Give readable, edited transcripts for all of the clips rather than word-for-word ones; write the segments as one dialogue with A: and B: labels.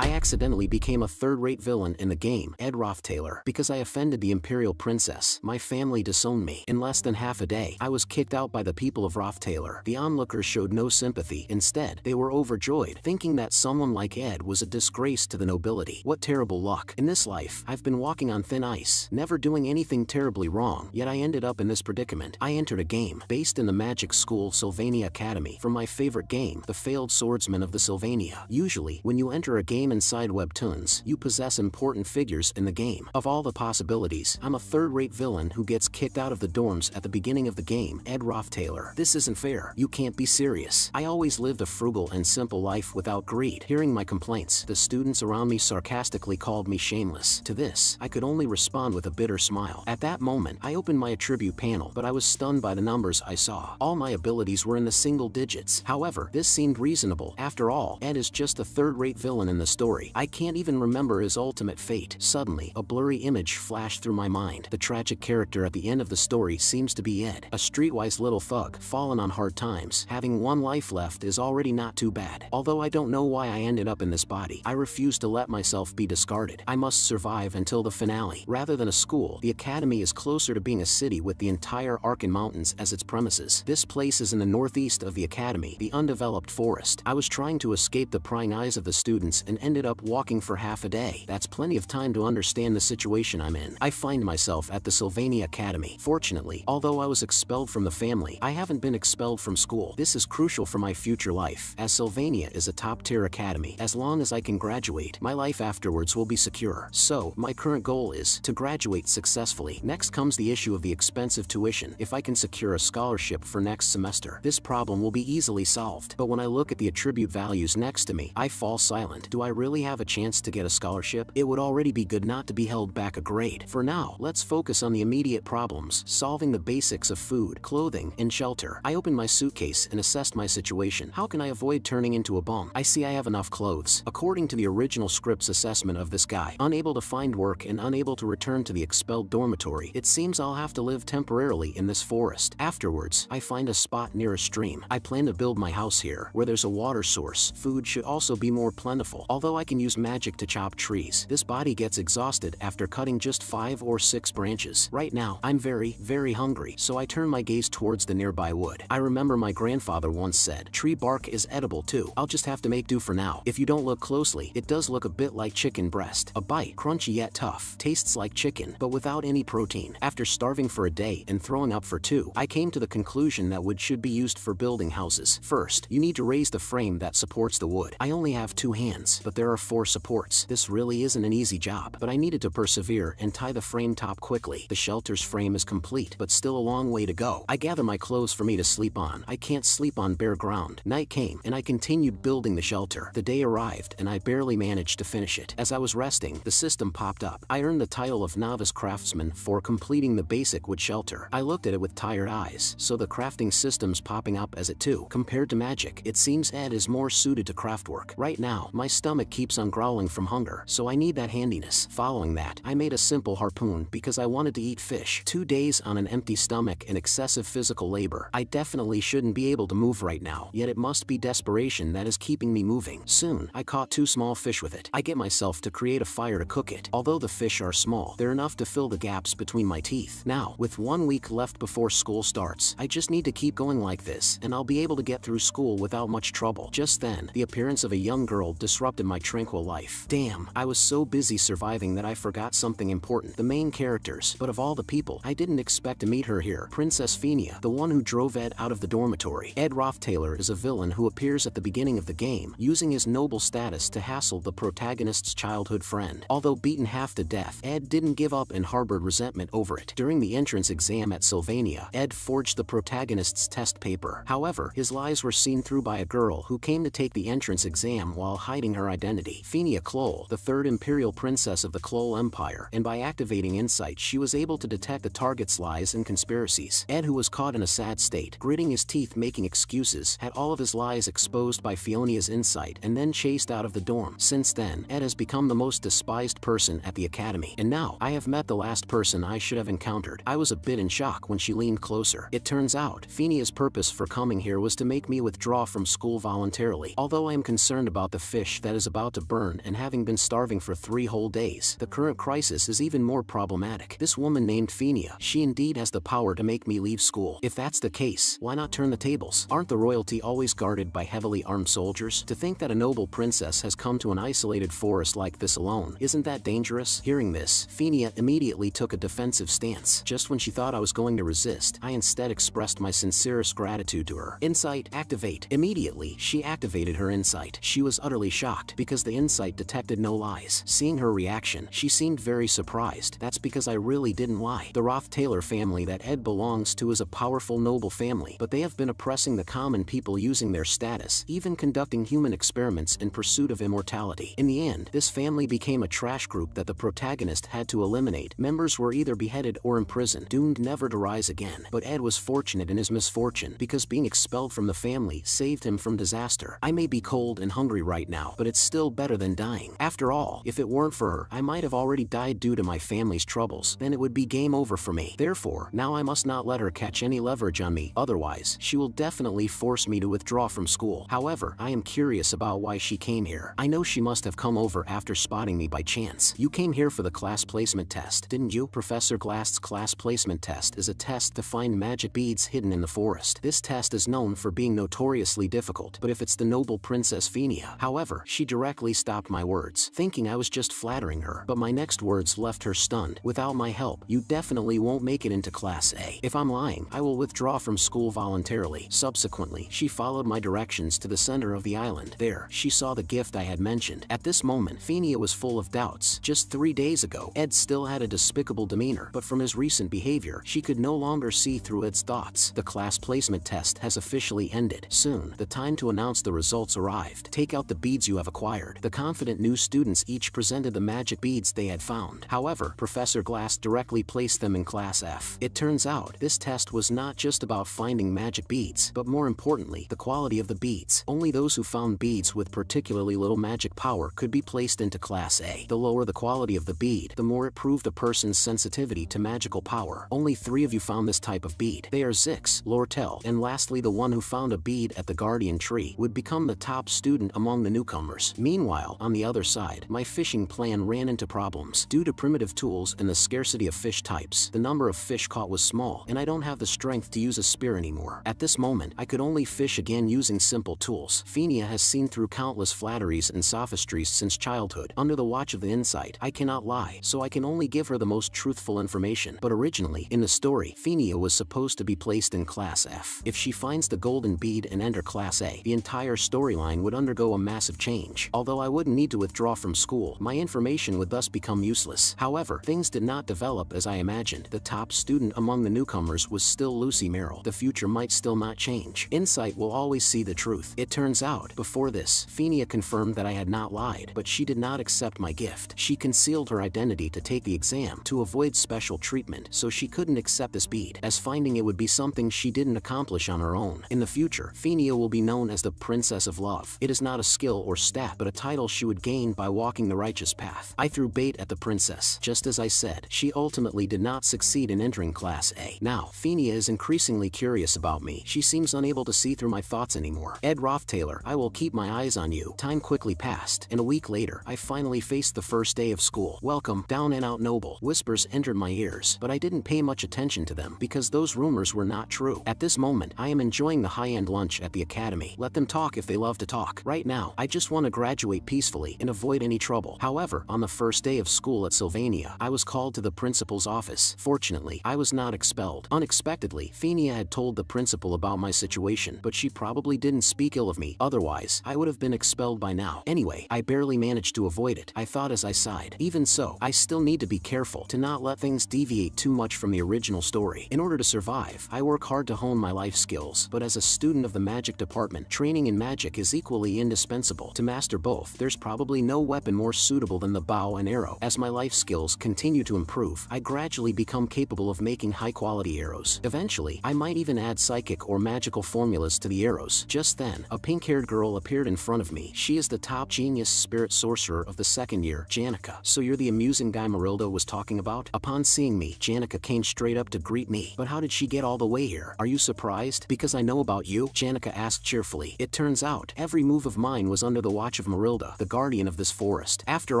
A: I accidentally became a third-rate villain in the game, Ed Rothtailor, because I offended the Imperial Princess. My family disowned me. In less than half a day, I was kicked out by the people of Rothtailor. The onlookers showed no sympathy. Instead, they were overjoyed, thinking that someone like Ed was a disgrace to the nobility. What terrible luck. In this life, I've been walking on thin ice, never doing anything terribly wrong, yet I ended up in this predicament. I entered a game, based in the magic school Sylvania Academy, from my favorite game, The Failed Swordsman of the Sylvania. Usually, when you enter a game inside Webtoons, you possess important figures in the game. Of all the possibilities, I'm a third-rate villain who gets kicked out of the dorms at the beginning of the game, Ed Rothtailor. This isn't fair. You can't be serious. I always lived a frugal and simple life without greed. Hearing my complaints, the students around me sarcastically called me shameless. To this, I could only respond with a bitter smile. At that moment, I opened my attribute panel, but I was stunned by the numbers I saw. All my abilities were in the single digits. However, this seemed reasonable. After all, Ed is just a third-rate villain in the story. I can't even remember his ultimate fate. Suddenly, a blurry image flashed through my mind. The tragic character at the end of the story seems to be Ed, a streetwise little thug, fallen on hard times. Having one life left is already not too bad. Although I don't know why I ended up in this body, I refuse to let myself be discarded. I must survive until the finale. Rather than a school, the academy is closer to being a city with the entire Arkan Mountains as its premises. This place is in the northeast of the academy, the undeveloped forest. I was trying to escape the prying eyes of the students and ended up walking for half a day. That's plenty of time to understand the situation I'm in. I find myself at the Sylvania Academy. Fortunately, although I was expelled from the family, I haven't been expelled from school. This is crucial for my future life, as Sylvania is a top-tier academy. As long as I can graduate, my life afterwards will be secure. So, my current goal is to graduate successfully. Next comes the issue of the expensive tuition. If I can secure a scholarship for next semester, this problem will be easily solved. But when I look at the attribute values next to me, I fall silent. Do I really have a chance to get a scholarship? It would already be good not to be held back a grade. For now, let's focus on the immediate problems, solving the basics of food, clothing, and shelter. I opened my suitcase and assessed my situation. How can I avoid turning into a bum? I see I have enough clothes. According to the original script's assessment of this guy, unable to find work and unable to return to the expelled dormitory, it seems I'll have to live temporarily in this forest. Afterwards, I find a spot near a stream. I plan to build my house here, where there's a water source. Food should also be more plentiful, although I can use magic to chop trees. This body gets exhausted after cutting just 5 or 6 branches. Right now, I'm very hungry, so I turn my gaze towards the nearby wood. I remember my grandfather once said, tree bark is edible too. I'll just have to make do for now. If you don't look closely, it does look a bit like chicken breast. A bite, crunchy yet tough, tastes like chicken, but without any protein. After starving for a day and throwing up for 2, I came to the conclusion that wood should be used for building houses. First, you need to raise the frame that supports the wood. I only have 2 hands, but there are 4 supports. This really isn't an easy job, but I needed to persevere and tie the frame top quickly. The shelter's frame is complete, but still a long way to go. I gather my clothes for me to sleep on. I can't sleep on bare ground. Night came, and I continued building the shelter. The day arrived, and I barely managed to finish it. As I was resting, the system popped up. I earned the title of Novice Craftsman for completing the basic wood shelter. I looked at it with tired eyes, so the crafting system's popping up as it too. Compared to magic, it seems Ed is more suited to craftwork. Right now, my stomach keeps on growling from hunger, so I need that handiness. Following that, I made a simple harpoon because I wanted to eat fish. 2 days on an empty stomach and excessive physical labor. I definitely shouldn't be able to move right now, yet it must be desperation that is keeping me moving. Soon, I caught 2 small fish with it. I get myself to create a fire to cook it. Although the fish are small, they're enough to fill the gaps between my teeth. Now, with 1 week left before school starts, I just need to keep going like this, and I'll be able to get through school without much trouble. Just then, the appearance of a young girl disrupted my tranquil life. Damn, I was so busy surviving that I forgot something important. The main characters, but of all the people, I didn't expect to meet her here. Princess Fenia, the one who drove Ed out of the dormitory. Ed Rothtailor is a villain who appears at the beginning of the game, using his noble status to hassle the protagonist's childhood friend. Although beaten half to death, Ed didn't give up and harbored resentment over it. During the entrance exam at Sylvania, Ed forged the protagonist's test paper. However, his lies were seen through by a girl who came to take the entrance exam while hiding her identity. Fenia Kloll, the 3rd Imperial Princess of the Kloll Empire, and by activating insight she was able to detect the target's lies and conspiracies. Ed, who was caught in a sad state, gritting his teeth making excuses, had all of his lies exposed by Fionia's insight and then chased out of the dorm. Since then, Ed has become the most despised person at the academy. And now, I have met the last person I should have encountered. I was a bit in shock when she leaned closer. It turns out, Fenia's purpose for coming here was to make me withdraw from school voluntarily. Although I am concerned about the fish that is about about to burn and having been starving for 3 whole days. The current crisis is even more problematic. This woman named Fenia, she indeed has the power to make me leave school. If that's the case, why not turn the tables? Aren't the royalty always guarded by heavily armed soldiers? To think that a noble princess has come to an isolated forest like this alone, isn't that dangerous? Hearing this, Fenia immediately took a defensive stance. Just when she thought I was going to resist, I instead expressed my sincerest gratitude to her. Insight, activate. Immediately, she activated her insight. She was utterly shocked because the insight detected no lies. Seeing her reaction, she seemed very surprised. That's because I really didn't lie. The Roth-Taylor family that Ed belongs to is a powerful noble family, but they have been oppressing the common people using their status, even conducting human experiments in pursuit of immortality. In the end, this family became a trash group that the protagonist had to eliminate. Members were either beheaded or imprisoned, doomed never to rise again. But Ed was fortunate in his misfortune, because being expelled from the family saved him from disaster. I may be cold and hungry right now, but it's still better than dying. After all, if it weren't for her, I might have already died due to my family's troubles. Then it would be game over for me. Therefore, now I must not let her catch any leverage on me, otherwise, she will definitely force me to withdraw from school. However, I am curious about why she came here. I know she must have come over after spotting me by chance. You came here for the class placement test, didn't you? Professor Glass's class placement test is a test to find magic beads hidden in the forest. This test is known for being notoriously difficult, but if it's the noble Princess Fenia. However, she directly stopped my words, thinking I was just flattering her. But my next words left her stunned. Without my help, you definitely won't make it into Class A. If I'm lying, I will withdraw from school voluntarily. Subsequently, she followed my directions to the center of the island. There, she saw the gift I had mentioned. At this moment, Fenia was full of doubts. Just 3 days ago, Ed still had a despicable demeanor, but from his recent behavior, she could no longer see through Ed's thoughts. The class placement test has officially ended. Soon, the time to announce the results arrived. Take out the beads you have acquired. The confident new students each presented the magic beads they had found. However, Professor Glass directly placed them in Class F. It turns out, this test was not just about finding magic beads, but more importantly, the quality of the beads. Only those who found beads with particularly little magic power could be placed into Class A. The lower the quality of the bead, the more it proved a person's sensitivity to magical power. Only 3 of you found this type of bead. They are Zix, Lortel, and lastly the one who found a bead at the Guardian Tree would become the top student among the newcomers. Meanwhile, on the other side, my fishing plan ran into problems. Due to primitive tools and the scarcity of fish types, the number of fish caught was small, and I don't have the strength to use a spear anymore. At this moment, I could only fish again using simple tools. Fenia has seen through countless flatteries and sophistries since childhood. Under the watch of the insight, I cannot lie, so I can only give her the most truthful information. But originally, in the story, Fenia was supposed to be placed in Class F. If she finds the golden bead and enter Class A, the entire storyline would undergo a massive change. Although I wouldn't need to withdraw from school, my information would thus become useless. However, things did not develop as I imagined. The top student among the newcomers was still Lucy Merrill. The future might still not change. Insight will always see the truth. It turns out, before this, Fenia confirmed that I had not lied, but she did not accept my gift. She concealed her identity to take the exam, to avoid special treatment, so she couldn't accept this bead, as finding it would be something she didn't accomplish on her own. In the future, Fenia will be known as the Princess of Love. It is not a skill or stat, but a title she would gain by walking the righteous path. I threw bait at the princess. Just as I said, she ultimately did not succeed in entering Class A. Now, Fenia is increasingly curious about me. She seems unable to see through my thoughts anymore. Ed Roth-Taylor, I will keep my eyes on you. Time quickly passed, and a week later, I finally faced the first day of school. Welcome, down and out noble. Whispers entered my ears, but I didn't pay much attention to them because those rumors were not true. At this moment, I am enjoying the high-end lunch at the academy. Let them talk if they love to talk. Right now, I just want to graduate peacefully and avoid any trouble. However, on the first day of school at Sylvania, I was called to the principal's office. Fortunately, I was not expelled. Unexpectedly, Fenia had told the principal about my situation, but she probably didn't speak ill of me. Otherwise, I would have been expelled by now. Anyway, I barely managed to avoid it, I thought as I sighed. Even so, I still need to be careful to not let things deviate too much from the original story. In order to survive, I work hard to hone my life skills, but as a student of the magic department, training in magic is equally indispensable. To master both, there's probably no weapon more suitable than the bow and arrow. As my life skills continue to improve, I gradually become capable of making high-quality arrows. Eventually, I might even add psychic or magical formulas to the arrows. Just then, a pink-haired girl appeared in front of me. She is the top genius spirit sorcerer of the second year, Janica. So you're the amusing guy Marilda was talking about? Upon seeing me, Janica came straight up to greet me. But how did she get all the way here? Are you surprised? Because I know about you? Janica asked cheerfully. It turns out, every move of mine was under the watch of Marilda, the guardian of this forest. After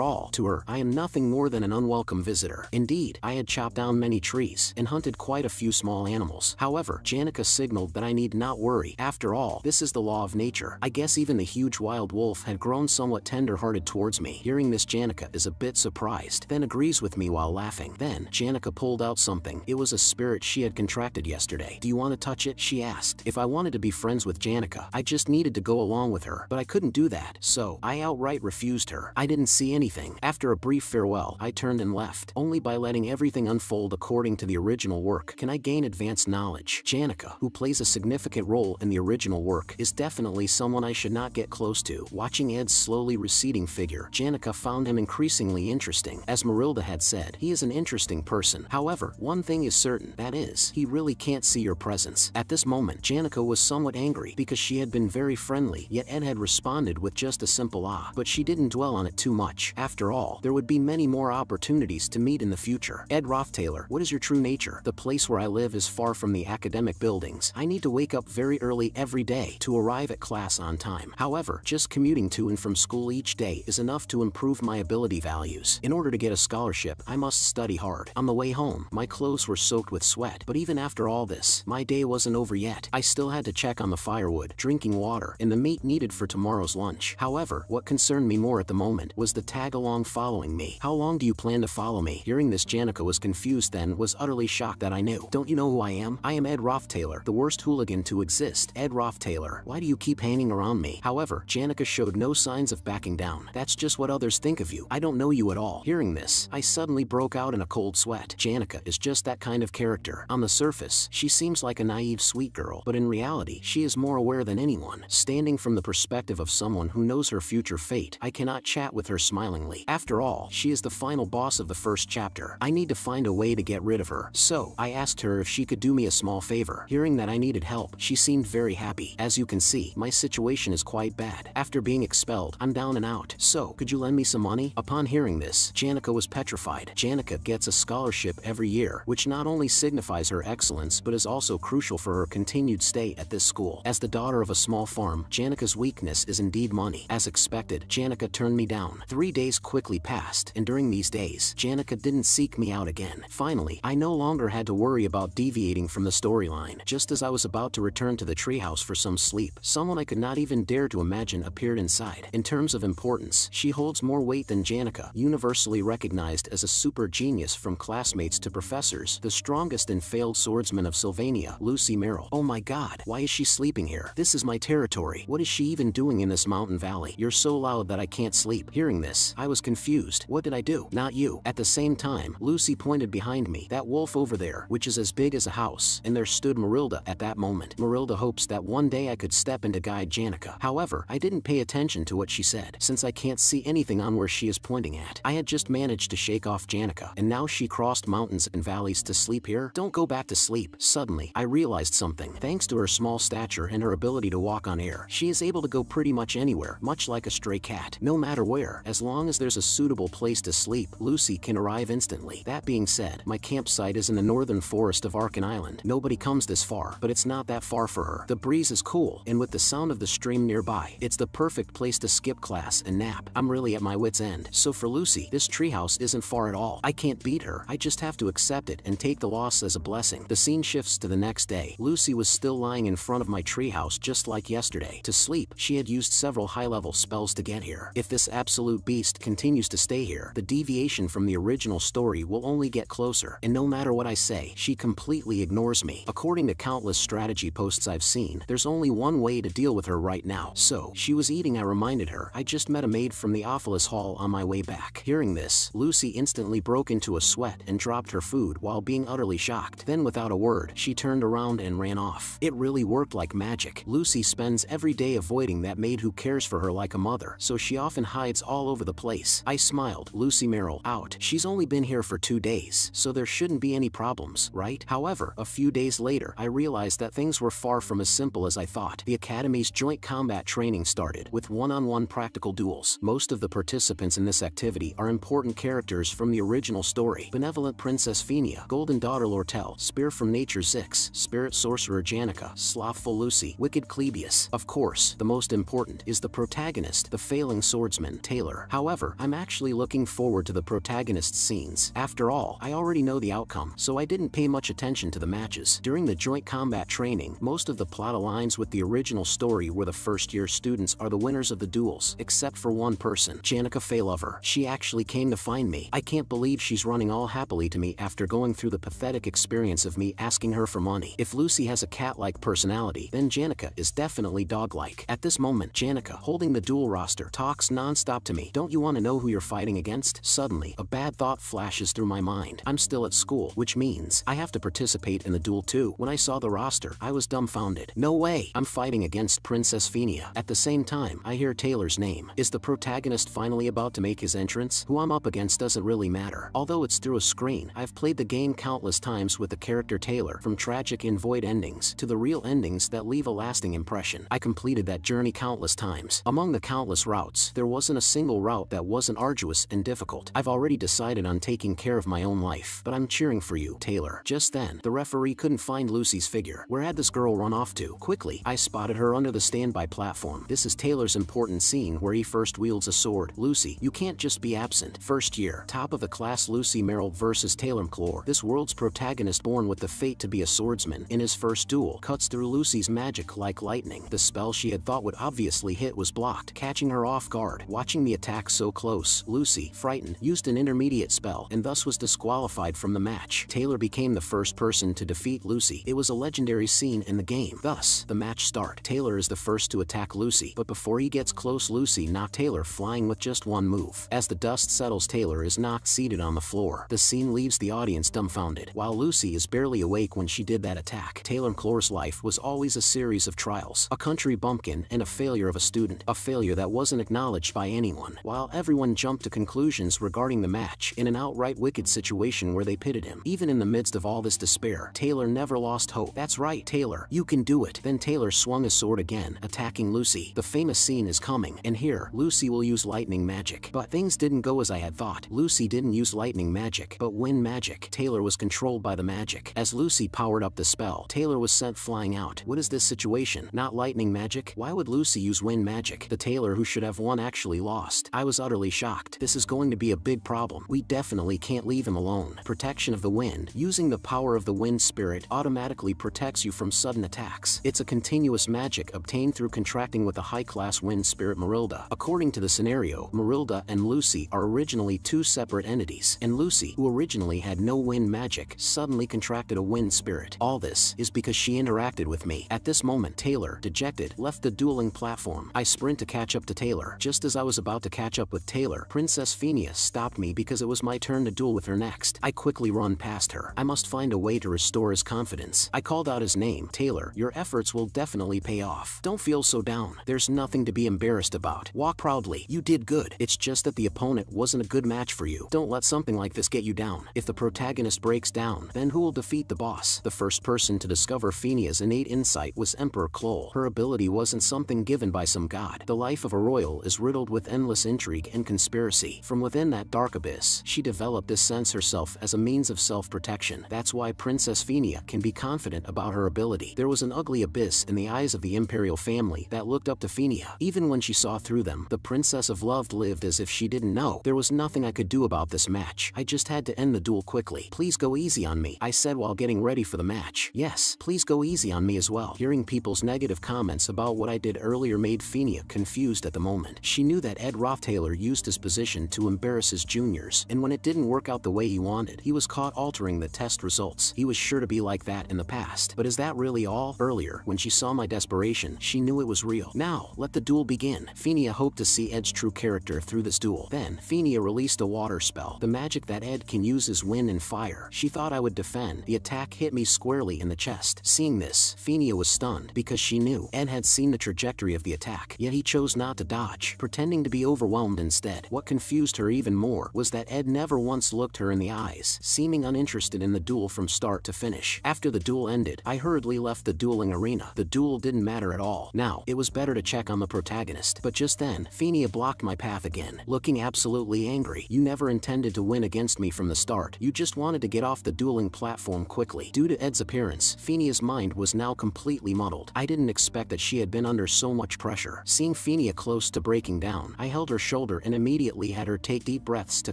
A: all, to her, I am nothing more than an unwelcome visitor. Indeed, I had chopped down many trees and hunted quite a few small animals. However, Janica signaled that I need not worry. After all, this is the law of nature. I guess even the huge wild wolf had grown somewhat tender-hearted towards me. Hearing this, Janica is a bit surprised, then agrees with me while laughing. Then, Janica pulled out something. It was a spirit she had contracted yesterday. "Do you want to touch it?" she asked. If I wanted to be friends with Janica, I just needed to go along with her, but I couldn't do that, so I outright refused her. I didn't see anything. After a brief farewell, I turned and left. Only by letting everything unfold according to the original work can I gain advanced knowledge. Janica, who plays a significant role in the original work, is definitely someone I should not get close to. Watching Ed's slowly receding figure, Janica found him increasingly interesting. As Marilda had said, he is an interesting person. However, one thing is certain, that is, he really can't see your presence. At this moment, Janica was somewhat angry because she had been very friendly, yet Ed had responded with just a simple "ah," but she didn't dwell on it too much. After all, there would be many more opportunities to meet in the future. "Ed Rothtailor, what is your true nature?" "The place where I live is far from the academic buildings. I need to wake up very early every day to arrive at class on time. However, just commuting to and from school each day is enough to improve my ability values. In order to get a scholarship, I must study hard." On the way home, my clothes were soaked with sweat, but even after all this, my day wasn't over yet. I still had to check on the firewood, drinking water, and the meat needed for tomorrow's lunch. However, what concerned me more at the moment was the tag-along following me. "How long do you plan to follow me?" Hearing this, Janica was confused, then was utterly shocked that I knew. "Don't you know who I am? I am Ed Rothtailor, the worst hooligan to exist." "Ed Rothtailor, why do you keep hanging around me?" However, Janica showed no signs of backing down. "That's just what others think of you. I don't know you at all." Hearing this, I suddenly broke out in a cold sweat. Janica is just that kind of character. On the surface, she seems like a naive sweet girl, but in reality, she is more aware than anyone. Standing from the perspective of someone who knows her future fate, I cannot chat with her smilingly. After all, she is the final boss of the first chapter. I need to find a way to get rid of her. So, I asked her if she could do me a small favor. Hearing that I needed help, she seemed very happy. "As you can see, my situation is quite bad. After being expelled, I'm down and out. So, could you lend me some money?" Upon hearing this, Janica was petrified. Janica gets a scholarship every year, which not only signifies her excellence but is also crucial for her continued stay at this school. As the daughter of a small farm, Janica's weakness is indeed money. As expected, Janica turned me down. 3 days quickly passed, and during these days, Janica didn't seek me out again. Finally, I no longer had to worry about deviating from the storyline. Just as I was about to return to the treehouse for some sleep, someone I could not even dare to imagine appeared inside. In terms of importance, she holds more weight than Janica, universally recognized as a super genius from classmates to professors, the strongest and failed swordsman of Sylvania, Lucy Merrill. "Oh my god, why is she sleeping here? This is my territory. What is she even doing in this mountain valley? You're so loud that I can't sleep." Hearing this, I was confused. What did I do? "Not you." At the same time, Lucy pointed behind me. "That wolf over there, which is as big as a house." And there stood Marilda at that moment. Marilda hopes that one day I could step in to guide Janica. However, I didn't pay attention to what she said, since I can't see anything on where she is pointing at. I had just managed to shake off Janica, and now she crossed mountains and valleys to sleep here? Don't go back to sleep. Suddenly, I realized something. Thanks to her small stature and her ability to walk on air, she is able to go pretty much anywhere, much like a stray cat. No matter where, as long as there's a suitable place to sleep, Lucy can arrive instantly. That being said, my campsite is in the northern forest of Arkin Island. Nobody comes this far, but it's not that far for her. The breeze is cool, and with the sound of the stream nearby, it's the perfect place to skip class and nap. I'm really at my wit's end. So for Lucy, this treehouse isn't far at all. I can't beat her. I just have to accept it and take the loss as a blessing. The scene shifts to the next day. Lucy was still lying in front of my treehouse just like yesterday. To sleep, she had used several high-level spells to get here. If this absolute beast continues to stay here, the deviation from the original story will only get closer, and no matter what I say, she completely ignores me. According to countless strategy posts I've seen, there's only one way to deal with her right now. So, she was eating. I reminded her. I just met a maid from the Ophelis Hall on my way back. Hearing this, Lucy instantly broke into a sweat and dropped her food while being utterly shocked. Then without a word, she turned around and ran off. It really worked like magic. Lucy spends every day avoiding that maid who cares for her like a mother, so she often hides all over the place. I smiled. Lucy Merrill, out. She's only been here for 2 days, so there shouldn't be any problems, right? However, a few days later, I realized that things were far from as simple as I thought. The Academy's joint combat training started, with one-on-one practical duels. Most of the participants in this activity are important characters from the original story. Benevolent Princess Phenia, Golden Daughter Lortel, Spear from Nature Zix, Spirit Sorcerer Janica, Slothful Lucy, Wicked Clebius. Of course, the most important is the protagonist protagonist, the failing swordsman, Taylor. However, I'm actually looking forward to the protagonist's scenes. After all, I already know the outcome, so I didn't pay much attention to the matches. During the joint combat training, most of the plot aligns with the original story where the first-year students are the winners of the duels, except for one person, Janica Faylover. She actually came to find me. I can't believe she's running all happily to me after going through the pathetic experience of me asking her for money. If Lucy has a cat-like personality, then Janica is definitely dog-like. At this moment, Janica, holding the duel roster, talks non-stop to me. Don't you want to know who you're fighting against? Suddenly, a bad thought flashes through my mind. I'm still at school, which means I have to participate in the duel too. When I saw the roster, I was dumbfounded. No way! I'm fighting against Princess Phinia. At the same time, I hear Taylor's name. Is the protagonist finally about to make his entrance? Who I'm up against doesn't really matter. Although it's through a screen, I've played the game countless times with the character Taylor, from tragic and void endings to the real endings that leave a lasting impression. I completed that journey countless times. Among the countless routes, there wasn't a single route that wasn't arduous and difficult. I've already decided on taking care of my own life, but I'm cheering for you, Taylor. Just then, the referee couldn't find Lucy's figure. Where had this girl run off to? Quickly, I spotted her under the standby platform. This is Taylor's important scene where he first wields a sword. Lucy, you can't just be absent. First year, top of the class Lucy Merrill versus Taylor McClure. This world's protagonist, born with the fate to be a swordsman, in his first duel, cuts through Lucy's magic like lightning. The spell she had thought would obviously hit was blocked, catching her off guard. Watching the attack so close, Lucy, frightened, used an intermediate spell and thus was disqualified from the match. Taylor became the first person to defeat Lucy. It was a legendary scene in the game. Thus, the match start. Taylor is the first to attack Lucy, but before he gets close, Lucy knocked Taylor flying with just one move. As the dust settles, Taylor is knocked seated on the floor. The scene leaves the audience dumbfounded. While Lucy is barely awake when she did that attack, Taylor McClure's life was always a series of trials. A country bumpkin and a failure of a student. A failure that wasn't acknowledged by anyone. While everyone jumped to conclusions regarding the match, in an outright wicked situation where they pitted him. Even in the midst of all this despair, Taylor never lost hope. That's right, Taylor, you can do it. Then Taylor swung his sword again, attacking Lucy. The famous scene is coming, and here, Lucy will use lightning magic. But things didn't go as I had thought. Lucy didn't use lightning magic, but wind magic. Taylor was controlled by the magic. As Lucy powered up the spell, Taylor was sent flying out. What is this situation? Not lightning magic? Why would Lucy use wind magic? The Taylor who should have won actually lost. I was utterly shocked. This is going to be a big problem. We definitely can't leave him alone. Protection of the wind. Using the power of the wind spirit automatically protects you from sudden attacks. It's a continuous magic obtained through contracting with the high-class wind spirit Marilda. According to the scenario, Marilda and Lucy are originally two separate entities, and Lucy, who originally had no wind magic, suddenly contracted a wind spirit. All this is because she interacted with me. At this moment, Taylor, dejected, left the dueling platform. I sprint to catch up to Taylor. Just as I was about to catch up with Taylor, Princess Phinia stopped me because it was my turn to duel with her next. I quickly run past her. I must find a way to restore his confidence. I called out his name. Taylor, your efforts will definitely pay off. Don't feel so down. There's nothing to be embarrassed about. Walk proudly. You did good. It's just that the opponent wasn't a good match for you. Don't let something like this get you down. If the protagonist breaks down, then who will defeat the boss? The first person to discover Phinia's innate insight was Emperor Kloll. Her ability wasn't something given by some god. The life of a royal is riddled with endless intrigue and conspiracy. From within that dark abyss, she developed this sense herself as a means of self-protection. That's why Princess Phinia can be confident about her ability. There was an ugly abyss in the eyes of the imperial family that looked up to Phinia. Even when she saw through them, the Princess of Love lived as if she didn't know. There was nothing I could do about this match. I just had to end the duel quickly. Please go easy on me, I said while getting ready for the match. Yes, please go easy on me as well. Hearing people's negative comments about what I did earlier made Phinia confused at the moment. She knew that Ed Rothtaylor used his position to embarrass his juniors, and when it didn't work out the way he wanted, he was caught altering the test results. He was sure to be like that in the past. But is that really all? Earlier, when she saw my desperation, she knew it was real. Now, let the duel begin. Phinia hoped to see Ed's true character through this duel. Then, Phinia released a water spell. The magic that Ed can use is wind and fire. She thought I would defend. The attack hit me squarely in the chest. Seeing this, Phinia was stunned because she knew Ed had seen the trajectory of the attack, yet he chose not to dodge, pretending to be overwhelmed instead. What confused her even more was that Ed never once looked her in the eyes, seeming uninterested in the duel from start to finish. After the duel ended, I hurriedly left the dueling arena. The duel didn't matter at all. Now, it was better to check on the protagonist. But just then, Phinia blocked my path again, looking absolutely angry. You never intended to win against me from the start. You just wanted to get off the dueling platform quickly. Due to Ed's appearance, Phinia's mind was now completely muddled. I didn't expect that she had been under so much pressure. Seeing Phinia close to breaking down. I held her shoulder and immediately had her take deep breaths to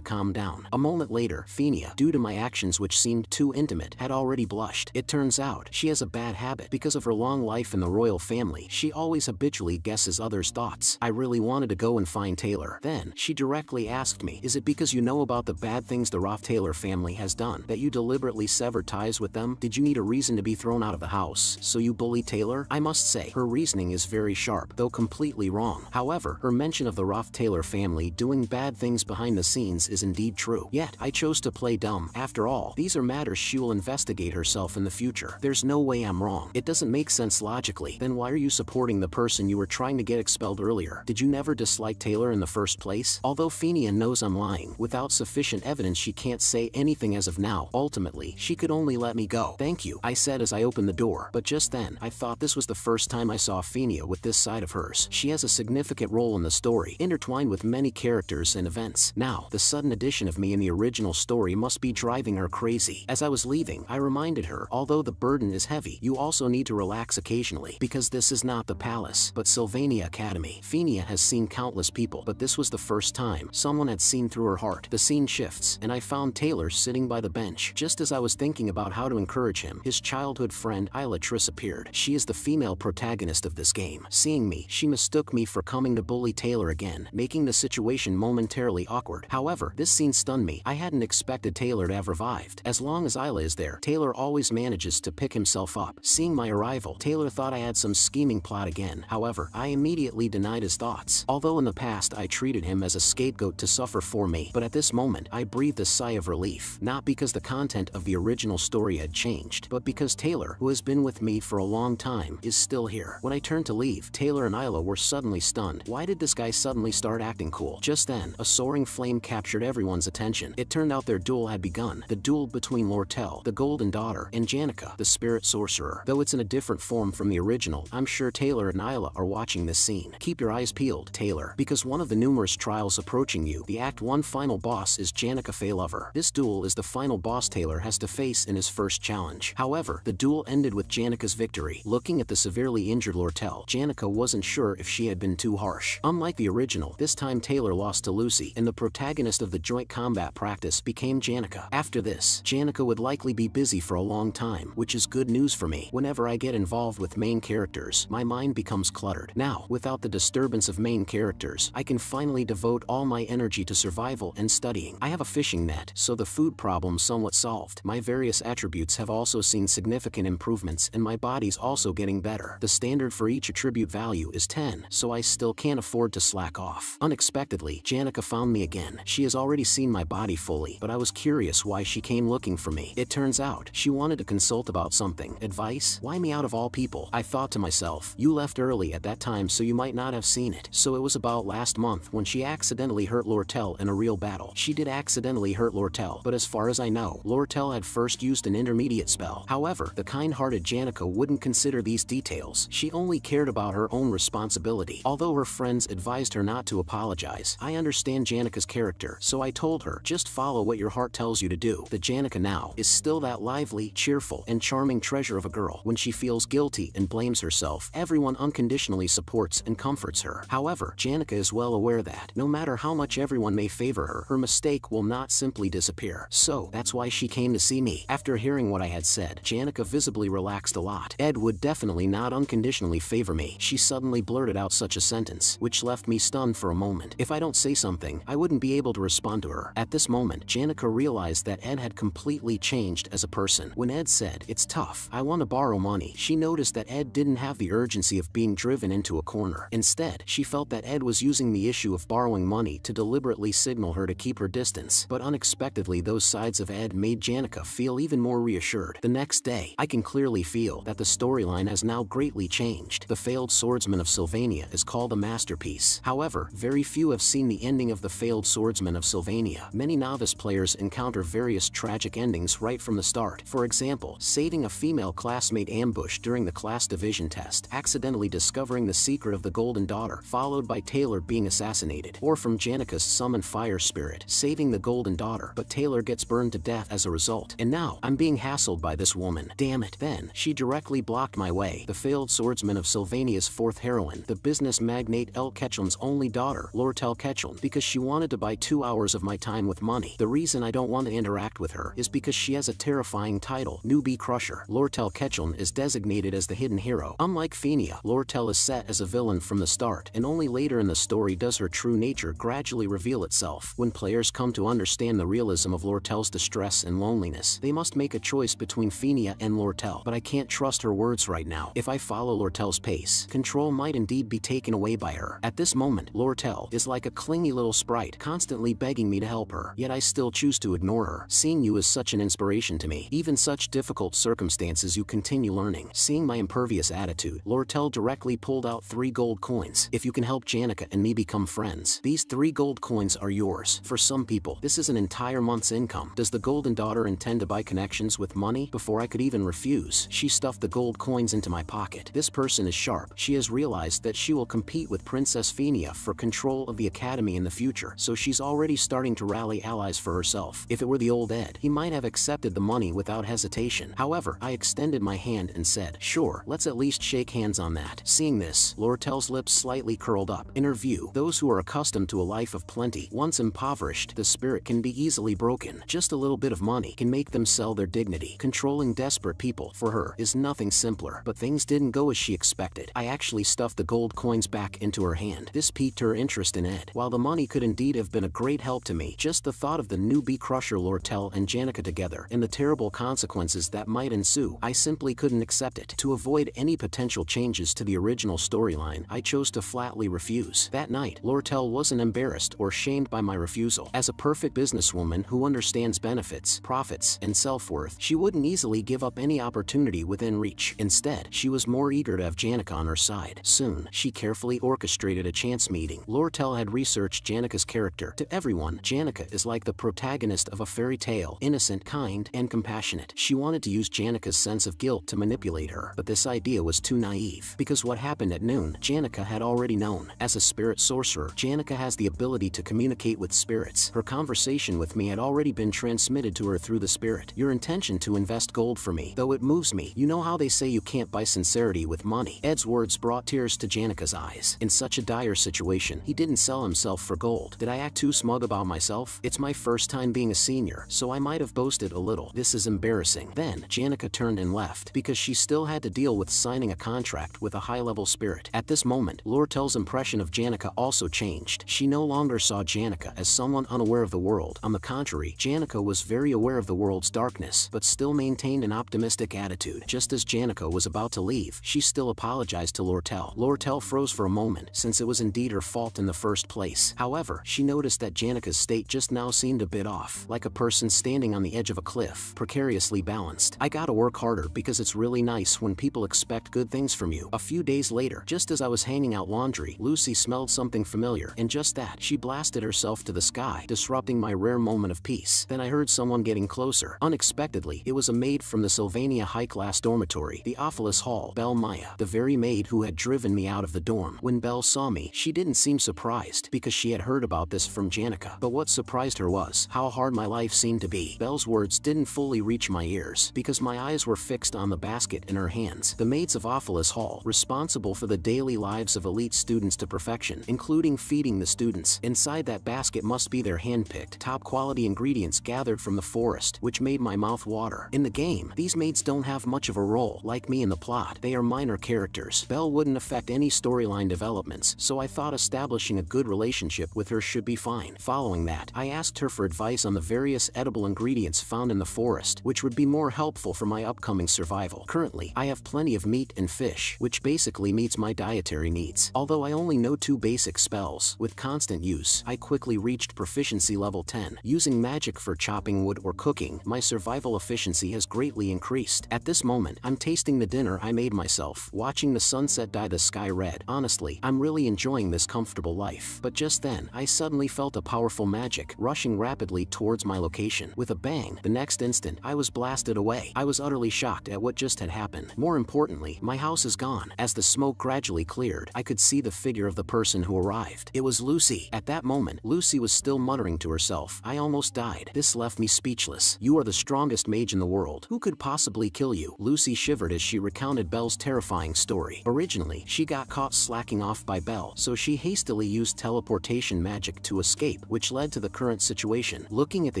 A: calm down. A moment later, Phinia, due to my actions which seemed too intimate, had already blushed. It turns out, she has a bad habit. Because of her long life in the royal family, she always habitually guesses others' thoughts. I really wanted to go and find Taylor. Then, she directly asked me, is it because you know about the bad things the Roth-Taylor family has done that you deliberately severed ties with them? Did you need a reason to be thrown out of the house, so you bully Taylor? I must say, her reasoning is very sharp, though completely wrong. However, her mention of the Roth-Taylor family doing bad things behind the scenes is indeed true. Yet, I chose to play dumb. After all, these are matters she will investigate herself in the future. There's no way I'm wrong. It doesn't make sense logically. Then why are you supporting the person you were trying to get expelled earlier? Did you never dislike Taylor in the first place? Although Phinia knows I'm lying, without sufficient evidence she can't say anything as of now. Ultimately, she could only let me go. Thank you, I said as I opened the door. But just then, I thought this was the first time I saw Phinia with this side of hers. She has a significant role in the story, intertwined with many characters and events. Now, the sudden addition of me in the original story must be driving her crazy. As I was leaving, I reminded her, although the burden is heavy, you also need to relax occasionally, because this is not the palace, but Sylvania Academy. Phinia has seen countless people, but this was the first time someone had seen through her heart. The scene shifts, and I found Taylor sitting by the bench. Just as I was thinking about how to encourage him, his childhood friend, Ilatrice, appeared. She is the female protagonist of this game. Seeing me, she mistook me for coming to bully Taylor again, making the situation momentarily awkward. However, this scene stunned me. I hadn't expected Taylor to have revived. As long as Isla is there, Taylor always manages to pick himself up. Seeing my arrival, Taylor thought I had some scheming plot again. However, I immediately denied his thoughts. Although in the past I treated him as a scapegoat to suffer for me, but at this moment, I breathed a sigh of relief. Not because the content of the original story had changed, but because Taylor, who has been with me for a long time, is still here. When I turned to leave, Taylor and Isla were suddenly stunned. Why did this guy suddenly start acting cool? Just then, a soaring flame captured everyone's attention. It turned out their duel had begun. The duel between Lortel, the Golden Daughter, and Janica, the Spirit Sorcerer. Though it's in a different form from the original, I'm sure Taylor and Isla are watching this scene. Keep your eyes peeled, Taylor, because one of the numerous trials approaching you, the Act 1 final boss is Janica Faylover. This duel is the final boss Taylor has to face in his first challenge. However, the duel ended with Janica's victory. Looking at the severely injured Lortel, Janica wasn't sure if she had been too harsh. Unlike the original, this time Taylor lost to Lucy, and the protagonist of the joint combat practice became Janica. After this, Janica would likely be busy for a long time, which is good news for me. Whenever I get involved with main characters, my mind becomes cluttered. Now, without the disturbance of main characters, I can finally devote all my energy to survival and studying. I have a fishing net, so the food problem somewhat solved. My various attributes have also seen significant improvements, and my body's also getting better. The standard for each attribute value is 10, so I still can't afford to slack off. Unexpectedly, Janica found me again. She has already seen my body fully, but I was curious why she came looking for me. It turns out, she wanted to consult about something. Advice? Why me out of all people? I thought to myself, you left early at that time so you might not have seen it. So it was about last month when she accidentally hurt Lortel in a real battle. She did accidentally hurt Lortel, but as far as I know, Lortel had first used an intermediate spell. However, the kind-hearted Janica wouldn't consider these details. She only cared about her own responsibility. Although her friends advised her not to apologize, I understand Janica's character, so I told her, just follow what your heart tells you to do. The Janica now is still that lively, cheerful, and charming treasure of a girl. When she feels guilty and blames herself, everyone unconditionally supports and comforts her. However, Janica is well aware that, no matter how much everyone may favor her, her mistake will not simply disappear. So, that's why she came to see me. After hearing what I had said, Janica visibly relaxed a lot. Ed would definitely not unconditionally favor me. She suddenly blurted out such a sentence, which left me stunned for a moment. If I don't say something, I wouldn't be able to respond to her. At this moment, Janica realized that Ed had completely changed as a person. When Ed said, "It's tough, I want to borrow money," she noticed that Ed didn't have the urgency of being driven into a corner. Instead, she felt that Ed was using the issue of borrowing money to deliberately signal her to keep her distance. But unexpectedly, those sides of Ed made Janica feel even more reassured. The next day, I can clearly feel that the storyline has now greatly changed. The Failed Swordsman of Sylvania is called a masterpiece. However, very few have seen the ending of The Failed Swordsman of Sylvania. Many novice players encounter various tragic endings right from the start. For example, saving a female classmate ambushed during the class division test, accidentally discovering the secret of the Golden Daughter, followed by Taylor being assassinated, or from Janica's summoned fire spirit, saving the Golden Daughter, but Taylor gets burned to death as a result. And now, I'm being hassled by this woman. Damn it. Then, she directly blocked my way. The Failed Swordsman of Sylvania's fourth heroine, the business business magnate L. Ketchum's only daughter, Lortel Ketchum, because she wanted to buy 2 hours of my time with money. The reason I don't want to interact with her is because she has a terrifying title, Newbie Crusher. Lortel Ketchum is designated as the hidden hero. Unlike Fenia, Lortel is set as a villain from the start, and only later in the story does her true nature gradually reveal itself. When players come to understand the realism of Lortel's distress and loneliness, they must make a choice between Fenia and Lortel. But I can't trust her words right now. If I follow Lortel's pace, control might indeed be taken away by her. At this moment, Lortel is like a clingy little sprite, constantly begging me to help her, yet I still choose to ignore her. Seeing you is such an inspiration to me. Even such difficult circumstances you continue learning. Seeing my impervious attitude, Lortel directly pulled out 3 gold coins. If you can help Janica and me become friends, these 3 gold coins are yours. For some people, this is an entire month's income. Does the golden daughter intend to buy connections with money? Before I could even refuse, she stuffed the gold coins into my pocket. This person is sharp. She has realized that she will compete with Princess Fenia for control of the academy in the future, so she's already starting to rally allies for herself. If it were the old Ed, he might have accepted the money without hesitation. However, I extended my hand and said, "Sure, let's at least shake hands on that." Seeing this, Lortel's lips slightly curled up. In her view, those who are accustomed to a life of plenty, once impoverished, the spirit can be easily broken. Just a little bit of money can make them sell their dignity. Controlling desperate people, for her, is nothing simpler. But things didn't go as she expected. I actually stuffed the gold coins back into her hand. This piqued her interest in Ed. While the money could indeed have been a great help to me, just the thought of the newbie crusher Lortel and Janica together, and the terrible consequences that might ensue, I simply couldn't accept it. To avoid any potential changes to the original storyline, I chose to flatly refuse. That night, Lortel wasn't embarrassed or shamed by my refusal. As a perfect businesswoman who understands benefits, profits, and self-worth, she wouldn't easily give up any opportunity within reach. Instead, she was more eager to have Janica on her side. Soon, she carefully orchestrated a chance meeting. Lortel had researched Janica's character. To everyone, Janica is like the protagonist of a fairy tale, innocent, kind, and compassionate. She wanted to use Janica's sense of guilt to manipulate her, but this idea was too naive, because what happened at noon, Janica had already known. As a spirit sorcerer, Janica has the ability to communicate with spirits. Her conversation with me had already been transmitted to her through the spirit. Your intention to invest gold for me, though it moves me. You know how they say you can't buy sincerity with money. Ed's words brought tears to Janica's eyes. In such a dire situation, he didn't sell himself for gold. Did I act too smug about myself? It's my first time being a senior, so I might have boasted a little. This is embarrassing. Then, Janica turned and left, because she still had to deal with signing a contract with a high-level spirit. At this moment, Lortel's impression of Janica also changed. She no longer saw Janica as someone unaware of the world. On the contrary, Janica was very aware of the world's darkness, but still maintained an optimistic attitude. Just as Janica was about to leave, she still apologized to Lortel. Lortel froze for a moment, since it was indeed her fault in the first place. However, she noticed that Janica's state just now seemed a bit off, like a person standing on the edge of a cliff, precariously balanced. I gotta work harder, because it's really nice when people expect good things from you. A few days later, just as I was hanging out laundry, Lucy smelled something familiar, and just that, she blasted herself to the sky, disrupting my rare moment of peace. Then I heard someone getting closer. Unexpectedly, it was a maid from the Sylvania high-class dormitory, the Ophelis Hall, Belle Maya, the very maid who had driven me out of the dorm. When Belle saw me, she didn't seem surprised, because she had heard about this from Janica. But what surprised her was how hard my life seemed to be. Belle's words didn't fully reach my ears, because my eyes were fixed on the basket in her hands. The maids of Ophelis Hall, responsible for the daily lives of elite students to perfection, including feeding the students. Inside that basket must be their hand-picked, top-quality ingredients gathered from the forest, which made my mouth water. In the game, these maids don't have much of a role. Like me in the plot, they are minor characters. Belle wouldn't affect any storyline developments, so I thought establishing a good relationship with her should be fine. Following that, I asked her for advice on the various edible ingredients found in the forest, which would be more helpful for my upcoming survival. Currently, I have plenty of meat and fish, which basically meets my dietary needs. Although I only know 2 basic spells, with constant use, I quickly reached proficiency level 10. Using magic for chopping wood or cooking, my survival efficiency has greatly increased. At this moment, I'm tasting the dinner I made myself, watching the sunset dye the sky red. Honestly, I'm really enjoying this comfortable life. But just then, I suddenly felt a powerful magic rushing rapidly towards my location. With a bang, the next instant, I was blasted away. I was utterly shocked at what just had happened. More importantly, my house is gone. As the smoke gradually cleared, I could see the figure of the person who arrived. It was Lucy. At that moment, Lucy was still muttering to herself. I almost died. This left me speechless. You are the strongest mage in the world. Who could possibly kill you? Lucy shivered as she recounted Belle's terrifying story. Originally, she got caught slacking off by Belle, so she hastily used teleportation magic to escape, which led to the current situation. Looking at the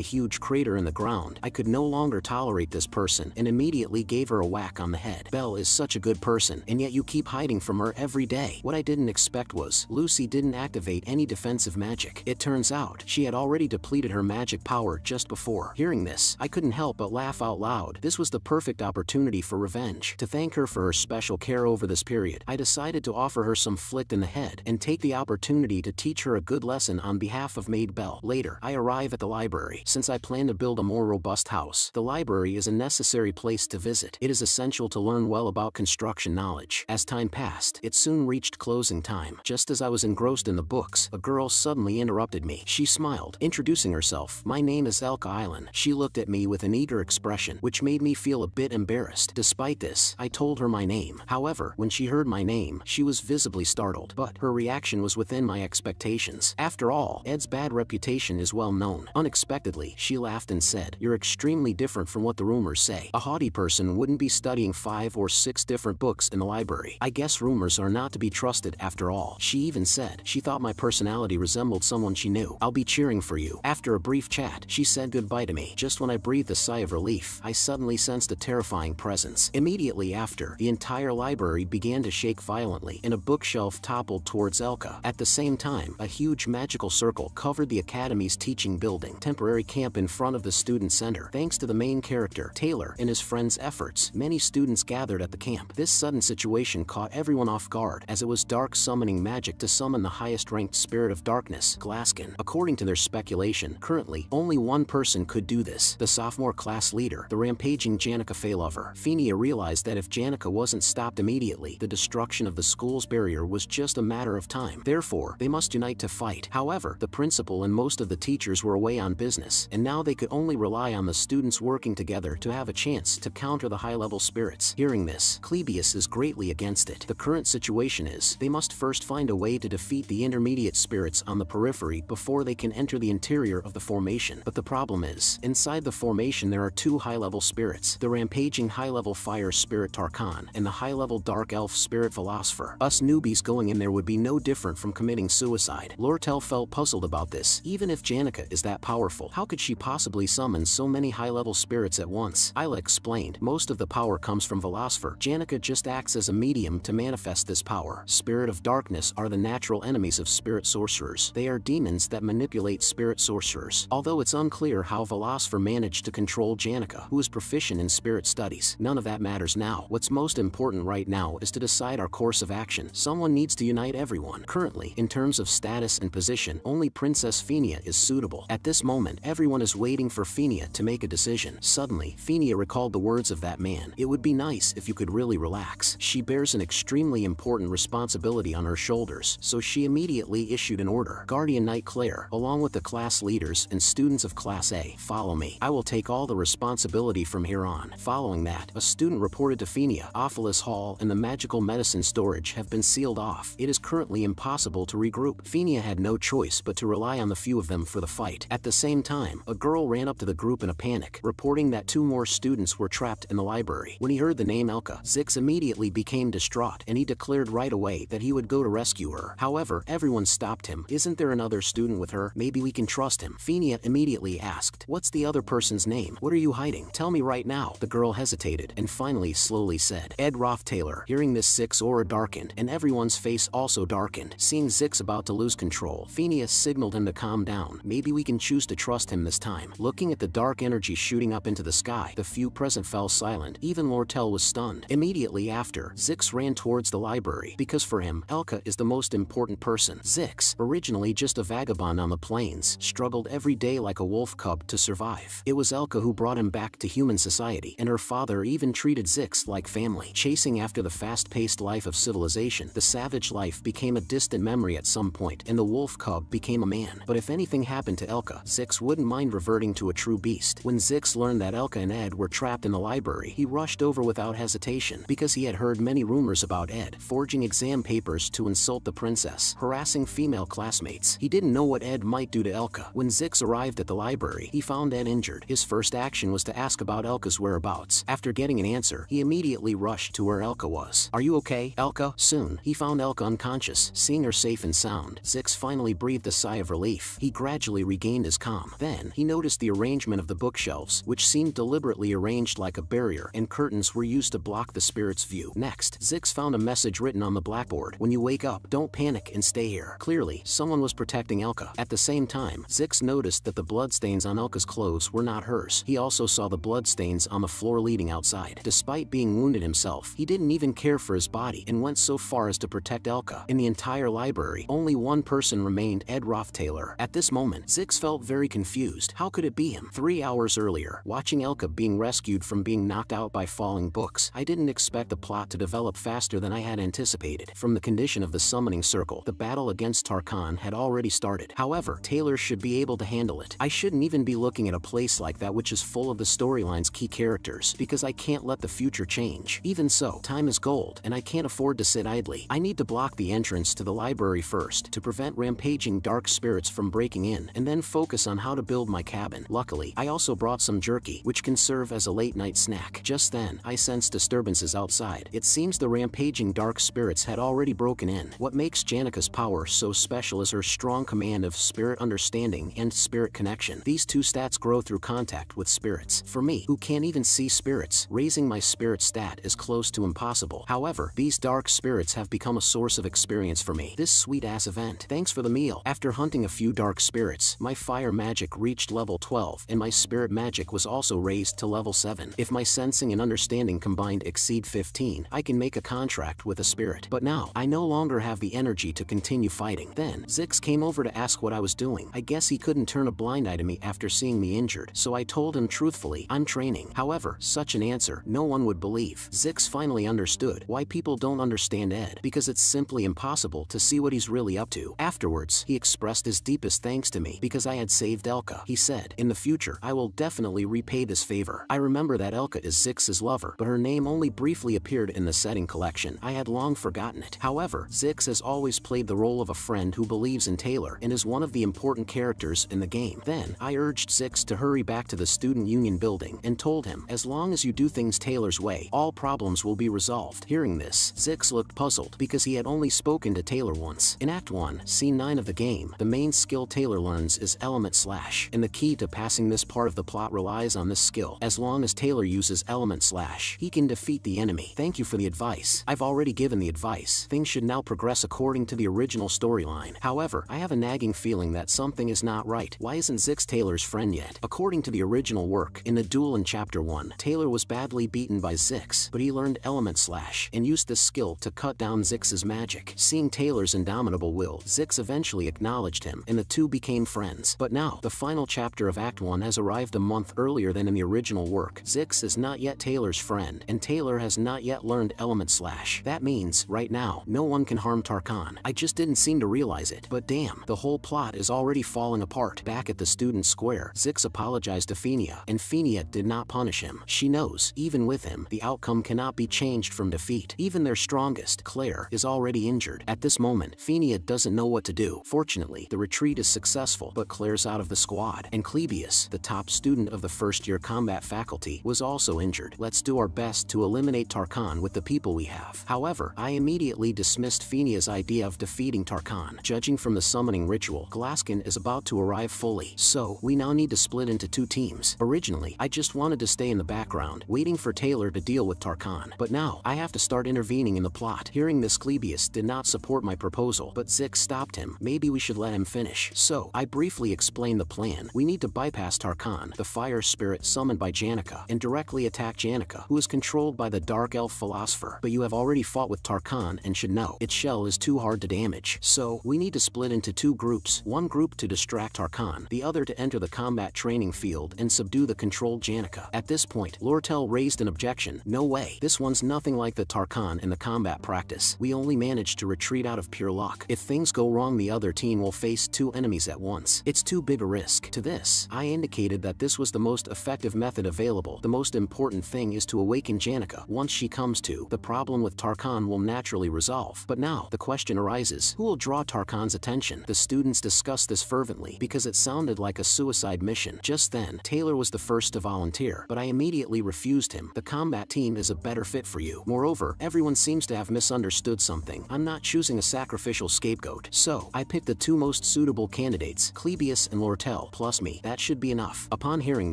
A: huge crater in the ground, I could no longer tolerate this person and immediately gave her a whack on the head. Belle is such a good person, and yet you keep hiding from her every day. What I didn't expect was, Lucy didn't activate any defensive magic. It turns out, she had already depleted her magic power just before. Hearing this, I couldn't help but laugh out loud. This was the perfect opportunity for revenge. To thank her for her special care over this period, I decided to offer her some flick in the head and take the opportunity to teach her a good lesson on behalf of Maid Belle. Later, I arrive at the library. Since I plan to build a more robust house, the library is a necessary place to visit. It is essential to learn well about construction knowledge. As time passed, it soon reached closing time. Just as I was engrossed in the books, a girl suddenly interrupted me. She smiled, introducing herself. "My name is Elka Island." She looked at me with an eager expression, which made me feel a bit embarrassed. Despite this, I told her my name. However, when she heard my name, she was visibly startled, but her reaction was within my expectations. After all, Ed's bad reputation is well known. Unexpectedly, she laughed and said, "You're extremely different from what the rumors say. A haughty person wouldn't be studying 5 or 6 different books in the library. I guess rumors are not to be trusted after all." She even said she thought my personality resembled someone she knew. "I'll be cheering for you." After a brief chat, she said goodbye to me. Just when I breathed a sigh of relief, I suddenly sensed a terrifying presence. Immediately after, the entire library began to shake violently, and a bookshelf toppled towards Elka. At the same time, a huge magical circle covered the academy's teaching building. Temporary camp in front of the student center. Thanks to the main character, Taylor, and his friends' efforts, many students gathered at the camp. This sudden situation caught everyone off guard, as it was dark summoning magic to summon the highest-ranked spirit of darkness, Glaskin. According to their speculation, currently, only one person could do this, the sophomore class leader, the rampaging Janica Faylover. Phinia realized that if Janica wasn't stopped immediately, the destruction of the school's barrier was just a matter of time. Therefore, they must unite to fight. However, the principal and most of the teachers were away on business, and now they could only rely on the students working together to have a chance to counter the high-level spirits. Hearing this, Clebius is greatly against it. The current situation is, they must first find a way to defeat the intermediate spirits on the periphery before they can enter the interior of the formation. But the problem is, inside the formation there are 2 high-level spirits, the rampaging high-level fire spirit Tarkan, and the high-level dark elf spirit Philosopher. Us newbies going in there would be no different from committing suicide. Lortel felt puzzled about this. Even if Janica is that powerful, how could she possibly summon so many high-level spirits at once? Isla explained, most of the power comes from Philosopher. Janica just acts as a medium to manifest this power. Spirit of darkness are the natural enemies of spirit sorcerers. They are demons that manipulate spirit sorcerers. Although it's unclear how Philosopher managed to control Janica, who is proficient in spirit studies, none of that matters now. What's most important right now is to decide our course of action. Someone needs to unite everyone. Currently, in terms of status and position, only Princess Phinia is suitable. At this moment, everyone is waiting for Phinia to make a decision. Suddenly, Phinia recalled the words of that man. "It would be nice if you could really relax." She bears an extremely important responsibility on her shoulders, so she immediately issued an order. "Guardian Knight Claire, along with the class leaders and students of Class A, follow me. I will take all the responsibility from here on." Following that, a student reported to Phinia, Ophelis Hall and the magical medicine storage have been sealed off. It is currently impossible to regroup. Phinia had no choice but to rely on the few of them for the fight. At the same time, a girl ran up to the group in a panic, reporting that 2 more students were trapped in the library. When he heard the name Elka, Zix immediately became distraught, and he declared right away that he would go to rescue her. However, everyone stopped him. "Isn't there another student with her? Maybe we can trust him." Phinia immediately asked, "What's the other person's name? What are you hiding? Tell me right now." The girl hesitated, and finally slowly said, "Ed Roth Taylor." Hearing this, Zix's aura darkened, and everyone's face also darkened. Seeing Zix about to lose control, Phinia signaled him to calm down. "Maybe we can choose to trust him this time." Looking at the dark energy shooting up into the sky, the few present fell silent. Even Lortel was stunned. Immediately after, Zix ran towards the library, because for him, Elka is the most important person. Zix, originally just a vagabond on the plains, struggled every day like a wolf cub to survive. It was Elka who brought him back to human society, and her father even treated Zix like family. Chasing after the fast-paced life of civilization, the savage life became a distant memory at some point, and the wolf cub became a man. But if anything happened to Elka, Zix wouldn't mind reverting to a true beast. When Zix learned that Elka and Ed were trapped in the library, he rushed over without hesitation, because he had heard many rumors about Ed, forging exam papers to insult the princess, harassing female classmates. He didn't know what Ed might do to Elka. When Zix arrived at the library, he found Ed injured. His first action was to ask about Elka's whereabouts. After getting an answer, he immediately rushed to where Elka was. "Are you okay, Elka?" Soon, he found Elka unconscious. Seeing her safe and sound, Zix finally breathed a sigh of relief. He gradually regained his calm. Then, he noticed the arrangement of the bookshelves, which seemed deliberately arranged like a barrier, and curtains were used to block the spirit's view. Next, Zix found a message written on the blackboard. When you wake up, don't panic and stay here. Clearly, someone was protecting Elka. At the same time, Zix noticed that the bloodstains on Elka's clothes were not hers. He also saw the bloodstains on the floor leading outside. Despite being wounded himself, he didn't even care for his body and went so far as to protect Elka. In the entire library, only one person remained, Ed Rothtaylor. At this moment, Zix felt very confused. How could it be him? 3 hours earlier, watching Elka being rescued from being knocked out by falling books, I didn't expect the plot to develop faster than I had anticipated. From the condition of the summoning circle, the battle against Tarkan had already started. However, Taylor should be able to handle it. I shouldn't even be looking at a place like that which is full of the storyline's key characters, because I can't let the future change. Even so, time is gold, and I can't afford to sit idly. I need to block the entrance to the library first, to prevent rampaging dark spirits from breaking in, and then focus on how to build my cabin. Luckily, I also brought some jerky, which can serve as a late-night snack. Just then, I sensed disturbances outside. It seems the rampaging dark spirits had already broken in. What makes Janika's power so special is her strong command of spirit understanding and spirit connection. These two stats grow through contact with spirits. For me, who can't even see spirits, raising my spirit stat is close to impossible. However, these dark spirits have become a source of experience for me. This sweet-ass event. Thanks for the meal. After hunting a few dark spirits, my fire magic reached level 12, and my spirit magic was also raised to level 7. If my sensing and understanding combined exceed 15, I can make a contract with a spirit. But now, I no longer have the energy to continue fighting. Then, Zix came over to ask what I was doing. I guess he couldn't turn a blind eye to me after seeing me injured, so I told him truthfully, I'm training. However, such an answer, no one would believe. Zix finally understood why people don't understand Ed, because it's simply impossible to see what he's really up to. Afterwards, he expressed his deepest thanks to me because I had saved Elka. He said, in the future, I will definitely repay this favor. I remember that Elka is Zix's lover, but her name only briefly appeared in the setting collection. I had long forgotten it. However, Zix has always played the role of a friend who believes in Taylor and is one of the important characters in the game. Then, I urged Zix to hurry back to the student union building and told him, as long as you do things Taylor's way, all problems will be resolved. Hearing this, Zix looked puzzled because he had only spoken to Taylor once. In Act 1, Scene 9 of the game, the main skill Taylor learns is Element Slash, and the key to passing this part of the plot relies on this skill. As long as Taylor uses Element Slash, he can defeat the enemy. Thank you for the advice. I've already given the advice. Things should now progress according to the original storyline. However, I have a nagging feeling that something is not right. Why isn't Zix Taylor's friend yet? According to the original work, in the duel in Chapter 1, Taylor was badly beaten by Zix, but he learned Element Slash and used this skill to cut down Zix's magic. Seeing Taylor's indomitable will, Zix eventually acknowledged him, and the two became friends. But now, the final chapter of Act 1 has arrived a month earlier than in the original work. Zix is not yet Taylor's friend, and Taylor has not yet learned Element Slash. That means, right now, no one can harm Tarkan. I just didn't seem to realize it, but damn, the whole plot is already falling apart. Back at the student square, Zix apologized to Fenia, and Fenia did not punish him. She knows, even with him, the outcome cannot be changed from defeat. Even their strongest, Claire, is already injured. At this moment, Fenia doesn't know what to do. Fortunately, the retreat is successful, but Claire's out of the squad, and Clebius, the top student of the first-year combat faculty, was also injured. Let's do our best to eliminate Tarkan with the people we have. However, I immediately dismissed Fenia's idea of defeating Tarkan. Judging from the summoning ritual, Glaskin is about to arrive fully, so we now need to split into two teams. Originally, I just wanted to stay in the background, waiting for Taylor to deal with Tarkan, but now, I have to start intervening in the plot. Hearing this, Clebius did not support my proposal, but Zix stopped him. Maybe we should let him finish. So, I briefly explained the plan. We need to bypass Tarkan, the fire spirit summoned by Janika, and directly attack Janika, who is controlled by the dark elf philosopher. But you have already fought with Tarkan and should know, its shell is too hard to damage. So, we need to split into two groups. One group to distract Tarkan, the other to enter the combat training field and subdue the controlled Janika. At this point, Lortel raised an objection. No way. This one's nothing like the Tarkan in the combat practice. We only managed to retreat out of pure luck. If things go wrong, the other team will face two enemies at once. It's too big a risk. To this, I indicated that this was the most effective method available. The most important thing is to awaken Janika. Once she comes to, the problem with Tarkan will naturally resolve. But now, the question arises, who will draw Tarkan's attention? The students discussed this fervently because it sounded like a suicide mission. Just then, Taylor was the first to volunteer, but I immediately refused him. The combat team is a better fit for you. Moreover, everyone seems to have misunderstood something. I'm not choosing a sacrificial scapegoat. So, I picked the two most suitable candidates, Clebius and Lortel, plus me. That should be enough. Upon hearing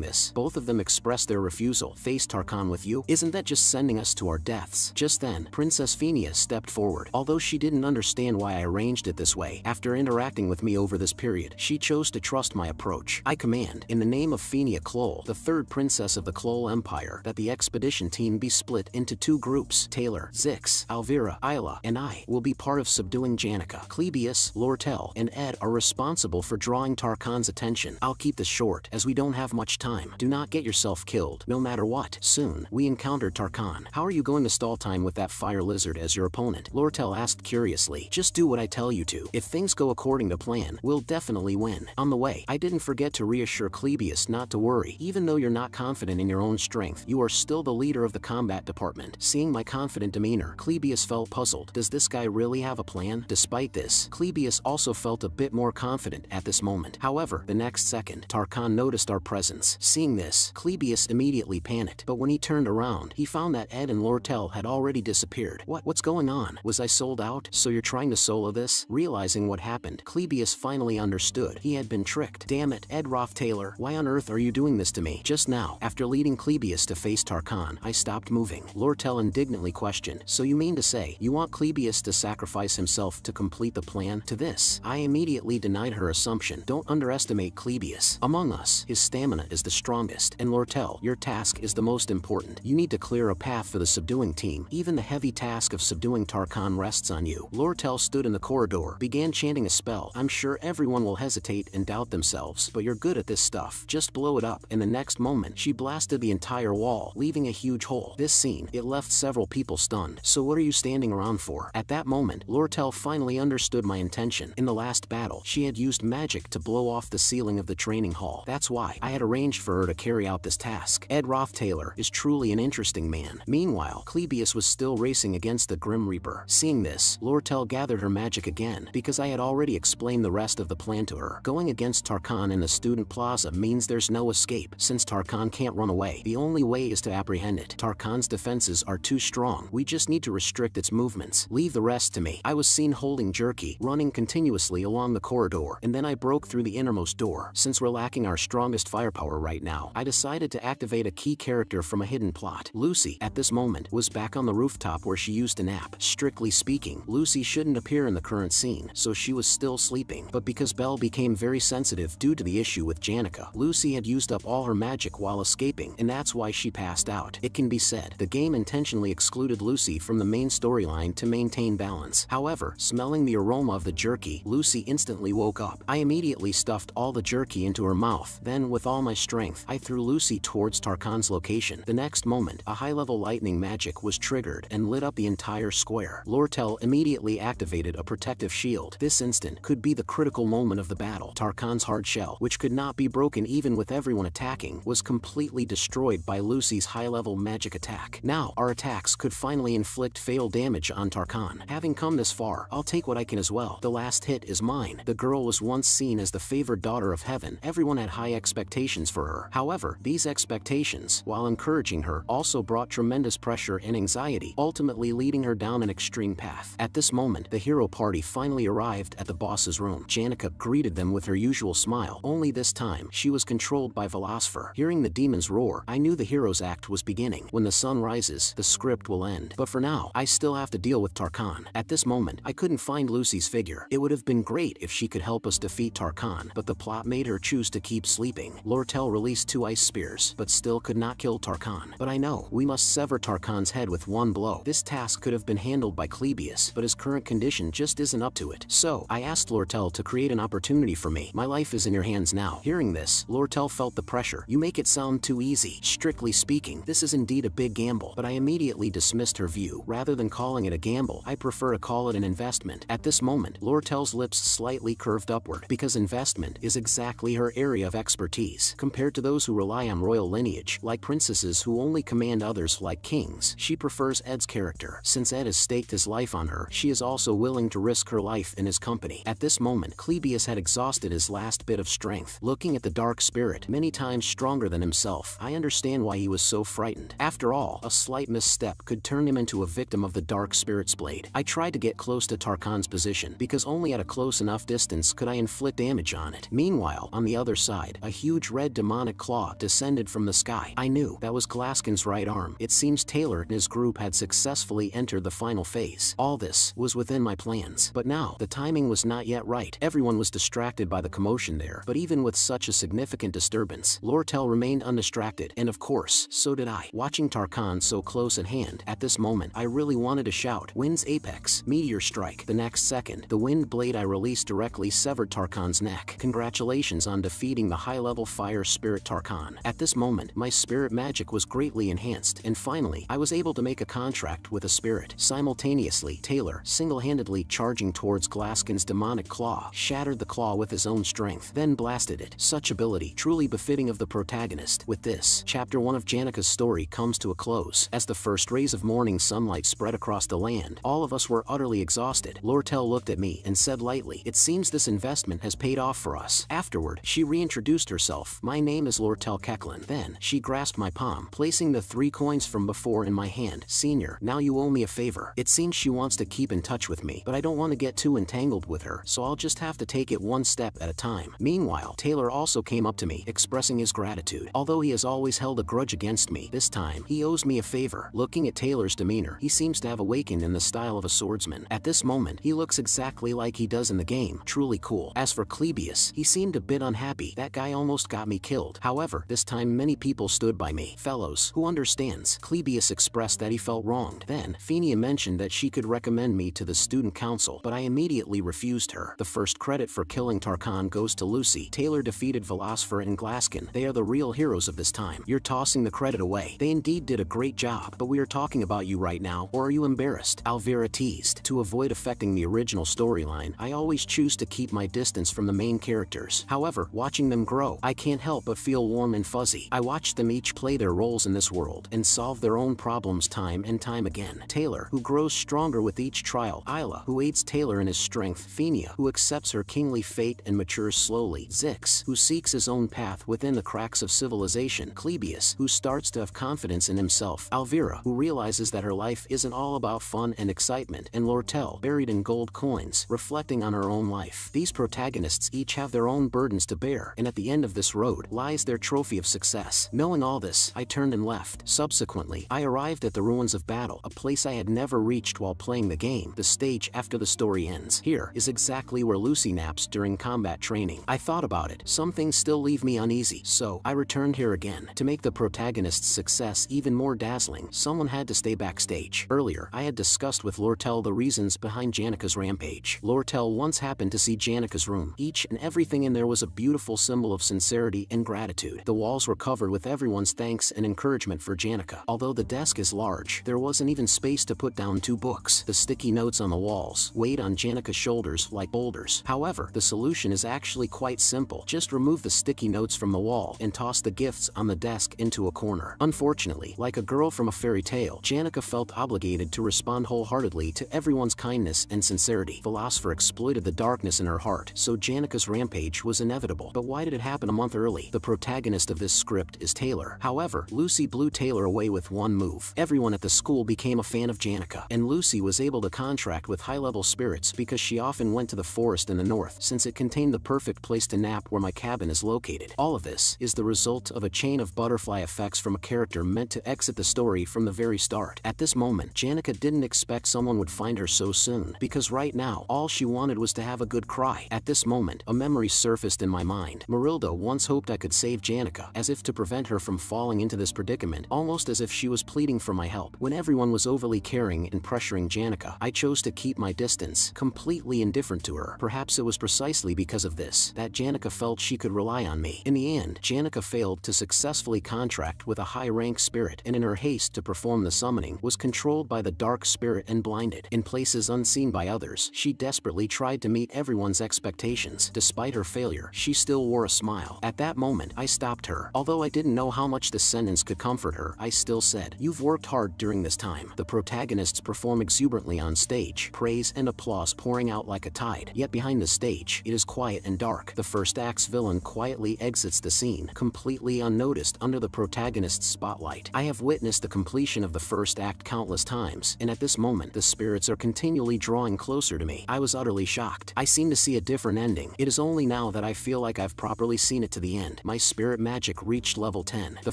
A: this, both of them expressed their refusal. Face Tarkan with you? Isn't that just sending us to our deaths? Just then, Princess Phenia stepped forward. Although she didn't understand why I arranged it this way, after interacting with me over this period, she chose to trust my approach. I command, in the name of Phenia Klol, the third princess of the Klol Empire, that the expedition team be split into two groups. Taylor, Zix, Alvira, Isla, and I will be part of subduing Janica. Clebius, Lortel, and Ed are responsible for drawing Tarkan's attention. I'll keep this short, as we don't have much time. Do not get yourself killed, no matter what. Soon, we encountered Tarkan. How are you going to stall time with that fire lizard as your opponent? Lortel asked curiously. Just do what I tell you to. If things go according to plan, we'll definitely win. On the way, I didn't forget to reassure Clebius not to worry. Even though you're not confident in your own strength, you are still the leader of the combat department. Seeing my confident demeanor, Clebius felt puzzled. Does this guy really have a plan? Despite this, Clebius also felt a bit more confident at this moment. However, the next second, Tarkan noticed our presence. Seeing this, Clebius immediately panicked, but when he turned around, he found that Ed and Lortel had already disappeared. What's going on? Was I sold out? So you're trying to solo this? Realizing what happened, Clebius finally understood. He had been tricked. Damn it, Ed Taylor, why on earth are you doing this to me? Just now, after leading Clebius to face Tarkan, I stopped moving. Lortel indignantly questioned, so you mean to say, you want Clebius to sacrifice himself to complete the plan? To this, I immediately denied her assumption. Don't underestimate Clebius. Among us, his stamina is the strongest, and Lortel, your task is the most important. You need to clear a path for the subduing team. Even the heavy task of subduing Tarkan rests on you. Lortel stood in the corridor, began chanting a spell. I'm sure everyone will hesitate and doubt themselves, but you're good at this stuff. Just blow it up. In the next moment, she blasted the entire wall, leaving a huge hole. This scene, it left several people stunned. So what are you standing around for? At that moment, Lortel finally understood my intention. In the last battle, she had used magic to blow off the ceiling of the training hall. That's why I had arranged for her to carry out this task. Ed Taylor is truly an interesting man. Meanwhile, Clebius was still racing against the Grim Reaper. Seeing this, Lortel gathered her magic again, because I had already explained the rest of the plan to her. Going against Tarkan in the student plaza means there's no escape. Since Tarkan can't run away, the only way is to apprehend it. Tarkan's defenses are too strong. We just need to restrict its movements. Leave the rest to me. I was seen holding Jerky, running continuously along the corridor, and then I broke through the innermost door. Since we're lacking our strongest firepower right now, I decided to activate a key character from a hidden plot. Lucy, at this moment, was back on the rooftop where she used to nap. Strictly speaking, Lucy shouldn't appear in the current scene, so she was still sleeping. But because Belle became very sensitive due to the issue with Janica, Lucy had used up all her magic while escaping, and that's why she passed out. It can be said, the game intentionally excluded Lucy from the main storyline to maintain balance. However, smelling the aroma of the jerky, Lucy instantly woke up. I immediately stuffed all the jerky into her mouth. Then, with all my strength, I threw Lucy towards Tarkan's location. The next moment, a high-level lightning magic was triggered and lit up the entire square. Lortel immediately activated a protective shield. This instant could be the critical moment of the battle. Tarkan's hard shell, which could not be broken even with everyone attacking, was completely destroyed by Lucy's high-level magic attack. Now, our attacks could finally inflict fatal damage on Tarkan. Having come this far, I'll take what I can as well. The last hit is mine. The girl was once seen as the favored daughter of heaven. Everyone had high expectations for her. However, these expectations, while encouraging her, also brought tremendous pressure and anxiety, ultimately leading her down an extreme path. At this moment, the hero party finally arrived at the boss's room. Janica greeted them with her usual smile, only this time, she was controlled by Velocipher. Hearing the demon's roar, I knew the hero's act was beginning. When the sun rises, the script will end. But for now, I still have to deal with Tarkan. At this moment, I couldn't find Lucy's figure. It would have been great if she could help us defeat Tarkan, but the plot made her choose to keep sleeping. Lortel released 2 ice spears, but still could not kill Tarkan. But I know, we must sever Tarkan's head with one blow. This task could have been handled by Clebius, but his current condition just isn't up to it. So, I asked Lortel to create an opportunity for me. My life is in your hands now. Hearing this, Lortel felt the pressure. You make it sound too easy. Strictly speaking, this is indeed a big gamble, but I immediately dismissed her view. Rather than calling it a gamble, I prefer to call it an investment. At this moment, Lortel's lips slightly curved upward, because investment is exactly her area of expertise. Compared to those who rely on royal lineage, like princesses who only command others like kings, she prefers Ed's character. Since Ed has staked his life on her, she is also willing to risk her life in his company. At this moment, Clebius had exhausted his last bit of strength. Looking at the dark spirit, many times stronger than himself, I understand why he was so frightened. After all, a slight misstep could turn him into a victim of the dark spirit's blade. I tried to get close to Tarkan's position because only at a close enough distance could I inflict damage on it. Meanwhile, on the other side, a huge red demonic claw descended from the sky. I knew that was Glaskin's right arm. It seems Taylor and his group had successfully entered the final phase. All this was within my plans. But now, the timing was not yet right. Everyone was distracted by the commotion there, but even with such a significant disturbance, Lortel remained undistracted, and of course, so did I. Watching Tarkan so close at hand, at this moment, I really wanted to shout, "Wind's apex, meteor strike." The next second, the wind blade I released directly severed Tarkan's neck. Congratulations on defeating the high-level fire spirit Tarkan. At this moment, my spirit magic was greatly enhanced, and finally, I was able to make a contract with a spirit. Simultaneously, Taylor, single-handedly charging towards Glaskin's demonic claw, shattered the claw with his own strength, then blasted it. Such ability, truly befitting of the protagonist. With this, Chapter 1 of Janika's story comes to a close. As the first rays of morning sunlight spread across the land, all of us were utterly exhausted. Lortel looked at me and said lightly, "It seems this investment has paid off for us." Afterward, she reintroduced herself. "My name is Lortel Keklin." Then, she grasped my palm, placing the 3 coins from before in my hand. "Senior, now you owe me a favor." It seems she wants to keep in touch with me, but I don't want to get too entangled with her, so I'll just have to take it one step at a time. Meanwhile, Taylor also came up to me, expressing his gratitude. Although he has always held a grudge against me, this time, he owes me a favor. Looking at Taylor's demeanor, he seems to have awakened in the style of a swordsman. At this moment, he looks exactly like he does in the game. Truly cool. As for Clebius, he seemed a bit unhappy. That guy almost got me killed. However, this time many people stood by me. "Fellows, who understands?" Clebius expressed that he felt wronged. Then, Phenia mentioned that she could recommend me to the student council, but I immediately refused her. The first credit for killing Tarkan goes to Lucy. Taylor defeated Velosfer and Glaskin. They are the real heroes of this time. You're tossing the credit away. They indeed did a great job, but we are talking about you right now, or are you embarrassed? Alvira teased. To avoid affecting the original storyline, I always choose to keep my distance from the main characters. However, watching them grow, I can't help but feel warm and fuzzy. I watched them each play their roles in this world and solve their own problems time and time again. Taylor, who grows stronger with each trial. Isla, who aids Taylor in his strength. Phenia, who accepts her kingly fate and matures slowly. Zix, who seeks his own path within the cracks of civilization. Clebius, who starts to have confidence in himself. Alvira, who realizes that her life isn't all about fun and excitement. And Lortel, buried in gold coins, reflecting on her own life. These protagonists each have their own burdens to bear, and at the end of this road lies their trophy of success. Knowing all this, I turned and left. Subsequently, I arrived at the ruins of battle, a place I had never reached while playing the game. The stage after the story ends. Here is exactly where Lucy naps during combat training. I thought about it. Some things still leave me uneasy, so I returned here again. To make the protagonist's success even more dazzling, someone had to stay backstage. Earlier, I had discussed with Lortel the reasons behind Janika's rampage. Lortel once happened to see Janika's room. Each and everything in there was a beautiful symbol of sincerity and gratitude. The walls were covered with everyone's thanks and encouragement for Janika. Although the desk is large, there wasn't even space to put down 2 books. The sticky notes on the walls weighed on Janika's shoulders like boulders. However, the solution is actually quite simple. Just remove the sticky notes from the wall and toss the gifts on the desk into a corner. Unfortunately, like a girl from a fairy tale, Janika felt obligated to respond wholeheartedly to everyone's kindness and sincerity. Velosfer exploited the darkness in her heart, so Janika's rampage was inevitable. But why did it happen a month early? The protagonist of this script is Taylor. However, Lucy blew Taylor away with one move. Everyone at the school became a fan of Janika, and Lucy was able to contract with high-level spirits because she often went to the forest in the north, since it contained the perfect place to nap where my cabin is located. All of this is the result of a chain of butterfly effects from a character meant to exit the story from the very start. At this moment, Janika didn't expect someone would find her so soon, because right now, all she wanted was to have a good cry. At this moment, a memory surfaced in my mind. Marilda once hoped I could save Janika, as if to prevent her from falling into this predicament, almost as if she was pleading for my help. When everyone was overly caring and pressuring Janika, I chose to keep my distance, completely indifferent to her. Perhaps it was precisely because of this that Janika felt she could rely on me. In the end, Janika failed to successfully contract with a high-rank spirit, and in her haste to perform the summoning, was controlled by the dark spirit and blinded. In places unseen by others, she desperately tried to meet everyone's expectations. Despite her failure, she still wore a smile. At that moment, I stopped her. Although I didn't know how much the sentence could comfort her, I still said, "You've worked hard during this time." The protagonists perform exuberantly on stage, praise and applause pouring out like a tide. Yet behind the stage, it is quiet and dark. The first act's villain quietly exits the scene, completely unnoticed under the protagonist's spotlight. I have witnessed the completion of the first act countless times, crimes, and at this moment the spirits are continually drawing closer to me. I was utterly shocked. I seem to see a different ending. It is only now that I feel like I've properly seen it to the end. My spirit magic reached level 10. The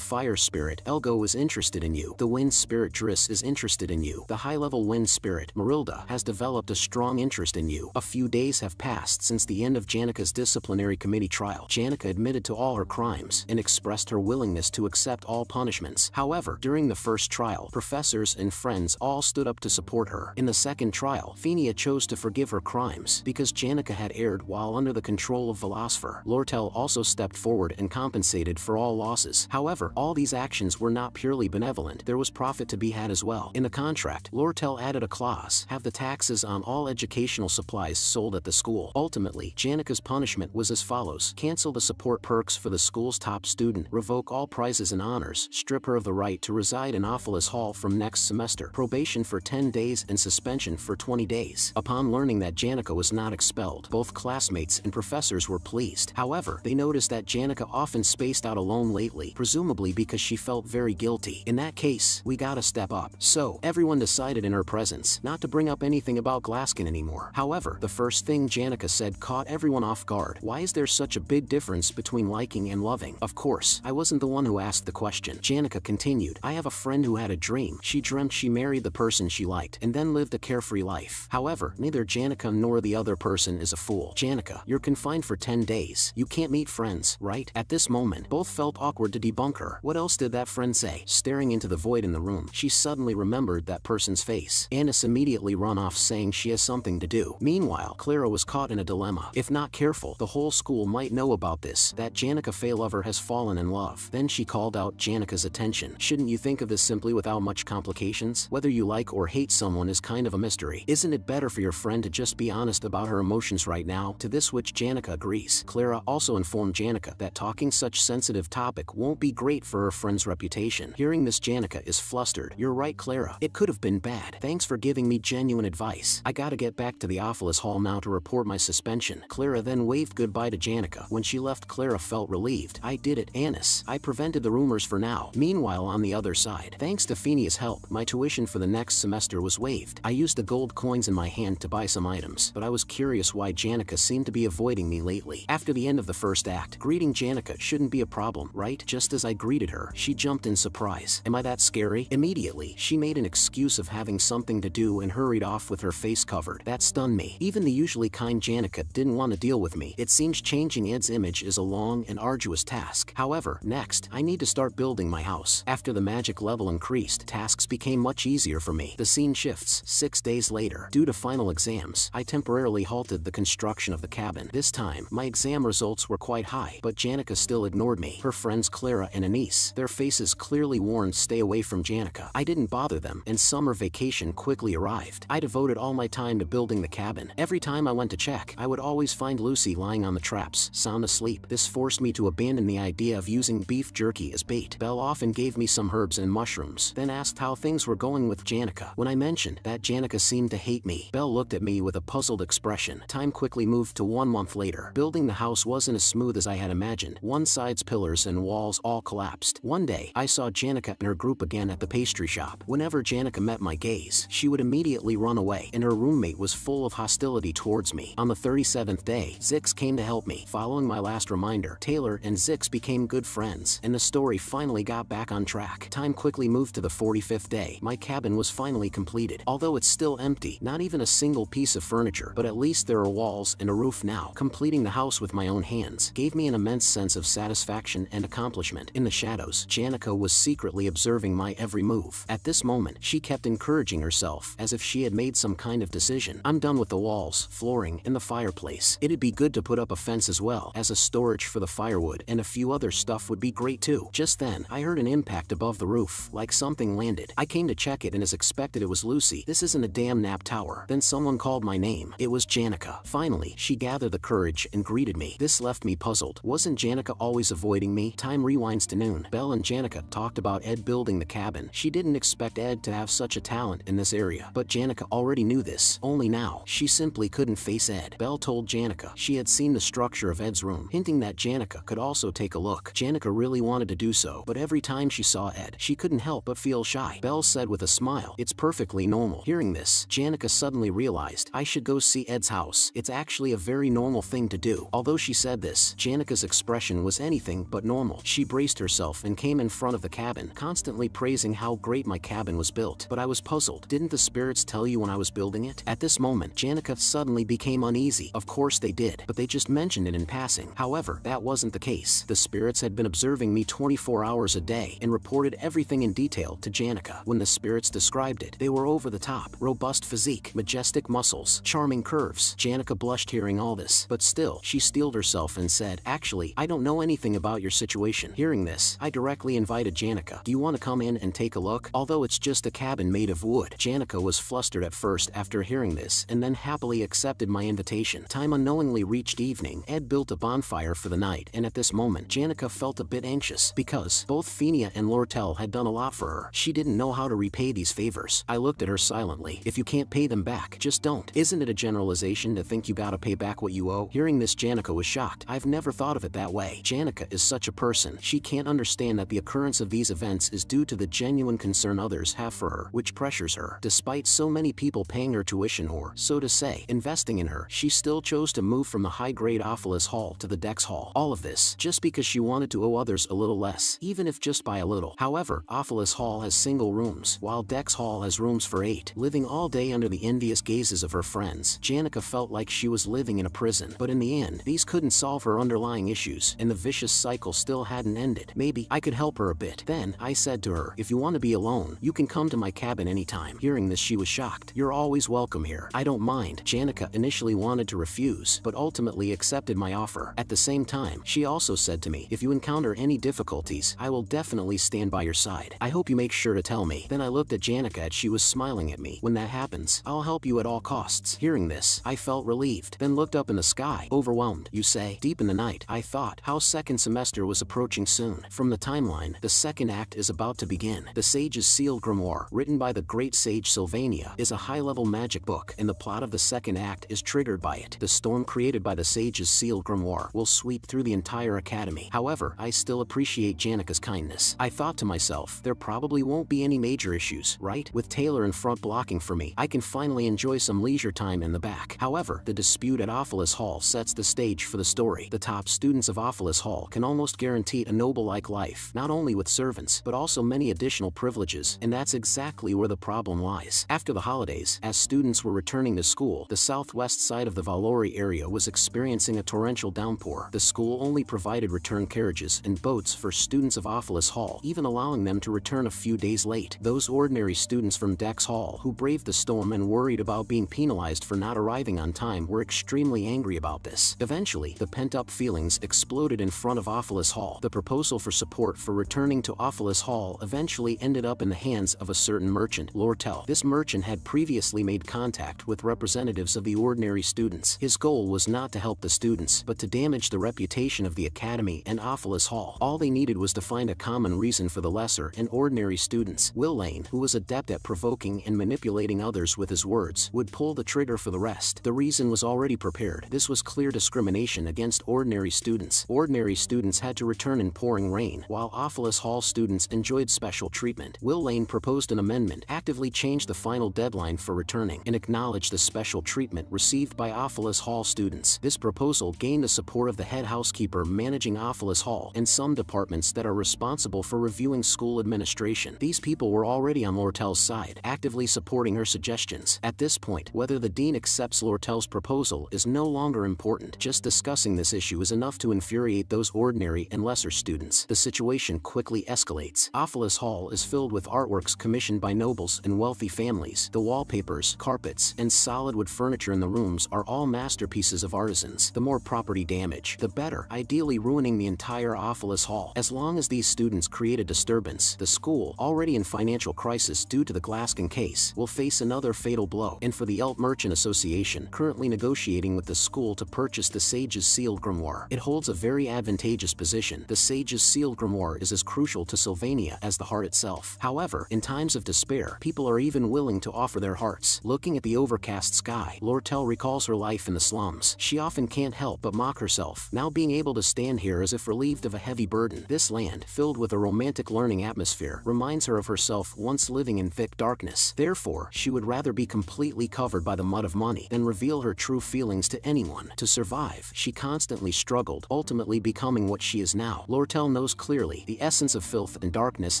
A: fire spirit, Elgo, is interested in you. The wind spirit, Driss, is interested in you. The high-level wind spirit, Marilda, has developed a strong interest in you. A few days have passed since the end of Janika's disciplinary committee trial. Janika admitted to all her crimes and expressed her willingness to accept all punishments. However, during the first trial, professors and friends all stood up to support her. In the second trial, Phinia chose to forgive her crimes because Janika had erred while under the control of Velocipher. Lortel also stepped forward and compensated for all losses. However, all these actions were not purely benevolent. There was profit to be had as well. In the contract, Lortel added a clause: have the taxes on all educational supplies sold at the school. Ultimately, Janika's punishment was as follows: cancel the support perks for the school's top student, revoke all prizes and honors, strip her of the right to reside in Ophelis Hall from next semester, probation for 10 days and suspension for 20 days. Upon learning that Janika was not expelled, both classmates and professors were pleased. However, they noticed that Janika often spaced out alone lately, presumably because she felt very guilty. In that case, we gotta step up. So, everyone decided in her presence not to bring up anything about Glaskin anymore. However, the first thing Janika said caught everyone off guard. Why is there such a big difference between liking and loving? Of course, I wasn't the one who asked the question. Janika continued, I have a friend who had a dream. She dreamt she married the person she liked and then lived a carefree life. However, neither Janika nor the other person is a fool. Janika, you're confined for 10 days. You can't meet friends, right? At this moment, both felt awkward to debunk her. What else did that friend say? Staring into the void in the room, she suddenly remembered that person's face. Annis immediately ran off saying she has something to do. Meanwhile, Clara was caught in a dilemma. If not careful, the whole school might know about this, that Janika Faylover has fallen in love. Then she called out Janika's attention. Shouldn't you think of this simply without much complications? Whether you like or hate someone is kind of a mystery. Isn't it better for your friend to just be honest about her emotions right now? To this which Janika agrees. Clara also informed Janika that talking such sensitive topic won't be great for her friend's reputation. Hearing this, Janika is flustered. You're right, Clara. It could have been bad. Thanks for giving me genuine advice. I gotta get back to the Ophelis Hall now to report my suspension. Clara then waved goodbye to Janika. When she left, Clara felt relieved. I did it, Annis. I prevented the rumors for now. Meanwhile, on the other side, thanks to Phenia's help, my tuition for the next semester was waived. I used the gold coins in my hand to buy some items, but I was curious why Janika seemed to be avoiding me lately. After the end of the first act, greeting Janika shouldn't be a problem, right? Just as I greeted her, she jumped in surprise. Am I that scary? Immediately, she made an excuse of having something to do and hurried off with her face covered. That stunned me. Even the usually kind Janika didn't want to deal with me. It seems changing Ed's image is a long and arduous task. However, next, I need to start building my house. After the magic level increased, tasks became much easier for me. The scene shifts. 6 days later, due to final exams, I temporarily halted the construction of the cabin. This time, my exam results were quite high, but Janika still ignored me. Her friends Clara and Anise, their faces clearly warned stay away from Janika. I didn't bother them, and summer vacation quickly arrived. I devoted all my time to building the cabin. Every time I went to check, I would always find Lucy lying on the traps, sound asleep. This forced me to abandon the idea of using beef jerky as bait. Belle often gave me some herbs and mushrooms, then asked how things were going with Janika. When I mentioned that Janika seemed to hate me, Belle looked at me with a puzzled expression. Time quickly moved to 1 month later. Building the house wasn't as smooth as I had imagined. One side's pillars and walls all collapsed. One day, I saw Janika and her group again at the pastry shop. Whenever Janika met my gaze, she would immediately run away, and her roommate was full of hostility towards me. On the 37th day, Zix came to help me. Following my last reminder, Taylor and Zix became good friends, and the story finally got back on track. Time quickly moved to the 45th day. My cabin was finally completed. Although it's still empty, not even a single piece of furniture, but at least there are walls and a roof now. Completing the house with my own hands gave me an immense sense of satisfaction and accomplishment. In the shadows, Janika was secretly observing my every move. At this moment, she kept encouraging herself, as if she had made some kind of decision. I'm done with the walls, flooring, and the fireplace. It'd be good to put up a fence as well, as a storage for the firewood, and a few other stuff would be great too. Just then, I heard an impact above the roof, like something landed. I came to check it, and as expected, it was Lucy. This isn't a damn nap tower. Then someone called my name. It was Janika. Finally, she gathered the courage and greeted me. This left me puzzled. Wasn't Janika always avoiding me? Time rewinds to noon. Belle and Janika talked about Ed building the cabin. She didn't expect Ed to have such a talent in this area, but Janika already knew this. Only now, she simply couldn't face Ed. Belle told Janika she had seen the structure of Ed's room, hinting that Janika could also take a look. Janika really wanted to do so, but every time she saw Ed, she couldn't help but feel shy. Belle said with a smile smile. It's perfectly normal. Hearing this, Janica suddenly realized I should go see Ed's house. It's actually a very normal thing to do. Although she said this, Janica's expression was anything but normal. She braced herself and came in front of the cabin, constantly praising how great my cabin was built. But I was puzzled. Didn't the spirits tell you when I was building it? At this moment, Janica suddenly became uneasy. Of course they did, but they just mentioned it in passing. However, that wasn't the case. The spirits had been observing me 24 hours a day and reported everything in detail to Janica. When the spirits described it, they were over the top. Robust physique, majestic muscles, charming curves. Janica blushed hearing all this, but still, she steeled herself and said, "Actually, I don't know anything about your situation." Hearing this, I directly invited Janica. "Do you want to come in and take a look? Although it's just a cabin made of wood." Janica was flustered at first after hearing this, and then happily accepted my invitation. Time unknowingly reached evening. Ed built a bonfire for the night, and at this moment, Janica felt a bit anxious, because both Fenia and Lortel had done a lot for her. She didn't know how to repay these favors. I looked at her silently. "If you can't pay them back, just don't. Isn't it a generalization to think you gotta pay back what you owe?" Hearing this, Janica was shocked. I've never thought of it that way. Janica is such a person. She can't understand that the occurrence of these events is due to the genuine concern others have for her, which pressures her. Despite so many people paying her tuition or, so to say, investing in her, she still chose to move from the high-grade Ophilis Hall to the Dex Hall. All of this, just because she wanted to owe others a little less, even if just by a little. However, Ophilis Hall has single rooms, while Dex Hall has rooms for 8. Living all day under the envious gazes of her friends, Janica felt like she was living in a prison. But in the end, these couldn't solve her underlying issues, and the vicious cycle still hadn't ended. Maybe I could help her a bit. Then, I said to her, "If you want to be alone, you can come to my cabin anytime." Hearing this, she was shocked. "You're always welcome here." "I don't mind." Janica initially wanted to refuse, but ultimately accepted my offer. At the same time, she also said to me, "If you encounter any difficulties, I will definitely stand by your side. I hope you make sure to tell me." Then I looked at Janica and she was smiling at me. "When that happens, I'll help you at all costs." Hearing this, I felt relieved, then looked up in the sky, overwhelmed. "You say?" Deep in the night, I thought how second semester was approaching soon. From the timeline, the second act is about to begin. The Sage's Sealed Grimoire, written by the great sage Sylvania, is a high-level magic book, and the plot of the second act is triggered by it. The storm created by the Sage's Sealed Grimoire will sweep through the entire academy. However, I still appreciate Janica's kindness. I thought to myself, there probably won't be any major issues, right? With Taylor in front blocking for me, I can finally enjoy some leisure time in the back. However, the dispute at Ophilis Hall sets the stage for the story. The top students of Ophilis Hall can almost guarantee a noble-like life, not only with servants, but also many additional privileges, and that's exactly where the problem lies. After the holidays, as students were returning to school, the southwest side of the Valori area was experiencing a torrential downpour. The school only provided return carriages and boats for students of Ophilis Hall, even allowing them to return a few days late. Those ordinary students from Dex Hall who braved the storm and worried about being penalized for not arriving on time were extremely angry about this. Eventually, the pent-up feelings exploded in front of Ophilis Hall. The proposal for support for returning to Ophilis Hall eventually ended up in the hands of a certain merchant, Lortel. This merchant had previously made contact with representatives of the ordinary students. His goal was not to help the students, but to damage the reputation of the academy and Ophilis Hall. All they needed was to find a common reason for the lesser and ordinary students. Will Lane, who was adept at provoking and manipulating others with his words, would pull the trigger for the rest. The reason was already prepared. This was clear discrimination against ordinary students. Ordinary students had to return in pouring rain, while Ophilis Hall students enjoyed special treatment. Will Lane proposed an amendment, actively changed the final deadline for returning, and acknowledged the special treatment received by Ophilis Hall students. This proposal gained the support of the head housekeeper managing Ophilis Hall and some departments that are responsible for reviewing school administration. These people were already on Lortel's side, actively supporting her suggestions. At this point, whether the dean accepts Lortel's proposal is no longer important. Just discussing this issue is enough to infuriate those ordinary and lesser students. The situation quickly escalates. Ophilis Hall is filled with artworks commissioned by nobles and wealthy families. The wallpapers, carpets, and solid wood furniture in the rooms are all masterpieces of artisans. The more property damage, the better, ideally ruining the entire Ophilis Hall. As long as these students create a disturbance, the school, already in financial crisis due to the Glaskin case, will face another fatal blow. And for the Elt Merchant Association, currently negotiating with the school to purchase the Sage's Sealed Grimoire, it holds a very advantageous position. The Sage's Sealed Grimoire is as crucial to Sylvania as the heart itself. However, in times of despair, people are even willing to offer their hearts. Looking at the overcast sky, Lortel recalls her life in the slums. She often can't help but mock herself, now being able to stand here as if relieved of a heavy burden. This land, filled with a romantic learning atmosphere, reminds her of herself once living in thick darkness. Therefore, she would rather be completely covered by the mud of money than reveal her true feelings to anyone. To survive, she constantly struggled, ultimately becoming what she is now. Lortel knows clearly the essence of filth and darkness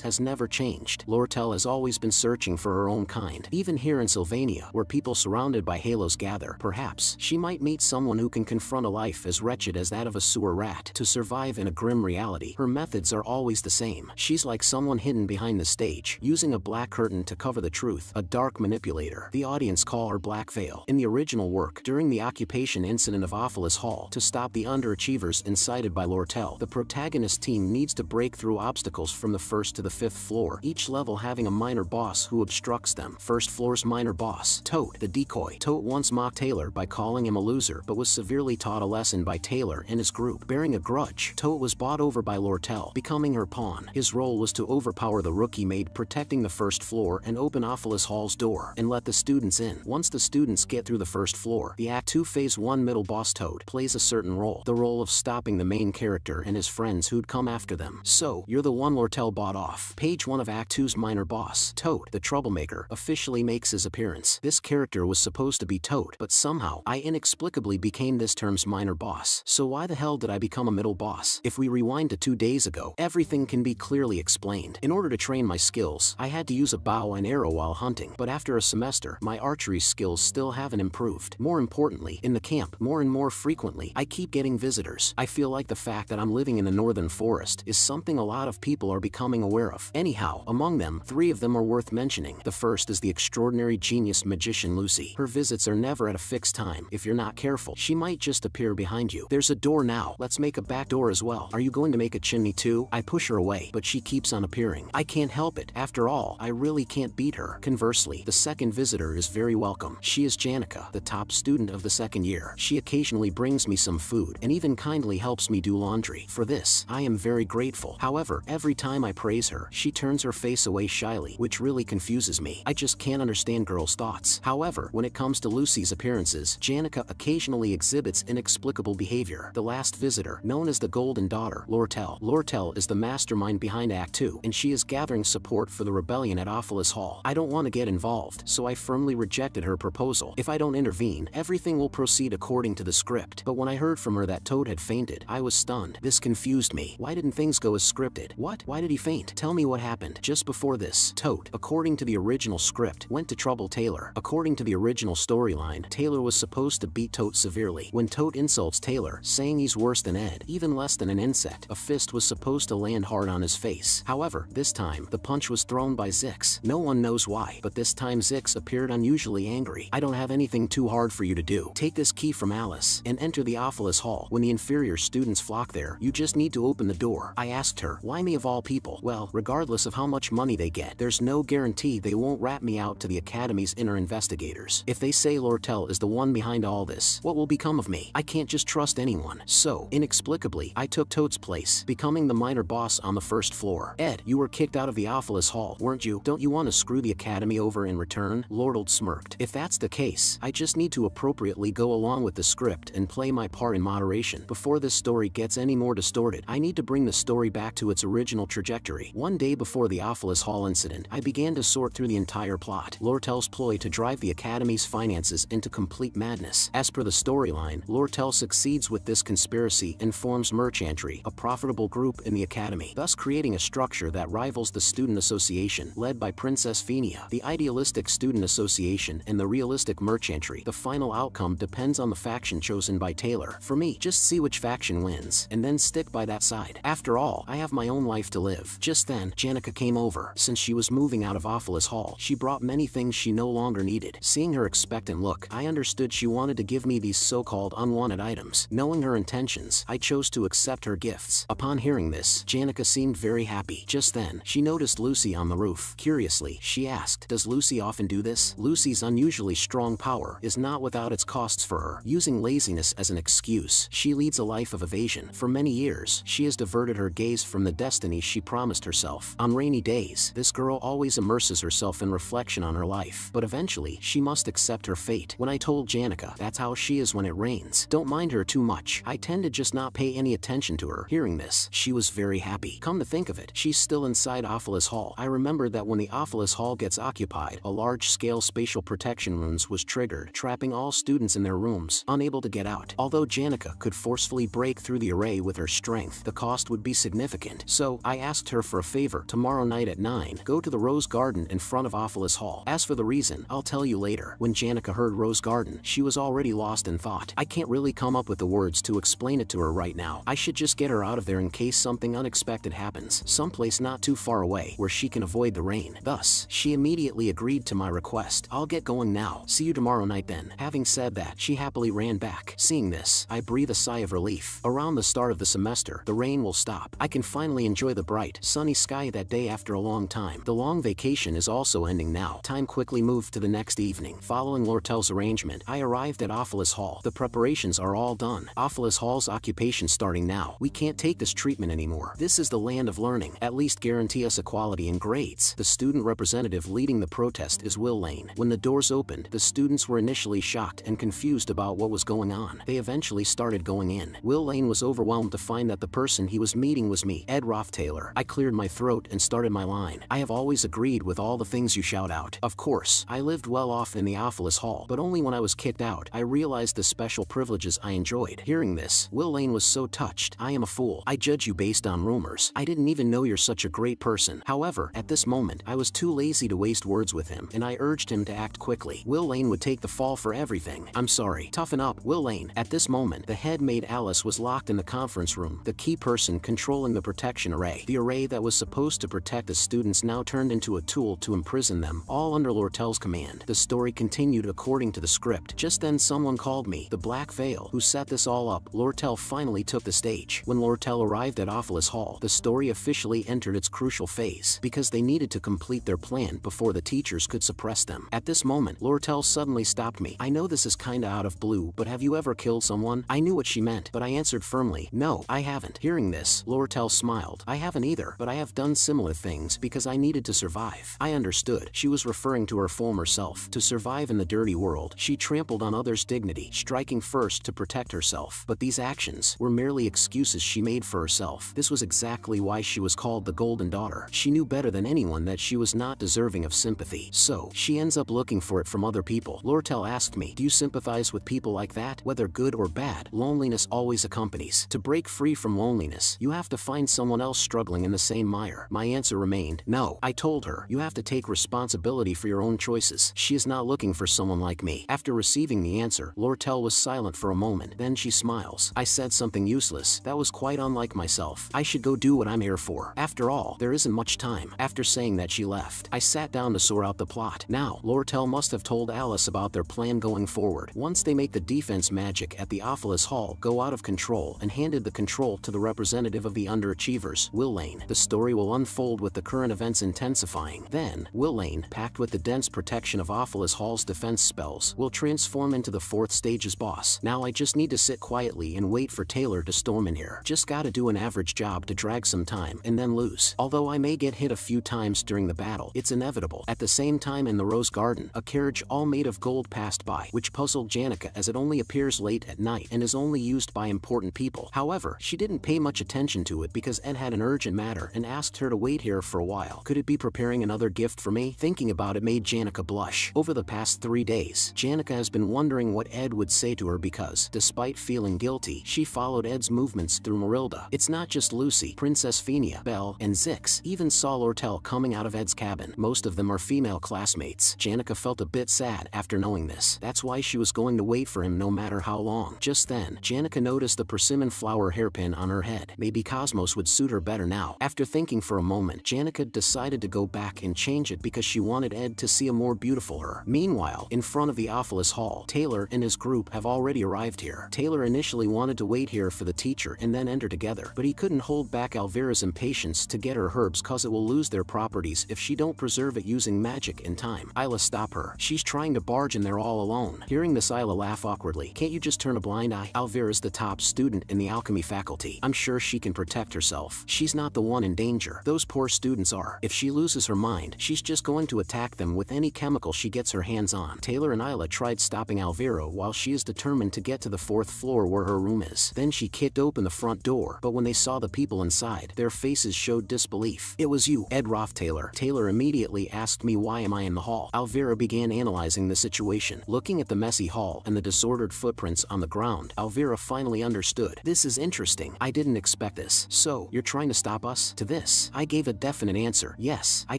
A: has never changed. Lortel has always been searching for her own kind. Even here in Sylvania, where people surrounded by halos gather, perhaps she might meet someone who can confront a life as wretched as that of a sewer rat. To survive in a grim reality, her methods are always the same. She's like someone hidden behind the stage, using a black curtain to cover the truth, a dark manipulator. The audience call her Black Veil. In the original work, during the occupation incident of Ophelis Hall, to stop the underachievers incited by Lortel, the protagonist team needs to break through obstacles from the 1st to the 5th floor, each level having a minor boss who obstructs them. First floor's minor boss, Tote, the decoy. Tote once mocked Taylor by calling him a loser, but was severely taught a lesson by Taylor and his group. Bearing a grudge, Tote was bought over by Lortel, becoming her pawn. His role was to overpower the rookie maid protecting the 1st floor and open Ophelis Hall's door and let the students in. Once the students get through the 1st floor, the Act 2 Phase 1 middle boss Tote plays a certain role, the role of stopping the main character and his friends who'd come after them. So, you're the one Lortel bought off. Page 1 of Act 2's minor boss, Tote, the troublemaker, officially makes his appearance. This character was supposed to be Tote, but somehow, I inexplicably became this term's minor boss. So why the hell did I become a middle boss? If we rewind to 2 days ago, everything can be clearly explained. In order to train my skills, I had to use a bow and arrow while hunting, but after a semester, my archery skills still haven't improved. More importantly, in the camp, more and more frequently, I keep getting visitors. I feel like the fact that I'm living in the northern forest is something a lot of people are becoming aware of. Anyhow, among them, 3 of them are worth mentioning. The first is the extraordinary genius magician Lucy. Her visits are never at a fixed time. If you're not careful, she might just appear behind you. There's a door now. Let's make a back door as well. Are you going to make a chimney too? I push her away, but she keeps on appearing. I can't help it. After all, I really can't beat her. Conversely, the second visitor is very welcome. She is Janica, the top student of the 2nd year. She occasionally brings me some food and even kindly helps me do laundry. For this, I am very grateful. However, every time I praise her, she turns her face away shyly, which really confuses me. I just can't understand girls' thoughts. However, when it comes to Lucy's appearances, Janica occasionally exhibits inexplicable behavior. The last visitor, known as the Golden Daughter, Lortel. Lortel is the mastermind behind Act 2, and she is gathering support for the rebellion at Ophelis Hall. I don't want to get involved, so I firmly rejected her proposal. If I don't intervene, everything will proceed according to the script. But when I heard from her that Toad had fainted, I was stunned. This confused me. Why didn't things go as scripted? What? Why did he faint? Tell me what happened. Just before this, Toad, according to the original script, went to trouble Taylor. According to the original storyline, Taylor was supposed to beat Toad severely. When Toad insults Taylor, saying he's worse than Ed, even less than an insect, a fist was supposed to land hard on his face. However, this time, the punch was thrown by Zix. No one knows why, but this time Zix appeared unusually angry. I don't have anything too hard for you to do. Take this key from Alice and enter the Ophelis Hall. When the inferior students flock there, you just need to open the door. I asked her, why me of all people? Well, regardless of how much money they get, there's no guarantee they won't rat me out to the Academy's inner investigators. If they say Lortel is the one behind all this, what will become of me? I can't just trust anyone. So, inexplicably, I took Toad's place, becoming the minor boss on the 1st floor. Ed, you were kicked out of the Ophelis Hall, weren't you? Don't you want to screw the Academy over in return? Lortel smirked. If that's the case, I just need to appropriately go along with the script and play my part in moderation. Before this story gets any more distorted, I need to bring the story back to its original trajectory. One day before the Ophelis Hall incident, I began to sort through the entire plot. Lortel's ploy to drive the Academy's finances into complete madness. As per the storyline, Lortel succeeds with this conspiracy and forms Merchantry, a profitable group in the Academy, thus creating a structure that rivals the Student Association, led by Princess Phenia, the idealistic Student Association, and the realistic Merchantry. The final outcome depends on the faction chosen by Taylor. For me, just see which faction wins, and then stick by that side. After all, I have my own life to live. Just then, Janica came over. Since she was moving out of Ophelis Hall, she brought many things she no longer needed. Seeing her expectant look, I understood she wanted to give me these so-called unwanted items. Knowing her intentions, I chose to accept her gifts. Upon hearing this, Janica seemed very happy. Just then, she noticed Lucy on the roof. Curiously, she asked, does Lucy often do this? Lucy's unusually strong power is not without its costs for her. Using laziness as an excuse, she leads a life of evasion. For many years, she has diverted her gaze from the destiny she promised herself. On rainy days, this girl always immerses herself in reflection on her life, but eventually, she must accept her fate. When I told Janica that's how she is when it rains, don't mind her too much. I tend to just not pay any attention to her. Hearing this, she was very happy. Come to think of it, she's still inside Ophelis Hall. I remembered that that when the Ophilis Hall gets occupied, a large-scale spatial protection runes was triggered, trapping all students in their rooms, unable to get out. Although Janica could forcefully break through the array with her strength, the cost would be significant. So, I asked her for a favor. Tomorrow night at 9, go to the Rose Garden in front of Ophilis Hall. As for the reason, I'll tell you later. When Janica heard Rose Garden, she was already lost in thought. I can't really come up with the words to explain it to her right now. I should just get her out of there in case something unexpected happens, someplace not too far away where she can avoid the rain. Thus, she immediately agreed to my request. I'll get going now. See you tomorrow night then. Having said that, she happily ran back. Seeing this, I breathe a sigh of relief. Around the start of the semester, the rain will stop. I can finally enjoy the bright, sunny sky that day after a long time. The long vacation is also ending now. Time quickly moved to the next evening. Following Lortel's arrangement, I arrived at Ophilis Hall. The preparations are all done. Ophilis Hall's occupation starting now. We can't take this treatment anymore. This is the land of learning. At least guarantee us equality in grades. The student representative leading the protest is Will Lane. When the doors opened, the students were initially shocked and confused about what was going on. They eventually started going in. Will Lane was overwhelmed to find that the person he was meeting was me, Ed Rothtaylor. I cleared my throat and started my line. I have always agreed with all the things you shout out. Of course, I lived well off in the Ophilis Hall, but only when I was kicked out, I realized the special privileges I enjoyed. Hearing this, Will Lane was so touched. I am a fool. I judge you based on rumors. I didn't even know you're such a great person. However, at this moment, I was too lazy to waste words with him, and I urged him to act quickly. Will Lane would take the fall for everything. I'm sorry. Toughen up, Will Lane. At this moment, the head maid Alice was locked in the conference room, the key person controlling the protection array. The array that was supposed to protect the students now turned into a tool to imprison them, all under Lortel's command. The story continued according to the script. Just then someone called me, the Black Veil, who set this all up. Lortel finally took the stage. When Lortel arrived at Ophilis Hall, the story officially entered its crucial phase, because they needed to complete their plan before the teachers could suppress them. At this moment, Lortel suddenly stopped me. I know this is kinda out of blue, but have you ever killed someone? I knew what she meant, but I answered firmly, no, I haven't. Hearing this, Lortel smiled. I haven't either, but I have done similar things because I needed to survive. I understood. She was referring to her former self. To survive in the dirty world, she trampled on others' dignity, striking first to protect herself. But these actions were merely excuses she made for herself. This was exactly why she was called the Golden Daughter. She knew better than anyone that she was not deserving of sympathy. So, she ends up looking for it from other people. Lortel asked me, do you sympathize with people like that? Whether good or bad, loneliness always accompanies. To break free from loneliness, you have to find someone else struggling in the same mire. My answer remained, no. I told her, you have to take responsibility for your own choices. She is not looking for someone like me. After receiving the answer, Lortel was silent for a moment. Then she smiles. I said something useless. That was quite unlike myself. I should go do what I'm here for. After all, there isn't much time. After saying that, she left. I sat down to sort out the plot. Now, Lortel must have told Alice about their plan going forward. Once they make the defense magic at the Ophilis Hall go out of control and handed the control to the representative of the underachievers, Will Lane, the story will unfold with the current events intensifying. Then, Will Lane, packed with the dense protection of Ophilis Hall's defense spells, will transform into the 4th stage's boss. Now I just need to sit quietly and wait for Taylor to storm in here. Just gotta do an average job to drag some time and then lose. Although I may get hit a few times during the battle, it's inevitable. At the same time, in the Rose Garden, a carriage all made of gold passed by, which puzzled Janica as it only appears late at night and is only used by important people. However, she didn't pay much attention to it because Ed had an urgent matter and asked her to wait here for a while. Could it be preparing another gift for me? Thinking about it made Janica blush. Over the past 3 days, Janica has been wondering what Ed would say to her because, despite feeling guilty, she followed Ed's movements through Marilda. It's not just Lucy, Princess Fenia, Belle, and Zix even saw Lortel coming out of Ed's cabin. Most of them are female classmates. Janica felt a bit sad after knowing this. That's why she was going to wait for him no matter how long. Just then, Janica noticed the persimmon flower hairpin on her head. Maybe Cosmos would suit her better now. After thinking for a moment, Janica decided to go back and change it because she wanted Ed to see a more beautiful her. Meanwhile, in front of the Ophilis Hall, Taylor and his group have already arrived here. Taylor initially wanted to wait here for the teacher and then enter together, but he couldn't hold back Alvira's impatience to get her herbs cause it will lose their properties if she don't preserve it using magic in time. Isla, stop her. She's trying to barge in there all alone. Hearing this, Isla laugh awkwardly. Can't you just turn a blind eye? Alvira's the top student in the alchemy faculty. I'm sure she can protect herself. She's not the one in danger. Those poor students are. If she loses her mind, she's just going to attack them with any chemical she gets her hands on. Taylor and Isla tried stopping Alvira while she is determined to get to the 4th floor where her room is. Then she kicked open the front door, but when they saw the people inside, their faces showed disbelief. It was you, Ed Rothtaylor. Taylor. Taylor immediately asked me why am I in the hall. Alvira began analyzing the situation. Looking at the messy hall and the disordered footprints on the ground, Alvira finally understood. This is interesting. I didn't expect this. So, you're trying to stop us? To this, I gave a definite answer. Yes, I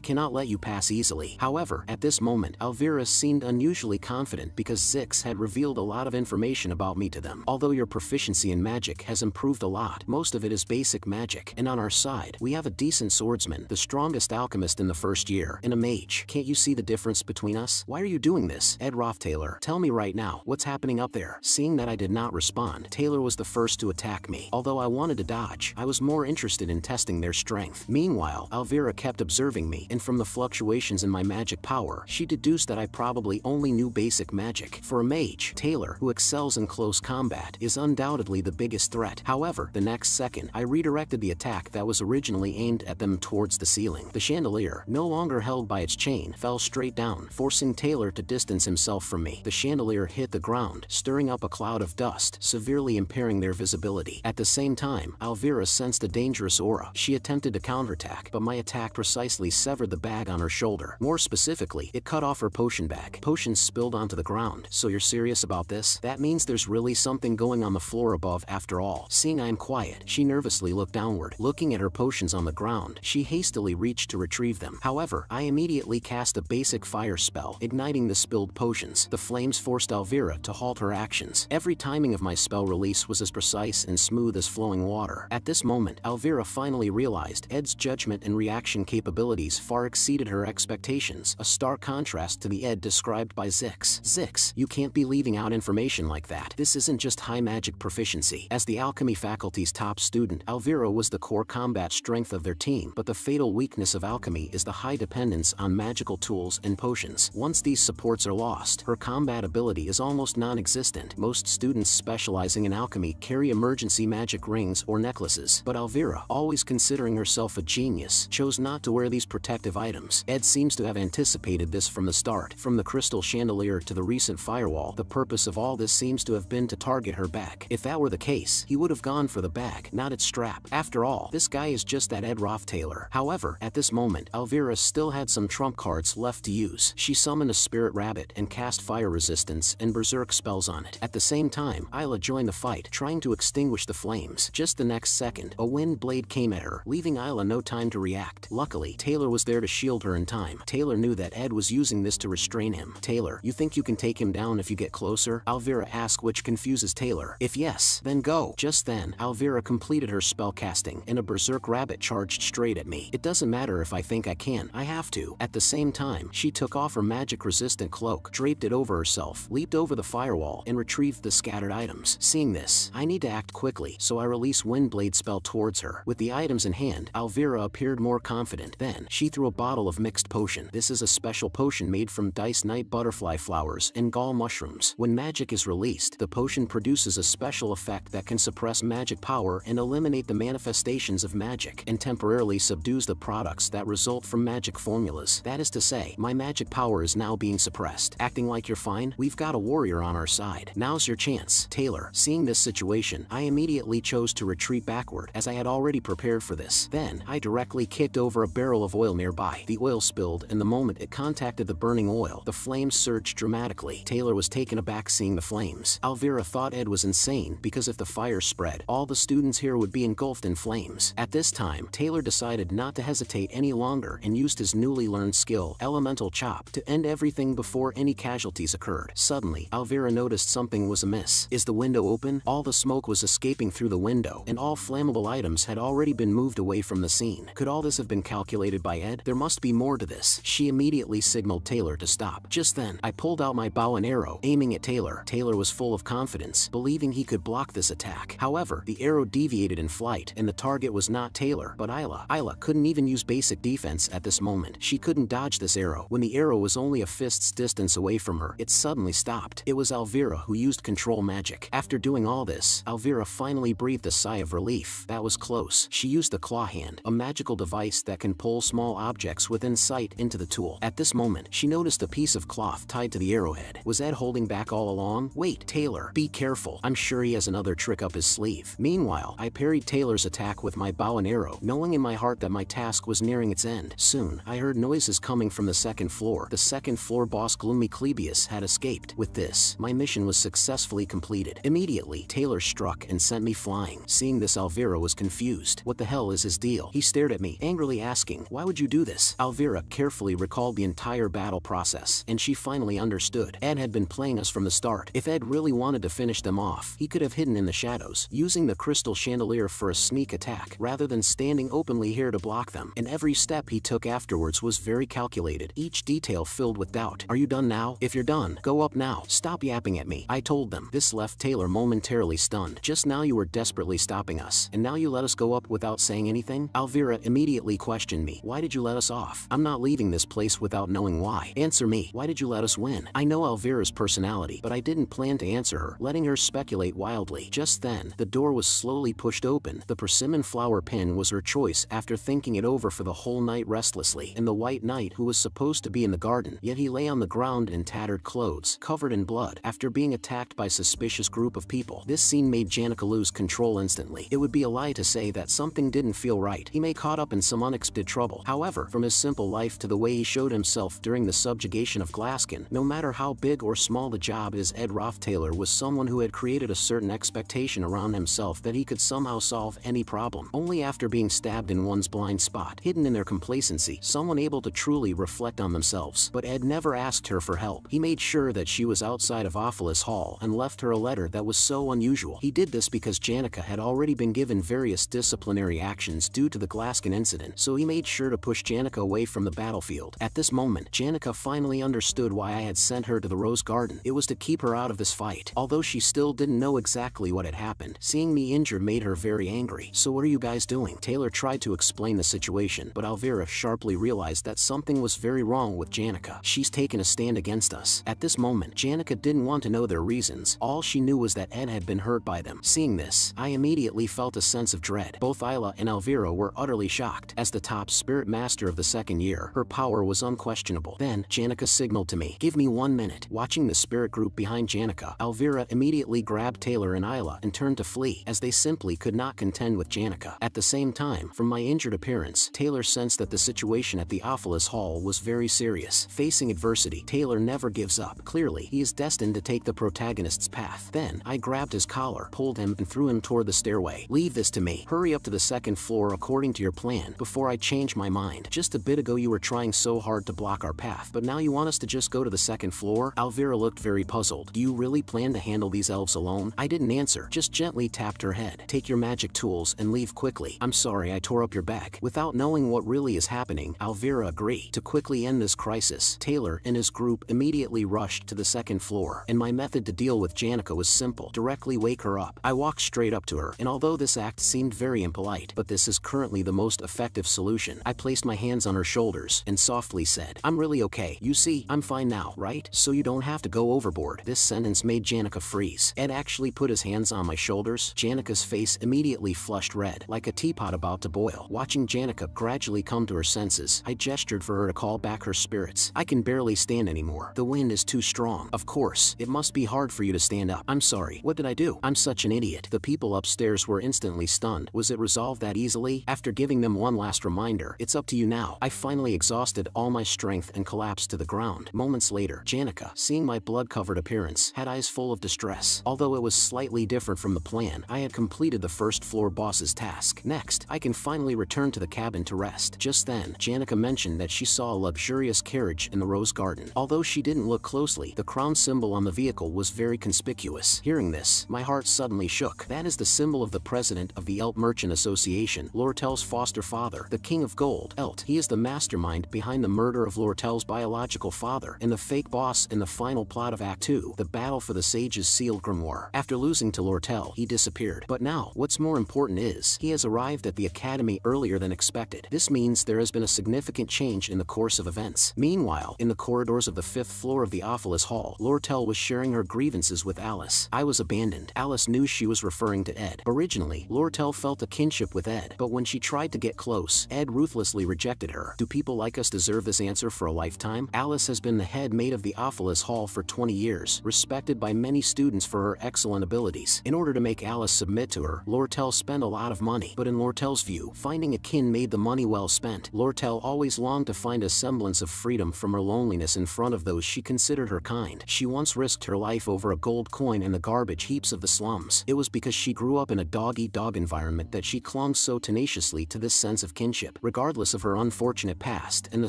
A: cannot let you pass easily. However, at this moment, Alvira seemed unusually confident because Zix had revealed a lot of information about me to them. Although your proficiency in magic has improved a lot, most of it is basic magic, and on our side, we have a decent swordsman, the strongest alchemist in the first year, and a mage. Can't you see the difference between us? Why are you doing this? Ed Taylor, tell me right now, what's happening up there? Seeing that I did not respond, Taylor was the first to attack me. Although I wanted to dodge, I was more interested in testing their strength. Meanwhile, Alvira kept observing me, and from the fluctuations in my magic power, she deduced that I probably only knew basic magic. For a mage, Taylor, who excels in close combat, is undoubtedly the biggest threat. However, the next second, I redirected the attack that was originally aimed at them towards the ceiling. The chandelier, no longer held by its chain, fell straight down, forcing Taylor to distance himself from me. The chandelier hit the ground, stirring up a cloud of dust, severely impairing their visibility. At the same time, Alvira sensed a dangerous aura. She attempted to counterattack, but my attack precisely severed the bag on her shoulder. More specifically, it cut off her potion bag. Potions spilled onto the ground. So you're serious about this? That means there's really something going on the floor above after all. Seeing I am quiet, she nervously looked downward. Looking at her potions on the ground, she hastily reached to retrieve them. However, I immediately cast a basic fire spell, igniting the spilled potions. The flames forced Alvira to halt her actions. Every timing of my spell release was as precise and smooth as flowing water. At this moment, Alvira finally realized Ed's judgment and reaction capabilities far exceeded her expectations, a stark contrast to the Ed described by Zix. Zix, you can't be leaving out information like that. This isn't just high magic proficiency. As the alchemy faculty's top student, Alvira was the core combat strength of their team, but the fatal weakness of alchemy is the high dependence on magical tools and potions. Once these supports are lost, her combat ability is almost non-existent. Most students specializing in alchemy carry emergency magic rings or necklaces, but Alvira, always considering herself a genius, chose not to wear these protective items. Ed seems to have anticipated this from the start. From the crystal chandelier to the recent firewall, the purpose of all this seems to have been to target her back. If that were the case, he would have gone for the bag, not its strap. After all, this guy is just that Ed Taylor. However, at this moment, Alvira still had some trump cards left to use. She summoned a spirit rabbit and cast fire resistance and berserk spells on it. At the same time, Isla joined the fight, trying to extinguish the flames. Just the next second, a wind blade came at her, leaving Isla no time to react. Luckily, Taylor was there to shield her in time. Taylor knew that Ed was using this to restrain him. Taylor, you think you can take him down if you get closer? Alvira asked, which confuses Taylor. If yes, then go. Just then, Alvira completed her spell casting, and a berserk rabbit charged straight at me. It doesn't matter if I think I can, I have to. At the same time, she took off her magic-resistant cloak, draped it over herself, leaped over the firewall, and retrieved the scattered items. Seeing this, I need to act quickly, so I release Windblade spell towards her. With the items in hand, Alvira appeared more confident. Then, she threw a bottle of mixed potion. This is a special potion made from dice night butterfly flowers and gall mushrooms. When magic is released, the potion produces a special effect that can suppress magic power and eliminate the manifestations of magic, and temporarily subdues the products that result from magic formulas. That is to say, my magic power is now being suppressed. Acting like you're fine? We've got a warrior on our side. Now's your chance. Taylor, seeing this situation, I immediately chose to retreat backward, as I had already prepared for this. Then, I directly kicked over a barrel of oil nearby. The oil spilled, and the moment it contacted the burning oil, the flames surged dramatically. Taylor was taken aback seeing the flames. Alvira thought Ed was insane, because if the fire spread, all the students here would be engulfed in flames. At this time, Taylor decided not to hesitate any longer and used his newly learned skill, Elemental Chop, to end everything before any casualties occurred. Suddenly, Alvira noticed something was amiss. Is the window open? All the smoke was escaping through the window, and all flammable items had already been moved away from the scene. Could all this have been calculated by Ed? There must be more to this. She immediately signaled Taylor to stop. Just then, I pulled out my bow and arrow, aiming at Taylor. Taylor was full of confidence, believing he could block this attack. However, the arrow deviated in flight, and the target was not Taylor, but Isla. Isla couldn't even use basic defense at this moment. She couldn't dodge this arrow. When the arrow was only a fist's distance away from her, it suddenly stopped. It was Alvira who used control magic. After doing all this, Alvira finally breathed a sigh of relief. That was close. She used the claw hand, a magical device that can pull small objects within sight into the tool. At this moment, she noticed a piece of cloth tied to the arrowhead. Was Ed holding back all along? Wait, Taylor, be careful. I'm sure he has another trick up his sleeve. Meanwhile, I parried Taylor's attack with my bow and arrow, knowing in my heart that my task was nearing its its end. Soon, I heard noises coming from the second floor. The second floor boss Gloomy Clebius had escaped. With this, my mission was successfully completed. Immediately, Taylor struck and sent me flying. Seeing this, Alvira was confused. What the hell is his deal? He stared at me, angrily asking, why would you do this? Alvira carefully recalled the entire battle process, and she finally understood. Ed had been playing us from the start. If Ed really wanted to finish them off, he could have hidden in the shadows, using the crystal chandelier for a sneak attack, rather than standing openly here to block them. And every step he took afterwards was very calculated, each detail filled with doubt. Are you done now? If you're done, go up now. Stop yapping at me, I told them. This left Taylor momentarily stunned. Just now you were desperately stopping us, and now you let us go up without saying anything? Alvira immediately questioned me. Why did you let us off? I'm not leaving this place without knowing why. Answer me. Why did you let us win? I know Alvira's personality, but I didn't plan to answer her, letting her speculate wildly. Just then, the door was slowly pushed open. The persimmon flower pin was her choice after thinking it over for the whole night restlessly. And the white knight who was supposed to be in the garden, yet he lay on the ground in tattered clothes, covered in blood, after being attacked by a suspicious group of people. This scene made Janica lose control instantly. It would be a lie to say that something didn't feel right. He may caught up in some unexpected trouble. However, from his simple life to the way he showed himself during the subjugation of Glaskin, no matter how big or small the job is, Ed Rothtaylor was someone who had created a certain expectation around himself that he could somehow solve any problem. Only after being stabbed in one's blind spot, hidden in their complacency, someone able to truly reflect on themselves. But Ed never asked her for help. He made sure that she was outside of Ophelis Hall and left her a letter that was so unusual. He did this because Janica had already been given various disciplinary actions due to the Glaskin incident, so he made sure to push Janica away from the battlefield. At this moment, Janica finally understood why I had sent her to the Rose Garden. It was to keep her out of this fight. Although she still didn't know exactly what had happened, seeing me injured made her very angry. So what are you guys doing? Taylor tried to explain the situation, but Alvira sharply realized that something was very wrong with Janica. She's taken a stand against us. At this moment, Janica didn't want to know their reasons. All she knew was that Ed had been hurt by them. Seeing this, I immediately felt a sense of dread. Both Isla and Alvira were utterly shocked. As the top spirit master of the second year, her power was unquestionable. Then, Janica signaled to me, give me 1 minute. Watching the spirit group behind Janica, Alvira immediately grabbed Taylor and Isla and turned to flee, as they simply could not contend with Janica. At the same time, from my injured appearance, Taylor sensed that the situation at the Ophelis Hall was very serious. Facing adversity, Taylor never gives up. Clearly, he is destined to take the protagonist's path. Then, I grabbed his collar, pulled him, and threw him toward the stairway. Leave this to me. Hurry up to the second floor according to your plan, before I change my mind. Just a bit ago you were trying so hard to block our path, but now you want us to just go to the second floor? Alvira looked very puzzled. Do you really plan to handle these elves alone? I didn't answer, just gently tapped her head. Take your magic tools and leave quickly. I'm sorry I tore up your back. Without knowing what really is happening, Alvira agreed. To quickly end this crisis, Taylor and his group immediately rushed to the second floor, and my method to deal with Janica was simple. Directly wake her up. I walked straight up to her, and although this act seemed very impolite, but this is currently the most effective solution, I placed my hands on her shoulders and softly said, I'm really okay. You see, I'm fine now, right? So you don't have to go overboard. This sentence made Janica freeze. Ed actually put his hands on my shoulders. Janica's face immediately flushed red, like a teapot about to boil. Watching Janica gradually come to her senses, I gestured for her to call back her spirits. I can barely stand anymore. The wind is too strong. Of course, it must be hard for you to stand up. I'm sorry. What did I do? I'm such an idiot. The people upstairs were instantly stunned. Was it resolved that easily? After giving them one last reminder, it's up to you now. I finally exhausted all my strength and collapsed to the ground. Moments later, Janica, seeing my blood-covered appearance, had eyes full of distress. Although it was slightly different from the plan, I had completed the first floor boss's task. Next, I can finally return to the cabin to rest. Just then, Janica mentioned that she saw a luxurious carriage in the Rose Garden. Although she didn't look closely, the crown symbol on the vehicle was very conspicuous. Hearing this, my heart suddenly shook. That is the symbol of the president of the Elt Merchant Association, Lortel's foster father, the King of Gold. Elt. He is the mastermind behind the murder of Lortel's biological father and the fake boss in the final plot of Act 2, the battle for the Sage's sealed grimoire. After losing to Lortel, he disappeared. But now, what's more important is, he has arrived at the academy earlier than expected. This means there has been a significant change in the course of events. Meanwhile, in the corridors of the 5th floor of the Ophelis Hall, Lortel was sharing her grievances with Alice. I was abandoned. Alice knew she was referring to Ed. Originally, Lortel felt a kinship with Ed, but when she tried to get close, Ed ruthlessly rejected her. Do people like us deserve this answer for a lifetime? Alice has been the head maid of the Ophelis Hall for 20 years, respected by many students for her excellent abilities. In order to make Alice submit to her, Lortel spent a lot of money, but in Lortel's view, finding a kin made the money well spent. Lortel always longed to find a semblance of freedom from her loneliness in front of those she considered her kind. She once risked her life over a gold coin in the garbage heaps of the slums. It was because she grew up in a dog-eat-dog environment that she clung so tenaciously to this sense of kinship. Regardless of her unfortunate past and the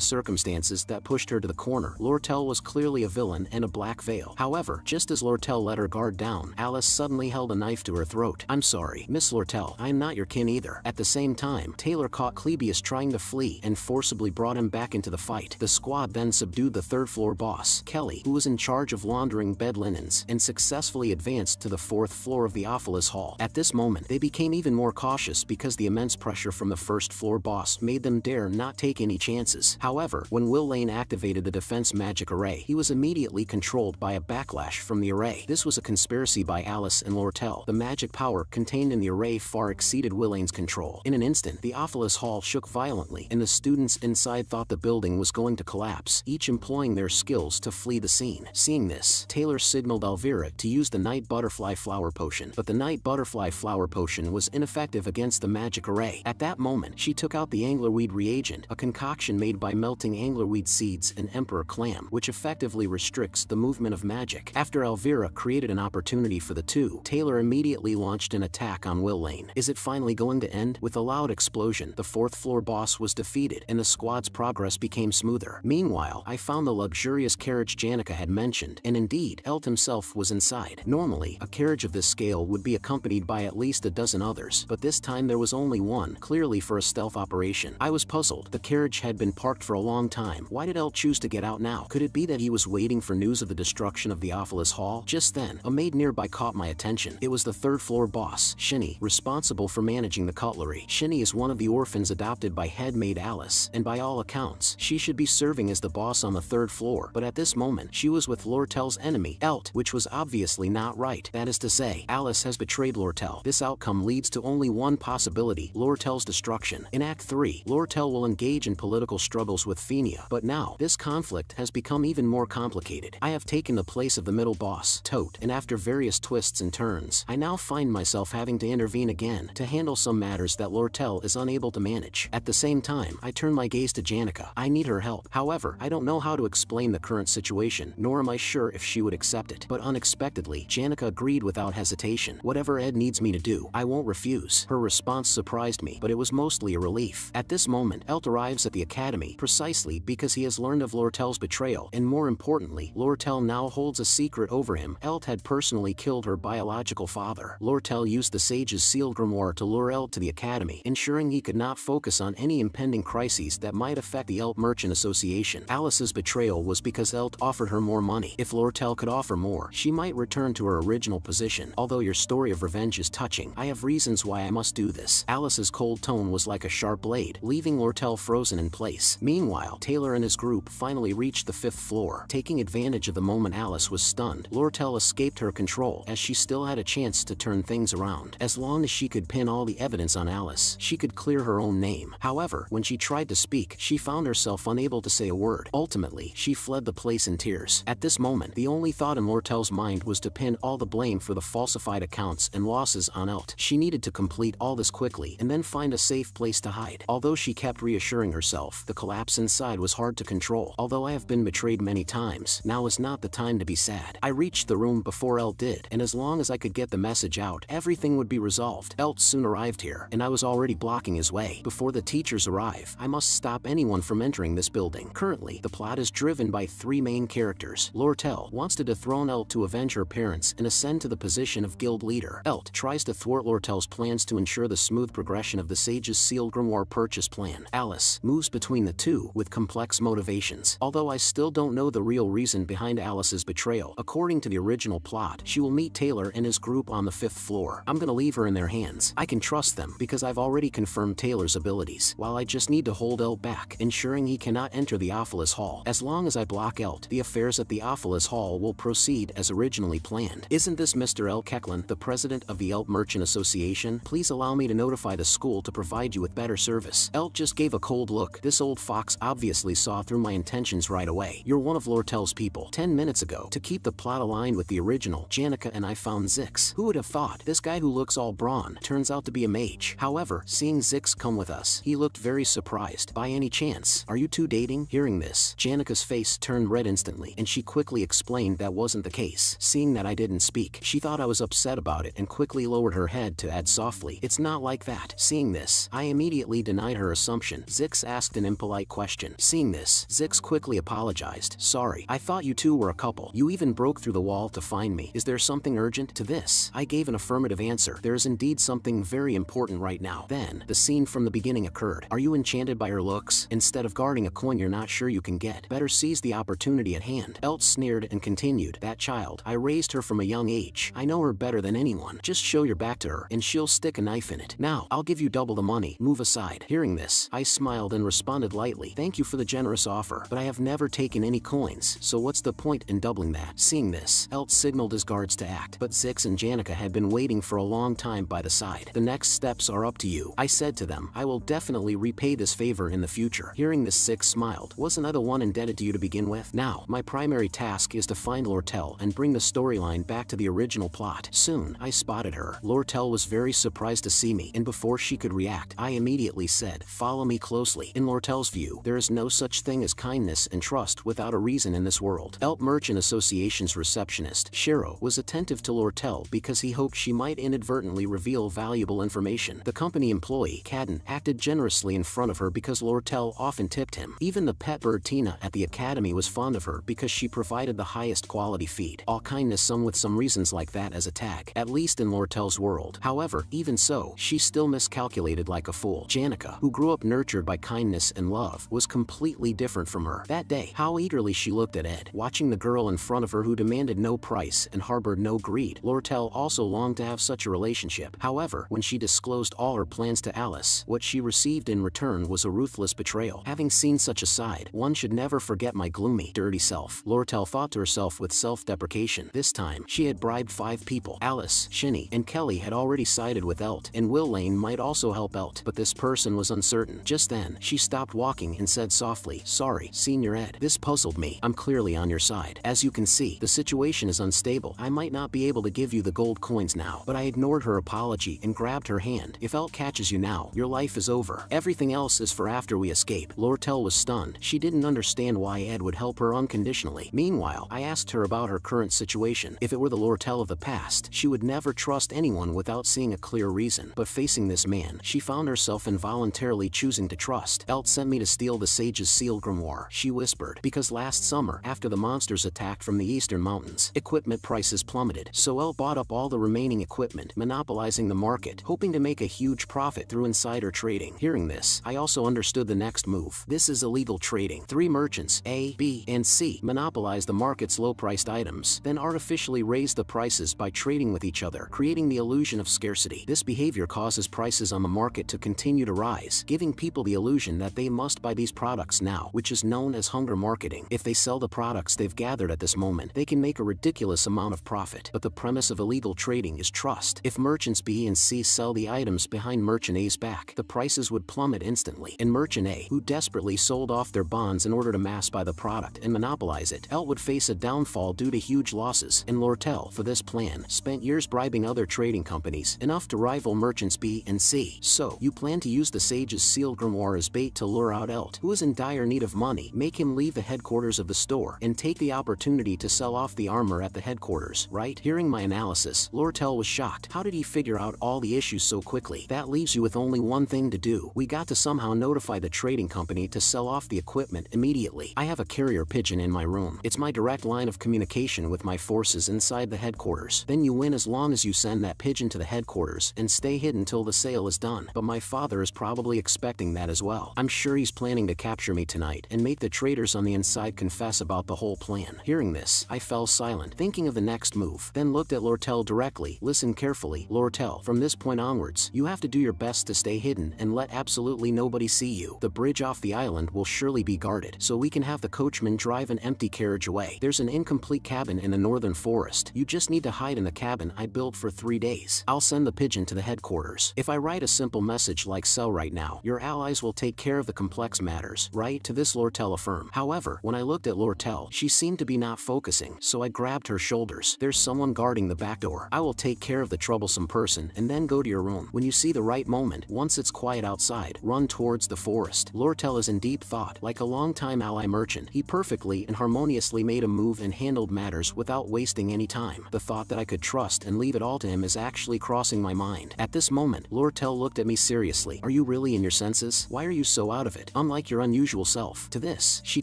A: circumstances that pushed her to the corner, Lortel was clearly a villain and a black veil. However, just as Lortel let her guard down, Alice suddenly held a knife to her throat. "I'm sorry, Miss Lortel, I am not your kin either." At the same time, Taylor caught Clebius trying to flee and forcibly brought him back into the fight. The squad then subdued the third-floor boss, Kelly, who was in charge of laundering bed linens, and successfully advanced to the fourth floor of the Ophilis Hall. At this moment, they became even more cautious because the immense pressure from the first-floor boss made them dare not take any chances. However, when Will Lane activated the defense magic array, he was immediately controlled by a backlash from the array. This was a conspiracy by Alice and Lortel. The magic power contained in the array far exceeded Will Lane's control. In an instant, the Ophilis Hall shook violently, and the students inside thought the building was going to collapse, each employing their skills to flee the scene. Seeing this, Taylor signaled Elvira to use the Night Butterfly Flower Potion, but the Night Butterfly Flower Potion was ineffective against the magic array. At that moment, she took out the anglerweed reagent, a concoction made by melting anglerweed seeds and emperor clam, which effectively restricts the movement of magic. After Elvira created an opportunity for the two, Taylor immediately launched an attack on Will Lane. Is it finally going to end? With a loud explosion, the fourth-floor boss was defeated, and the squad's progress became smoother. Meanwhile, I found the luxurious carriage Janica had mentioned, and indeed, Elt himself was inside. Normally, a carriage of this scale would be accompanied by at least a dozen others, but this time there was only one, clearly for a stealth operation. I was puzzled. The carriage had been parked for a long time. Why did Elt choose to get out now? Could it be that he was waiting for news of the destruction of the Ophilis Hall? Just then, a maid nearby caught my attention. It was the third-floor boss, Shinny, responsible for managing the cutlery. Shinny is one of the orphans adopted by head maid Alice, and by all accounts, she should be serving as the boss on the third floor, but at this moment, she was with Lortel's enemy, Elt, which was obviously not right. That is to say, Alice has betrayed Lortel. This outcome leads to only one possibility, Lortel's destruction. In Act 3, Lortel will engage in political struggles with Fenia, but now, this conflict has become even more complicated. I have taken the place of the middle boss, Tote, and after various twists and turns, I now find myself having to intervene again to handle some matters that Lortel is unable to manage. At the same time, I turn my gaze to Janica. I need her help. However, I don't know how to explain the current situation, nor am I sure if she would accept it. But unexpectedly, Janica agreed without hesitation. Whatever Ed needs me to do, I won't refuse. Her response surprised me, but it was mostly a relief. At this moment, Elt arrives at the academy, precisely because he has learned of Lortel's betrayal, and more importantly, Lortel now holds a secret over him. Elt had personally killed her biological father. Lortel used the sage's sealed grimoire to lure Elt to the academy, ensuring he could not focus on any impending crises that might affect the Elt Merchant Association. Alice's betrayal was because Elt offered her more money. If Lortel could offer more, she might return to her original position. Although your story of revenge is touching, I have reasons why I must do this. Alice's cold tone was like a sharp blade, leaving Lortel frozen in place. Meanwhile, Taylor and his group finally reached the fifth floor. Taking advantage of the moment Alice was stunned, Lortel escaped her control, as she still had a chance to turn things around. As long as she could pin all the evidence on Alice, she could clear her own name. However, when she tried to speak, she found herself unable to say a word. Ultimately, she fled the place in tears. At this moment, the only thought in Lortel's mind was to pin all the blame for the falsified accounts and losses on Elt. She needed to complete all this quickly and then find a safe place to hide. Although she kept reassuring herself, the collapse inside was hard to control. Although I have been betrayed many times, now is not the time to be sad. I reached the room before Elt did, and as long as I could get the message out, everything would be resolved. Elt soon arrived here, and I was already blocking his way. Before the teachers arrive, I must stop anyone from entering this building. Currently, the plot is driven by three main characters. Lortel wants to dethrone Elt to avenge her parents and ascend to the position of guild leader. Elt tries to thwart Lortel's plans to ensure the smooth progression of the sage's sealed grimoire purchase plan. Alice moves between the two with complex motivations. Although I still don't know the real reason behind Alice's betrayal, according to the original plot, she will meet Taylor and his group on the fifth floor. I'm gonna leave her in their hands. I can trust them because I've already confirmed Taylor's abilities, while I just need to hold Elt back, ensuring he cannot enter the Ophilis Hall. As long as I block Elt, the affairs at the Ophilis Hall will proceed as originally planned. Isn't this Mr. L. Kecklin, the president of the Elt Merchant Association? Please allow me to notify the school to provide you with better service. Elt just gave a cold look. This old fox obviously saw through my intentions right away. You're one of Lortel's people. 10 minutes ago, to keep the plot aligned with the original, Janica and I found Zix. Who would have thought? This guy who looks all brawn turns out to be a mage. However, seeing Zix come with us, he looked looked very surprised. By any chance, are you two dating? Hearing this, Janika's face turned red instantly, and she quickly explained that wasn't the case. Seeing that I didn't speak, she thought I was upset about it and quickly lowered her head to add softly, "It's not like that." Seeing this, I immediately denied her assumption. Zix asked an impolite question. Seeing this, Zix quickly apologized. "Sorry, I thought you two were a couple. You even broke through the wall to find me. Is there something urgent?" To this, I gave an affirmative answer. "There is indeed something very important right now." Then, the scene from the beginning occurred. "Are you enchanted by her looks? Instead of guarding a coin you're not sure you can get, better seize the opportunity at hand." Elt sneered and continued, "That child, I raised her from a young age. I know her better than anyone. Just show your back to her, and she'll stick a knife in it. Now, I'll give you double the money. Move aside." Hearing this, I smiled and responded lightly, "Thank you for the generous offer, but I have never taken any coins, so what's the point in doubling that?" Seeing this, Elt signaled his guards to act, but Zix and Janica had been waiting for a long time by the side. "The next steps are up to you," I said to them. "I will definitely repay this favor in the future." Hearing this, Zix smiled. "Wasn't I the one indebted to you to begin with? Now, my primary task is to find Lortel and bring the storyline back to the original plot." Soon, I spotted her. Lortel was very surprised to see me, and before she could react, I immediately said, "Follow me closely." In Lortel's view, there is no such thing as kindness and trust without a reason in this world. Elt Merchant Association's receptionist, Shiro, was attentive to Lortel because he hoped she might inadvertently reveal valuable information. The company employee, Cadden, acted generously in front of her because Lortel often tipped him. Even the pet bird Tina at the academy was fond of her because she provided the highest quality feed. All kindness some with some reasons like that as a tag, at least in Lortel's world. However, even so, she still miscalculated like a fool. Janica, who grew up nurtured by kindness and love, was completely different from her. That day, how eagerly she looked at Ed, watching the girl in front of her who demanded no price and harbored no greed. Lortel also longed to have such a relationship. However, when she disclosed all her plans to Alice, what she received in return was a ruthless betrayal. Having seen such a side, one should never forget my gloomy, dirty self. Lortel thought to herself with self-deprecation. This time, she had bribed 5 people. Alice, Shinny, and Kelly had already sided with Elt, and Will Lane might also help Elt, but this person was uncertain. Just then, she stopped walking and said softly, "Sorry, Senior Ed. This puzzled me. I'm clearly on your side. As you can see, the situation is unstable. I might not be able to give you the gold coins now." But I ignored her apology and grabbed her hand. "If Elt catches you now, your life is over. Everything else is for after we escape." Lortel was stunned. She didn't understand why Ed would help her unconditionally. Meanwhile, I asked her about her current situation. If it were the Lortel of the past, she would never trust anyone without seeing a clear reason. But facing this man, she found herself involuntarily choosing to trust. "Elt sent me to steal the Sage's sealed grimoire," she whispered, "because last summer, after the monsters attacked from the eastern mountains, equipment prices plummeted. So Elt bought up all the remaining equipment, monopolizing the market, hoping to make a huge profit through insider trading." Hearing this, I also understood the next move. This is illegal trading. 3 merchants, A, B, and C, monopolize the market's low-priced items, then artificially raise the prices by trading with each other, creating the illusion of scarcity. This behavior causes prices on the market to continue to rise, giving people the illusion that they must buy these products now, which is known as hunger marketing. If they sell the products they've gathered at this moment, they can make a ridiculous amount of profit. But the premise of illegal trading is trust. If merchants B and C sell the items behind merchant A's back, the prices would plummet instantly. And merchant A, who desperately sold off their bonds in order to mass buy the product and monopolize it, Elt would face a downfall due to huge losses. And Lortel, for this plan, spent years bribing other trading companies, enough to rival merchants B and C. "So, you plan to use the Sage's sealed grimoire as bait to lure out Elt, who is in dire need of money, make him leave the headquarters of the store, and take the opportunity to sell off the armor at the headquarters, right?" Hearing my analysis, Lortel was shocked. How did he figure out all the issues so quickly? "That leaves you with only one thing to do. We got to somehow notify the trading company to sell off the equipment immediately. I have a carrier pigeon in my room. It's my direct line of communication with my forces inside the headquarters. Then you win as long as you send that pigeon to the headquarters and stay hidden till the sale is done. But my father is probably expecting that as well. I'm sure he's planning to capture me tonight and make the traders on the inside confess about the whole plan." Hearing this, I fell silent, thinking of the next move, then looked at Lortel directly. "Listen carefully, Lortel. From this point onwards, you have to do your best to stay hidden and let absolutely nobody see you. The bridge off the island will surely be guarded, so we can have the coachman drive an empty carriage away. There's an incomplete cabin in the northern forest. You just need to hide in the cabin I built for 3 days. I'll send the pigeon to the headquarters. If I write a simple message like sell right now, your allies will take care of the complex matters, right?" To this Lortel affirmed. However, when I looked at Lortel, she seemed to be not focusing, so I grabbed her shoulders. "There's someone guarding the back door. I will take care of the troublesome person and then go to your room. When you see the right moment, once it's quiet outside, outside, run towards the forest. Lortel is in deep thought. Like a longtime ally merchant, he perfectly and harmoniously made a move and handled matters without wasting any time. The thought that I could trust and leave it all to him is actually crossing my mind. At this moment, Lortel looked at me seriously. Are you really in your senses? Why are you so out of it? Unlike your unusual self. To this, she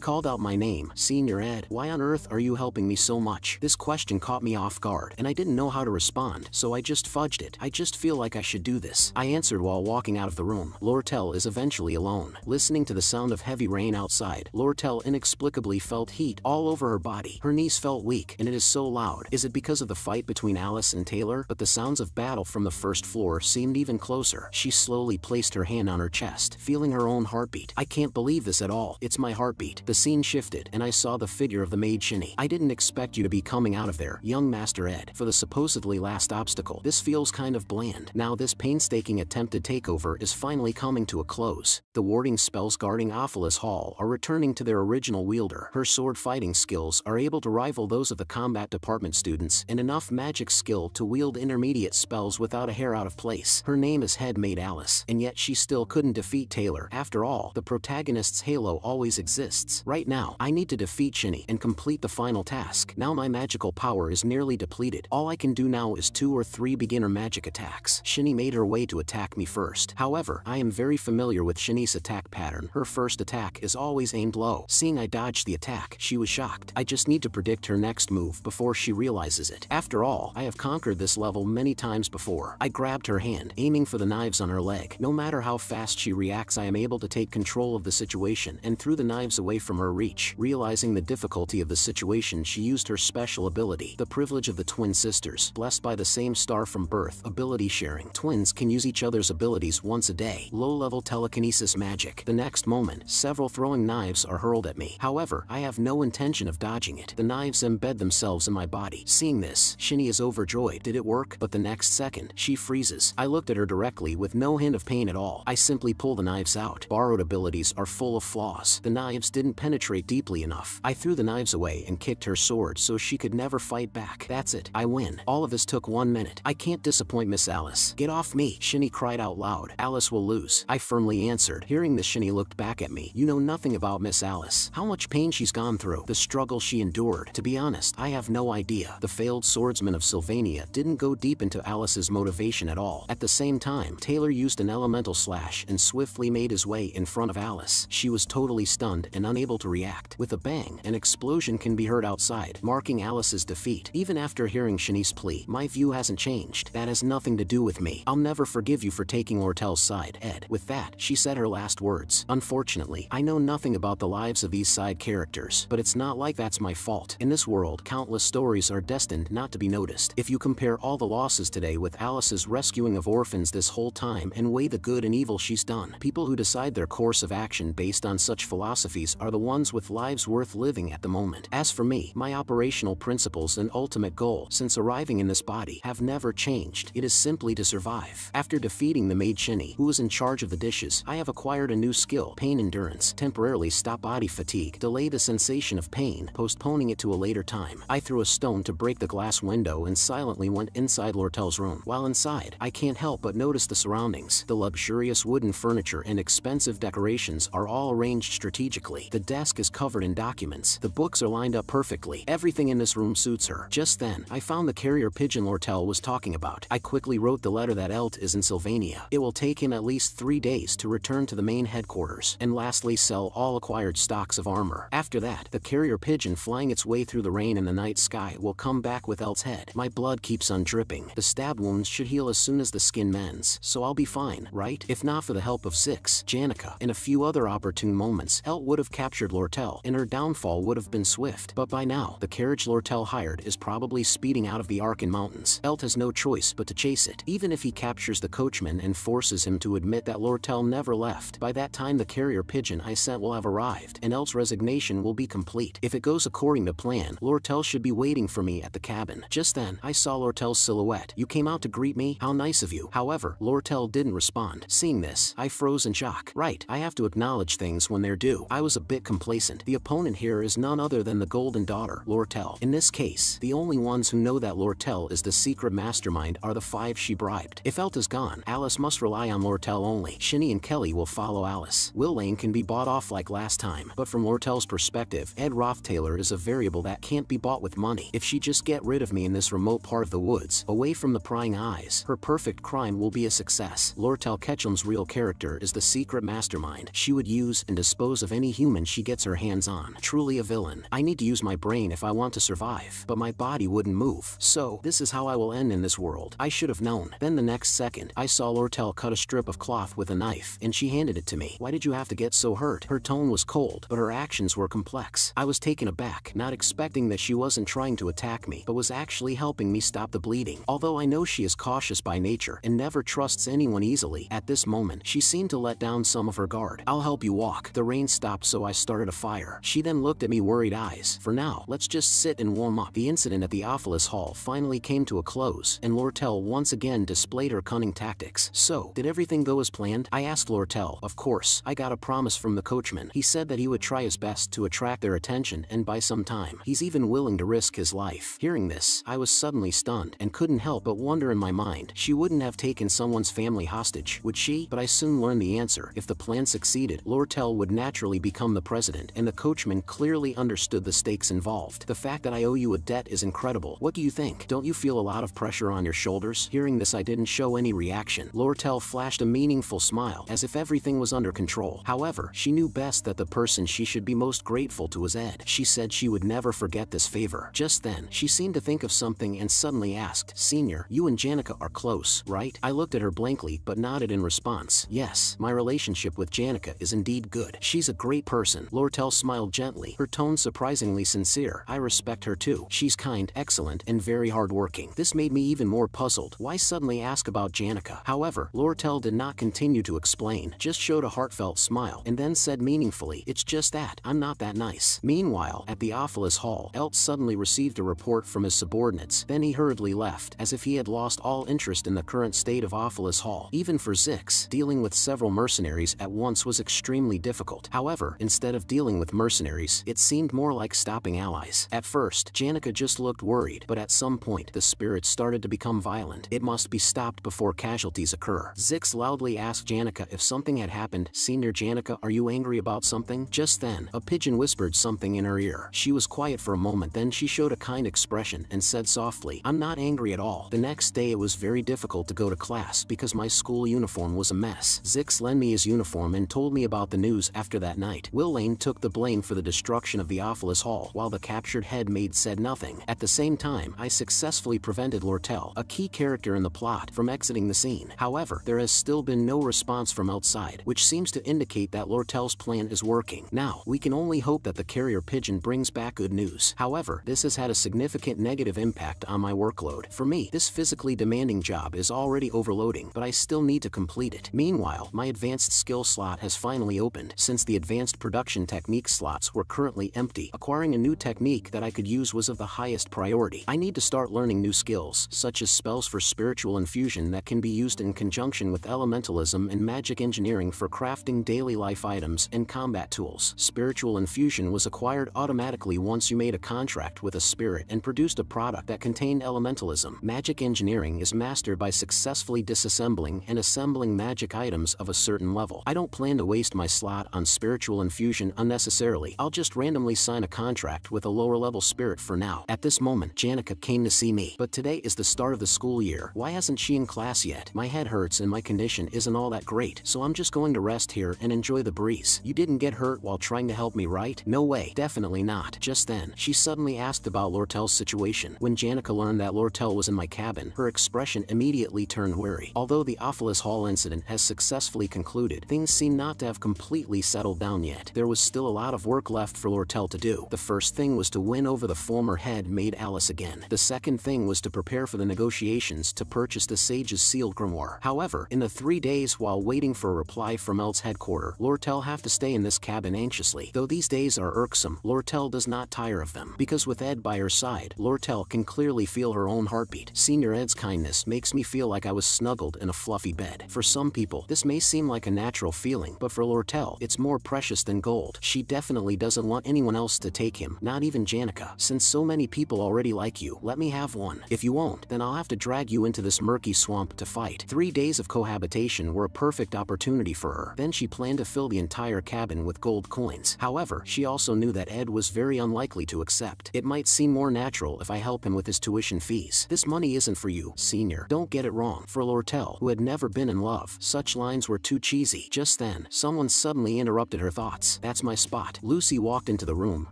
A: called out my name. Senior Ed, why on earth are you helping me so much? This question caught me off guard, and I didn't know how to respond, so I just fudged it. I just feel like I should do this, I answered while walking out of the room. Lortel is eventually alone. Listening to the sound of heavy rain outside, Lortel inexplicably felt heat all over her body. Her knees felt weak, and it is so loud. Is it because of the fight between Alice and Taylor? But the sounds of battle from the first floor seemed even closer. She slowly placed her hand on her chest, feeling her own heartbeat. I can't believe this at all. It's my heartbeat. The scene shifted, and I saw the figure of the maid Shinny. I didn't expect you to be coming out of there, young Master Ed, for the supposedly last obstacle. This feels kind of bland. Now this painstaking attempted takeover is finally coming to a close. The warding spells guarding Ophelis Hall are returning to their original wielder. Her sword fighting skills are able to rival those of the combat department students, and enough magic skill to wield intermediate spells without a hair out of place. Her name is Headmaid Alice, and yet she still couldn't defeat Taylor. After all, the protagonist's halo always exists. Right now, I need to defeat Shinny and complete the final task. Now my magical power is nearly depleted. All I can do now is 2 or 3 beginner magic attacks. Shinny made her way to attack me first. However, I am very familiar with Shinny's attack pattern. Her first attack is always aimed low. Seeing I dodged the attack, she was shocked. I just need to predict her next move before she realizes it. After all, I have conquered this level many times before. I grabbed her hand, aiming for the knives on her leg. No matter how fast she reacts, I am able to take control of the situation and threw the knives away from her reach. Realizing the difficulty of the situation, she used her special ability, the privilege of the twin sisters, blessed by the same star from birth, ability sharing. Twins can use each other's abilities once a day. Low-level telekinesis magic. The next moment, several throwing knives are hurled at me. However, I have no intention of dodging it. The knives embed themselves in my body. Seeing this, Shinny is overjoyed. Did it work? But the next second, she freezes. I looked at her directly with no hint of pain at all. I simply pull the knives out. Borrowed abilities are full of flaws. The knives didn't penetrate deeply enough. I threw the knives away and kicked her sword so she could never fight back. That's it. I win. All of this took 1 minute. I can't disappoint Miss Alice. Get off me, Shinny cried out loud. Alice will lose, I firmly answered. Hearing this, Shinny looked back at me. You know nothing about Miss Alice. How much pain she's gone through. The struggle she endured. To be honest, I have no idea. The failed swordsman of Sylvania didn't go deep into Alice's motivation at all. At the same time, Taylor used an elemental slash and swiftly made his way in front of Alice. She was totally stunned and unable to react. With a bang, an explosion can be heard outside, marking Alice's defeat. Even after hearing Shinny's plea, my view hasn't changed. That has nothing to do with me. I'll never forgive you for taking Lortel's side, Ed. With that, she said her last words. Unfortunately, I know nothing about the lives of these side characters, but it's not like that's my fault. In this world, countless stories are destined not to be noticed. If you compare all the losses today with Alice's rescuing of orphans this whole time and weigh the good and evil she's done, people who decide their course of action based on such philosophies are the ones with lives worth living at the moment. As for me, my operational principles and ultimate goal since arriving in this body have never changed. It is simply to survive. After defeating the maid Shinny, who was in charge of the dishes, I have acquired a new skill, pain endurance. Temporarily stop body fatigue, delay the sensation of pain, postponing it to a later time. I threw a stone to break the glass window and silently went inside Lortel's room. While inside, I can't help but notice the surroundings. The luxurious wooden furniture and expensive decorations are all arranged strategically. The desk is covered in documents. The books are lined up perfectly. Everything in this room suits her. Just then, I found the carrier pigeon Lortel was talking about. I quickly wrote the letter that Elt is in Sylvania. It will take him at least 3 days to return to the main headquarters. And lastly, sell all acquired stocks of armor. After that, the carrier pigeon flying its way through the rain in the night sky will come back with Elt's head. My blood keeps on dripping. The stab wounds should heal as soon as the skin mends, so I'll be fine, right? If not for the help of Six, Janica, and a few other opportune moments, Elt would have captured Lortel, and her downfall would have been swift. But by now, the carriage Lortel hired is probably speeding out of the Arkan Mountains. Elt has no choice but to chase it, even if he captures the coachman and forces him to admit that Lortel never left. By that time, the carrier pigeon I sent will have arrived, and Elt's resignation will be complete. If it goes according to plan, Lortel should be waiting for me at the cabin. Just then, I saw Lortel's silhouette. You came out to greet me? How nice of you. However, Lortel didn't respond. Seeing this, I froze in shock. Right, I have to acknowledge things when they're due. I was a bit complacent. The opponent here is none other than the Golden Daughter, Lortel. In this case, the only ones who know that Lortel is the secret mastermind are the 5 she bribed. If Elt is gone, Alice must rely on Lortel only. Finally, Shinny and Kelly will follow Alice. Will Lane can be bought off like last time, but from Lortel's perspective, Ed Rothtaylor is a variable that can't be bought with money. If she just get rid of me in this remote part of the woods, away from the prying eyes, her perfect crime will be a success. Lortel Ketchum's real character is the secret mastermind. She would use and dispose of any human she gets her hands on. Truly a villain. I need to use my brain if I want to survive, but my body wouldn't move. So, this is how I will end in this world. I should have known. Then the next second, I saw Lortel cut a strip of cloth with a knife, and she handed it to me. Why did you have to get so hurt? Her tone was cold, but her actions were complex. I was taken aback, not expecting that she wasn't trying to attack me, but was actually helping me stop the bleeding. Although I know she is cautious by nature and never trusts anyone easily, at this moment, she seemed to let down some of her guard. I'll help you walk. The rain stopped, so I started a fire. She then looked at me worried eyes. For now, let's just sit and warm up. The incident at the Ophilus Hall finally came to a close, and Lortel once again displayed her cunning tactics. So, did everything go as planned? I asked Lortel. Of course, I got a promise from the coachman. He said that he would try his best to attract their attention and buy some time. He's even willing to risk his life. Hearing this, I was suddenly stunned and couldn't help but wonder in my mind, she wouldn't have taken someone's family hostage, would she? But I soon learned the answer. If the plan succeeded, Lortel would naturally become the president, and the coachman clearly understood the stakes involved. The fact that I owe you a debt is incredible. What do you think? Don't you feel a lot of pressure on your shoulders? Hearing this, I didn't show any reaction. Lortel flashed a meaningful smile, as if everything was under control. However, she knew best that the person she should be most grateful to was Ed. She said she would never forget this favor. Just then, she seemed to think of something and suddenly asked, Senior, you and Janica are close, right? I looked at her blankly but nodded in response. Yes, my relationship with Janica is indeed good. She's a great person. Lortel smiled gently, her tone surprisingly sincere. I respect her too. She's kind, excellent, and very hardworking. This made me even more puzzled. Why suddenly ask about Janica? However, Lortel did not continue to explain, just showed a heartfelt smile, and then said meaningfully, it's just that, I'm not that nice. Meanwhile, at the Ophilus Hall, Elt suddenly received a report from his subordinates. Then he hurriedly left, as if he had lost all interest in the current state of Ophilus Hall. Even for Zix, dealing with several mercenaries at once was extremely difficult. However, instead of dealing with mercenaries, it seemed more like stopping allies. At first, Janica just looked worried, but at some point, the spirits started to become violent. It must be stopped before casualties occur. Zix loudly asked Janica if something had happened. Senior Janica, are you angry about something? Just then, a pigeon whispered something in her ear. She was quiet for a moment, then she showed a kind expression and said softly, I'm not angry at all. The next day it was very difficult to go to class because my school uniform was a mess. Zix lent me his uniform and told me about the news after that night. Will Lane took the blame for the destruction of the Ophilus Hall, while the captured head maid said nothing. At the same time, I successfully prevented Lortel, a key character in the plot, from exiting the scene. However, there has still been no response from outside, which seems to indicate that Lortel's plan is working. Now, we can only hope that the carrier pigeon brings back good news. However, this has had a significant negative impact on my workload. For me, this physically demanding job is already overloading, but I still need to complete it. Meanwhile, my advanced skill slot has finally opened, since the advanced production technique slots were currently empty. Acquiring a new technique that I could use was of the highest priority. I need to start learning new skills, such as spells for spiritual infusion that can be used in conjunction with elementalism and magic engineering for crafting daily life items and combat tools. Spiritual infusion was acquired automatically once you made a contract with a spirit and produced a product that contained elementalism. Magic engineering is mastered by successfully disassembling and assembling magic items of a certain level. I don't plan to waste my slot on spiritual infusion unnecessarily. I'll just randomly sign a contract with a lower level spirit for now. At this moment, Janica came to see me. But today is the start of the school year. Why hasn't she in class yet? My head hurts and my condition isn't all that great, so I'm just going to rest here and enjoy the breeze. You didn't get hurt while trying to help me, right? No way. Definitely not. Just then, she suddenly asked about Lortel's situation. When Janica learned that Lortel was in my cabin, her expression immediately turned wary. Although the Ophilus Hall incident has successfully concluded, things seem not to have completely settled down yet. There was still a lot of work left for Lortel to do. The first thing was to win over the former head maid Alice again. The second thing was to prepare for the negotiations to purchase the Sage's sealed grimoire. However, in the 3 days while waiting for a reply from Elt's headquarters, Lortel have to stay in this cabin anxiously. Though these days are irksome, Lortel does not tire of them, because with Ed by her side, Lortel can clearly feel her own heartbeat. Senior Ed's kindness makes me feel like I was snuggled in a fluffy bed. For some people, this may seem like a natural feeling, but for Lortel, it's more precious than gold. She definitely doesn't want anyone else to take him, not even Janica. Since so many people already like you, let me have one. If you won't, then I'll have to drag you into this murky swamp to fight. 3 days of cohabitation were a perfect opportunity for her. Then she planned to fill the entire cabin with gold coins. However, she also knew that Ed was very unlikely to accept. It might seem more natural if I help him with his tuition fees. This money isn't for you, senior. Don't get it wrong. For Lortel, who had never been in love, such lines were too cheesy. Just then, someone suddenly interrupted her thoughts. That's my spot. Lucy walked into the room,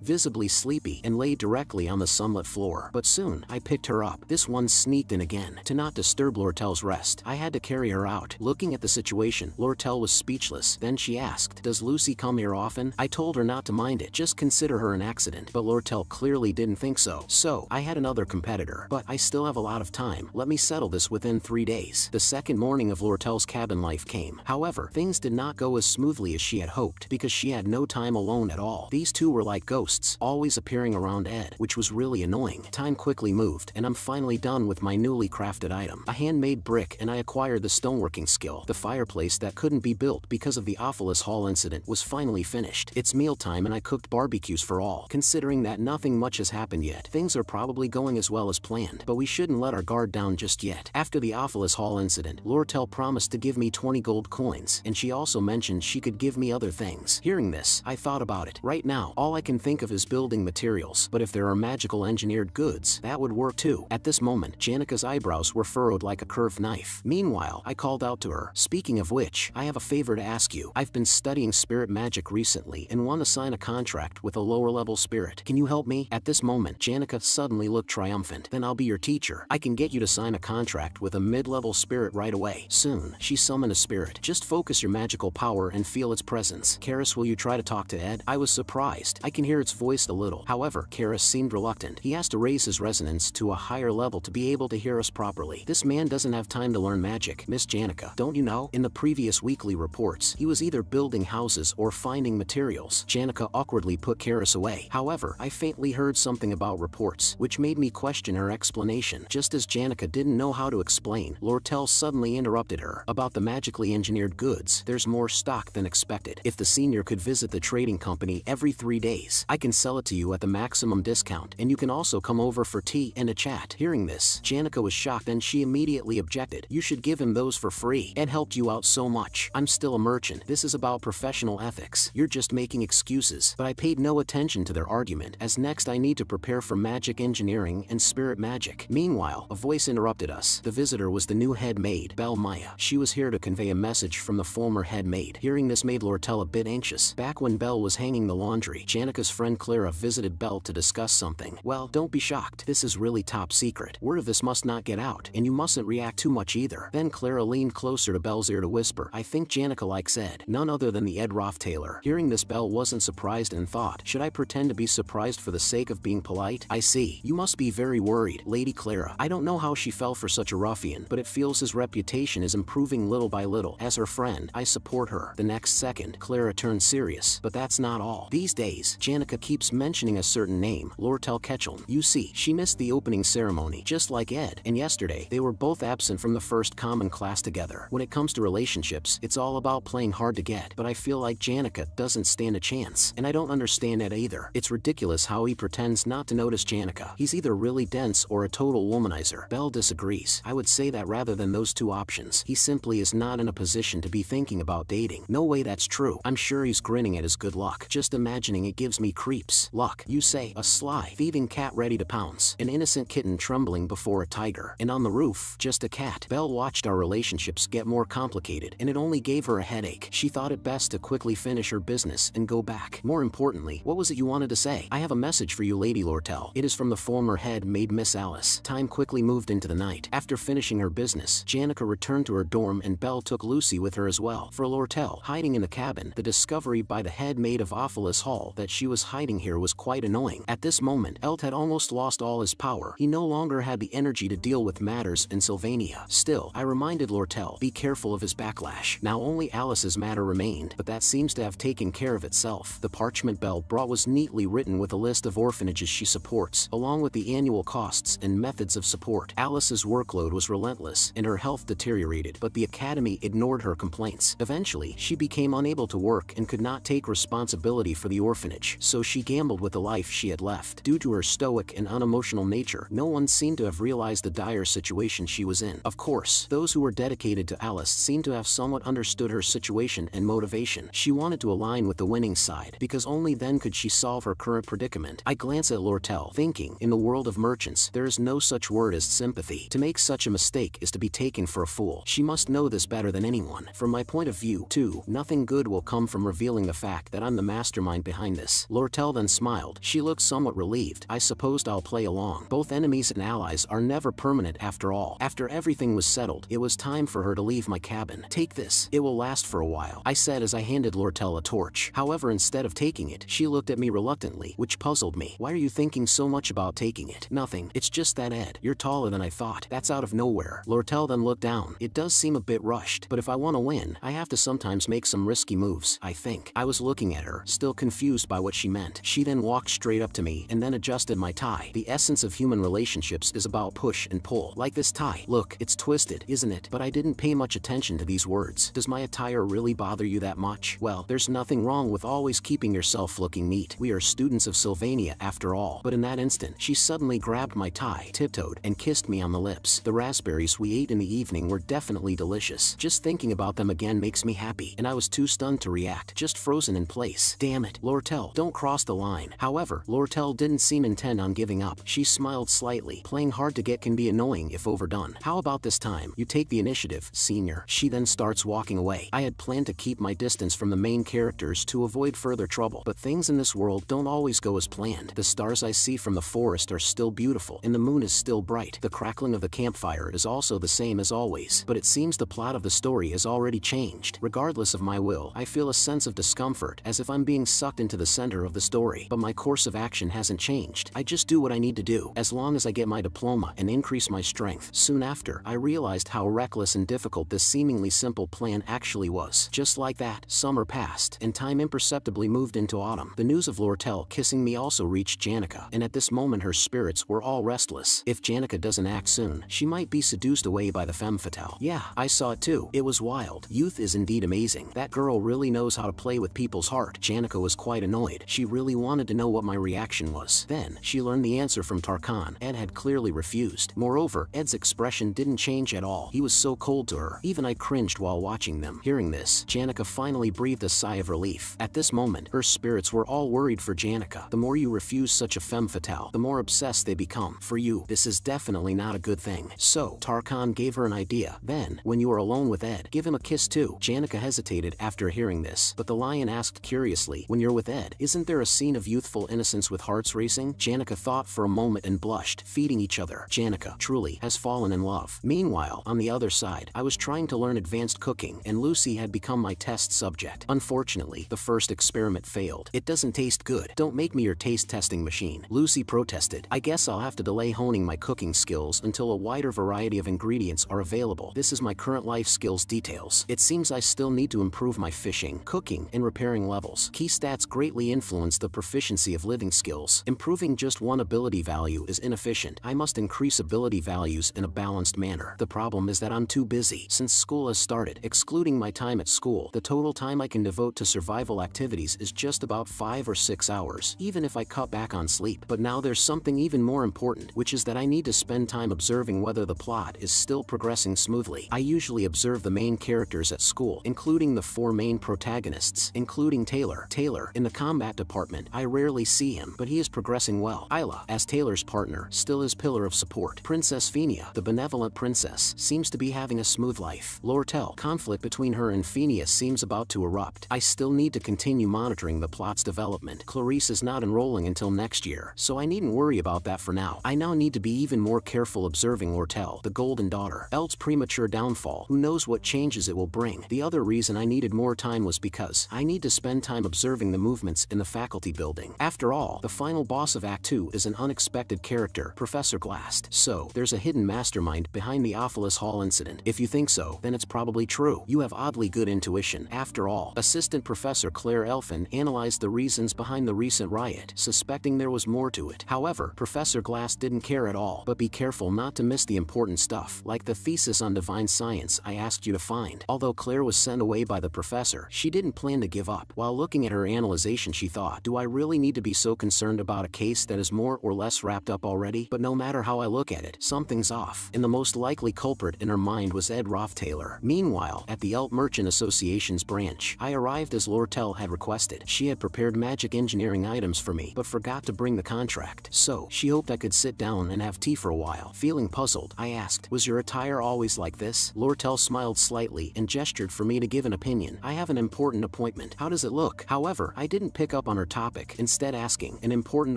A: visibly sleepy, and lay directly on the sunlit floor. But soon, I picked her up. This one sneaked in again. To not disturb Lortel's rest, I had to carry her out. Looking at the situation, Lortel was speechless. Then she asked, "Does Lucy come here often?" I told her not to mind it, just consider her an accident. But Lortel clearly didn't think so. So, I had another competitor. But I still have a lot of time. Let me settle this within 3 days. The second morning of Lortel's cabin life came. However, things did not go as smoothly as she had hoped, because she had no time alone at all. These two were like ghosts, always appearing around Ed, which was really annoying. Time quickly moved, and I'm finally done with my newly crafted item. A handmade brick, and I acquired the stoneworking skill. The fireplace that couldn't be built because of the Ophelis Hall incident was finally finished. It's mealtime and I cooked barbecues for all. Considering that nothing much has happened yet, things are probably going as well as planned, but we shouldn't let our guard down just yet. After the Ophelis Hall incident, Lortel promised to give me 20 gold coins, and she also mentioned she could give me other things. Hearing this, I thought about it. Right now, all I can think of is building materials, but if there are magical engineered goods, that would work too. At this moment, Janika's eyebrows were furrowed like a curved knife. Meanwhile, I called out to her. Speaking of which, I have a favor to ask you. I've been studying spirit magic recently and want to sign a contract with a lower level spirit. Can you help me? At this moment, Janika suddenly looked triumphant. Then I'll be your teacher. I can get you to sign a contract with a mid-level spirit right away. Soon, she summoned a spirit. Just focus your magical power and feel its presence. Karis, will you try to talk to Ed? I was surprised. I can hear its voice a little. However, Karis seemed reluctant. He has to raise his resonance to a higher level to be able to hear us properly. This man doesn't have time to learn magic. Miss Janika, don't you know? In the previous weekly reports, he was either building houses or finding materials. Janika awkwardly put Karis away. However, I faintly heard something about reports, which made me question her explanation. Just as Janika didn't know how to explain, Lortel suddenly interrupted her. About the magically engineered goods, there's more stock than expected. If the senior could visit the trading company every 3 days, I can sell it to you at the maximum discount, and you can also come over for tea and a chat. Hearing this, Janika was shocked and she immediately objected. You should give him those for free. Ed helped you out so much. I'm still a merchant. This is about professional ethics. You're just making excuses. But I paid no attention to their argument, as next I need to prepare for magic engineering and spirit magic. Meanwhile, a voice interrupted us. The visitor was the new head maid, Belle Maya. She was here to convey a message from the former head maid. Hearing this made Lortel a bit anxious. Back when Belle was hanging the laundry, Janika's friend Clara visited Belle to discuss something. Well, don't be shocked. This is really top secret. Word of this must not get out, and you mustn't react too much either. Then Clara leaned closer to Belle's ear to whisper, I think Janika likes Ed, none other than the Ed Taylor. Hearing this, Belle wasn't surprised and thought, should I pretend to be surprised for the sake of being polite? I see. You must be very worried, Lady Clara. I don't know how she fell for such a ruffian, but it feels his reputation is improving little by little. As her friend, I support her. The next second, Clara turned serious. But that's not all. These days, Janika keeps mentioning a certain name, Lortel Ketchum. You see, she missed the opening ceremony, just like Ed, and yesterday, they were both absent from the first common class together. When it comes to relationships, it's all about playing hard to get, but I feel like Janika doesn't stand a chance, and I don't understand Ed either. It's ridiculous how he pretends not to notice Janika. He's either really dense or a total womanizer. Belle disagrees. I would say that rather than those two options, he simply is not in a position to be thinking about dating. No way that's true. I'm sure he's grinning at his good luck. Just imagining it gives me creeps. Luck, you say? A sly, thieving cat ready to pounce. An innocent kitten trembling before a tiger. And on the roof, just a cat. Belle watched our relationships get more complicated, and it only gave her a headache. She thought it best to quickly finish her business and go back. More importantly, what was it you wanted to say? I have a message for you, Lady Lortel. It is from the former head maid, Miss Alice. Time quickly moved into the night. After finishing her business, Janika returned to her dorm and Belle took Lucy with her as well. For Lortel, hiding in the cabin, the discovery by the head maid of Ophelis Hall that she was hiding here was quite annoying. At this moment, Elt had almost lost all his power. He no longer had the energy to deal with matters in Sylvania. Still, I reminded Lortel, be careful of his backlash. Now only Alice's matter remained, but that seems to have taken care of itself. The parchment Belle brought was neatly written with a list of orphanages she supports, along with the annual costs and methods of support. Alice's workload was relentless, and her health deteriorated, but the academy ignored her complaints. Eventually, she became unable to work and could not take responsibility for the orphanage, so she gambled with the life she had left. Due to her stoic and unemotional nature, no one seemed to have realized the dire situation she was in. Of course, those who were dedicated to Alice protagonists seemed to have somewhat understood her situation and motivation. She wanted to align with the winning side, because only then could she solve her current predicament. I glance at Lortel, thinking, in the world of merchants, there is no such word as sympathy. To make such a mistake is to be taken for a fool. She must know this better than anyone. From my point of view, too, nothing good will come from revealing the fact that I'm the mastermind behind this. Lortel then smiled. She looked somewhat relieved. I supposed I'll play along. Both enemies and allies are never permanent after all. After everything was settled, it was time for her to leave my cabin. Take this. It will last for a while, I said as I handed Lortel a torch. However, instead of taking it, she looked at me reluctantly, which puzzled me. Why are you thinking so much about taking it? Nothing. It's just that Ed, you're taller than I thought. That's out of nowhere. Lortel then looked down. It does seem a bit rushed, but if I want to win, I have to sometimes make some risky moves, I think. I was looking at her, still confused by what she meant. She then walked straight up to me and then adjusted my tie. The essence of human relationships is about push and pull. Like this tie. Look, it's twisted, isn't it? But I didn't pay much attention to these words. Does my attire really bother you that much? Well, there's nothing wrong with always keeping yourself looking neat. We are students of Sylvania after all. But in that instant, she suddenly grabbed my tie, tiptoed, and kissed me on the lips. The raspberries we ate in the evening were definitely delicious. Just thinking about them again makes me happy, and I was too stunned to react, just frozen in place. Damn it, Lortel, don't cross the line. However, Lortel didn't seem intent on giving up. She smiled slightly. Playing hard to get can be annoying if overdone. How about this time? You take the initiative, senior. She then starts walking away. I had planned to keep my distance from the main characters to avoid further trouble, but things in this world don't always go as planned. The stars I see from the forest are still beautiful, and the moon is still bright. The crackling of the campfire is also the same as always, but it seems the plot of the story has already changed. Regardless of my will, I feel a sense of discomfort, as if I'm being sucked into the center of the story. But my course of action hasn't changed. I just do what I need to do, as long as I get my diploma and increase my strength. Soon after, I realized how reckless and difficult this seemingly simple plan actually was. Just like that, summer passed, and time imperceptibly moved into autumn. The news of Lortel kissing me also reached Janica, and at this moment her spirits were all restless. If Janica doesn't act soon, she might be seduced away by the femme fatale. Yeah, I saw it too. It was wild. Youth is indeed amazing. That girl really knows how to play with people's heart. Janica was quite annoyed. She really wanted to know what my reaction was. Then, she learned the answer from Tarkan. Ed had clearly refused. Moreover, Ed's expression didn't change at all. He was so cold to her. Even I cringed while watching them. Hearing this, Janica finally breathed a sigh of relief. At this moment, her spirits were all worried for Janica. The more you refuse such a femme fatale, the more obsessed they become. For you, this is definitely not a good thing. So, Tarkan gave her an idea. Then, when you are alone with Ed, give him a kiss too. Janica hesitated after hearing this, but the lion asked curiously, when you're with Ed, isn't there a scene of youthful innocence with hearts racing? Janica thought for a moment and blushed, feeding each other. Janica, truly, has fallen in love. Meanwhile, on the other side, I was trying to learn advanced cooking, and Lucy had become my test subject. Unfortunately, the first experiment failed. It doesn't taste good. Don't make me your taste testing machine, Lucy protested. I guess I'll have to delay honing my cooking skills until a wider variety of ingredients are available. This is my current life skills details. It seems I still need to improve my fishing, cooking, and repairing levels. Key stats greatly influence the proficiency of living skills. Improving just one ability value is inefficient. I must increase ability values in a balanced manner. The problem is that I'm too busy. Since school has started, excluding my time at school, the total time I can devote to survival activities is just about 5 or 6 hours, even if I cut back on sleep. But now there's something even more important, which is that I need to spend time observing whether the plot is still progressing smoothly. I usually observe the main characters at school, including the 4 main protagonists, including Taylor. Taylor, in the combat department, I rarely see him, but he is progressing well. Isla, as Taylor's partner, still is pillar of support. Princess Phineas, the benevolent princess, seems to be having a smooth life. Lortel, conflict between her and Phineas seems about to erupt. I still need to continue monitoring the plot's development. Clarice is not enrolling until next year, so I needn't worry about that for now. I now need to be even more careful observing Lortel, the golden daughter. Elt's premature downfall, who knows what changes it will bring. The other reason I needed more time was because I need to spend time observing the movements in the faculty building. After all, the final boss of Act 2 is an unexpected character, Professor Glast. So, there's a hidden mastermind behind the Ophelis Hall incident. If you think so, then it's probably true. You have oddly good intuition. After all, Assistant Professor Claire Elfin analyzed the reasons behind the recent riot, suspecting there was more to it. However, Professor Glass didn't care at all. But be careful not to miss the important stuff, like the thesis on divine science I asked you to find. Although Claire was sent away by the professor, she didn't plan to give up. While looking at her analyzation, she thought, do I really need to be so concerned about a case that is more or less wrapped up already? But no matter how I look at it, something's off. And the most likely culprit in her mind was Ed Rothschild. Taylor. Meanwhile, at the Elt Merchant Association's branch, I arrived as Lortel had requested. She had prepared magic engineering items for me, but forgot to bring the contract, so she hoped I could sit down and have tea for a while. Feeling puzzled, I asked, "Was your attire always like this?" Lortel smiled slightly and gestured for me to give an opinion. "I have an important appointment. How does it look?" However, I didn't pick up on her topic, instead asking, "An important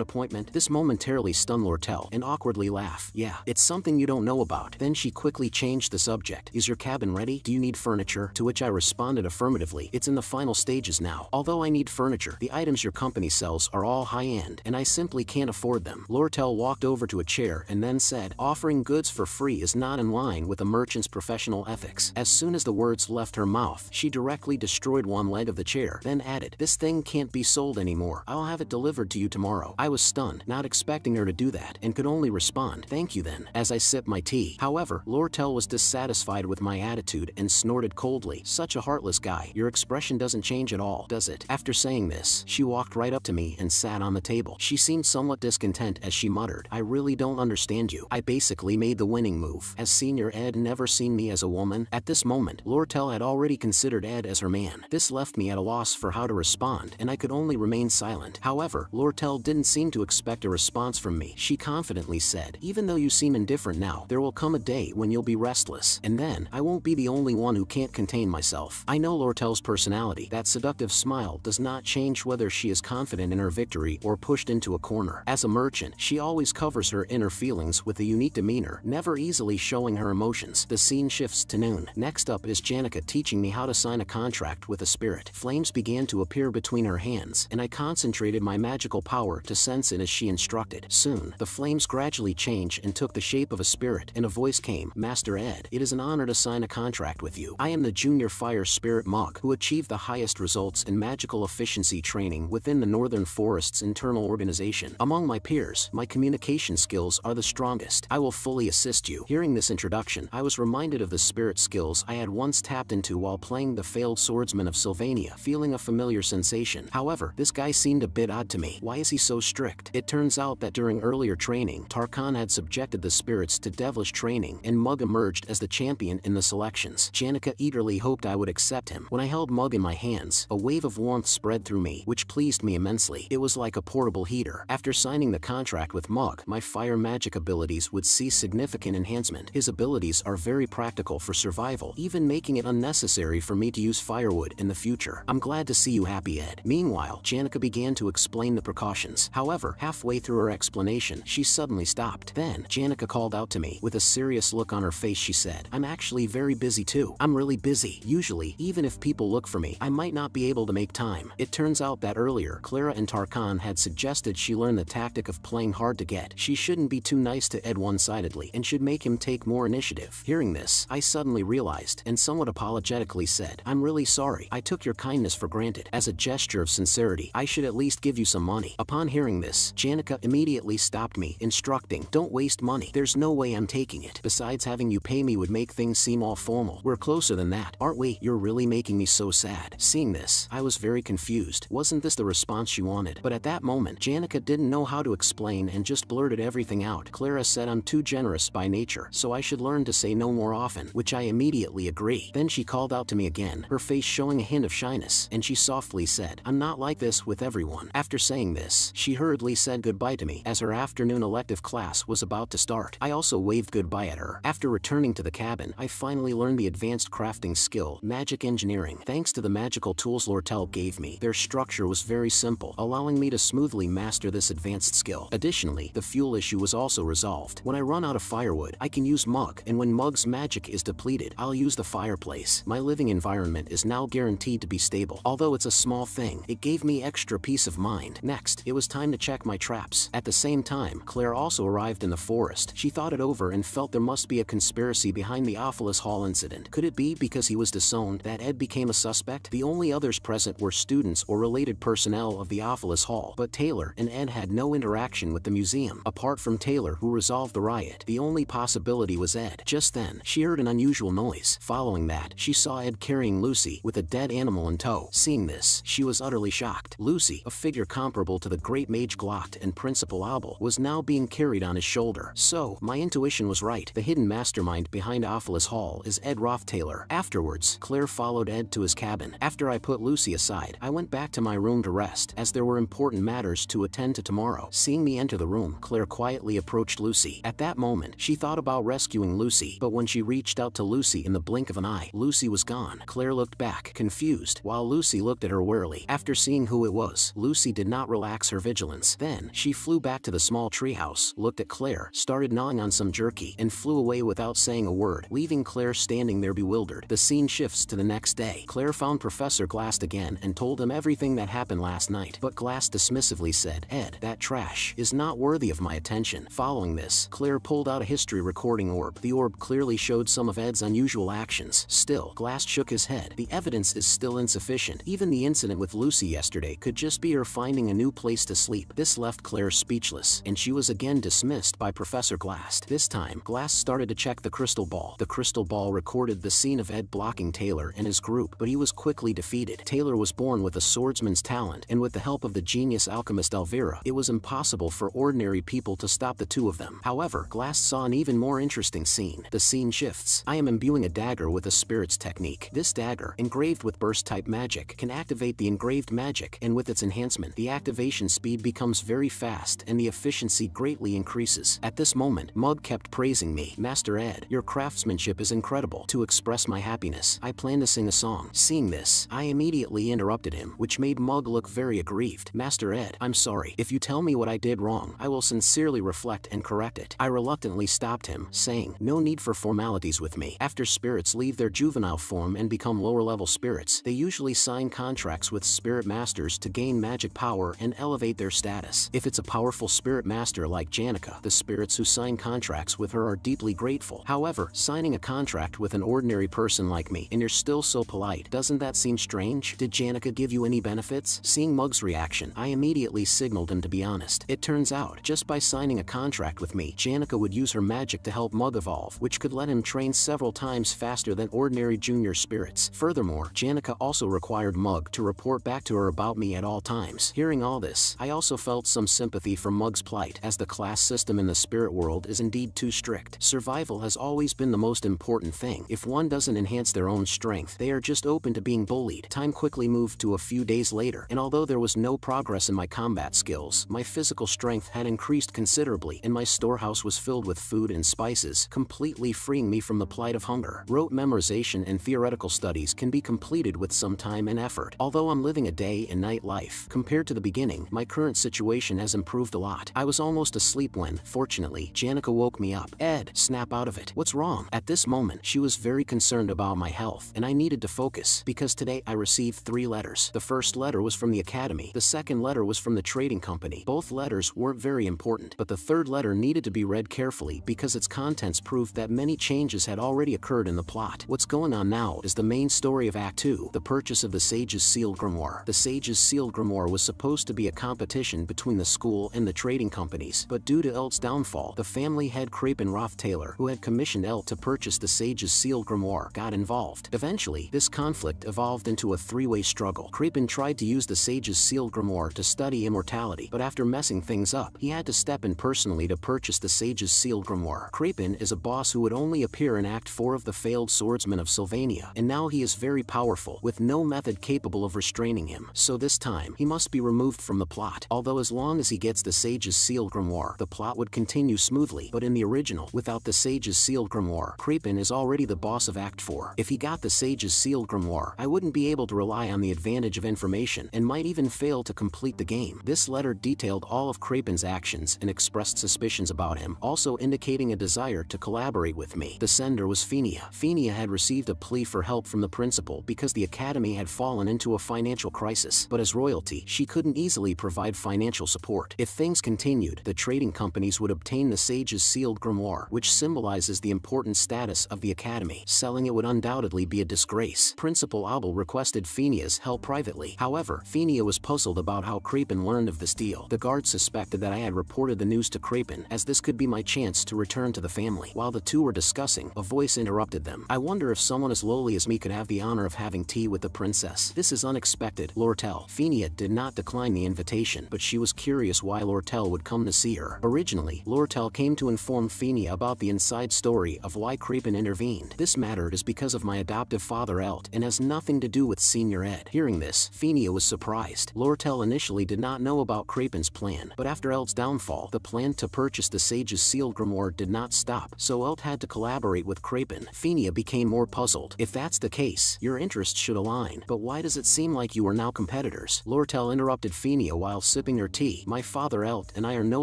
A: appointment?" This momentarily stunned Lortel and awkwardly laughed. "Yeah, it's something you don't know about." Then she quickly changed the subject. "Is your cabin ready? Do you need furniture?" To which I responded affirmatively. "It's in the final stages now. Although I need furniture, the items your company sells are all high-end, and I simply can't afford them." Lortel walked over to a chair and then said, "Offering goods for free is not in line with a merchant's professional ethics." As soon as the words left her mouth, she directly destroyed one leg of the chair, then added, "This thing can't be sold anymore. I'll have it delivered to you tomorrow." I was stunned, not expecting her to do that, and could only respond, "Thank you then," as I sipped my tea. However, Lortel was dissatisfied with my attitude and snorted coldly, "Such a heartless guy. Your expression doesn't change at all, does it?" After saying this, she walked right up to me and sat on the table. She seemed somewhat discontent as she muttered, "I really don't understand you." I basically made the winning move. Has Senior Ed never seen me as a woman? At this moment, Lortel had already considered Ed as her man. This left me at a loss for how to respond, and I could only remain silent. However, Lortel didn't seem to expect a response from me. She confidently said, "Even though you seem indifferent now, there will come a day when you'll be restless, and then I won't be the only one who can't contain myself." I know Lortel's personality. That seductive smile does not change whether she is confident in her victory or pushed into a corner. As a merchant, she always covers her inner feelings with a unique demeanor, never easily showing her emotions. The scene shifts to noon. Next up is Janica teaching me how to sign a contract with a spirit. Flames began to appear between her hands, and I concentrated my magical power to sense it as she instructed. Soon, the flames gradually changed and took the shape of a spirit, and a voice came, "Master Ed, it is an honor to sign a contract with you. I am the junior fire spirit Mug, who achieved the highest results in magical efficiency training within the Northern Forest's internal organization. Among my peers, my communication skills are the strongest. I will fully assist you." Hearing this introduction, I was reminded of the spirit skills I had once tapped into while playing the failed swordsman of Sylvania, feeling a familiar sensation. However, this guy seemed a bit odd to me. Why is he so strict? It turns out that during earlier training, Tarkan had subjected the spirits to devilish training, and Mug emerged as the champion in the selections. Janica eagerly hoped I would accept him. When I held Mug in my hands, a wave of warmth spread through me, which pleased me immensely. It was like a portable heater. After signing the contract with Mug, my fire magic abilities would see significant enhancement. His abilities are very practical for survival, even making it unnecessary for me to use firewood in the future. "I'm glad to see you happy, Ed." Meanwhile, Janica began to explain the precautions. However, halfway through her explanation, she suddenly stopped. Then, Janica called out to me. With a serious look on her face, she said, "I'm actually very busy too. I'm really busy. Usually, even if people look for me, I might not be able to make time." It turns out that earlier, Clara and Tarkan had suggested she learn the tactic of playing hard to get. She shouldn't be too nice to Ed one-sidedly, and should make him take more initiative. Hearing this, I suddenly realized, and somewhat apologetically said, "I'm really sorry. I took your kindness for granted. As a gesture of sincerity, I should at least give you some money." Upon hearing this, Janica immediately stopped me, instructing, "Don't waste money. There's no way I'm taking it. Besides, having you pay me would make things seem all formal. We're closer than that, aren't we? You're really making me so sad." Seeing this, I was very confused. Wasn't this the response she wanted? But at that moment, Janica didn't know how to explain and just blurted everything out. Clara said I'm too generous by nature, so I should learn to say no more often, which I immediately agree. Then she called out to me again, her face showing a hint of shyness, and she softly said, "I'm not like this with everyone." After saying this, she hurriedly said goodbye to me as her afternoon elective class was about to start. I also waved goodbye at her. After returning to the cabin, I finally learned the advanced crafting skill, magic engineering. Thanks to the magical tools Lortel gave me, their structure was very simple, allowing me to smoothly master this advanced skill. Additionally, the fuel issue was also resolved. When I run out of firewood, I can use Mug, and when Mug's magic is depleted, I'll use the fireplace. My living environment is now guaranteed to be stable. Although it's a small thing, it gave me extra peace of mind. Next, it was time to check my traps. At the same time, Claire also arrived in the forest. She thought it over and felt there must be a conspiracy behind the Ophelis Hall incident. Could it be because he was disowned that Ed became a suspect? The only others present were students or related personnel of the Ophelis Hall, but Taylor and Ed had no interaction with the museum. Apart from Taylor, who resolved the riot, the only possibility was Ed. Just then, she heard an unusual noise. Following that, she saw Ed carrying Lucy with a dead animal in tow. Seeing this, she was utterly shocked. Lucy, a figure comparable to the great mage Glot and Principal Abel, was now being carried on his shoulder. So, my intuition was right. The hidden mastermind behind Ophelis Hall hall is Ed Rothtailor. Afterwards, Claire followed Ed to his cabin. After I put Lucy aside, I went back to my room to rest, as there were important matters to attend to tomorrow. Seeing me enter the room, Claire quietly approached Lucy. At that moment, she thought about rescuing Lucy, but when she reached out to Lucy in the blink of an eye, Lucy was gone. Claire looked back, confused, while Lucy looked at her warily. After seeing who it was, Lucy did not relax her vigilance. Then, she flew back to the small treehouse, looked at Claire, started gnawing on some jerky, and flew away without saying a word, leaving Claire standing there bewildered. The scene shifts to the next day. Claire found Professor Glass again and told him everything that happened last night, but Glass dismissively said, "Ed, that trash is not worthy of my attention." Following this, Claire pulled out a history recording orb. The orb clearly showed some of Ed's unusual actions. Still, Glass shook his head. The evidence is still insufficient. Even the incident with Lucy yesterday could just be her finding a new place to sleep. This left Claire speechless, and she was again dismissed by Professor Glass. This time, Glass started to check the crystal ball. The crystal ball recorded the scene of Ed blocking Taylor and his group, but he was quickly defeated. Taylor was born with a swordsman's talent, and with the help of the genius alchemist Elvira, it was impossible for ordinary people to stop the two of them. However, Glass saw an even more interesting scene. The scene shifts. I am imbuing a dagger with a spirit's technique. This dagger, engraved with burst-type magic, can activate the engraved magic, and with its enhancement, the activation speed becomes very fast and the efficiency greatly increases. At this moment, Mug kept praising me. "Master Ed, your craftsmanship is incredible. To express my happiness, I plan to sing a song." Seeing this, I immediately interrupted him, which made Mug look very aggrieved. "Master Ed, I'm sorry. If you tell me what I did wrong, I will sincerely reflect and correct it." I reluctantly stopped him, saying, "No need for formalities with me. After spirits leave their juvenile form and become lower-level spirits, they usually sign contracts with spirit masters to gain magic power and elevate their status. If it's a powerful spirit master like Janica, the spirits who sign contracts with her are deeply grateful. However, signing a contract with an ordinary person like me, and you're still so polite, doesn't that seem strange? Did Janica give you any benefits?" Seeing Mug's reaction, I immediately signaled him to be honest. It turns out, just by signing a contract with me, Janica would use her magic to help Mug evolve, which could let him train several times faster than ordinary junior spirits. Furthermore, Janica also required Mug to report back to her about me at all times. Hearing all this, I also felt some sympathy for Mug's plight, as the class system in the spirit world is indeed too strict. Survival has always been the most important thing. If one doesn't enhance their own strength, they are just open to being bullied. Time quickly moved to a few days later, and although there was no progress in my combat skills, my physical strength had increased considerably, and my storehouse was filled with food and spices, completely freeing me from the plight of hunger. Rote memorization and theoretical studies can be completed with some time and effort. Although I'm living a day and night life, compared to the beginning, my current situation has improved a lot. I was almost asleep when, fortunately, Janica woke me up. "Ed, snap out of it. What's wrong?" At this moment, she was very concerned about my health, and I needed to focus, because today I received 3 letters. The first letter was from the academy. The second letter was from the trading company. Both letters weren't very important, but the third letter needed to be read carefully because its contents proved that many changes had already occurred in the plot. What's going on now is the main story of Act 2, the purchase of the Sage's Sealed Grimoire. The Sage's Sealed Grimoire was supposed to be a competition between the school and the trading companies, but due to Elt's downfall, the family head Crapin Rothtailor, who had commissioned Elt to purchase the Sage's Sealed Grimoire, got involved. Eventually, this conflict evolved into a 3-way struggle. Crapin tried to use the Sage's Sealed Grimoire to study immortality, but after messing things up, he had to step in personally to purchase the Sage's Sealed Grimoire. Crapin is a boss who would only appear in Act 4 of The Failed Swordsman of Sylvania, and now he is very powerful, with no method capable of restraining him. So this time, he must be removed from the plot. Although as long as he gets the Sage's Sealed Grimoire, the plot would continue smoothly, but in the original, without the Sage's Sealed Grimoire, Crapin is already the boss of Act 4. If he got the Sage's Sealed Grimoire, I wouldn't be able to rely on the advantage of information, and might even fail to complete the game. This letter detailed all of Crapin's actions and expressed suspicions about him, also indicating a desire to collaborate with me. The sender was Fenia. Fenia had received a plea for help from the principal because the academy had fallen into a financial crisis, but as royalty, she couldn't easily provide financial support. If things continued, the trading companies would obtain the Sage's Sealed Grimoire, which symbolizes the important status of the academy. Selling it would undoubtedly be a disgrace. Principal Abel requested Fenia's help privately. However, Fenia was puzzled about how Crapin learned of this deal. The guard suspected that I had reported the news to Crapin, as this could be my chance to return to the family. While the two were discussing, a voice interrupted them. "I wonder if someone as lowly as me could have the honor of having tea with the princess. This is unexpected, Lortel." Fenia did not decline the invitation, but she was curious why Lortel would come to see her. Originally, Lortel came to inform Fenia about the inside story of why Crapin Creepin intervened. This matter is because of my adoptive father Elt and has nothing to do with Senior Ed. Hearing this, Phinia was surprised. Lortel initially did not know about Creepin's plan, but after Elt's downfall, the plan to purchase the sage's sealed grimoire did not stop, so Elt had to collaborate with Creepin. Phinia became more puzzled. If that's the case, your interests should align, but why does it seem like you are now competitors? Lortel interrupted Phinia while sipping her tea. My father Elt and I are no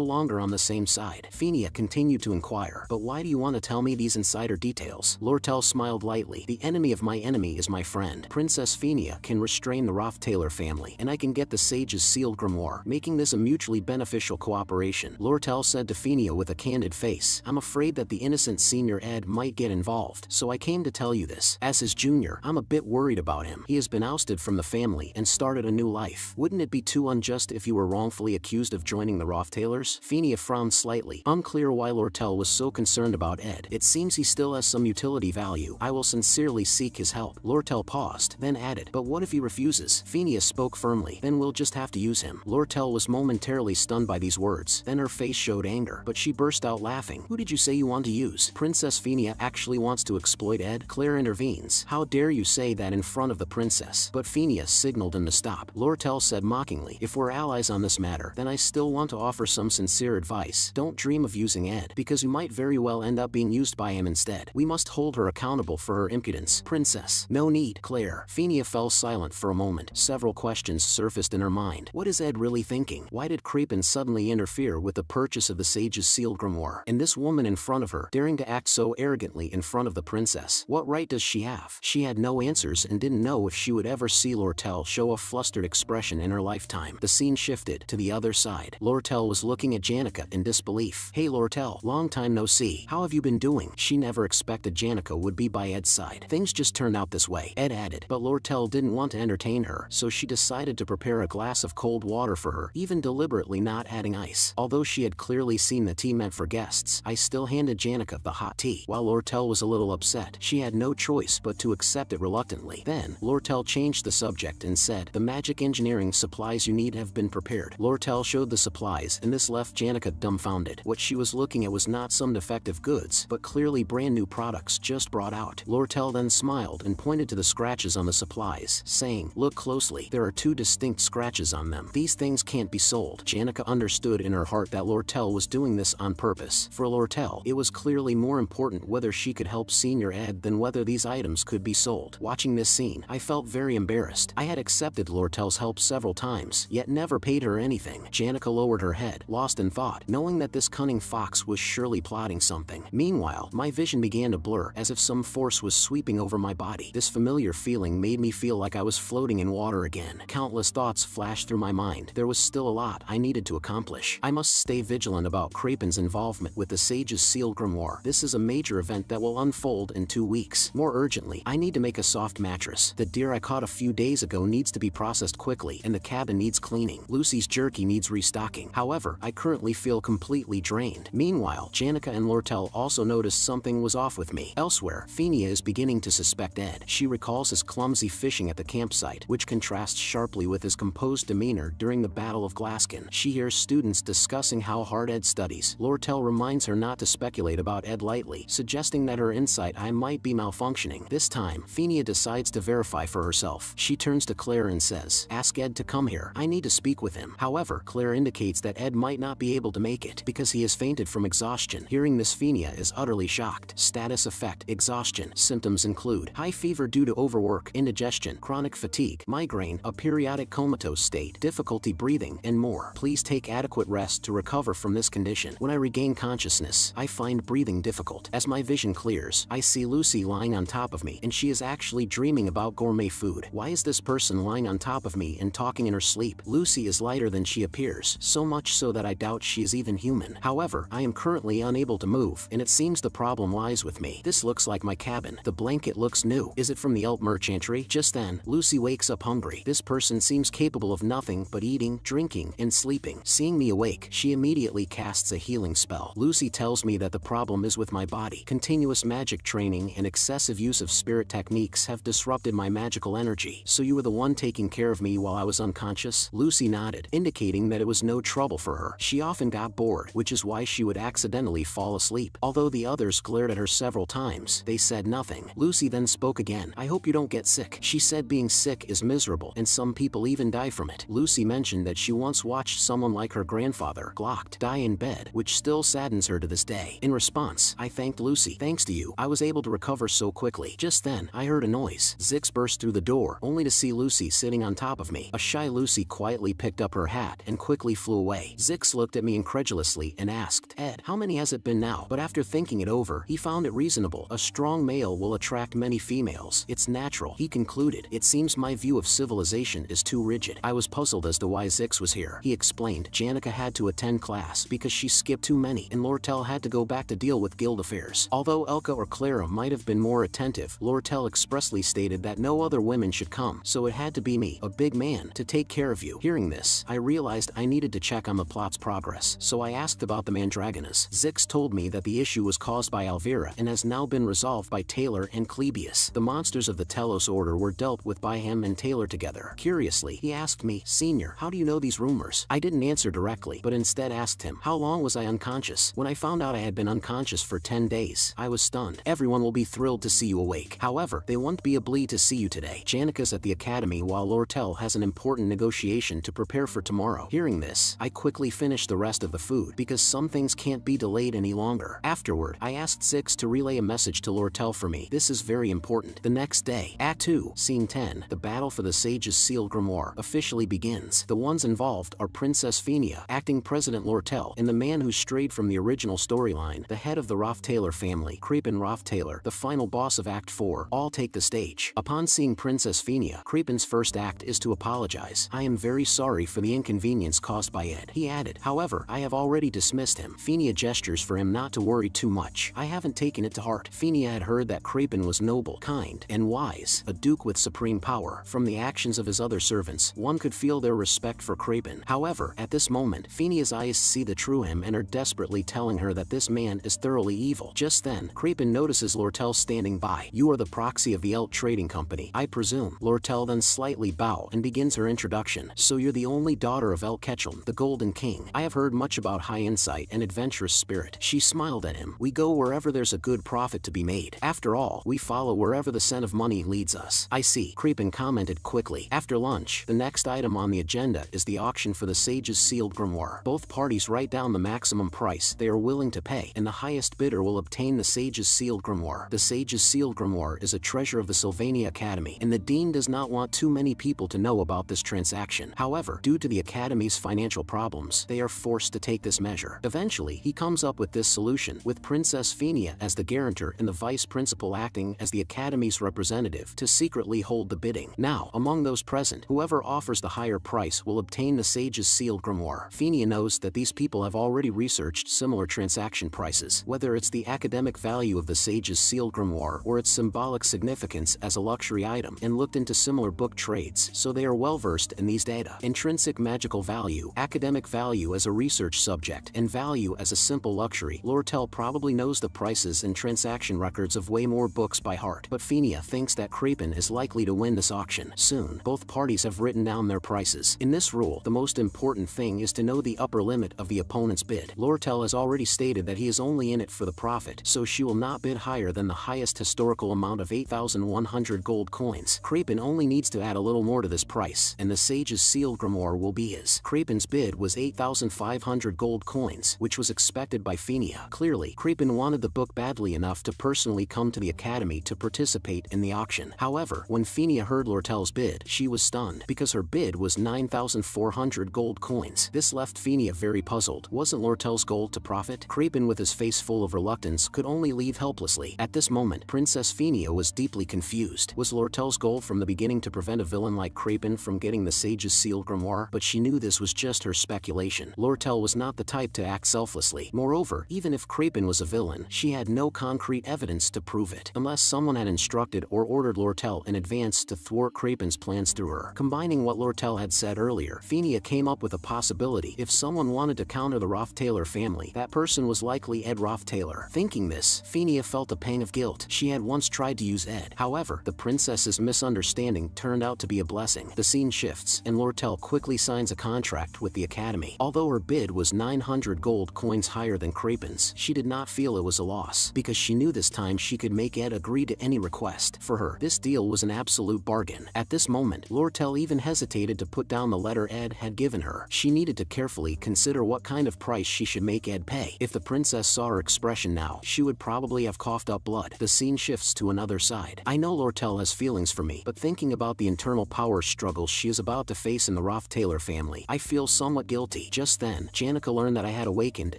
A: longer on the same side. Phinia continued to inquire, but why do you want to tell me these insider details? Lortel smiled lightly. The enemy of my enemy is my friend. Princess Phinia can restrain the Roth-Taylor family, and I can get the sage's sealed grimoire, making this a mutually beneficial cooperation. Lortel said to Phinia with a candid face, I'm afraid that the innocent Senior Ed might get involved, so I came to tell you this. As his junior, I'm a bit worried about him. He has been ousted from the family and started a new life. Wouldn't it be too unjust if you were wrongfully accused of joining the Roth-Taylors? Phinia frowned slightly, unclear why Lortel was so concerned about Ed. It seems he still has some utility value. I will sincerely seek his help. Lortel paused, then added, but what if he refuses? Phinia spoke firmly. Then we'll just have to use him. Lortel was momentarily stunned by these words. Then her face showed anger, but she burst out laughing. Who did you say you want to use? Princess Phinia actually wants to exploit Ed? Claire intervenes. How dare you say that in front of the princess? But Phinia signaled him to stop. Lortel said mockingly, if we're allies on this matter, then I still want to offer some sincere advice. Don't dream of using Ed, because you might very well end up being used by him instead. We must hold her accountable for her impudence. Princess. No need, Claire. Phinia fell silent for a moment. Several questions surfaced in her mind. What is Ed really thinking? Why did Creepin suddenly interfere with the purchase of the sage's sealed grimoire? And this woman in front of her, daring to act so arrogantly in front of the princess. What right does she have? She had no answers and didn't know if she would ever see Lortel show a flustered expression in her lifetime. The scene shifted to the other side. Lortel was looking at Janica in disbelief. Hey Lortel, long time no see. How have you been doing? She never expected Janica would be by Ed's side. Things just turned out this way, Ed added. But Lortel didn't want to entertain her, so she decided to prepare a glass of cold water for her, even deliberately not adding ice. Although she had clearly seen the tea meant for guests, I still handed Janica the hot tea. While Lortel was a little upset, she had no choice but to accept it reluctantly. Then, Lortel changed the subject and said, the magic engineering supplies you need have been prepared. Lortel showed the supplies, and this left Janica dumbfounded. What she was looking at was not some defective goods, but clearly brand new products just brought out. Lortel then smiled and pointed to the scratches on the supplies, saying, look closely, there are two distinct scratches on them. These things can't be sold. Janica understood in her heart that Lortel was doing this on purpose. For Lortel, it was clearly more important whether she could help Senior Ed than whether these items could be sold. Watching this scene, I felt very embarrassed. I had accepted Lortel's help several times, yet never paid her anything. Janica lowered her head, lost in thought, knowing that this cunning fox was surely plotting something. Meanwhile, my vision began to blur, as if some force was sweeping over my body. This familiar feeling made me feel like I was floating in water again. Countless thoughts flashed through my mind. There was still a lot I needed to accomplish. I must stay vigilant about Creepin's involvement with the sage's sealed grimoire. This is a major event that will unfold in 2 weeks. More urgently, I need to make a soft mattress. The deer I caught a few days ago needs to be processed quickly, and the cabin needs cleaning. Lucy's jerky needs restocking. However, I currently feel completely drained. Meanwhile, Janica and Lortel also noticed something was off with me. Elsewhere, Phinia is beginning to suspect Ed. She recalls his clumsy fishing at the campsite, which contrasts sharply with his composed demeanor during the Battle of Glaskin. She hears students discussing how hard Ed studies. Lortel reminds her not to speculate about Ed lightly, suggesting that her insight eye might be malfunctioning. This time, Phinia decides to verify for herself. She turns to Claire and says, ask Ed to come here. I need to speak with him. However, Claire indicates that Ed might not be able to make it because he has fainted from exhaustion. Hearing this, Phinia is utterly shocked. Status effect: exhaustion. Symptoms include high fever due to overwork, indigestion, chronic fatigue, migraine, a periodic comatose state, difficulty breathing, and more. Please take adequate rest to recover from this condition. When I regain consciousness, I find breathing difficult. As my vision clears, I see Lucy lying on top of me, and she is actually dreaming about gourmet food. Why is this person lying on top of me and talking in her sleep? Lucy is lighter than she appears, so much so that I doubt she is even human. However, I am currently unable to move, and it seems the problem lies with me. This looks like my cabin. The blanket looks new. Is it from the Elt merchantry? Just then, Lucy wakes up hungry. This person seems capable of nothing but eating, drinking, and sleeping. Seeing me awake, she immediately casts a healing spell. Lucy tells me that the problem is with my body. Continuous magic training and excessive use of spirit techniques have disrupted my magical energy. So you were the one taking care of me while I was unconscious? Lucy nodded, indicating that it was no trouble for her. She often got bored, which is why she would accidentally fall asleep. Although the others glared at her several times. They said nothing. Lucy then spoke again. I hope you don't get sick. She said being sick is miserable and some people even die from it. Lucy mentioned that she once watched someone like her grandfather, Glocked, die in bed, which still saddens her to this day. In response, I thanked Lucy. Thanks to you, I was able to recover so quickly. Just then, I heard a noise. Zix burst through the door, only to see Lucy sitting on top of me. A shy Lucy quietly picked up her hat and quickly flew away. Zix looked at me incredulously and asked, Ed, how many has it been now? But after thinking it over, he found it reasonable. A strong male will attract many females. It's natural, he concluded. It seems my view of civilization is too rigid. I was puzzled as to why Zix was here. He explained, Janica had to attend class because she skipped too many, and Lortel had to go back to deal with guild affairs. Although Elka or Clara might have been more attentive, Lortel expressly stated that no other women should come, so it had to be me, a big man, to take care of you. Hearing this, I realized I needed to check on the plot's progress, so I asked about the Mandragonas. Zix told me that the issue was caused by Alvira and has now been resolved by Taylor and Clebius. The monsters of the Telos Order were dealt with by him and Taylor together. Curiously, he asked me, Senior, how do you know these rumors? I didn't answer directly, but instead asked him, how long was I unconscious? When I found out I had been unconscious for 10 days, I was stunned. Everyone will be thrilled to see you awake. However, they won't be obliged to see you today. Janica's at the academy while Lortel has an important negotiation to prepare for tomorrow. Hearing this, I quickly finished the rest of the food because some things can't be delayed any longer. Afterward, I asked Zix to relay a message to Lortel for me. This is very important. The next day, Act 2, Scene 10, the battle for the Sage's Sealed Grimoire officially begins. The ones involved are Princess Fenia, acting President Lortel, and the man who strayed from the original storyline, the head of the Roth-Taylor family, Creepin Roth-Taylor, the final boss of Act 4, all take the stage. Upon seeing Princess Fenia, Creepin's first act is to apologize. I am very sorry for the inconvenience caused by Ed. He added, however, I have already dismissed him. Fenia gestures for him not to worry too much. I haven't taken it to heart. Fenia had heard that Creepin was noble, kind, and wise, a duke with supreme power. From the actions of his other servants, one could feel their respect for Creepin. However, at this moment, Fenia's eyes see the true him and are desperately telling her that this man is thoroughly evil. Just then, Creepin notices Lortel standing by. You are the proxy of the Elt Trading Company, I presume. Lortel then slightly bows and begins her introduction. So you're the only daughter of El Ketchum, the Golden King. I have heard much about high insight and adventurous spirit. She smiled at him. We go wherever there's a good profit to be made. After all, we follow wherever the scent of money leads us. I see, Creepin commented quickly. After lunch, the next item on the agenda is the auction for the Sage's Sealed Grimoire. Both parties write down the maximum price they are willing to pay, and the highest bidder will obtain the Sage's Sealed Grimoire. The Sage's Sealed Grimoire is a treasure of the Sylvania Academy, and the Dean does not want too many people to know about this transaction. However, due to the Academy's financial problems, they are forced to take this measure. Eventually, he comes up with this solution, with Princess Fenia as the guarantor and the Vice Principal acting as the Academy's representative to secretly hold the bidding. Now, among those present, whoever offers the higher price will obtain the Sage's Sealed Grimoire. Fenia knows that these people have already researched similar transaction prices, whether it's the academic value of the Sage's Sealed Grimoire or its symbolic significance as a luxury item, and looked into similar book trades, so they are well versed in these data. Intrinsic magical value, academic value as a research subject, and value as a simple luxury. Lortel probably knows the prices and transaction records of way more books by heart, but Fenia thinks that Creepin is likely to win this auction. Soon, both parties have written down their prices. In this rule, the most important thing is to know the upper limit of the opponent's bid. Lortel has already stated that he is only in it for the profit, so she will not bid higher than the highest historical amount of 8,100 gold coins. Creepin only needs to add a little more to this price, and the Sage's Sealed Grimoire will be his. Creepin's bid was 8,500 gold coins, which was expected by Fenia. Clearly, Creepin wanted the book badly enough to personally come to the Academy to participate in the auction. However, when Fenia heard Lortel's bid, she was stunned, because her bid was 9,400 gold coins. This left Fenia very puzzled. Wasn't Lortel's goal to profit? Creepin, with his face full of reluctance, could only leave helplessly. At this moment, Princess Fenia was deeply confused. Was Lortel's goal from the beginning to prevent a villain like Creepin from getting the Sage's Sealed Grimoire? But she knew this was just her speculation. Lortel was not the type to act selflessly. Moreover, even if Creepin was a villain, she had no concrete evidence to prove it, unless someone had instructed or ordered Lortel in advance to thwart Creepin's plans through her. Combining what Lortel had said earlier, Fenia came up with a possibility. If someone wanted to counter the Roth-Taylor family, that person was likely Ed Roth-Taylor. Thinking this, Fenia felt a pang of guilt. She had once tried to use Ed. However, the princess's misunderstanding turned out to be a blessing. The scene shifts, and Lortel quickly signs a contract with the Academy. Although her bid was 900 gold coins higher than Creepin's, she did not feel it was a loss. because she knew this time she could make Ed agree to any request. For her, this deal was an absolute bargain. At this moment, Lortel even hesitated to put down the letter Ed had given her. She needed to carefully consider what kind of price she should make Ed pay. If the princess saw her expression now, she would probably have coughed up blood. The scene shifts to another side. I know Lortel has feelings for me, but thinking about the internal power struggles she is about to face in the Roth-Taylor family, I feel somewhat guilty. Just then, Janica learned that I had awakened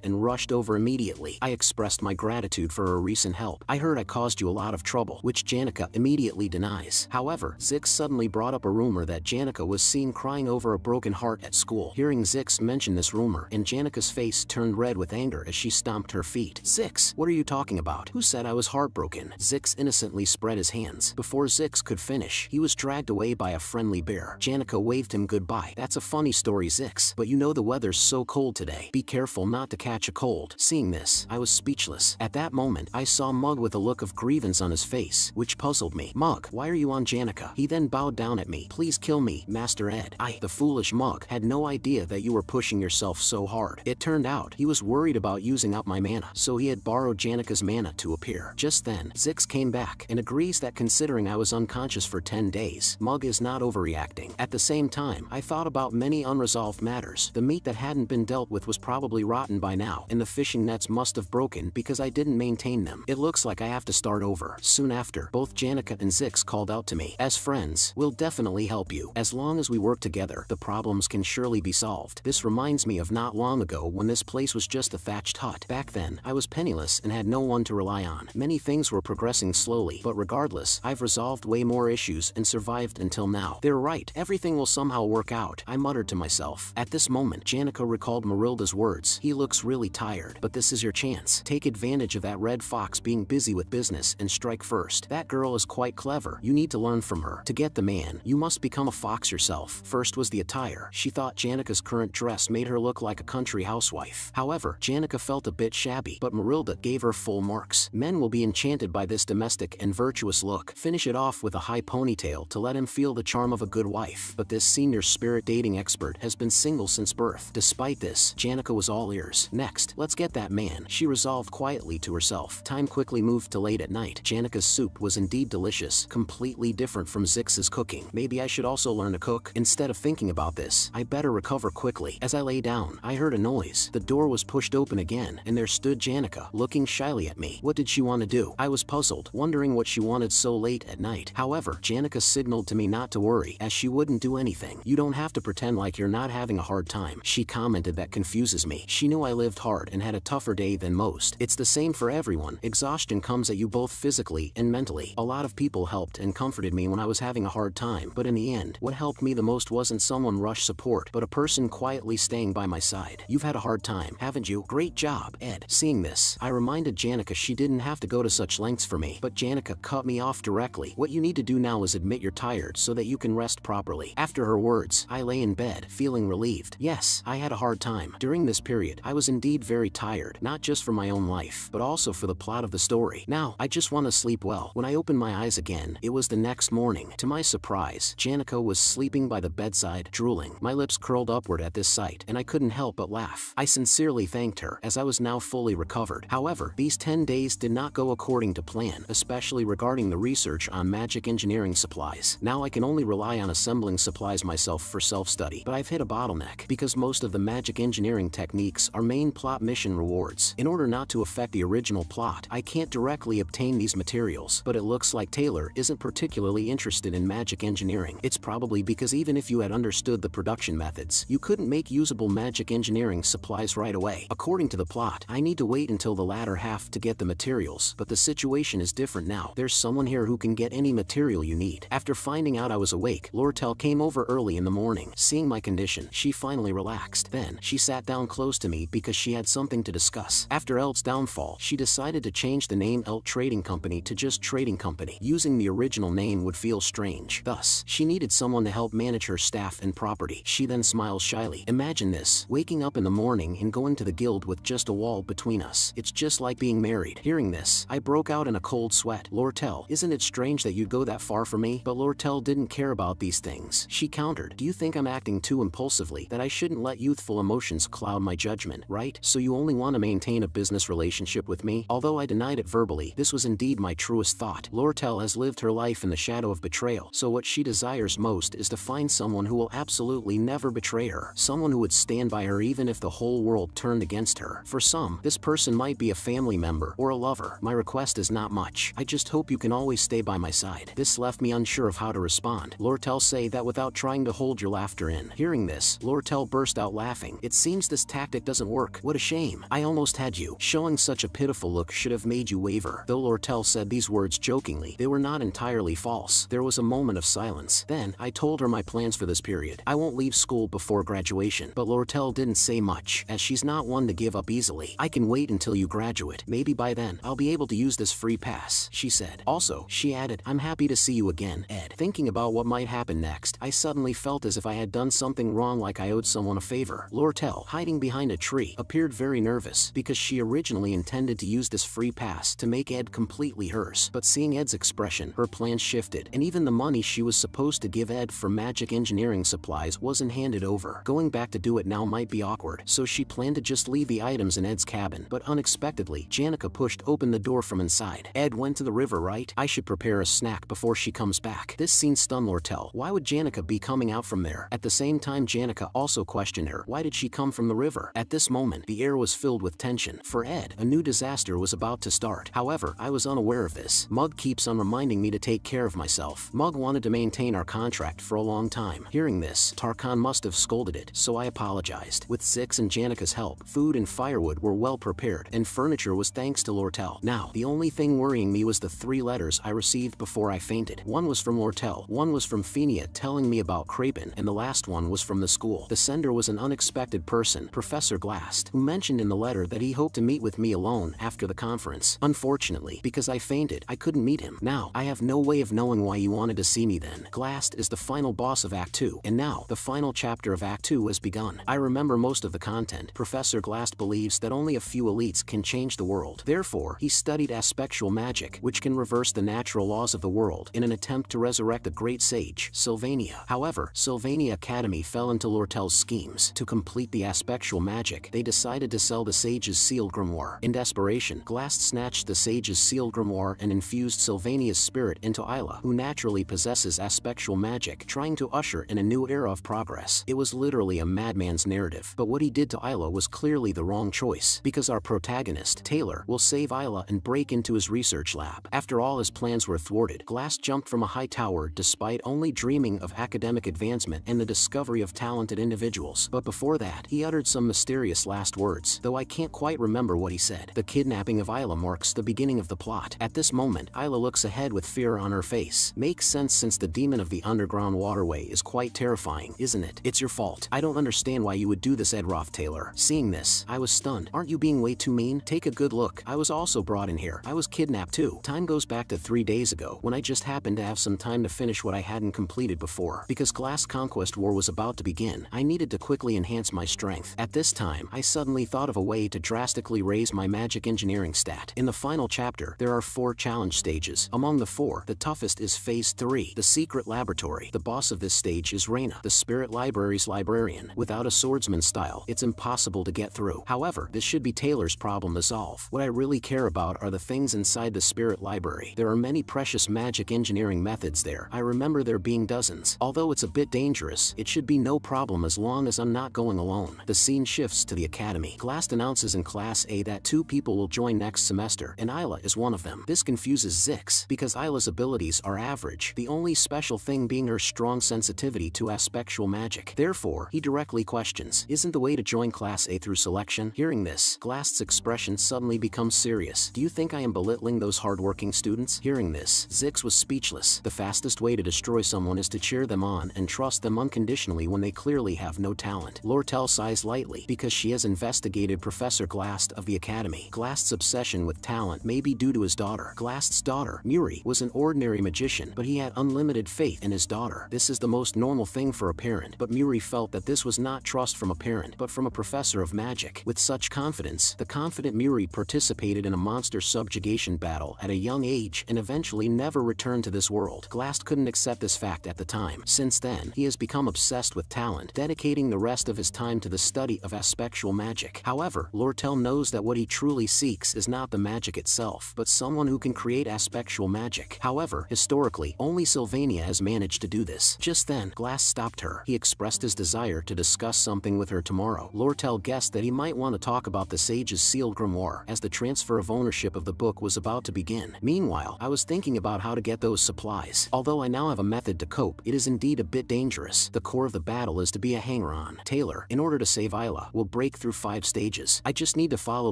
A: and rushed over immediately. I expressed my gratitude for her recent help. I heard I caused you a lot of trouble, which Janica immediately denies. However, Zix suddenly brought up a rumor that Janica was seen crying over a broken heart at school. Hearing Zix mention this rumor, and Janica's face turned red with anger as she stomped her feet. Zix, what are you talking about? Who said I was heartbroken? Zix innocently spread his hands. Before Zix could finish, he was dragged away by a friendly bear. Janica waved him goodbye. That's a funny story, Zix, but you know the weather's so cold today. Be careful not to catch a cold. Seeing this, I was speechless. At that moment, I saw Mug with a look of grievance on his face, which puzzled me. Mug, why are you on Janica? He then bowed down at me. Please kill me, Master Ed. The foolish Mug, had no idea that you were pushing yourself so hard. It turned out, he was worried about using up my mana, so he had borrowed Janica's mana to appear. Just then, Zix came back, and agrees that considering I was unconscious for 10 days, Mug is not overreacting. At the same time, I thought about many unresolved matters. The meat that hadn't been dealt with was probably rotten by now, and the fishing nets must have broken because I didn't maintain them. It looks like I have to start over. Soon after, both Janica and Zix called out to me. As friends, we'll definitely help you. As long as we work together, the problems can surely be solved. This reminds me of not long ago when this place was just a thatched hut. Back then, I was penniless and had no one to rely on. Many things were progressing slowly, but regardless, I've resolved way more issues and survived until now. They're right, everything will somehow work out, I muttered to myself. At this moment, Janica recalled Marilda's words. He looks really tired, but this is your chance. Take advantage of that red fox being busy with business and strike first. That girl is quite clever. You need to learn from her. To get the man, you must become a fox yourself. First was the attire. She thought Janica's current dress made her look like a country housewife. However, Janica felt a bit shabby, but Marilda gave her full marks. Men will be enchanted by this domestic and virtuous look. Finish it off with a high ponytail to let him feel the charm of a good wife. But this senior spirit dating expert has been single since birth. Despite this, Janica was all ears. Next, let's get that man, she resolved quietly to herself. Time quickly moved to late at night. Janica's soup was indeed delicious, completely different from Zix's cooking. Maybe I should also learn to cook. Instead of thinking about this, I better recover quickly. As I lay down, I heard a noise. The door was pushed open again, and there stood Janica, looking shyly at me. What did she want to do? I was puzzled, wondering what she wanted so late at night. However, Janica signaled to me not to worry, as she wouldn't do anything. You don't have to pretend like you're not having a hard time, she commented. That confuses me. She knew I lived hard and had a tougher day than most. It's the same for everyone. Exhaustion comes at you both physically and mentally. A lot of people helped and comforted me when I was having a hard time, but in the end, what helped me the most wasn't someone rush support, but a person quietly staying by my side. You've had a hard time, haven't you? Great job, Ed. Seeing this, I reminded Janica she didn't have to go to such lengths for me, but Janica cut me off directly. What you need to do now is admit you're tired so that you can rest properly. After her words, I lay in bed, feeling relieved. Yes, I had a hard time. During this period, I was indeed very tired, not just for my own life, but also for the plot of the story. Now, I just want to sleep well. When I opened my eyes again, it was the next morning. To my surprise, Janica was sleeping by the bedside, drooling. My lips curled upward at this sight, and I couldn't help but laugh. I sincerely thanked her, as I was now fully recovered. However, these 10 days did not go according to plan, especially regarding the research on magic engineering supplies. Now I can only rely on assembling supplies myself for self-study, but I've hit a bottleneck, because most of the magic engineering techniques are main plot mission rewards. In order not to affect the original plot, I can't directly obtain these materials, but it looks like Taylor isn't particularly interested in magic engineering. It's probably because even if you had understood the production methods, you couldn't make usable magic engineering supplies right away. According to the plot, I need to wait until the latter half to get the materials, but the situation is different now. There's someone here who can get any material you need. After finding out I was awake, Lortel came over early in the morning. Seeing my condition, she finally relaxed. Then, she sat down close to me because she had something to discuss. After Elt's downfall, she decided to change the name Elt Trading Company to just Trading Company. Using the original name would feel strange. Thus, she needed someone to help manage her staff and property. She then smiled shyly. Imagine this, waking up in the morning and going to the guild with just a wall between us. It's just like being married. Hearing this, I broke out in a cold sweat. Lortel, isn't it strange that you'd go that far for me? But Lortel didn't care about these things. She countered, do you think I'm acting too impulsively, that I shouldn't let youthful emotions cloud my judgment, right? So you only want to maintain a business relationship with me? me? Although I denied it verbally, this was indeed my truest thought. Lortel has lived her life in the shadow of betrayal, so what she desires most is to find someone who will absolutely never betray her. Someone who would stand by her even if the whole world turned against her. For some, this person might be a family member or a lover. My request is not much. I just hope you can always stay by my side. This left me unsure of how to respond. Lortel say that without trying to hold your laughter in. Hearing this, Lortel burst out laughing. It seems this tactic doesn't work. What a shame. I almost had you. Showing such a pitiful look should have made you waver. Though Lortel said these words jokingly, they were not entirely false. There was a moment of silence. Then, I told her my plans for this period. I won't leave school before graduation. But Lortel didn't say much, as she's not one to give up easily. I can wait until you graduate. Maybe by then, I'll be able to use this free pass, she said. Also, she added, I'm happy to see you again, Ed. Thinking about what might happen next, I suddenly felt as if I had done something wrong, like I owed someone a favor. Lortel, hiding behind a tree, appeared very nervous because she originally intended to use this free pass to make Ed completely hers. But seeing Ed's expression, her plans shifted, and even the money she was supposed to give Ed for magic engineering supplies wasn't handed over. Going back to do it now might be awkward, so she planned to just leave the items in Ed's cabin. But unexpectedly, Janica pushed open the door from inside. Ed went to the river, right? I should prepare a snack before she comes back. This scene stunned Lortel. Why would Janica be coming out from there? At the same time, Janica also questioned her. Why did she come from the river? At this moment, the air was filled with tension. For Ed, a new disaster was about to start. However, I was unaware of this. Mug keeps on reminding me to take care of myself. Mug wanted to maintain our contract for a long time. Hearing this, Tarkan must have scolded it, so I apologized. With Zix and Janica's help, food and firewood were well prepared, and furniture was thanks to Lortel. Now, the only thing worrying me was the 3 letters I received before I fainted. One was from Lortel, one was from Fenia telling me about Krapen, and the last one was from the school. The sender was an unexpected person, Professor Glast, who mentioned in the letter that he hoped to meet with me alone after the conference. Unfortunately, because I fainted, I couldn't meet him. Now, I have no way of knowing why you wanted to see me then. Glast is the final boss of Act 2, and now, the final chapter of Act 2 has begun. I remember most of the content. Professor Glast believes that only a few elites can change the world. Therefore, he studied aspectual magic, which can reverse the natural laws of the world, in an attempt to resurrect a great sage, Sylvania. However, Sylvania Academy fell into Lortel's schemes. To complete the aspectual magic, they decided to sell the sage's sealed grimoire. In desperation, Glast snatched the sage's sealed grimoire and infused Sylvania's spirit into Isla, who naturally possesses aspectual magic, trying to usher in a new era of progress. It was literally a madman's narrative, but what he did to Isla was clearly the wrong choice, because our protagonist, Taylor, will save Isla and break into his research lab. After all his plans were thwarted, Glast jumped from a high tower despite only dreaming of academic advancement and the discovery of talented individuals. But before that, he uttered some mysterious last words, though I can't quite remember what he said. The kidnapping of Isla marks the beginning of the plot. At this moment, Isla looks ahead with fear on her face. Makes sense, since the demon of the underground waterway is quite terrifying, isn't it? It's your fault. I don't understand why you would do this, Ed Taylor. Seeing this, I was stunned. Aren't you being way too mean? Take a good look. I was also brought in here. I was kidnapped too. Time goes back to 3 days ago, when I just happened to have some time to finish what I hadn't completed before. Because Glass Conquest War was about to begin, I needed to quickly enhance my strength. At this time, I suddenly thought of a way to drastically raise my magic engineering stat. In the final chapter, there are 4 challenge stages. Among the 4, the toughest is Phase 3, the secret laboratory. The boss of this stage is Reina, the Spirit Library's librarian. Without a swordsman style, it's impossible to get through. However, this should be Taylor's problem to solve. What I really care about are the things inside the Spirit Library. There are many precious magic engineering methods there. I remember there being dozens. Although it's a bit dangerous, it should be no problem as long as I'm not going alone. The scene shifts to the academy. Glast announces in Class A that 2 people will join next semester, and Isla is one of them. This confuses Zix, because Isla's abilities are average, the only special thing being her strong sensitivity to aspectual magic. Therefore, he directly questions, isn't the way to join Class A through selection? Hearing this, Glast's expression suddenly becomes serious. Do you think I am belittling those hardworking students? Hearing this, Zix was speechless. The fastest way to destroy someone is to cheer them on and trust them unconditionally when they clearly have no talent. Lortel sighs lightly, because she has investigated Professor Glast of the Academy. Glast's obsession with talent may be due to his daughter. Glast's daughter, Muri, was an ordinary magician, but he had unlimited faith in his daughter. This is the most normal thing for a parent, but Muri felt that this was not trust from a parent, but from a professor of magic. With such confidence, the confident Muri participated in a monster subjugation battle at a young age and eventually never returned to this world. Glast couldn't accept this fact at the time. Since then, he has become obsessed with talent, dedicating the rest of his time to the study of aspectual magic. However, Lortel knows that what he truly seeks seeks is not the magic itself, but someone who can create aspectual magic. However, historically, only Sylvania has managed to do this. Just then, Glass stopped her. He expressed his desire to discuss something with her tomorrow. Lortel guessed that he might want to talk about the Sage's sealed grimoire, as the transfer of ownership of the book was about to begin. Meanwhile, I was thinking about how to get those supplies. Although I now have a method to cope, it is indeed a bit dangerous. The core of the battle is to be a hanger-on. Taylor, in order to save Isla, will break through 5 stages. I just need to follow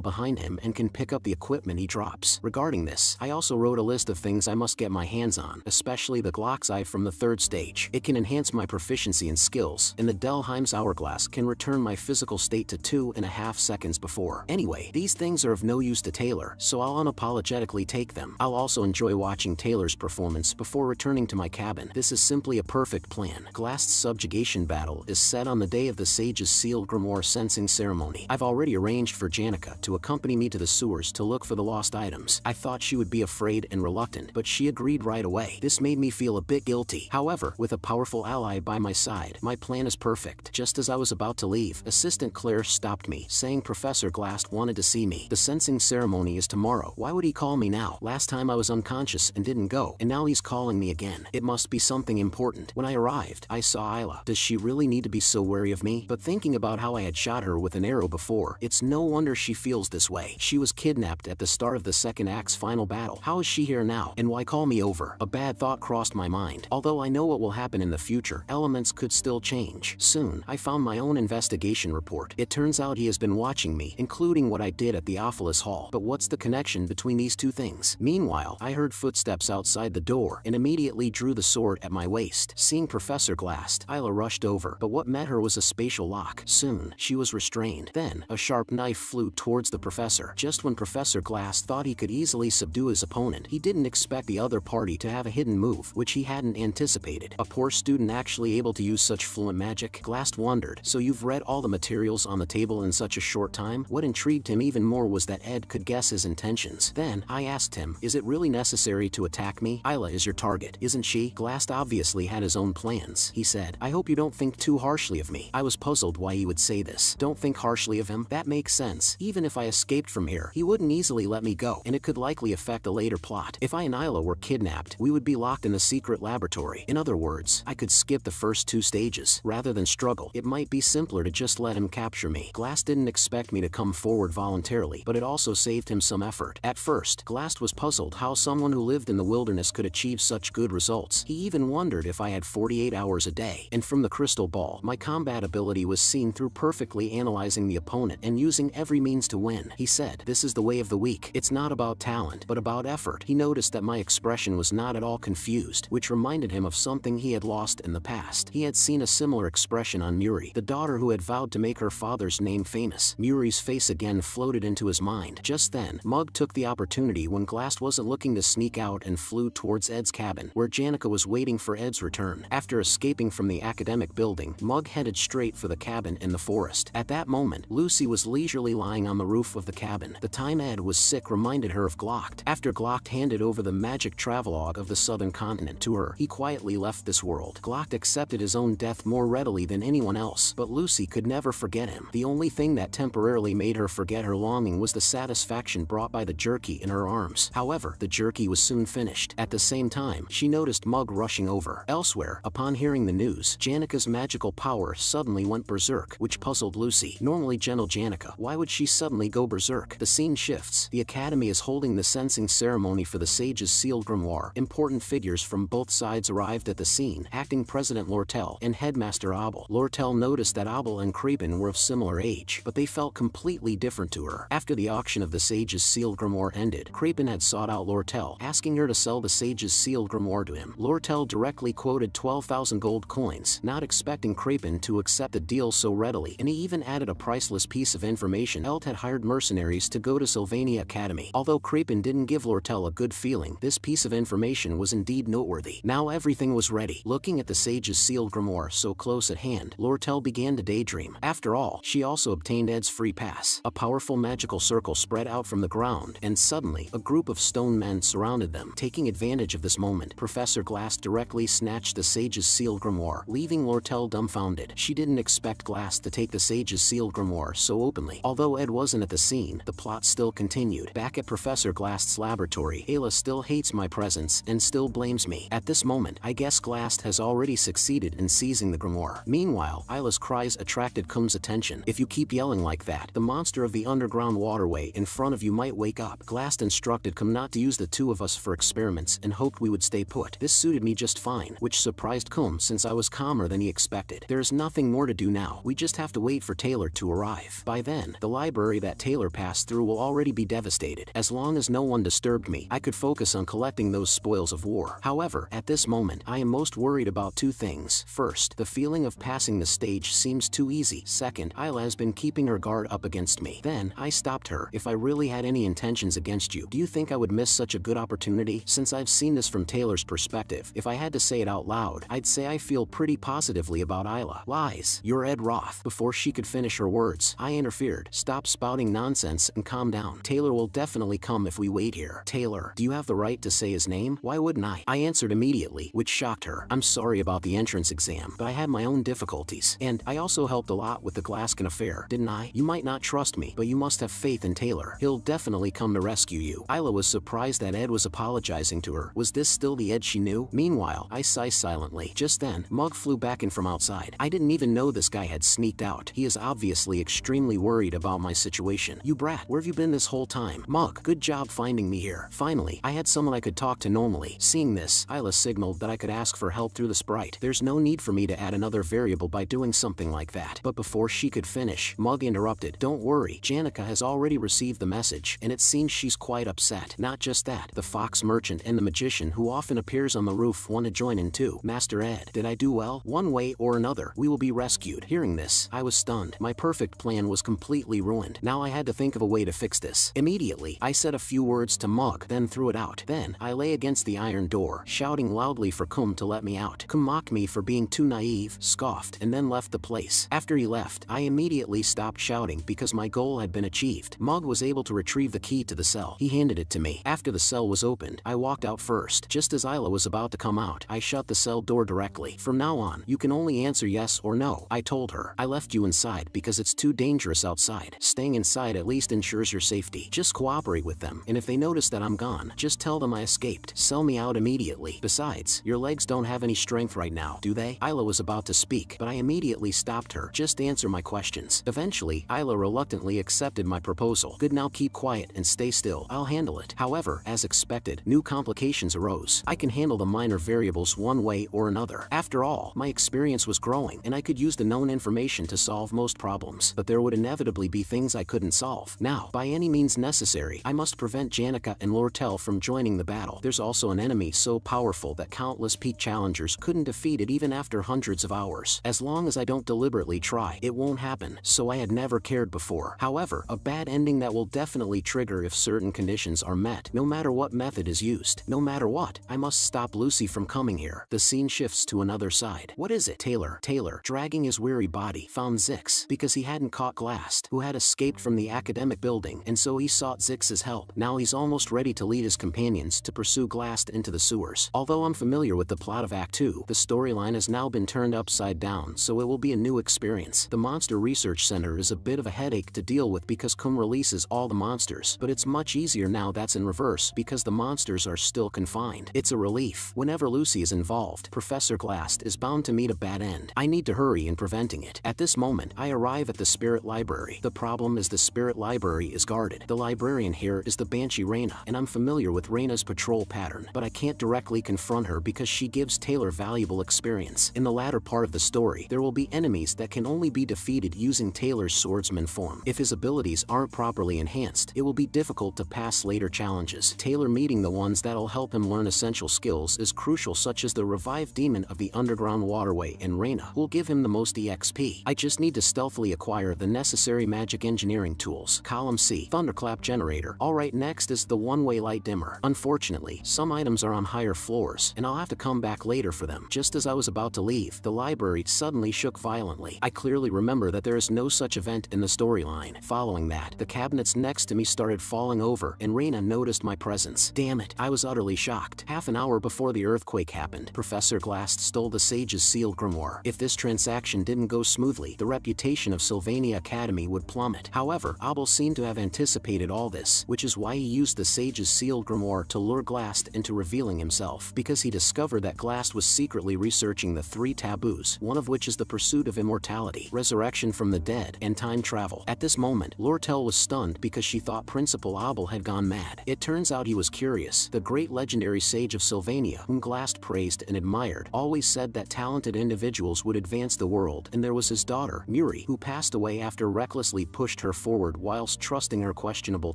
A: behind him and can pick up the equipment he drops. Regarding this, I also wrote a list of things I must get my hands on, especially the Glock's Eye from the 3rd stage. It can enhance my proficiency and skills, and the Delheim's Hourglass can return my physical state to 2.5 seconds before. Anyway, these things are of no use to Taylor, so I'll unapologetically take them. I'll also enjoy watching Taylor's performance before returning to my cabin. This is simply a perfect plan. Glass's subjugation battle is set on the day of the Sage's sealed grimoire sensing ceremony. I've already arranged for Janica to accompany me to the sewers to look for the lost items. I thought she would be afraid and reluctant, but she agreed right away. This made me feel a bit guilty. However, with a powerful ally by my side, my plan is perfect. Just as I was about to leave, Assistant Claire stopped me, saying Professor Glass wanted to see me. The sensing ceremony is tomorrow. Why would he call me now? Last time I was unconscious and didn't go, and now he's calling me again. It must be something important. When I arrived, I saw Isla. Does she really need to be so wary of me? But thinking about how I had shot her with an arrow before, it's no wonder she feels this way. She was kidnapped at the start of the 2nd act's final battle. How is she here now? And why call me over? A bad thought crossed my mind. Although I know what will happen in the future, elements could still change. Soon, I found my own investigation report. It turns out he has been watching me, including what I did at the Ophelis Hall. But what's the connection between these two things? Meanwhile, I heard footsteps outside the door and immediately drew the sword at my waist. Seeing Professor Glass, Isla rushed over, but what met her was a spatial lock. Soon, she was restrained. Then, a sharp knife flew towards the professor. Just when Professor Glass thought he could easily subdue his opponent, he didn't expect the other party to have a hidden move, which he hadn't anticipated. A poor student actually able to use such fluent magic? Glass wondered. So you've read all the materials on the table in such a short time? What intrigued him even more was that Ed could guess his intentions. Then, I asked him, is it really necessary to attack me? Isla is your target, isn't she? Glass obviously had his own plans. He said, I hope you don't think too harshly of me. I was puzzled why he would say this. Don't think harshly of him? That makes sense. Even if I escaped from here, he wouldn't easily let me go, and it could likely affect a later plot. If I and Isla were kidnapped, we would be locked in the secret laboratory. In other words, I could skip the first 2 stages. Rather than struggle, it might be simpler to just let him capture me. Glass didn't expect me to come forward voluntarily, but it also saved him some effort. At first, Glass was puzzled how someone who lived in the wilderness could achieve such good results. He even wondered if I had 48 hours a day. And from the crystal ball, my combat ability was seen through perfectly analyzing the opponent and using every means to win. He said, this is the way of the weak. It's not about talent, but about effort. He noticed that my expression was not at all confused, which reminded him of something he had lost in the past. He had seen a similar expression on Muri, the daughter who had vowed to make her father's name famous. Muri's face again floated into his mind. Just then, Mug took the opportunity when Glass wasn't looking to sneak out and flew towards Ed's cabin, where Janica was waiting for Ed's return. After escaping from the academic building, Mug headed straight for the cabin in the forest. At that moment, Lucy was leisurely lying on the roof of the cabin. The time Ed was sick reminded her of Glock. After Glock handed over the magic travelogue of the southern continent to her, he quietly left this world. Glock accepted his own death more readily than anyone else, but Lucy could never forget him. The only thing that temporarily made her forget her longing was the satisfaction brought by the jerky in her arms. However, the jerky was soon finished. At the same time, she noticed Mug rushing over. Elsewhere, upon hearing the news, Janica's magical power suddenly went berserk, which puzzled Lucy. Normally gentle Janica, why would she suddenly go berserk? The scene shifts. The Academy is holding the sensing ceremony for the Sage's sealed grimoire. Important figures from both sides arrived at the scene. Acting President Lortel and Headmaster Abel. Lortel noticed that Abel and Creepin were of similar age, but they felt completely different to her. After the auction of the Sage's sealed grimoire ended, Creepin had sought out Lortel, asking her to sell the Sage's sealed grimoire to him. Lortel directly quoted 12,000 gold coins, not expecting Creepin to accept the deal so readily, and he even added a priceless piece of information. Elt had hired mercenaries to go to Sylvania Academy. Although Creepin didn't give Lortel a good feeling, this piece of information was indeed noteworthy. Now everything was ready. Looking at the Sage's sealed grimoire so close at hand, Lortel began to daydream. After all, she also obtained Ed's free pass. A powerful magical circle spread out from the ground, and suddenly, a group of stone men surrounded them. Taking advantage of this moment, Professor Glass directly snatched the Sage's sealed grimoire, leaving Lortel dumbfounded. She didn't expect Glass to take the Sage's sealed grimoire so openly. Although Ed wasn't at the scene, the plot still continued. Back at Professor Glast's laboratory, Ayla still hates my presence and still blames me. At this moment, I guess Glast has already succeeded in seizing the grimoire. Meanwhile, Ayla's cries attracted Kum's attention. If you keep yelling like that, the monster of the underground waterway in front of you might wake up. Glast instructed Kum not to use the two of us for experiments and hoped we would stay put. This suited me just fine, which surprised Kum since I was calmer than he expected. There is nothing more to do now. We just have to wait for Taylor to arrive. By then, the library that Taylor passed through will already be devastated. As long as no one disturbed me, I could focus on collecting those spoils of war. However, at this moment, I am most worried about two things. First, the feeling of passing the stage seems too easy. Second, Ayla has been keeping her guard up against me. Then, I stopped her. If I really had any intentions against you, do you think I would miss such a good opportunity? Since I've seen this from Taylor's perspective, if I had to say it out loud, I'd say I feel pretty positively about Ayla. Lies. You're Ed Roth. Before she could finish her words, I interfered. Stop spouting nonsense and calm down. Taylor will definitely come if we wait here. Taylor, do you have the right to say his name? Why wouldn't I? I answered immediately, which shocked her. I'm sorry about the entrance exam, but I had my own difficulties. And I also helped a lot with the Glaskin affair, didn't I? You might not trust me, but you must have faith in Taylor. He'll definitely come to rescue you. Ayla was surprised that Ed was apologizing to her. Was this still the Ed she knew? Meanwhile, I sighed silently. Just then, Mug flew back in from outside. I didn't even know this guy had sneaked out. He is obviously extremely worried about my situation. You brat, where have you been this whole time? Mug, good job finding me here. Finally, I had someone I could talk to normally. Seeing this, Ayla signaled that I could ask for help through the sprite. There's no need for me to add another variable by doing something like that. But before she could finish, Mug interrupted. Don't worry, Janica has already received the message, and it seems she's quite upset. Not just that, the fox merchant and the magician who often appears on the roof want to join in too. Master Ed, did I do well? One way or another, we will be rescued. Hearing this, I was stunned. My perfect plan was completely ruined. Now I had to think of a way to fix this. Immediately, I said a few words to Mug, then threw it out. Then, I lay against the iron door, shouting loudly for Kum to let me out. Kum mocked me for being too naive, scoffed, and then left the place. After he left, I immediately stopped shouting because my goal had been achieved. Mug was able to retrieve the key to the cell. He handed it to me. After the cell was opened, I walked out first. Just as Ayla was about to come out, I shut the cell door directly. From now on, you can only answer yes or no, I told her. I left you inside because it's too dangerous outside. Staying inside at least ensures your safety. Just cooperate with them, and if they notice that I'm gone, just tell them I escaped. Sell me out immediately. Besides, your legs don't have any strength right now, do they? Ayla was about to speak, but I immediately stopped her. Just answer my questions. Eventually, Ayla reluctantly accepted my proposal. Good, now keep quiet and stay still. I'll handle it. However, as expected, new complications arose. I can handle the minor variables one way or another. After all, my experience was growing, and I could use the known information to solve most problems. But there would inevitably be things I couldn't solve. Now, by any means necessary, I must prevent Janica and Lortel from joining the battle. There's also an enemy so powerful that countless peak challengers couldn't defeat it even after hundreds of hours. As long as I don't deliberately try, it won't happen. So I had never cared before. However, a bad ending that will definitely trigger if certain conditions are met, no matter what method is used. No matter what, I must stop Lucy from coming here. The scene shifts to another side. What is it? Taylor, dragging his weary body, found Zix because he hadn't caught Glast, who had escaped from the academic building, and so he sought Zix's help. Now he's almost ready to lead his companions to pursue Glast into the sewers. Although I'm familiar with the plot of Act 2, the storyline has now been turned upside down, so it will be a new experience. The Monster Research Center is a bit of a headache to deal with because Kum releases all the monsters, but it's much easier now that's in reverse because the monsters are still confined. It's a relief. Whenever Lucy is involved, Professor Glast is bound to meet a bad end. I need to hurry in preventing it. At this moment, I arrive at the Spirit Library. The problem is the Spirit Library is guarded. The librarian here is the Banshee Reina, and I'm familiar with Reina's patrol pattern, but I can't directly confront her because she gives Taylor valuable experience. In the latter part of the story, there will be enemies that can only be defeated using Taylor's swordsman form. If his abilities aren't properly enhanced, it will be difficult to pass later challenges. Taylor meeting the ones that'll help him learn essential skills is crucial, such as the revived demon of the underground waterway and Reina, who'll give him the most EXP. I just need to stealthily acquire the necessary magic engineering tools. Column C, Thunderclap Generator. Alright, next is the one-way light dimmer. Unfortunately, some items are on higher floors, and I'll have to come back later for them. Just as I was about to leave, the library suddenly shook violently. I clearly remember that there is no such event in the storyline. Following that, the cabinets next to me started falling over, and Reina noticed my presence. Damn it, I was utterly shocked. Half an hour before the earthquake happened, Professor Glast stole the sage's sealed grimoire. If this transaction didn't go smoothly, the reputation of Sylvania Academy would plummet. However, Abelcine seemed to have anticipated all this, which is why he used the sage's sealed grimoire to lure Glast into revealing himself, because he discovered that Glast was secretly researching the 3 taboos, one of which is the pursuit of immortality, resurrection from the dead, and time travel. At this moment, Lortel was stunned because she thought Principal Abel had gone mad. It turns out he was Curious, the great legendary sage of Sylvania, whom Glast praised and admired, always said that talented individuals would advance the world, and there was his daughter, Muri, who passed away after recklessly pushed her forward whilst trusting her questionable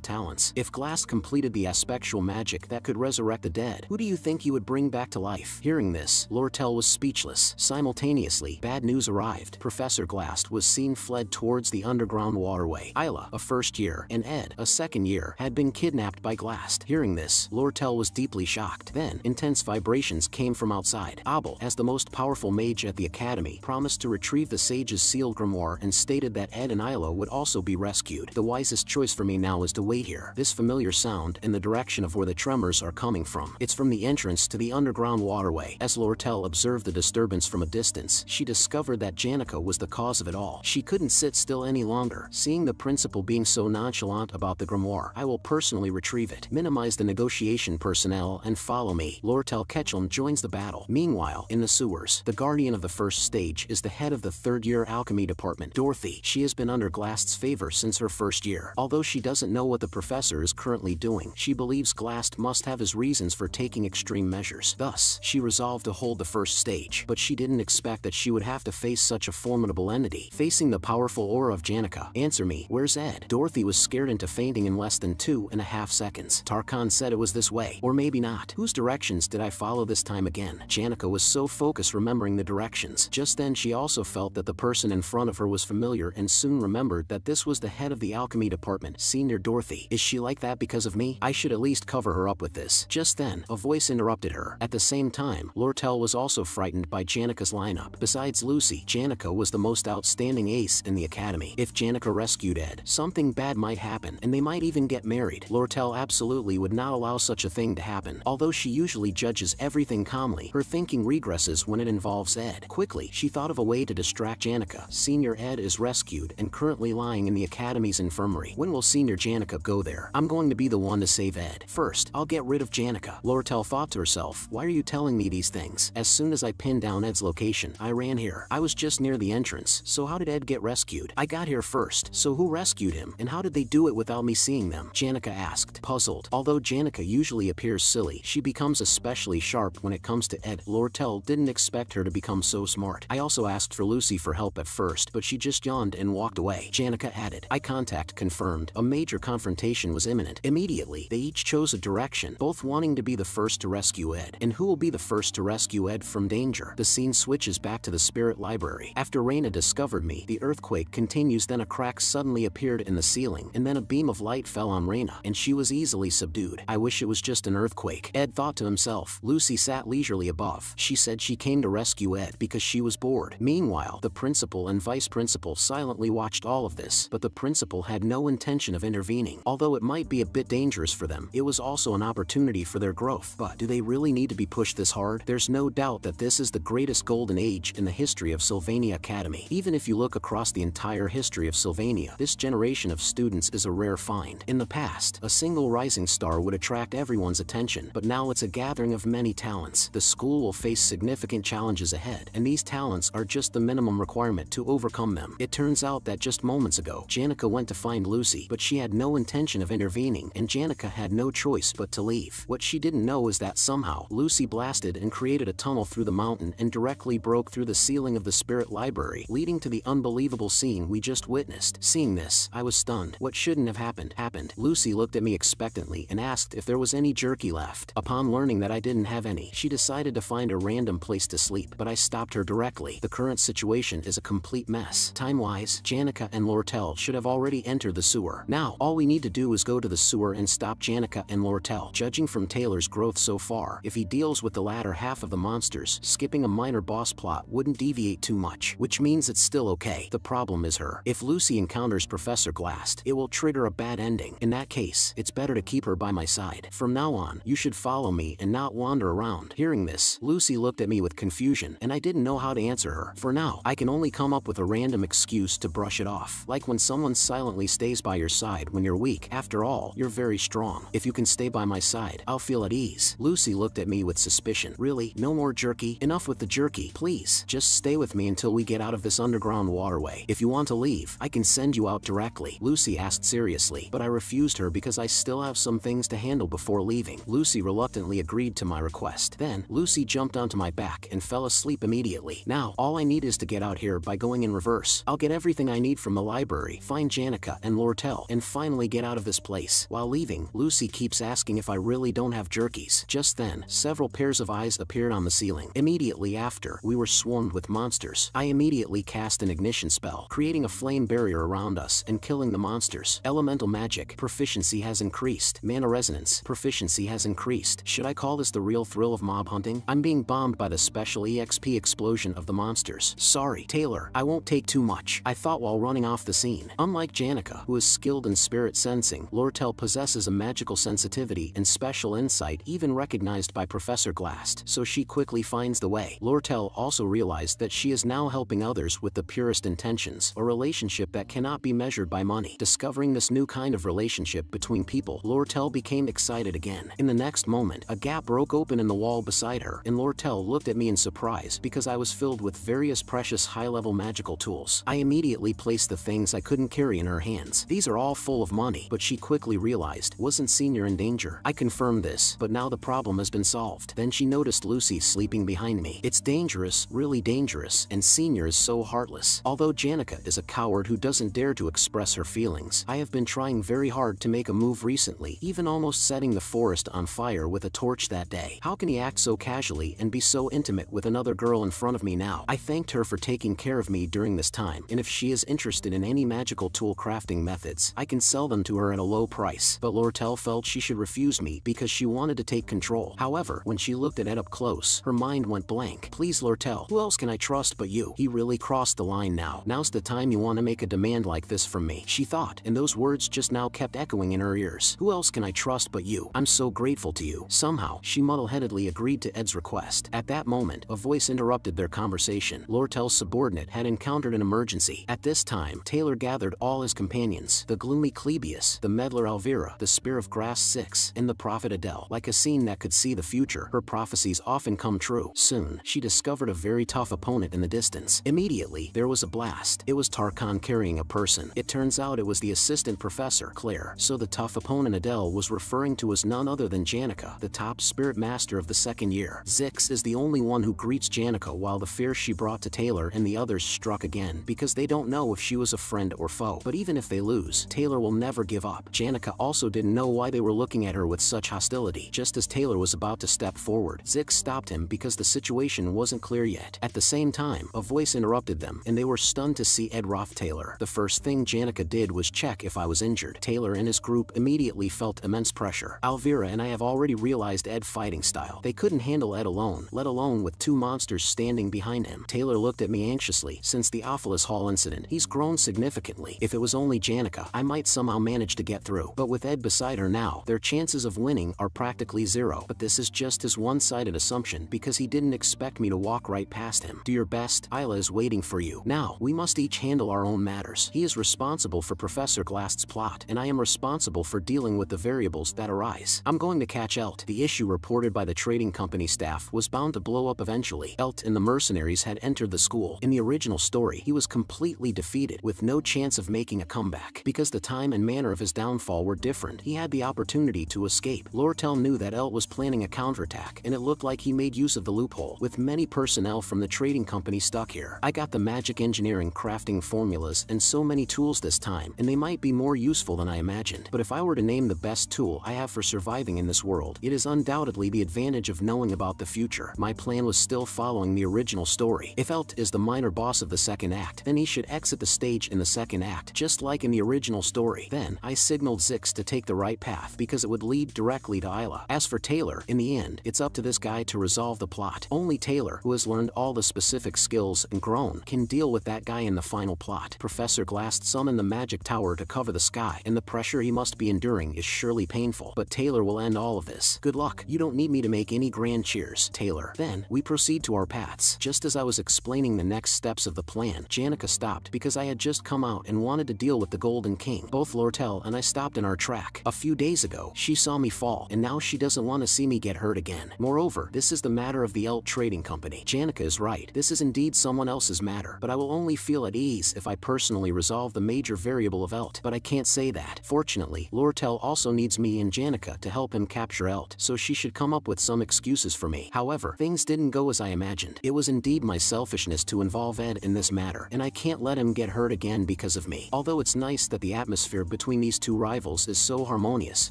A: talents. If Glast completed the aspectual magic that could resurrect the dead, who do you think he would bring back to life? Hearing this, Lortel was speechless. Simultaneously, bad news arrived. Professor Glast was seen fled towards the underground waterway. Isla, a first year, and Ed, a second year, had been kidnapped by Glast. Hearing this, Lortel was deeply shocked. Then, intense vibrations came from outside. Abel, as the most powerful mage at the academy, promised to retrieve the sage's sealed grimoire and stated that Ed and Isla would also be rescued. The wisest choice for me now is to wait here. This familiar sound and the direction of where the tremors are coming from. It's from the entrance to the underground waterway. As Lortel observed the disturbance from a distance, she discovered that Janica was the cause of it all. She couldn't sit still any longer. Seeing the principal being so nonchalant about the grimoire, I will personally retrieve it. Minimize the negotiation personnel and follow me. Lortel Ketchum joins the battle. Meanwhile, in the sewers, the guardian of the first stage is the head of the third-year alchemy department, Dorothy. She has been under Glast's favor since her first year. Although she doesn't know what the professor is currently doing, she believes Glast must have his reasons for taking extreme measures. Thus, she resolved to hold the first stage, but she didn't expect that she would have to face such a formidable entity. Facing the powerful aura of Janica, answer me, where's Ed? Dorothy was scared into fainting in less than 2.5 seconds. Tarkan said it was this way, or maybe not. Whose directions did I follow this time again? Janica was so focused remembering the directions. Just then she also felt that the person in front of her was familiar and soon remembered that this was the head of the alchemy department, Senior Dorothy. Is she like that because of me? I should at least cover her up with this. Just then, a voice interrupted her. At the same time, Lortel was also frightened by Janica's lineup. Besides Lucy, Janica was the most outstanding ace in the academy. If Janica rescued Ed, something bad might happen, and they might even get married. Lortel absolutely would not allow such a thing to happen. Although she usually judges everything calmly, her thinking regresses when it involves Ed. Quickly, she thought of a way to distract Janica. Senior Ed is rescued and currently lying in the academy's infirmary. When will Senior Janica go there? I'm going to be the one to save Ed. First, I'll get rid of Janica. Lortel thought to herself, why are you telling me these things? As soon as I pinned down Ed's location, I ran here. I was just near the entrance, so how did Ed get rescued? I got here first, so who rescued him? And how did they do it without me seeing them? Janica asked, puzzled. Although Janica usually appears silly, she becomes especially sharp when it comes to Ed. Lortel didn't expect her to become so smart. I also asked for Lucy for help at first, but she just yawned and walked away. Janica added. Eye contact confirmed. A major confrontation was imminent. Immediately, they each chose a direction, both wanting to be the first to rescue Ed. And who will be the first to rescue Ed from danger? The scene switches back to the spirit library. After Reina discovered me, the earthquake continues. Then a crack suddenly appeared in the ceiling, and then a beam of light fell on Reina, and she was easily subdued. I wish it was just an earthquake, Ed thought to himself. Lucy sat leisurely above. She said she came to rescue Ed because she was bored. Meanwhile, the principal and vice principal silently watched all of this, but the principal had no intention of intervening. Although it might be a bit dangerous for them, it was also an opportunity for their growth. But do they really need to be pushed this hard? There's no doubt that this is the greatest golden age in the history of Sylvania Academy. Even if you look across the entire history of Sylvania, this generation of students is a rare find. In the past, a single rising star would attract everyone's attention, but now it's a gathering of many talents. The school will face significant challenges ahead, and these talents are just the minimum requirement to overcome them. It turns out that just moments ago, Janica went to find Lucy, but she had no intention of intervening, and Janica had no choice but to leave. What she didn't know is that somehow, Lucy blasted and created a tunnel through the mountain and directly broke through the ceiling of the spirit library, leading to the unbelievable scene we just witnessed. Seeing this, I was stunned. What shouldn't have happened. Lucy looked at me expectantly and asked if there was any jerky left. Upon learning that I didn't have any, she decided to find a random place to sleep, but I stopped her directly. The current situation is a complete mess. Time-wise, Janica and Lortel should have already entered the sewer. Now, all we need to do is go to the sewer and stop Janica and Lortel. Judging from Taylor's growth so far, if he deals with the latter half of the monsters, skipping a minor boss plot wouldn't deviate too much, which means it's still okay. The problem is her. If Lucy encounters Professor Glast, it will trigger a bad ending. In that case, it's better to keep her by my side. From now on, you should follow me and not wander around. Hearing this, Lucy looked at me with confusion, and I didn't know how to answer her. For now, I can only come up with a random excuse to brush it off, like when someone silently stays stays by your side when you're weak. After all, you're very strong. If you can stay by my side, I'll feel at ease. Lucy looked at me with suspicion. Really? No more jerky? Enough with the jerky, please. Just stay with me until we get out of this underground waterway. If you want to leave, I can send you out directly. Lucy asked seriously, but I refused her because I still have some things to handle before leaving. Lucy reluctantly agreed to my request. Then, Lucy jumped onto my back and fell asleep immediately. Now, all I need is to get out here by going in reverse. I'll get everything I need from the library, find Janica and Lortel, and finally get out of this place. While leaving, Lucy keeps asking if I really don't have jerkies. Just then, several pairs of eyes appeared on the ceiling. Immediately after, we were swarmed with monsters. I immediately cast an ignition spell, creating a flame barrier around us and killing the monsters. Elemental magic, proficiency has increased. Mana resonance, proficiency has increased. Should I call this the real thrill of mob hunting? I'm being bombed by the special EXP explosion of the monsters. Sorry, Taylor, I won't take too much, I thought while running off the scene. Unlike Janica, who is skilled in spirit sensing, Lortel possesses a magical sensitivity and special insight even recognized by Professor Glast, so she quickly finds the way. Lortel also realized that she is now helping others with the purest intentions, a relationship that cannot be measured by money. Discovering this new kind of relationship between people, Lortel became excited again. In the next moment, a gap broke open in the wall beside her, and Lortel looked at me in surprise because I was filled with various precious high-level magical tools. I immediately placed the things I couldn't carry in her hands. These are all full of money, but she quickly realized, wasn't Senior in danger? I confirmed this, but now the problem has been solved. Then she noticed Lucy sleeping behind me. It's dangerous, really dangerous, and Senior is so heartless. Although Janica is a coward who doesn't dare to express her feelings, I have been trying very hard to make a move recently, even almost setting the forest on fire with a torch that day. How can he act so casually and be so intimate with another girl in front of me now? I thanked her for taking care of me during this time, and if she is interested in any magical tool crafting methods, I can sell them to her at a low price. But Lortel felt she should refuse me because she wanted to take control. However, when she looked at Ed up close, her mind went blank. Please Lortel, who else can I trust but you? He really crossed the line now. Now's the time you want to make a demand like this from me, she thought, and those words just now kept echoing in her ears. Who else can I trust but you? I'm so grateful to you. Somehow, she muddle-headedly agreed to Ed's request. At that moment, a voice interrupted their conversation. Lortel's subordinate had encountered an emergency. At this time, Taylor gathered all his companions, the gloomy Clebius, the meddler Alvira, the spear of grass 6, and the prophet Adele. Like a scene that could see the future, her prophecies often come true. Soon, she discovered a very tough opponent in the distance. Immediately, there was a blast. It was Tarkan carrying a person. It turns out it was the assistant professor, Claire. So the tough opponent Adele was referring to was none other than Janica, the top spirit master of the second year. Zix is the only one who greets Janica while the fear she brought to Taylor and the others struck again, because they don't know if she was a friend or foe. But even if they lose, Taylor will never give up. Janica also didn't know why they were looking at her with such hostility. Just as Taylor was about to step forward, Zix stopped him because the situation wasn't clear yet. At the same time, a voice interrupted them, and they were stunned to see Ed Taylor. The first thing Janica did was check if I was injured. Taylor and his group immediately felt immense pressure. Alvira and I have already realized Ed's fighting style. They couldn't handle Ed alone, let alone with two monsters standing behind him. Taylor looked at me anxiously. Since the Ophelis Hall incident, he's grown significantly. If it was only Janica, I might somehow manage to get through. But with Ed beside her now, their chances of winning are practically zero. But this is just his one-sided assumption because he didn't expect me to walk right past him. Do your best. Isla is waiting for you. Now, we must each handle our own matters. He is responsible for Professor Glast's plot, and I am responsible for dealing with the variables that arise. I'm going to catch Elt. The issue reported by the trading company staff was bound to blow up eventually. Elt and the mercenaries had entered the school. In the original story, he was completely defeated, with no chance of making a comeback. Because the time and manner of his downfall were different, he had the opportunity to escape. Lortel knew that Elt was planning a counterattack, and it looked like he made use of the loophole, with many personnel from the trading company stuck here. I got the magic engineering crafting formulas and so many tools this time, and they might be more useful than I imagined. But if I were to name the best tool I have for surviving in this world, it is undoubtedly the advantage of knowing about the future. My plan was still following the original story. If Elt is the minor boss of the second act, then he should exit the stage in the second act, just like in the original story. Then, I signaled Zix to take the right path, because it would lead directly to Isla. As for Taylor, in the end, it's up to this guy to resolve the plot. Only Taylor, who has learned all the specific skills and grown, can deal with that guy in the final plot. Professor Glast summoned the magic tower to cover the sky, and the pressure he must be enduring is surely painful. But Taylor will end all of this. Good luck. You don't need me to make any grand cheers, Taylor. Then, we proceed to our paths. Just as I was explaining the next steps of the plan, Janica stopped because I had just come out and wanted to deal with with the Golden King. Both Lortel and I stopped in our track. A few days ago, she saw me fall, and now she doesn't want to see me get hurt again. Moreover, this is the matter of the Elt Trading Company. Janica is right. This is indeed someone else's matter, but I will only feel at ease if I personally resolve the major variable of Elt. But I can't say that. Fortunately, Lortel also needs me and Janica to help him capture Elt, so she should come up with some excuses for me. However, things didn't go as I imagined. It was indeed my selfishness to involve Ed in this matter, and I can't let him get hurt again because of me. Although it's nice that the atmosphere between these two rivals is so harmonious,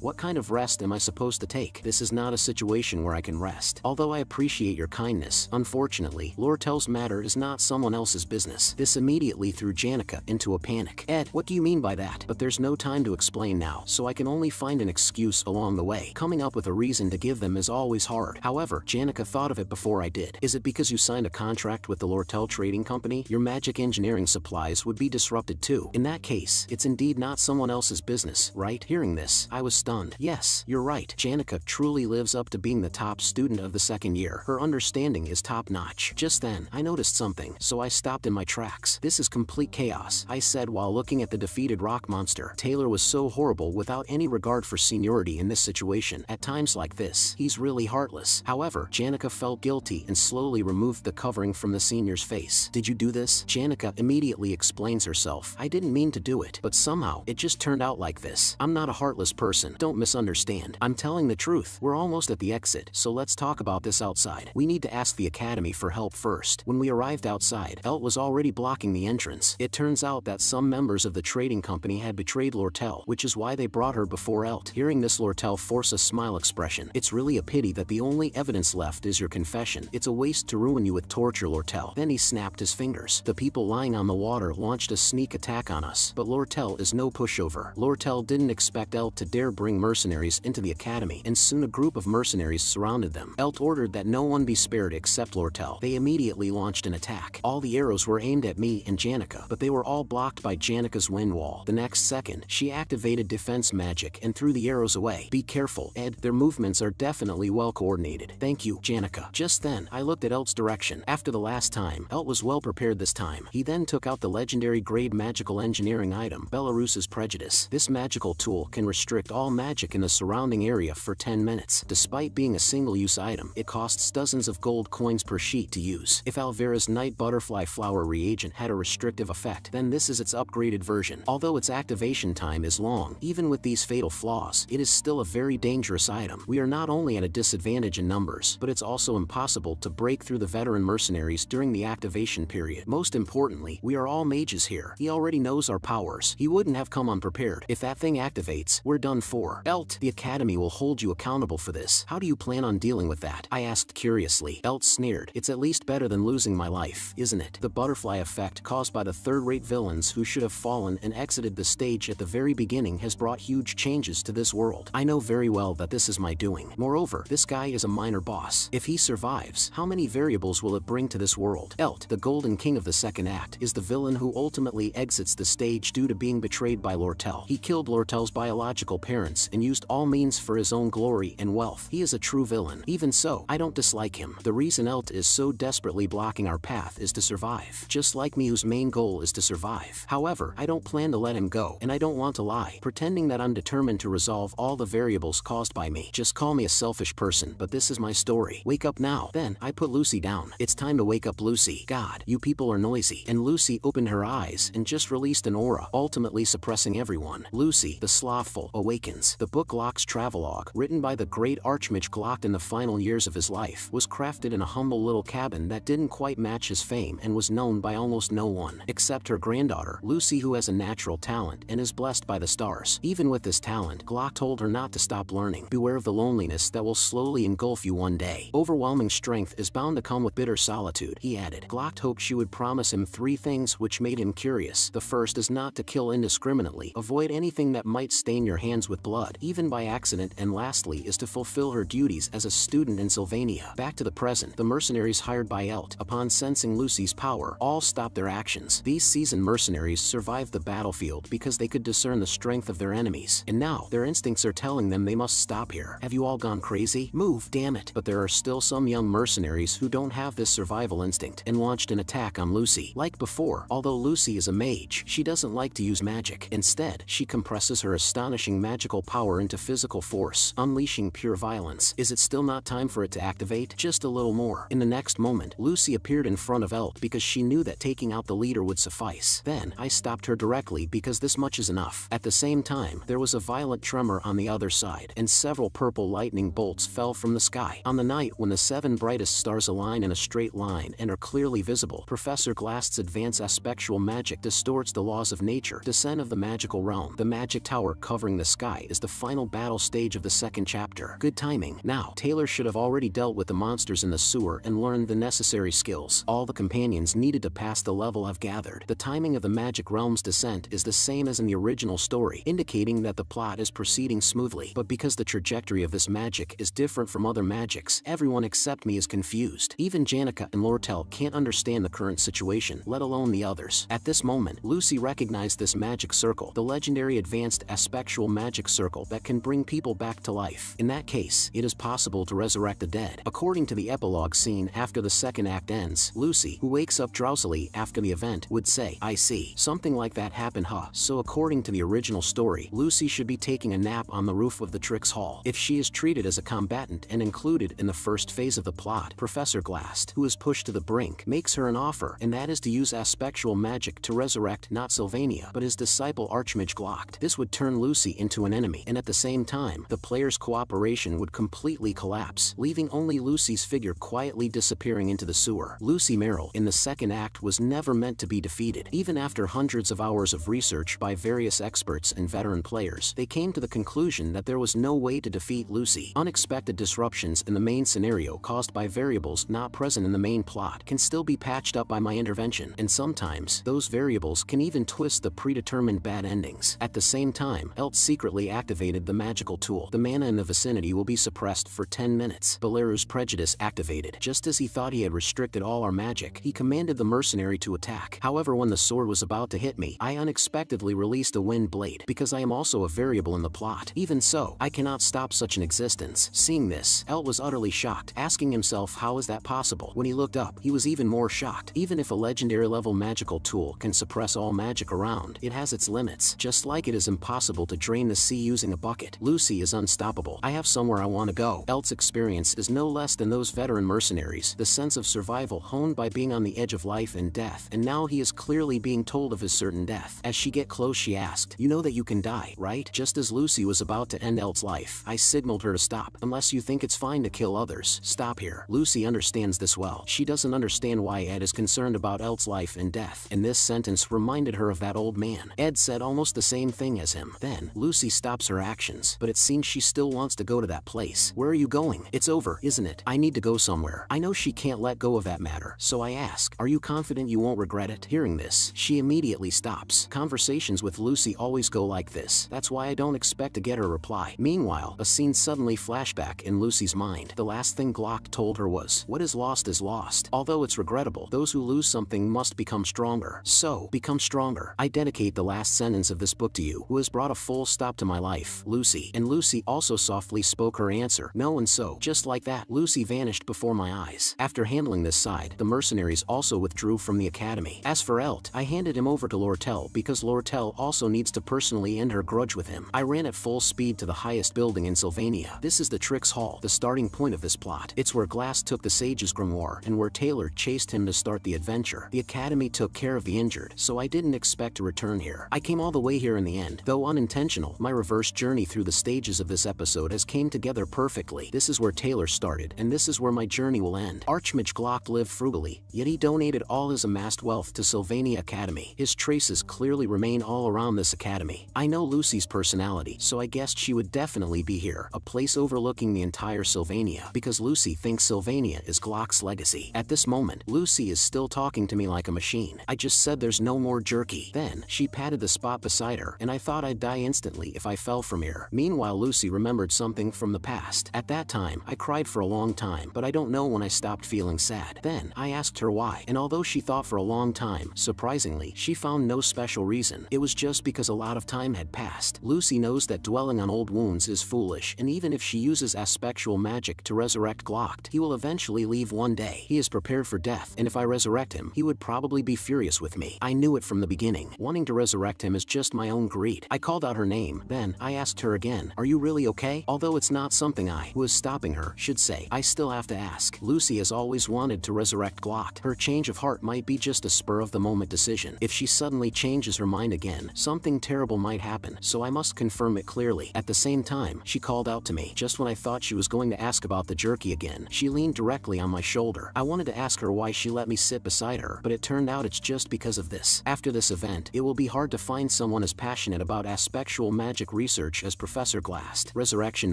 A: what kind of rest am I supposed to take? This is not a situation where I can rest. Although I appreciate your kindness, unfortunately, Lortel's matter is not someone else's business. This immediately threw Janica into a panic. Ed, what do you mean by that? But there's no time to explain now, so I can only find an excuse along the way. Coming up with a reason to give them is always hard. However, Janica thought of it before I did. Is it because you signed a contract with the Lortel Trading Company? Your magic engineering supplies would be disrupted too. In that case, it's indeed not someone else's business, right? Hearing this, I was stunned. Yes, you're right. Janica truly lives up to being the top student of the second year. Her understanding is top-notch. Just then, I noticed something, so I stopped in my tracks. This is complete chaos, I said while looking at the defeated rock monster. Taylor was so horrible without any regard for seniority in this situation. At times like this, he's really heartless. However, Janica felt guilty and slowly removed the covering from the senior's face. Did you do this? Janica immediately explains herself. I didn't mean to do it, but somehow, it just turned out like this. I'm not a heartless person. Don't misunderstand. I'm telling the truth. We're almost at the exit, so let's talk about this outside. We need to ask the academy for help first. When we arrived outside, Elt was already blocking the entrance. It turns out that some members of the trading company had betrayed Lortel, which is why they brought her before Elt. Hearing this, Lortel forced a smile expression. It's really a pity that the only evidence left is your confession. It's a waste to ruin you with torture, Lortel. Then he snapped his fingers. The people lying on the water launched a sneak attack on us, but Lortel is no pushover. Lortel didn't expect Elt to dare bring mercenaries into the academy, and soon a group of mercenaries surrounded them. Elt ordered that no one be spared except Lortel. They immediately launched an attack. All the arrows were aimed at me and Janica, but they were all blocked by Janica's wind wall. The next second, she activated defense magic and threw the arrows away. Be careful, Ed. Their movements are definitely well coordinated. Thank you, Janica. Just then, I looked at Elt's direction. After the last time, Elt was well prepared this time. He then took out the legendary grade magical engineering item, Belarus's Prejudice. This magical tool can restrict all magic in the surrounding area for 10 minutes. Despite being a single-use item, it costs dozens of gold coins per sheet to use. If Alvera's Night Butterfly Flower reagent had a restrictive effect, then this is its upgraded version. Although its activation time is long, even with these fatal flaws, it is still a very dangerous item. We are not only at a disadvantage in numbers, but it's also impossible to break through the veteran mercenaries during the activation period. Most importantly, we are all mages here. He already knows our powers. He wouldn't have come unprepared. If that thing activates, we're done for. Elt, the academy will hold you accountable for this. How do you plan on dealing with that? I asked curiously. Elt sneered. It's at least better than losing my life, isn't it? The butterfly effect caused by the third-rate villains who should have fallen and exited the stage at the very beginning has brought huge changes to this world. I know very well that this is my doing. Moreover, this guy is a minor boss. If he survives, how many variables will it bring to this world? Elt, the Golden King of the second act, is the villain who ultimately exits the stage due to being betrayed by Lortel. He killed Lortel's biological parents and used all means for his own glory and wealth. He is a true villain. Even so, I don't dislike him. The reason Elt is so desperately blocking our path is to survive. Just like me, whose main goal is to survive. However, I don't plan to let him go, and I don't want to lie, pretending that I'm determined to resolve all the variables caused by me. Just call me a selfish person, but this is my story. Wake up now. Then, I put Lucy down. It's time to wake up, Lucy. God, you people are noisy. And Lucy opened her eyes and just released an aura, ultimately suppressing everyone. Lucy, the Slothful, awakens. The book Glock's Travelogue, written by the great Archmage Glock in the final years of his life, was crafted in a humble little cabin that didn't quite match his fame and was known by almost no one, except her granddaughter, Lucy, who has a natural talent and is blessed by the stars. Even with this talent, Glock told her not to stop learning. Beware of the loneliness that will slowly engulf you one day. Overwhelming strength is bound to come with bitter solitude, he added. Glock hoped she would promise him 3 things which made him curious. The first is not to kill indiscriminately. Avoid anything that might stain your hands with blood, even by accident, and lastly is to fulfill her duties as a student in Sylvania. Back to the present, the mercenaries hired by Elt, upon sensing Lucy's power, all stopped their actions. These seasoned mercenaries survived the battlefield because they could discern the strength of their enemies, and now their instincts are telling them they must stop here. Have you all gone crazy? Move, damn it. But there are still some young mercenaries who don't have this survival instinct and launched an attack on Lucy. Like before, although Lucy is a mage, she doesn't like like to use magic. Instead, she compresses her astonishing magical power into physical force, unleashing pure violence. Is it still not time for it to activate? Just a little more. In the next moment, Lucy appeared in front of Elt because she knew that taking out the leader would suffice. Then, I stopped her directly because this much is enough. At the same time, there was a violent tremor on the other side, and several purple lightning bolts fell from the sky. On the night when the 7 brightest stars align in a straight line and are clearly visible, Professor Glast's advanced aspectual magic distorts the laws of nature. Descent of the magical realm. The magic tower covering the sky is the final battle stage of the second chapter. Good timing. Now, Taylor should have already dealt with the monsters in the sewer and learned the necessary skills. All the companions needed to pass the level have gathered. The timing of the magic realm's descent is the same as in the original story, indicating that the plot is proceeding smoothly. But because the trajectory of this magic is different from other magics, everyone except me is confused. Even Janica and Lortel can't understand the current situation, let alone the others. At this moment, Lucy recognized this magic circle, the legendary advanced aspectual magic circle that can bring people back to life. In that case, it is possible to resurrect the dead. According to the epilogue scene after the second act ends, Lucy, who wakes up drowsily after the event, would say, "I see. Something like that happened, huh?" So according to the original story, Lucy should be taking a nap on the roof of the Trix Hall. If she is treated as a combatant and included in the first phase of the plot, Professor Glast, who is pushed to the brink, makes her an offer, and that is to use aspectual magic to resurrect not Sylvania, but his disciple Archmage Glocked. This would turn Lucy into an enemy, and at the same time, the players' cooperation would completely collapse, leaving only Lucy's figure quietly disappearing into the sewer. Lucy Merrill, in the second act, was never meant to be defeated. Even after hundreds of hours of research by various experts and veteran players, they came to the conclusion that there was no way to defeat Lucy. Unexpected disruptions in the main scenario caused by variables not present in the main plot can still be patched up by my intervention, and sometimes, those variables can even twist the predetermined bad endings. At the same time, Elt secretly activated the magical tool. The mana in the vicinity will be suppressed for 10 minutes. Beleru's prejudice activated. Just as he thought he had restricted all our magic, he commanded the mercenary to attack. However, when the sword was about to hit me, I unexpectedly released a wind blade, because I am also a variable in the plot. Even so, I cannot stop such an existence. Seeing this, Elt was utterly shocked, asking himself how is that possible. When he looked up, he was even more shocked. Even if a legendary level magical tool can suppress all magic around, it has its limits. Just like it is impossible to drain the sea using a bucket, Lucy is unstoppable. I have somewhere I want to go. Elt's experience is no less than those veteran mercenaries, the sense of survival honed by being on the edge of life and death, and now he is clearly being told of his certain death. As she get close, she asked, "You know that you can die, right?" Just as Lucy was about to end Elt's life, I signaled her to stop. "Unless you think it's fine to kill others, stop here." Lucy understands this well. She doesn't understand why Ed is concerned about Elt's life and death, and this sentence reminded her of that old man. Ed said almost the same thing as him. Then, Lucy stops her actions, but it seems she still wants to go to that place. "Where are you going? It's over, isn't it? I need to go somewhere." I know she can't let go of that matter, so I ask, "Are you confident you won't regret it?" Hearing this, she immediately stops. Conversations with Lucy always go like this. That's why I don't expect to get her reply. Meanwhile, a scene suddenly flashback in Lucy's mind. The last thing Glock told her was, "What is lost is lost. Although it's regrettable, those who lose something must become stronger. So, become stronger." I dedicate the last sentence of this book to you, who has brought a full stop to my life, Lucy. And Lucy also softly spoke her answer, "No," and so, just like that, Lucy vanished before my eyes. After handling this side, the mercenaries also withdrew from the academy. As for Elt, I handed him over to Lortel because Lortel also needs to personally end her grudge with him. I ran at full speed to the highest building in Sylvania. This is the Trix Hall, the starting point of this plot. It's where Glass took the Sage's Grimoire, and where Taylor chased him to start the adventure. The academy took care of the injured, so I didn't expect to return here. I came all the way here in the end. Though unintentional, my reverse journey through the stages of this episode has came together perfectly. This is where Taylor started, and this is where my journey will end. Archmage Glock lived frugally, yet he donated all his amassed wealth to Sylvania Academy. His traces clearly remain all around this academy. I know Lucy's personality, so I guessed she would definitely be here, a place overlooking the entire Sylvania, because Lucy thinks Sylvania is Glock's legacy. At this moment, Lucy is still talking to me like a machine. I just said there's no more jerky. Then, she patted the spot beside her, and I thought I'd die instantly if I fell from here. Meanwhile, Lucy remembered something from the past. At that time, I cried for a long time, but I don't know when I stopped feeling sad. Then, I asked her why, and although she thought for a long time, surprisingly, she found no special reason. It was just because a lot of time had passed. Lucy knows that dwelling on old wounds is foolish, and even if she uses aspectual magic to resurrect Glocked, he will eventually leave one day. He is prepared for death, and if I resurrect him, he would probably be furious with me. I knew it from the beginning. Wanting to resurrect him is just my own greed. I called out her name, then I asked her again, "Are you really okay?" Although it's not something I, who is stopping her, should say, I still have to ask. Lucy has always wanted to resurrect Glock. Her change of heart might be just a spur-of-the-moment decision. If she suddenly changes her mind again, something terrible might happen, so I must confirm it clearly. At the same time, she called out to me. Just when I thought she was going to ask about the jerky again, she leaned directly on my shoulder. I wanted to ask her why she let me sit beside her, but it turned out it's just because of this. After this event, it will be hard to find someone as passionate about aspectual magic research as Professor Glast. Resurrection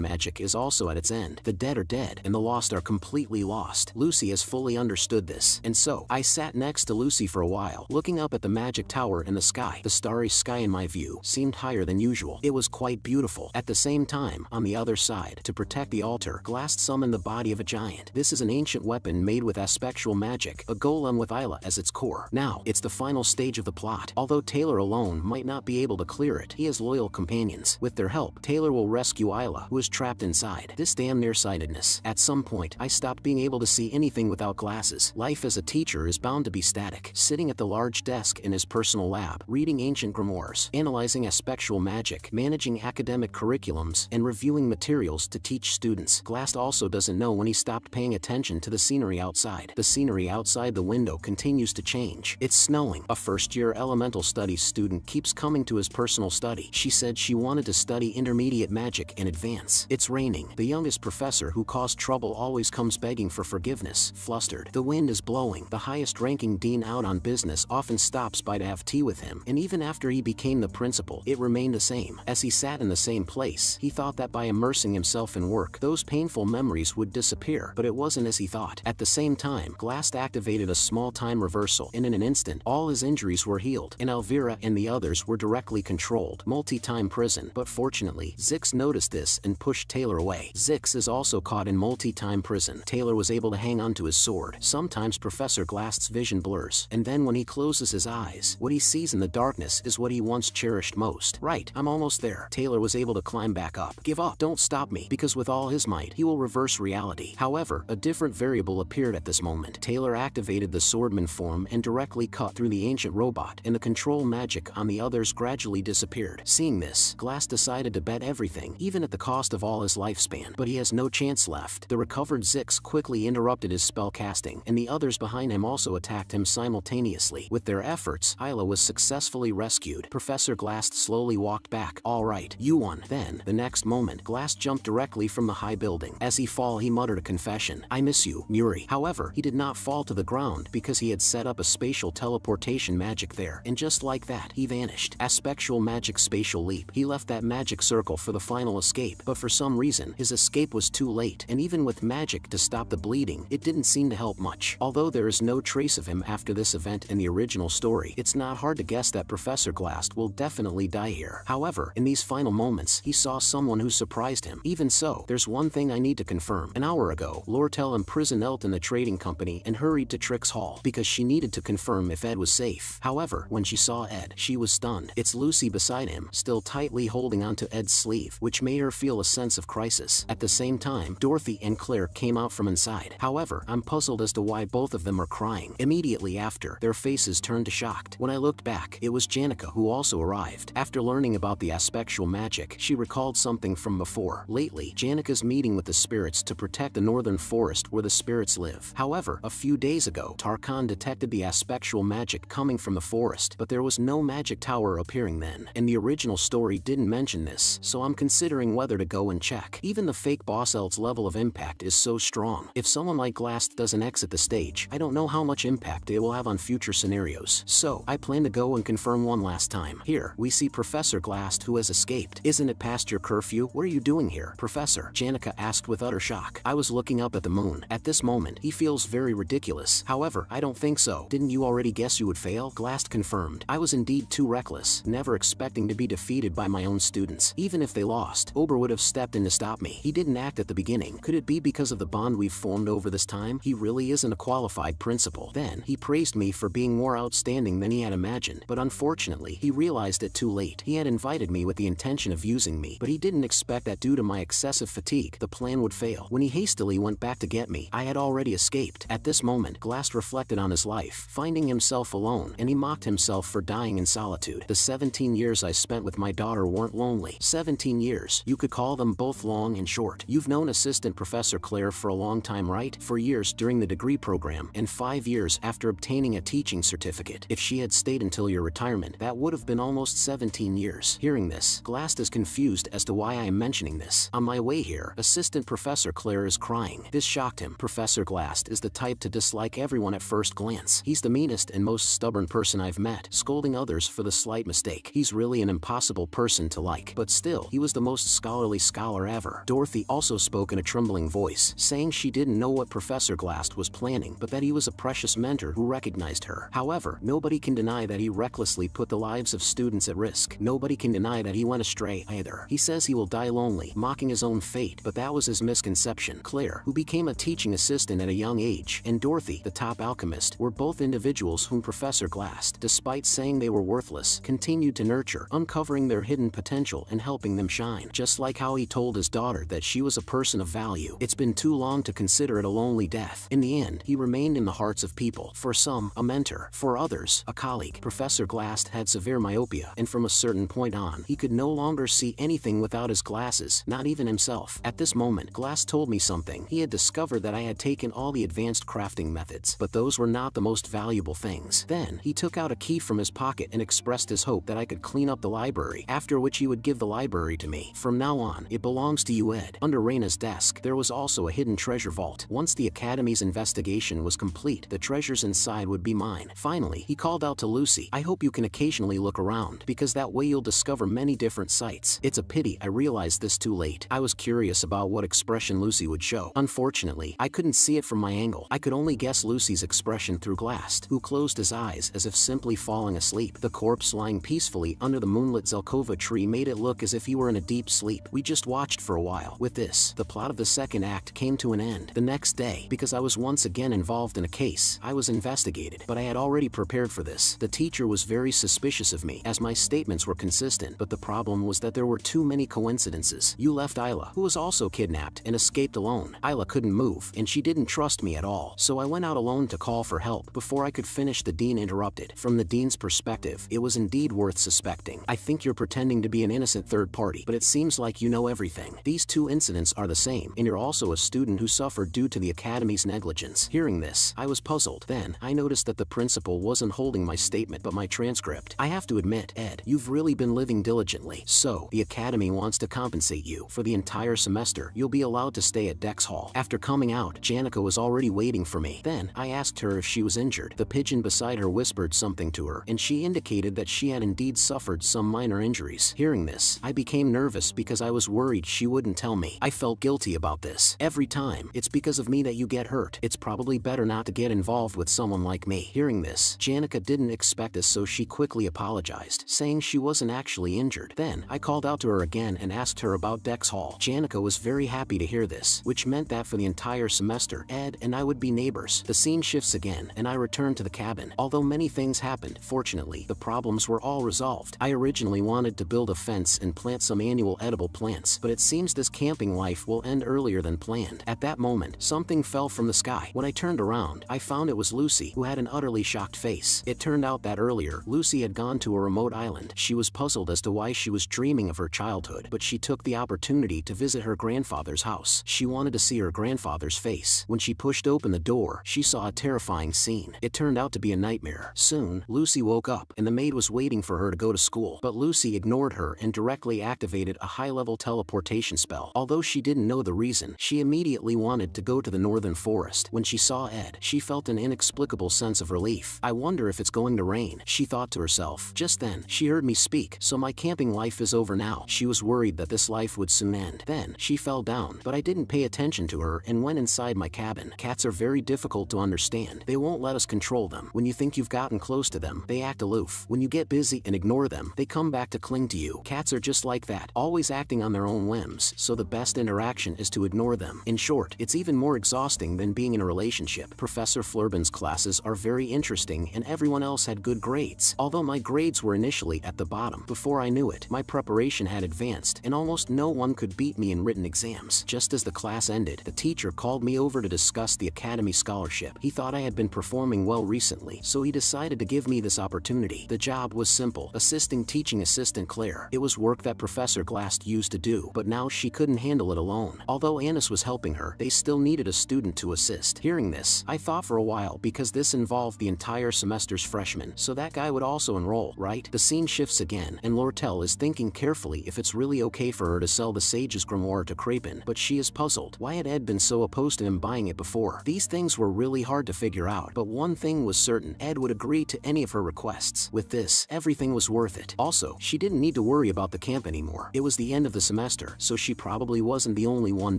A: magic is also at its end. The dead are dead, and the lost are completely lost. Lucy has fully understood this, and so, I sat next to Lucy for a while, looking up at the magic tower in the sky. The starry sky in my view seemed higher than usual. It was quite beautiful. At the same time, on the other side, to protect the altar, Glast summoned the body of a giant. This is an ancient weapon made with aspectual magic, a golem with Isla as its core. Now, it's the final stage of the plot. Although Taylor alone might not be able to clear it, he has loyal companions. With their help, Taylor will rescue Isla, who is trapped inside. This damn nearsightedness. At some point, I stopped being able to see anything without glasses. Life as a teacher is bound to be static. Sitting at the large desk in his personal lab, reading ancient grimoires, analyzing aspectual magic, managing academic curriculums, and reviewing materials to teach students. Glast also doesn't know when he stopped paying attention to the scenery outside. The scenery outside the window continues to change. It's snowing. A first-year elemental studies student keeps coming to his personal study. She said she wanted to study intermediate magic and advance. It's raining. The youngest professor who caused trouble always comes begging for forgiveness. Flustered. The wind is blowing. The highest-ranking dean out on business often stops by to have tea with him, and even after he became the principal, it remained the same. As he sat in the same place, he thought that by immersing himself in work, those painful memories would disappear, but it wasn't as he thought. At the same time, Glast activated a small time reversal, and in an instant, all his injuries were healed, and Elvira and the others were directly controlled. Multi-time prison. But fortunately, Zix noticed this and pushed Taylor away. Zix is also caught in multi-time prison. Taylor was able to hang onto his sword. Sometimes Professor Glast's vision blurs, and then when he closes his eyes, what he sees in the darkness is what he once cherished most. Right, I'm almost there. Taylor was able to climb back up. Give up, don't stop me, because with all his might, he will reverse reality. However, a different variable appeared at this moment. Taylor activated the swordman form and directly cut through the ancient robot, and the control magic on the others gradually disappeared. Seeing this, Glast decided to bet everything, even at the cost of all his lifespan. But he has no chance left. The recovered Zix quickly interrupted his spell casting, and the others behind him also attacked him simultaneously. With their efforts, Isla was successfully rescued. Professor Glast slowly walked back. All right, you won. Then, the next moment, Glast jumped directly from the high building. As he fell, he muttered a confession. I miss you, Muri. However, he did not fall to the ground because he had set up a spatial teleportation magic there, and just like that, he vanished. Aspectual magic spatial leap. He left that magic circle for the final escape, but for some reason, his escape was too late, and even with magic to stop the bleeding, it didn't seem to help much. Although there is no trace of him after this event in the original story, it's not hard to guess that Professor Glast will definitely die here. However, in these final moments, he saw someone who surprised him. Even so, there's one thing I need to confirm. An hour ago, Lortel imprisoned Elt in the trading company and hurried to Trix Hall because she needed to confirm if Ed was safe. However, when she saw Ed, she was stunned. It's Lucy beside him, still tightly holding onto Ed's sleeve, which made her feel a sense of crisis. At the same time, Dorothy and Claire came out from inside. However, I'm puzzled as to why both of them are crying. Immediately after, their faces turned to shocked. When I looked back, it was Janica who also arrived. After learning about the aspectual magic, she recalled something from before. Lately, Janica's meeting with the spirits to protect the northern forest where the spirits live. However, a few days ago, Tarkan detected the aspectual magic coming from the forest, but there was no magic tower appearing then. And the original story didn't mention this, so I'm considering whether to go and check. Even the fake boss Elt's level of impact is so strong. If someone like Glast doesn't exit the stage, I don't know how much impact it will have on future scenarios. So, I plan to go and confirm one last time. Here, we see Professor Glast who has escaped. Isn't it past your curfew? What are you doing here, Professor? Janica asked with utter shock. I was looking up at the moon. At this moment, he feels very ridiculous. However, I don't think so. Didn't you already guess you would fail? Glast confirmed. I was indeed too reckless, never expecting to be defeated by my own students. Even if they lost, Ober would have stepped in to stop me. He didn't act at the beginning. Could it be because of the bond we've formed over this time? He really isn't a qualified principal. Then, he praised me for being more outstanding than he had imagined, but unfortunately, he realized it too late. He had invited me with the intention of using me, but he didn't expect that due to my excessive fatigue, the plan would fail. When he hastily went back to get me, I had already escaped. At this moment, Glast reflected on his life, finding himself alone, and he mocked himself for for dying in solitude. The 17 years I spent with my daughter weren't lonely. 17 years. You could call them both long and short. You've known Assistant Professor Claire for a long time, right? 4 years during the degree program, and 5 years after obtaining a teaching certificate. If she had stayed until your retirement, that would have been almost 17 years. Hearing this, Glast is confused as to why I am mentioning this. On my way here, Assistant Professor Claire is crying. This shocked him. Professor Glast is the type to dislike everyone at first glance. He's the meanest and most stubborn person I've met, scolding others for the slight mistake. He's really an impossible person to like. But still, he was the most scholarly scholar ever. Dorothy also spoke in a trembling voice, saying she didn't know what Professor Glast was planning, but that he was a precious mentor who recognized her. However, nobody can deny that he recklessly put the lives of students at risk. Nobody can deny that he went astray either. He says he will die lonely, mocking his own fate, but that was his misconception. Claire, who became a teaching assistant at a young age, and Dorothy, the top alchemist, were both individuals whom Professor Glast, despite saying they were worthless, continued to nurture, uncovering their hidden potential and helping them shine. Just like how he told his daughter that she was a person of value. It's been too long to consider it a lonely death. In the end, he remained in the hearts of people. For some, a mentor. For others, a colleague. Professor Glast had severe myopia, and from a certain point on, he could no longer see anything without his glasses, not even himself. At this moment, Glast told me something. He had discovered that I had taken all the advanced crafting methods, but those were not the most valuable things. Then, he took out a key from his pocket and expressed his hope that I could clean up the library, after which he would give the library to me. From now on, it belongs to you, Ed. Under Raina's desk, there was also a hidden treasure vault. Once the Academy's investigation was complete, the treasures inside would be mine. Finally, he called out to Lucy, I hope you can occasionally look around, because that way you'll discover many different sights. It's a pity I realized this too late. I was curious about what expression Lucy would show. Unfortunately, I couldn't see it from my angle. I could only guess Lucy's expression through Glast, who closed his eyes as if simply falling asleep. The corpse lying peacefully under the moonlit Zelkova tree made it look as if he were in a deep sleep. We just watched for a while. With this, the plot of the second act came to an end. The next day, because I was once again involved in a case, I was investigated, but I had already prepared for this. The teacher was very suspicious of me, as my statements were consistent, but the problem was that there were too many coincidences. You left Isla, who was also kidnapped, and escaped alone. Isla couldn't move, and she didn't trust me at all, so I went out alone to call for help. Before I could finish, the dean interrupted. From the dean's perspective, it was indeed worth suspecting. I think you're pretending to be an innocent third party, but it seems like you know everything. These two incidents are the same, and you're also a student who suffered due to the Academy's negligence. Hearing this, I was puzzled. Then, I noticed that the principal wasn't holding my statement but my transcript. I have to admit, Ed, you've really been living diligently. So, the Academy wants to compensate you. For the entire semester, you'll be allowed to stay at Dex Hall. After coming out, Janica was already waiting for me. Then, I asked her if she was injured. The pigeon beside her whispered something to her, and she indicated that she had indeed suffered some minor injuries. Hearing this, I became nervous because I was worried she wouldn't tell me. I felt guilty about this. Every time, it's because of me that you get hurt. It's probably better not to get involved with someone like me. Hearing this, Janica didn't expect this, so she quickly apologized, saying she wasn't actually injured. Then, I called out to her again and asked her about Dex Hall. Janica was very happy to hear this, which meant that for the entire semester, Ed and I would be neighbors. The scene shifts again, and I return to the cabin. Although many things happened, fortunately, the problems were all resolved. I originally wanted to build a fence and plant some annual edible plants, but it seems this camping life will end earlier than planned. At that moment, something fell from the sky. When I turned around, I found it was Lucy, who had an utterly shocked face. It turned out that earlier, Lucy had gone to a remote island. She was puzzled as to why she was dreaming of her childhood, but she took the opportunity to visit her grandfather's house. She wanted to see her grandfather's face. When she pushed open the door, she saw a terrifying scene. It turned out to be a nightmare. Soon, Lucy woke up, and the maid was waiting for her to go to school. But Lucy ignored her and directly activated a high-level teleportation spell. Although she didn't know the reason, she immediately wanted to go to the northern forest. When she saw Ed, she felt an inexplicable sense of relief. I wonder if it's going to rain, she thought to herself. Just then, she heard me speak, so my camping life is over now. She was worried that this life would soon end. Then, she fell down, but I didn't pay attention to her and went inside my cabin. Cats are very difficult to understand. They won't let us control them. When you think you've gotten close to them, they act aloof. When you get busy and ignore them, they come back to cling to you. Cats are just like that, always acting on their own whims, so the best interaction is to ignore them. In short, it's even more exhausting than being in a relationship. Professor Flurbin's classes are very interesting and everyone else had good grades. Although my grades were initially at the bottom, before I knew it, my preparation had advanced and almost no one could beat me in written exams. Just as the class ended, the teacher called me over to discuss the Academy scholarship. He thought I had been performing well recently, so he decided to give me this opportunity. The job was simple, assisting teaching assistant Claire. It was work that Professor Glass used to do, but now she couldn't handle it alone. Although Anis was helping her, they still needed a student to assist. Hearing this, I thought for a while because this involved the entire semester's freshmen, so that guy would also enroll, right? The scene shifts again, and Lortel is thinking carefully if it's really okay for her to sell the Sage's Grimoire to Crapin, but she is puzzled. Why had Ed been so opposed to him buying it before? These things were really hard to figure out, but one thing was certain: Ed would agree to any of her requests. With this, everything was worth it. Also, she didn't need to worry about the camp anymore. It was the end of the semester, so she probably wasn't the only one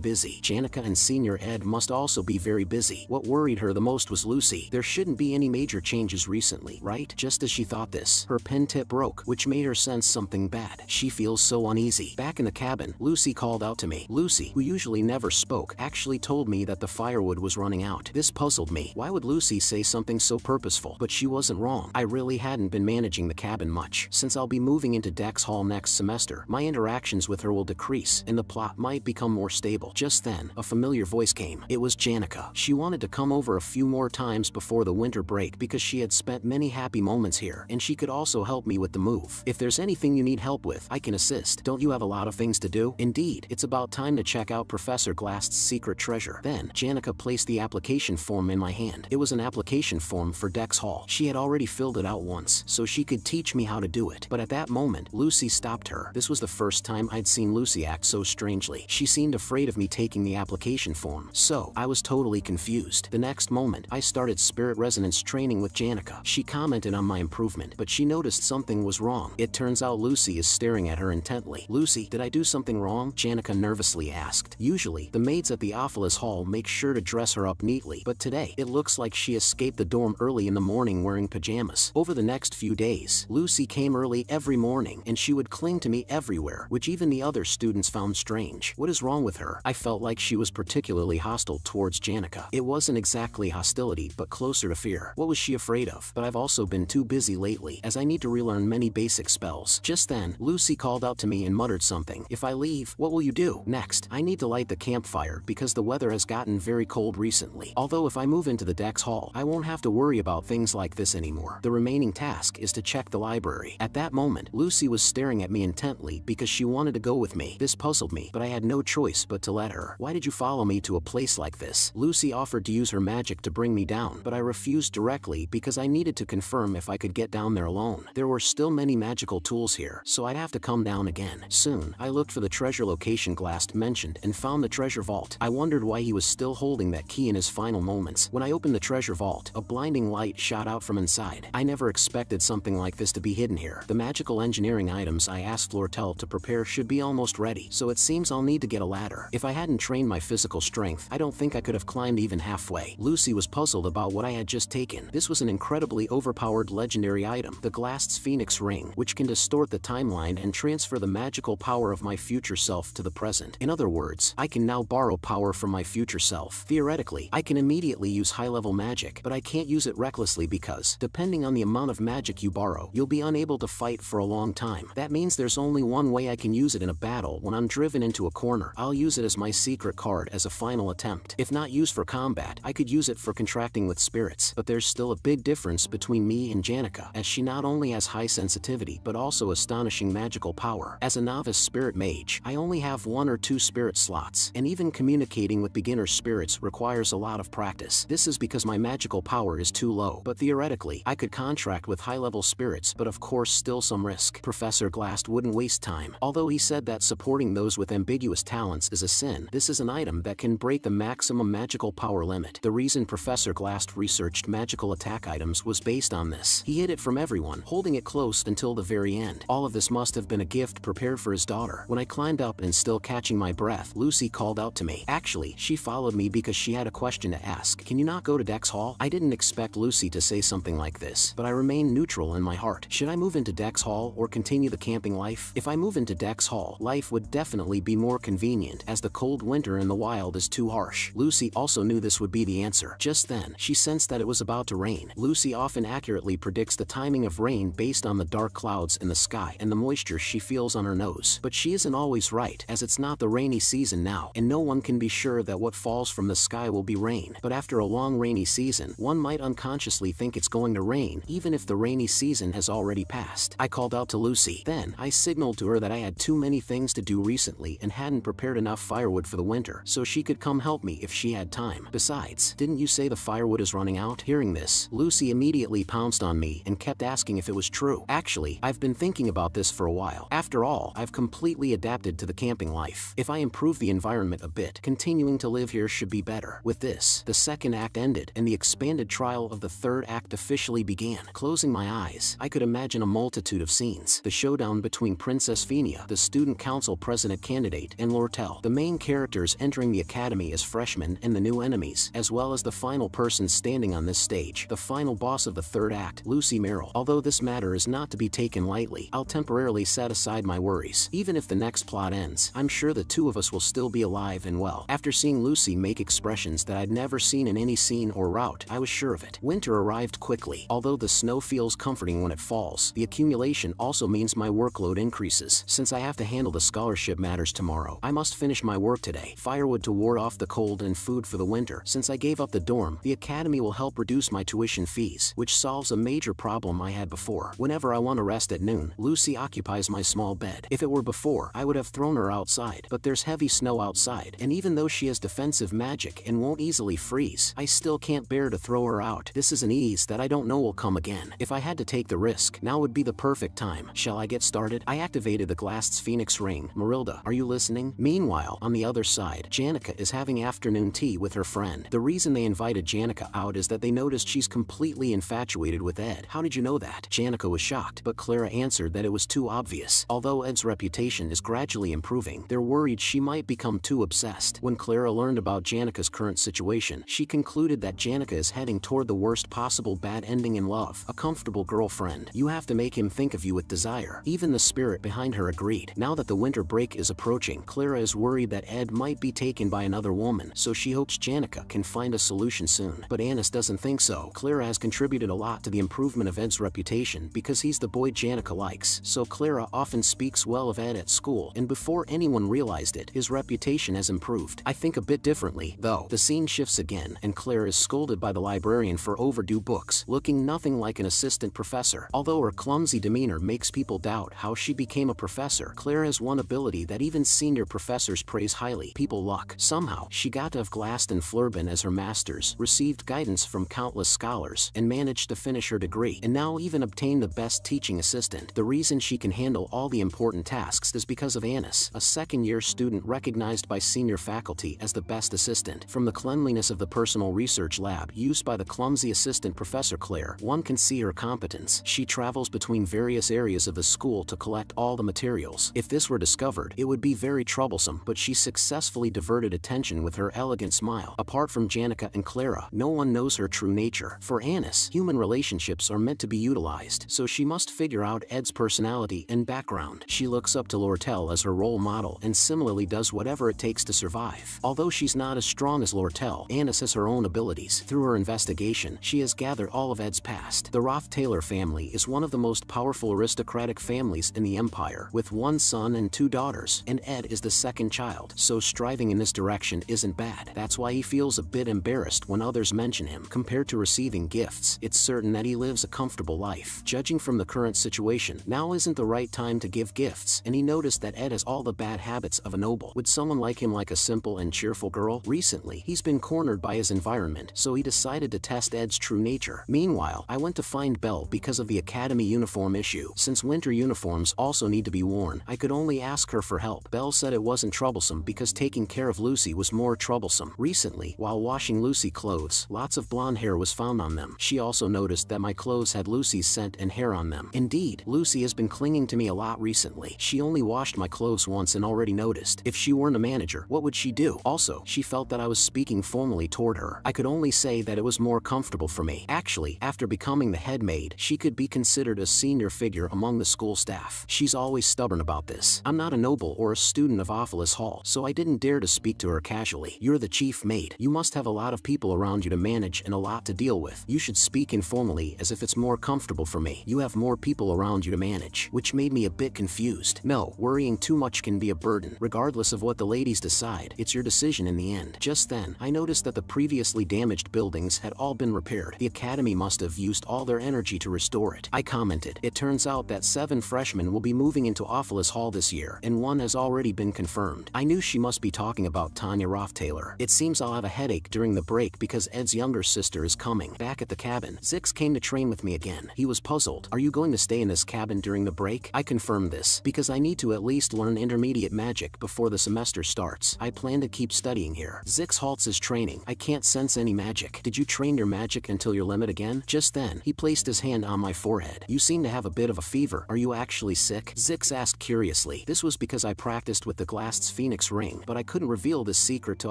A: busy. Janica and Senior Ed must also be very busy. What worried her the most was Lucy. There shouldn't be any major changes recently, right? Just as she thought this, her pen tip broke, which made her sense something bad. She feels so uneasy. Back in the cabin, Lucy called out to me. Lucy, who usually never spoke, actually told me that the firewood was running out. This puzzled me. Why would Lucy say something so purposeful? But she wasn't wrong. I really hadn't been managing the cabin much. Since I'll be moving into Dex Hall next semester, my interactions with her will decrease, and the plot might become more stable. Just then, a familiar voice came. It was Janica. She wanted to come over a few more times before the winter break because she had spent many happy moments here, and she could also help me with the move. If there's anything you need help with, I can assist. Don't you have a lot of things to do? Indeed, it's about time to check out Professor Glass's secret treasure. Then, Janica placed the application form in my hand. It was an application form for Dex Hall. She had already filled it out once, so she could teach me how to do it. But at that moment, Lucy stopped her. This was the first time I'd seen Lucy act so strangely. She seemed afraid of me taking the application form, so I was totally confused. The next moment, I started spirit resonance training with Janica. She commented on my improvement, but she noticed something was wrong. It turns out Lucy is staring at her intently. Lucy, did I do something wrong? Janica nervously asked. Usually, the maids at the Ophelis Hall make sure to dress her up neatly, but today, it looks like she escaped the dorm early in the morning wearing pajamas. Over the next few days, Lucy came early every morning, and she would cling to me everywhere, which even the other students found strange. What is wrong with her? I felt like she was particularly hostile towards Janica. It wasn't exactly hostility, but closer to fear. What was she afraid of? But I've also been too busy lately, as I need to relearn many basic spells. Just then, Lucy called out to me and muttered something. If I leave, what will you do? Next, I need to light the campfire because the weather has gotten very cold recently. Although if I move into the Dex Hall, I won't have to worry about things like this anymore. The remaining task is to check the library. At that moment, Lucy was staring at me intently because she wanted to go with me. This puzzled me, but I had no choice but to let her. Why did you follow me to a place like this? Lucy offered to use her magic to bring me down, but I refused directly because I needed to confirm if I could get down there alone. There were still many magical tools here, so I'd have to come down again. Soon, I looked for the treasure location Glass mentioned and found the treasure vault. I wondered why he was still holding that key in his final moments. When I opened the treasure vault, a blinding light shot out from inside. I never expected something like this to be hidden here. The magical engineering items I asked Lortel to prepare should be almost ready, so it seems I'll need to get a ladder. If I hadn't trained my physical strength, I don't think I could have climbed even halfway. Lucy was puzzled about what I had just taken. This was an incredibly overpowered legendary item, the Glass's Phoenix Ring, which can distort the timeline and transfer the magical power of my future self to the present. In other words, I can now borrow power from my future self. Theoretically, I can immediately use high-level magic, but I can't use it recklessly because, depending on the amount of magic you borrow, you'll be unable to fight for a long time. That means there's only one way I can use it in a battle. When I'm driven into a corner, I'll use it as my secret card as a final attempt. If not used for combat, I could use it for contracting with spirits. But there's still a big difference between me and Janica, as she not only has high sensitivity but also astonishing magical power. As a novice spirit mage, I only have 1 or 2 spirit slots, and even communicating with beginner spirits requires a lot of practice. This is because my magical power is too low, but theoretically, I could contract with high-level spirits, but of course still some risk. Professor Glass wouldn't waste time. Although he said that supporting those with ambiguous talents is a sin, this is an item that can break the maximum magical power limit. The reason Professor Glass researched magical attack items was based on this. He hid it from everyone, holding it close until the very end. All of this must have been a gift prepared for his daughter. When I climbed up and still catching my breath, Lucy called out to me. Actually, she followed me because she had a question to ask. Can you not go to Dex Hall? I didn't expect Lucy to say something like this, but I remained neutral in my heart. Should I move into Dex Hall or continue the camping life? If I move into Dex Hall, life would definitely be more convenient, as the cold winter in the wild is too harsh. Lucy also knew this would be the answer. Just then, she sensed that it was about to rain. Lucy often accurately predicts the timing of rain based on the dark clouds in the sky and the moisture she feels on her nose. But she isn't always right, as it's not the rainy season now, and no one can be sure that what falls from the sky will be rain. But after a long rainy season, one might unconsciously think it's going to rain even if the rainy season has already passed. I called out to Lucy. Then, I signaled to her that I had too many things to do recently and hadn't prepared enough firewood for the winter, so she could come help me if she had time. Besides, didn't you say the firewood is running out? Hearing this, Lucy immediately pounced on me and kept asking if it was true. Actually, I've been thinking about this for a while. After all, I've completely adapted to the camping life. If I improve the environment a bit, continuing to live here should be better. With this, the second act ended, and the expanded trial of the third act officially began. Closing my eyes, I could imagine a multitude of scenes. The showdown between Princess Phinia, the student council president candidate, and Lortel, the main characters entering the academy as freshmen, and the new enemies, as well as the final person standing on this stage, the final boss of the third act, Lucy Merrill. Although this matter is not to be taken lightly, I'll temporarily set aside my worries. Even if the next plot ends, I'm sure the two of us will still be alive and well. After seeing Lucy make expressions that I'd never seen in any scene or route, I was sure of it. Winter arrived quickly. Although the snow feels comforting when it falls, the accumulation also means my workload increases. Since I have to handle the scholarship matters tomorrow, I must finish my work today. Firewood to ward off the cold and food for the winter. Since I gave up the dorm, the academy will help reduce my tuition fees, which solves a major problem I had before. Whenever I want to rest at noon, Lucy occupies my small bed. If it were before, I would have thrown her outside, but there's heavy snow outside, and even though she has defensive magic and won't easily freeze, I still can't bear to throw her out. This is an ease that I don't know will come again. If I had to take the risk, now would be the perfect time. Shall I get started? I activated the Glast's Phoenix Ring. Marilda, are you listening? Meanwhile, on the other side, Janica is having afternoon tea with her friend. The reason they invited Janica out is that they noticed she's completely infatuated with Ed. How did you know that? Janica was shocked, but Clara answered that it was too obvious. Although Ed's reputation is gradually improving, they're worried she might become too obsessed. When Clara learned about Janica's current situation, she concluded that Janica is heading toward the worst possible bad ending in love, a comfortable girlfriend. You have to make him think of you with desire. Even the spirit behind her agreed. Now that the winter break is approaching, Clara is worried that Ed might be taken by another woman, so she hopes Janica can find a solution soon. But Anis doesn't think so. Clara has contributed a lot to the improvement of Ed's reputation because he's the boy Janica likes, so Clara often speaks well of Ed at school, and before anyone realized it, his reputation has improved. I think a bit differently, though. The scene shifts again, and Clara is scolded by the librarian for overdue books, looking nothing like an assistant professor. Although her clumsy demeanor makes people doubt how she became a professor, Clara has one ability that even senior professors praise highly: people luck. Somehow, she got to have Glast and Flurbin as her masters, received guidance from countless scholars, and managed to finish her degree, and now even obtained the best teaching assistant. The reason she can handle all the important tasks is because of Anis, a second-year student recognized by senior faculty as the best assistant. From the cleanliness of the personal research lab used by the clumsy assistant Professor Claire, one can see her competence. She travels between various areas of the school to collect all the materials. If this were discovered, it would be very troublesome, but she successfully diverted attention with her elegant smile. Apart from Janica and Clara, no one knows her true nature. For Anis, human relationships are meant to be utilized, so she must figure out Ed's personality and background. She looks up to Lortel as her role model and similarly does whatever it takes to survive. Although she's not as strong as Lortel, Anis has her own abilities. Through her investigation, she has gathered all of Ed's past. The Roth-Taylor family is one of the most powerful aristocratic families in the Empire, with one son and two daughters, and Ed is the second child, so striving in this direction isn't bad. That's why he feels a bit embarrassed when others mention him. Compared to receiving gifts, it's certain that he lives a comfortable life. Judging from the current situation, now isn't the right time to give gifts, and he noticed that Ed has all the bad habits of a noble. Would someone like him like a simple and cheerful girl? Recently, he's been cornered by his environment, so he decided to test Ed's true nature. Meanwhile, I went to find Belle because of the academy uniform issue. Since winter uniforms also need to be worn, I could only ask her for help. Belle said it wasn't troublesome because taking care of Lucy was more troublesome. Recently, while washing Lucy's clothes, lots of blonde hair was found on them. She also noticed that my clothes had Lucy's scent and hair on them. Indeed, Lucy has been clinging to me a lot recently. She only washed my clothes once and already noticed. If she weren't a manager, what would she do? Also, she felt that I was speaking formally toward her. I could only say that it was more comfortable for me. Actually, after becoming the head maid, she could be considered a senior figure among the school staff. She's always stubborn about this. I'm not a noble or a student of Ophelis Hall, so I didn't dare to speak to her casually. You're the chief maid. You must have a lot of people around you to manage and a lot to deal with. You should speak informally as if it's more comfortable for me. You have more people around you to manage, which made me a bit confused. No, worrying too much can be a burden. Regardless of what the ladies decide, it's your decision in the end. Just then, I noticed that the previously damaged buildings had all been repaired. The academy must have used used all their energy to restore it. I commented, it turns out that 7 freshmen will be moving into Ophilus Hall this year, and 1 has already been confirmed. I knew she must be talking about Tanya Rothtaylor. It seems I'll have a headache during the break because Ed's younger sister is coming. Back at the cabin, Zix came to train with me again. He was puzzled. Are you going to stay in this cabin during the break? I confirmed this, because I need to at least learn intermediate magic before the semester starts. I plan to keep studying here. Zix halts his training. I can't sense any magic. Did you train your magic until your limit again? Just then, he placed his hand on my forehead. You seem to have a bit of a fever. Are you actually sick? Zix asked curiously. This was because I practiced with the glassed phoenix ring, but I couldn't reveal this secret to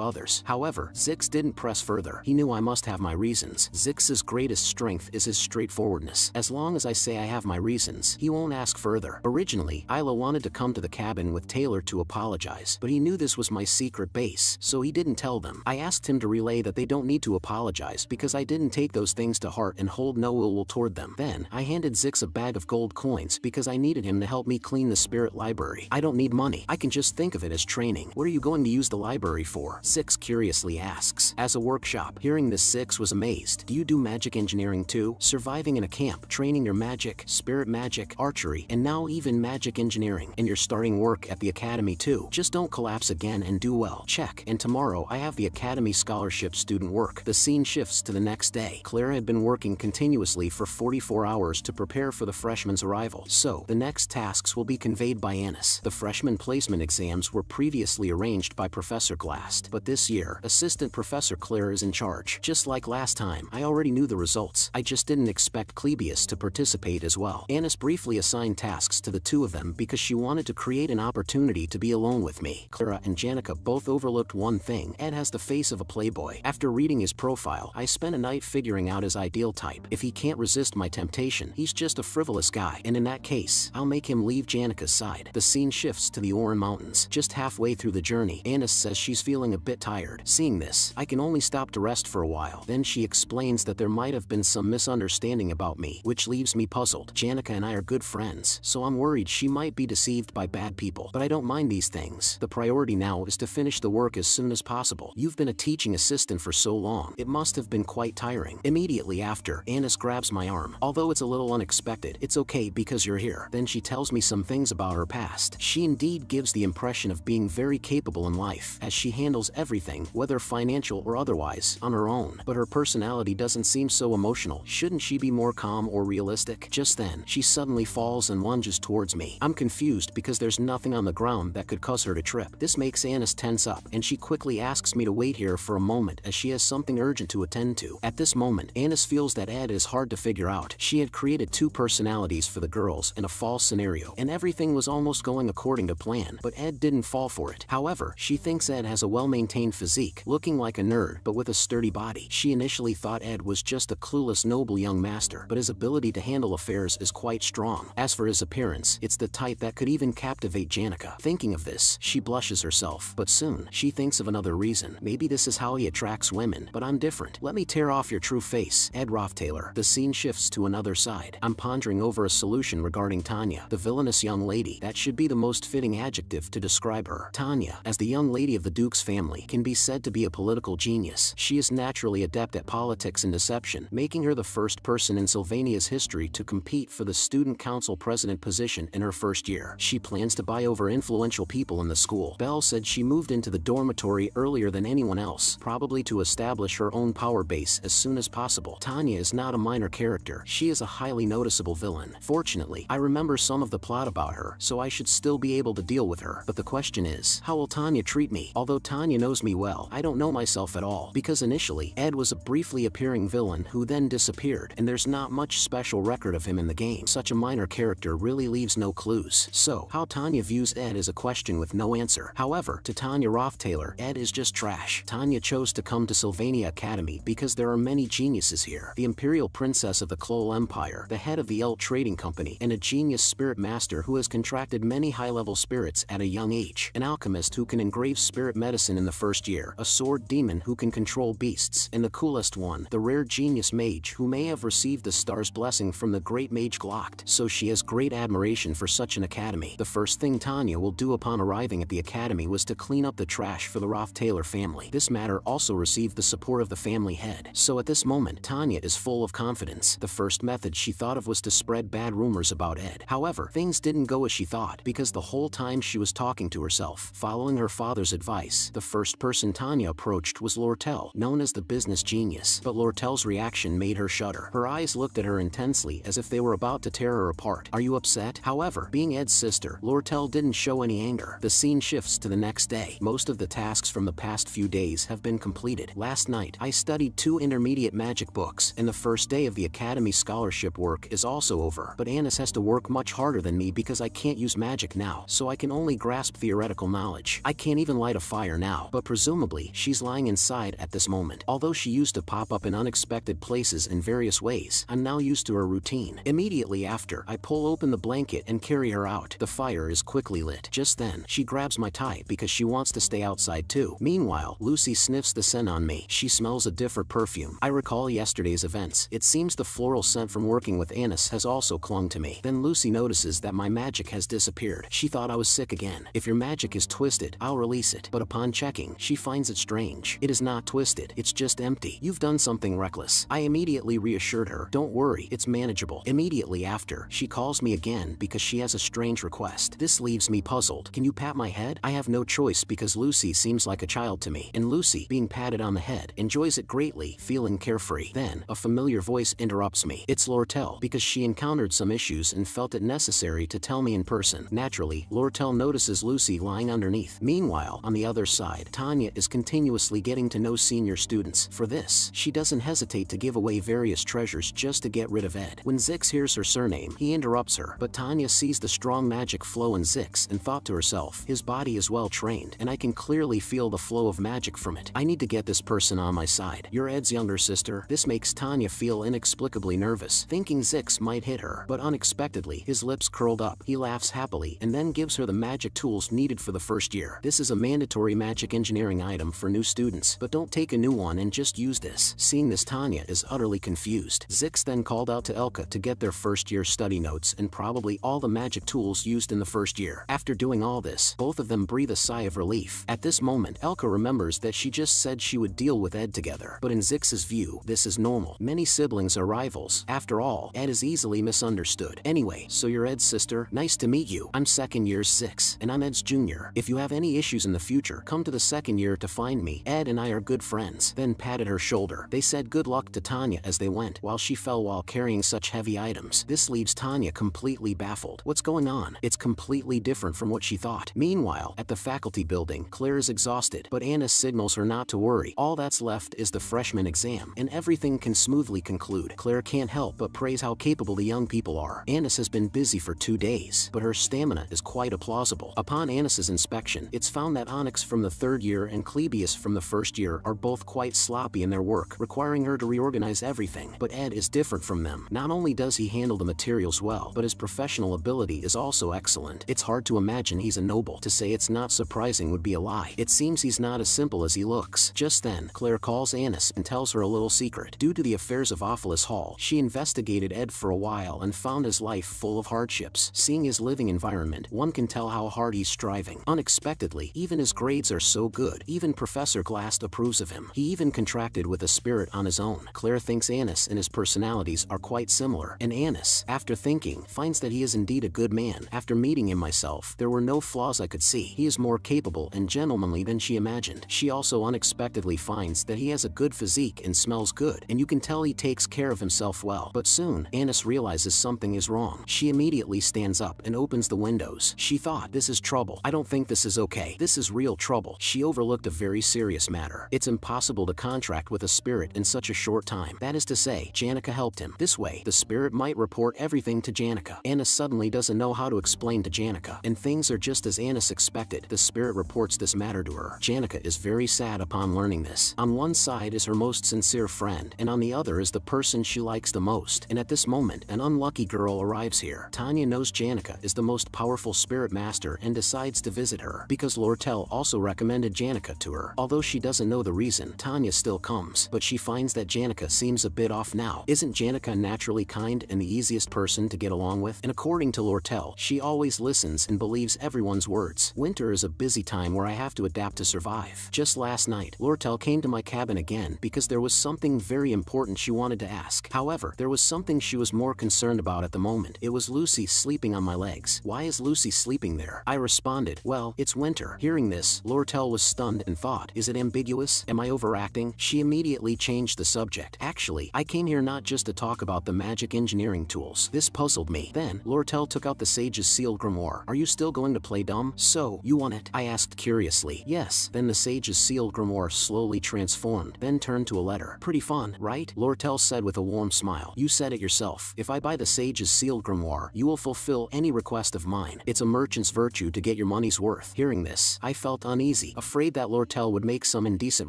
A: others. However, Zix didn't press further. He knew I must have my reasons. Zix's greatest strength is his straightforwardness. As long as I say I have my reasons, he won't ask further. Originally, Isla wanted to come to the cabin with Taylor to apologize, but he knew this was my secret base, so he didn't tell them. I asked him to relay that they don't need to apologize because I didn't take those things to heart and hold no ill will toward them. Then, I handed Zix a bag of gold coins because I needed him to help me clean the spirit library. I don't need money. I can just think of it as training. What are you going to use the library for? Zix curiously asks. As a workshop. Hearing this, Zix was amazed. Do you do magic engineering too? Surviving in a camp, training your magic, spirit magic, archery, and now even magic engineering. And you're starting work at the academy too. Just don't collapse again and do well. Check. And tomorrow I have the academy scholarship student work. The scene shifts to the next day. Clara had been working continuously for 44 hours to prepare for the freshmen's arrival. So, the next tasks will be conveyed by Annis. The freshman placement exams were previously arranged by Professor Glast, but this year, Assistant Professor Claire is in charge. Just like last time, I already knew the results. I just didn't expect Clebius to participate as well. Annis briefly assigned tasks to the two of them because she wanted to create an opportunity to be alone with me. Clara and Janica both overlooked one thing. Ed has the face of a playboy. After reading his profile, I spent a night figuring out his ideal type. If he can't resist my temptation, he's just a frivolous guy, and in that case, I'll make him leave Janica's side. The scene shifts to the Oran Mountains. Just halfway through the journey, Annis says she's feeling a bit tired. Seeing this, I can only stop to rest for a while. Then she explains that there might have been some misunderstanding about me, which leaves me puzzled. Janica and I are good friends, so I'm worried she might be deceived by bad people. But I don't mind these things. The priority now is to finish the work as soon as possible. You've been a teaching assistant for so long. It must have been quite tiring. Immediately after, Annis grabs my arm. Although it's a little unexpected, it's okay because you're here. Then she tells me some things about her past. She indeed gives the impression of being very capable in life, as she handles everything, whether financial or otherwise, on her own. But her personality doesn't seem so emotional. Shouldn't she be more calm or realistic? Just then, she suddenly falls and lunges towards me. I'm confused because there's nothing on the ground that could cause her to trip. This makes Annis tense up, and she quickly asks me to wait here for a moment as she has something urgent to attend to. At this moment, Annis feels that Ed is hard to figure out. She had created 2 personalities for the girls in a fall scenario, and everything was almost going according to plan, but Ed didn't fall for it. However, she thinks Ed has a well-maintained physique, looking like a nerd but with a sturdy body. She initially thought Ed was just a clueless noble young master, but his ability to handle affairs is quite strong. As for his appearance, it's the type that could even captivate Janica. Thinking of this, she blushes herself, but soon, she thinks of another reason. Maybe this is how he attracts women, but I'm different. Let me tear off your true face, Ed Rothtaylor. The scene shifts to another side. I'm pondering over a solution regarding Tanya, the villainous young lady. That should be the most fitting adjective to describe her. Tanya, as the young lady of the Duke's family, can be said to be a political genius. She is naturally adept at politics and deception, making her the first person in Sylvania's history to compete for the student council president position in her first year. She plans to buy over influential people in the school. Belle said she moved into the dormitory earlier than anyone else, probably to establish her own power base as soon as possible. Tanya is not a minor character. She is a highly noticeable villain. Fortunately, I remember some of the plot about her, so I should still be able to deal with her. But the question is, how will Tanya treat me? Although Tanya knows me well, I don't know myself at all, because initially, Ed was a briefly appearing villain who then disappeared, and there's not much special record of him in the game. Such a minor character really leaves no clues. So, how Tanya views Ed is a question with no answer. However, to Tanya Rothtaylor, Ed is just trash. Tanya chose to come to Sylvania Academy because there are many geniuses here. The Imperial Princess of the Klol Empire, the head of the Elt Trading Company, and a genius spirit master who has contracted many high-level spirits at a young age, an alchemist who can engrave spirit medicine in the first year, a sword demon who can control beasts, and the coolest one, the rare genius mage who may have received the star's blessing from the great mage Glocked. So she has great admiration for such an academy. The first thing Tanya will do upon arriving at the academy was to clean up the trash for the Rothtaylor family. This matter also received the support of the family head. So at this moment, Tanya is full of confidence. The first method she thought of was to spread bad rumors about Ed. However, things didn't go as she thought, because the whole time she was talking to herself. Following her father's advice, the first person Tanya approached was Lortel, known as the business genius. But Lortel's reaction made her shudder. Her eyes looked at her intensely as if they were about to tear her apart. "Are you upset?" However, being Ed's sister, Lortel didn't show any anger. The scene shifts to the next day. Most of the tasks from the past few days have been completed. Last night, I studied 2 intermediate magic books, and the first day of the Academy scholarship work is also over. But Anis has to work much harder than me because I can't use magic now, so I can only grasp theoretical knowledge. I can't even light a fire now, but presumably, she's lying inside at this moment. Although she used to pop up in unexpected places in various ways, I'm now used to her routine. Immediately after, I pull open the blanket and carry her out. The fire is quickly lit. Just then, she grabs my tie because she wants to stay outside too. Meanwhile, Lucy sniffs the scent on me. She smells a different perfume. I recall yesterday's events. It seems the floral scent from working with Anis has also clung to me. Then Lucy notices that my magic has disappeared. She thought I was sick again. "If your magic is twisted, I'll release it." But upon checking, she finds it strange. It is not twisted. It's just empty. "You've done something reckless." I immediately reassured her. "Don't worry, it's manageable." Immediately after, she calls me again because she has a strange request. This leaves me puzzled. "Can you pat my head?" I have no choice because Lucy seems like a child to me, and Lucy, being patted on the head, enjoys it greatly, feeling carefree. Then, a familiar voice interrupts me. It's Lortel, because she encountered some issues and felt it necessary to tell me in person. Naturally, Lortel notices Lucy lying underneath. Meanwhile, on the other side, Tanya is continuously getting to know senior students. For this, she doesn't hesitate to give away various treasures just to get rid of Ed. When Zix hears her surname, he interrupts her, but Tanya sees the strong magic flow in Zix and thought to herself, his body is well trained, and I can clearly feel the flow of magic from it. I need to get this person on my side. "You're Ed's younger sister?" This makes Tanya feel inexplicably nervous, thinking Zix might hit her, but unexpectedly, his lips curled up. He laughs happily and then gives her the magic tools needed for the first year. This is a mandatory magic engineering item for new students, but don't take a new one and just use this. Seeing this, Tanya is utterly confused. Zix then called out to Elka to get their first year study notes and probably all the magic tools used in the first year. After doing all this, both of them breathe a sigh of relief. At this moment, Elka remembers that she just said she would deal with Ed together, but in Zix's view, this is normal. Many siblings are rivals. After all, Ed is easily misunderstood. "Anyway, so you're Ed's sister? Nice to meet you. I'm second year 6, and I'm Ed's junior. If you have any issues in the future, come to the second year to find me. Ed and I are good friends." Then patted her shoulder. They said good luck to Tanya as they went, while she fell while carrying such heavy items. This leaves Tanya completely baffled. What's going on? It's completely different from what she thought. Meanwhile, at the faculty building, Claire is exhausted, but Anna signals her not to worry. All that's left is the freshman exam, and everything can smoothly conclude. Claire can't help but praise how capable the young people are. Annis has been busy for 2 days, but her stamina is quite plausible. Upon Annis's inspection, it's found that Onyx from the 3rd year and Clebius from the 1st year are both quite sloppy in their work, requiring her to reorganize everything. But Ed is different from them. Not only does he handle the materials well, but his professional ability is also excellent. It's hard to imagine he's a noble. To say it's not surprising would be a lie. It seems he's not as simple as he looks. Just then, Claire calls Annis and tells her a little secret. Due to the affairs of Ophelis Hall, she investigated Ed for a while and found his life full of hardships. Seeing his living environment, one can tell how hard he's striving. Unexpectedly, even his grades are so good. Even Professor Glass approves of him. He even contracted with a spirit on his own. Claire thinks Annis and his personalities are quite similar, and Annis, after thinking, finds that he is indeed a good man. After meeting him myself, there were no flaws I could see. He is more capable and gentlemanly than she imagined. She also unexpectedly finds that he has a good physique and smells good, and you can tell he takes care of himself well. But soon, Annis realizes something is wrong. She immediately stands up and opens the windows. She thought, this is trouble. I don't think this is okay. This is real trouble. She overlooked a very serious matter. It's impossible to contract with a spirit in such a short time. That is to say, Janica helped him. This way, the spirit might report everything to Janica. Annis suddenly doesn't know how to explain to Janica, and things are just as Annis expected. The spirit reports this matter to her. Janica is very sad upon learning this. On one side is her most sincere friend, and on the other is the person she likes the most. And at this moment, an unlucky girl arrives here. Tanya knows Janica is the most powerful spirit master and decides to visit her, because Lortel also recommended Janica to her. Although she doesn't know the reason, Tanya still comes, but she finds that Janica seems a bit off now. Isn't Janica naturally kind and the easiest person to get along with? And according to Lortel, she always listens and believes everyone's words. Winter is a busy time where I have to adapt to survive. Just last night, Lortel came to my cabin again because there was something very important she wanted wanted to ask. However, there was something she was more concerned about at the moment. It was Lucy sleeping on my legs. Why is Lucy sleeping there? I responded, well, it's winter. Hearing this, Lortel was stunned and thought, is it ambiguous? Am I overacting? She immediately changed the subject. Actually, I came here not just to talk about the magic engineering tools. This puzzled me. Then, Lortel took out the sage's sealed grimoire. Are you still going to play dumb? So, you want it? I asked curiously. Yes. Then the sage's sealed grimoire slowly transformed, then turned to a letter. Pretty fun, right? Lortel said with a warm smile. You said it yourself. If I buy the sage's sealed grimoire, you will fulfill any request of mine. It's a merchant's virtue to get your money's worth. Hearing this, I felt uneasy, afraid that Lortel would make some indecent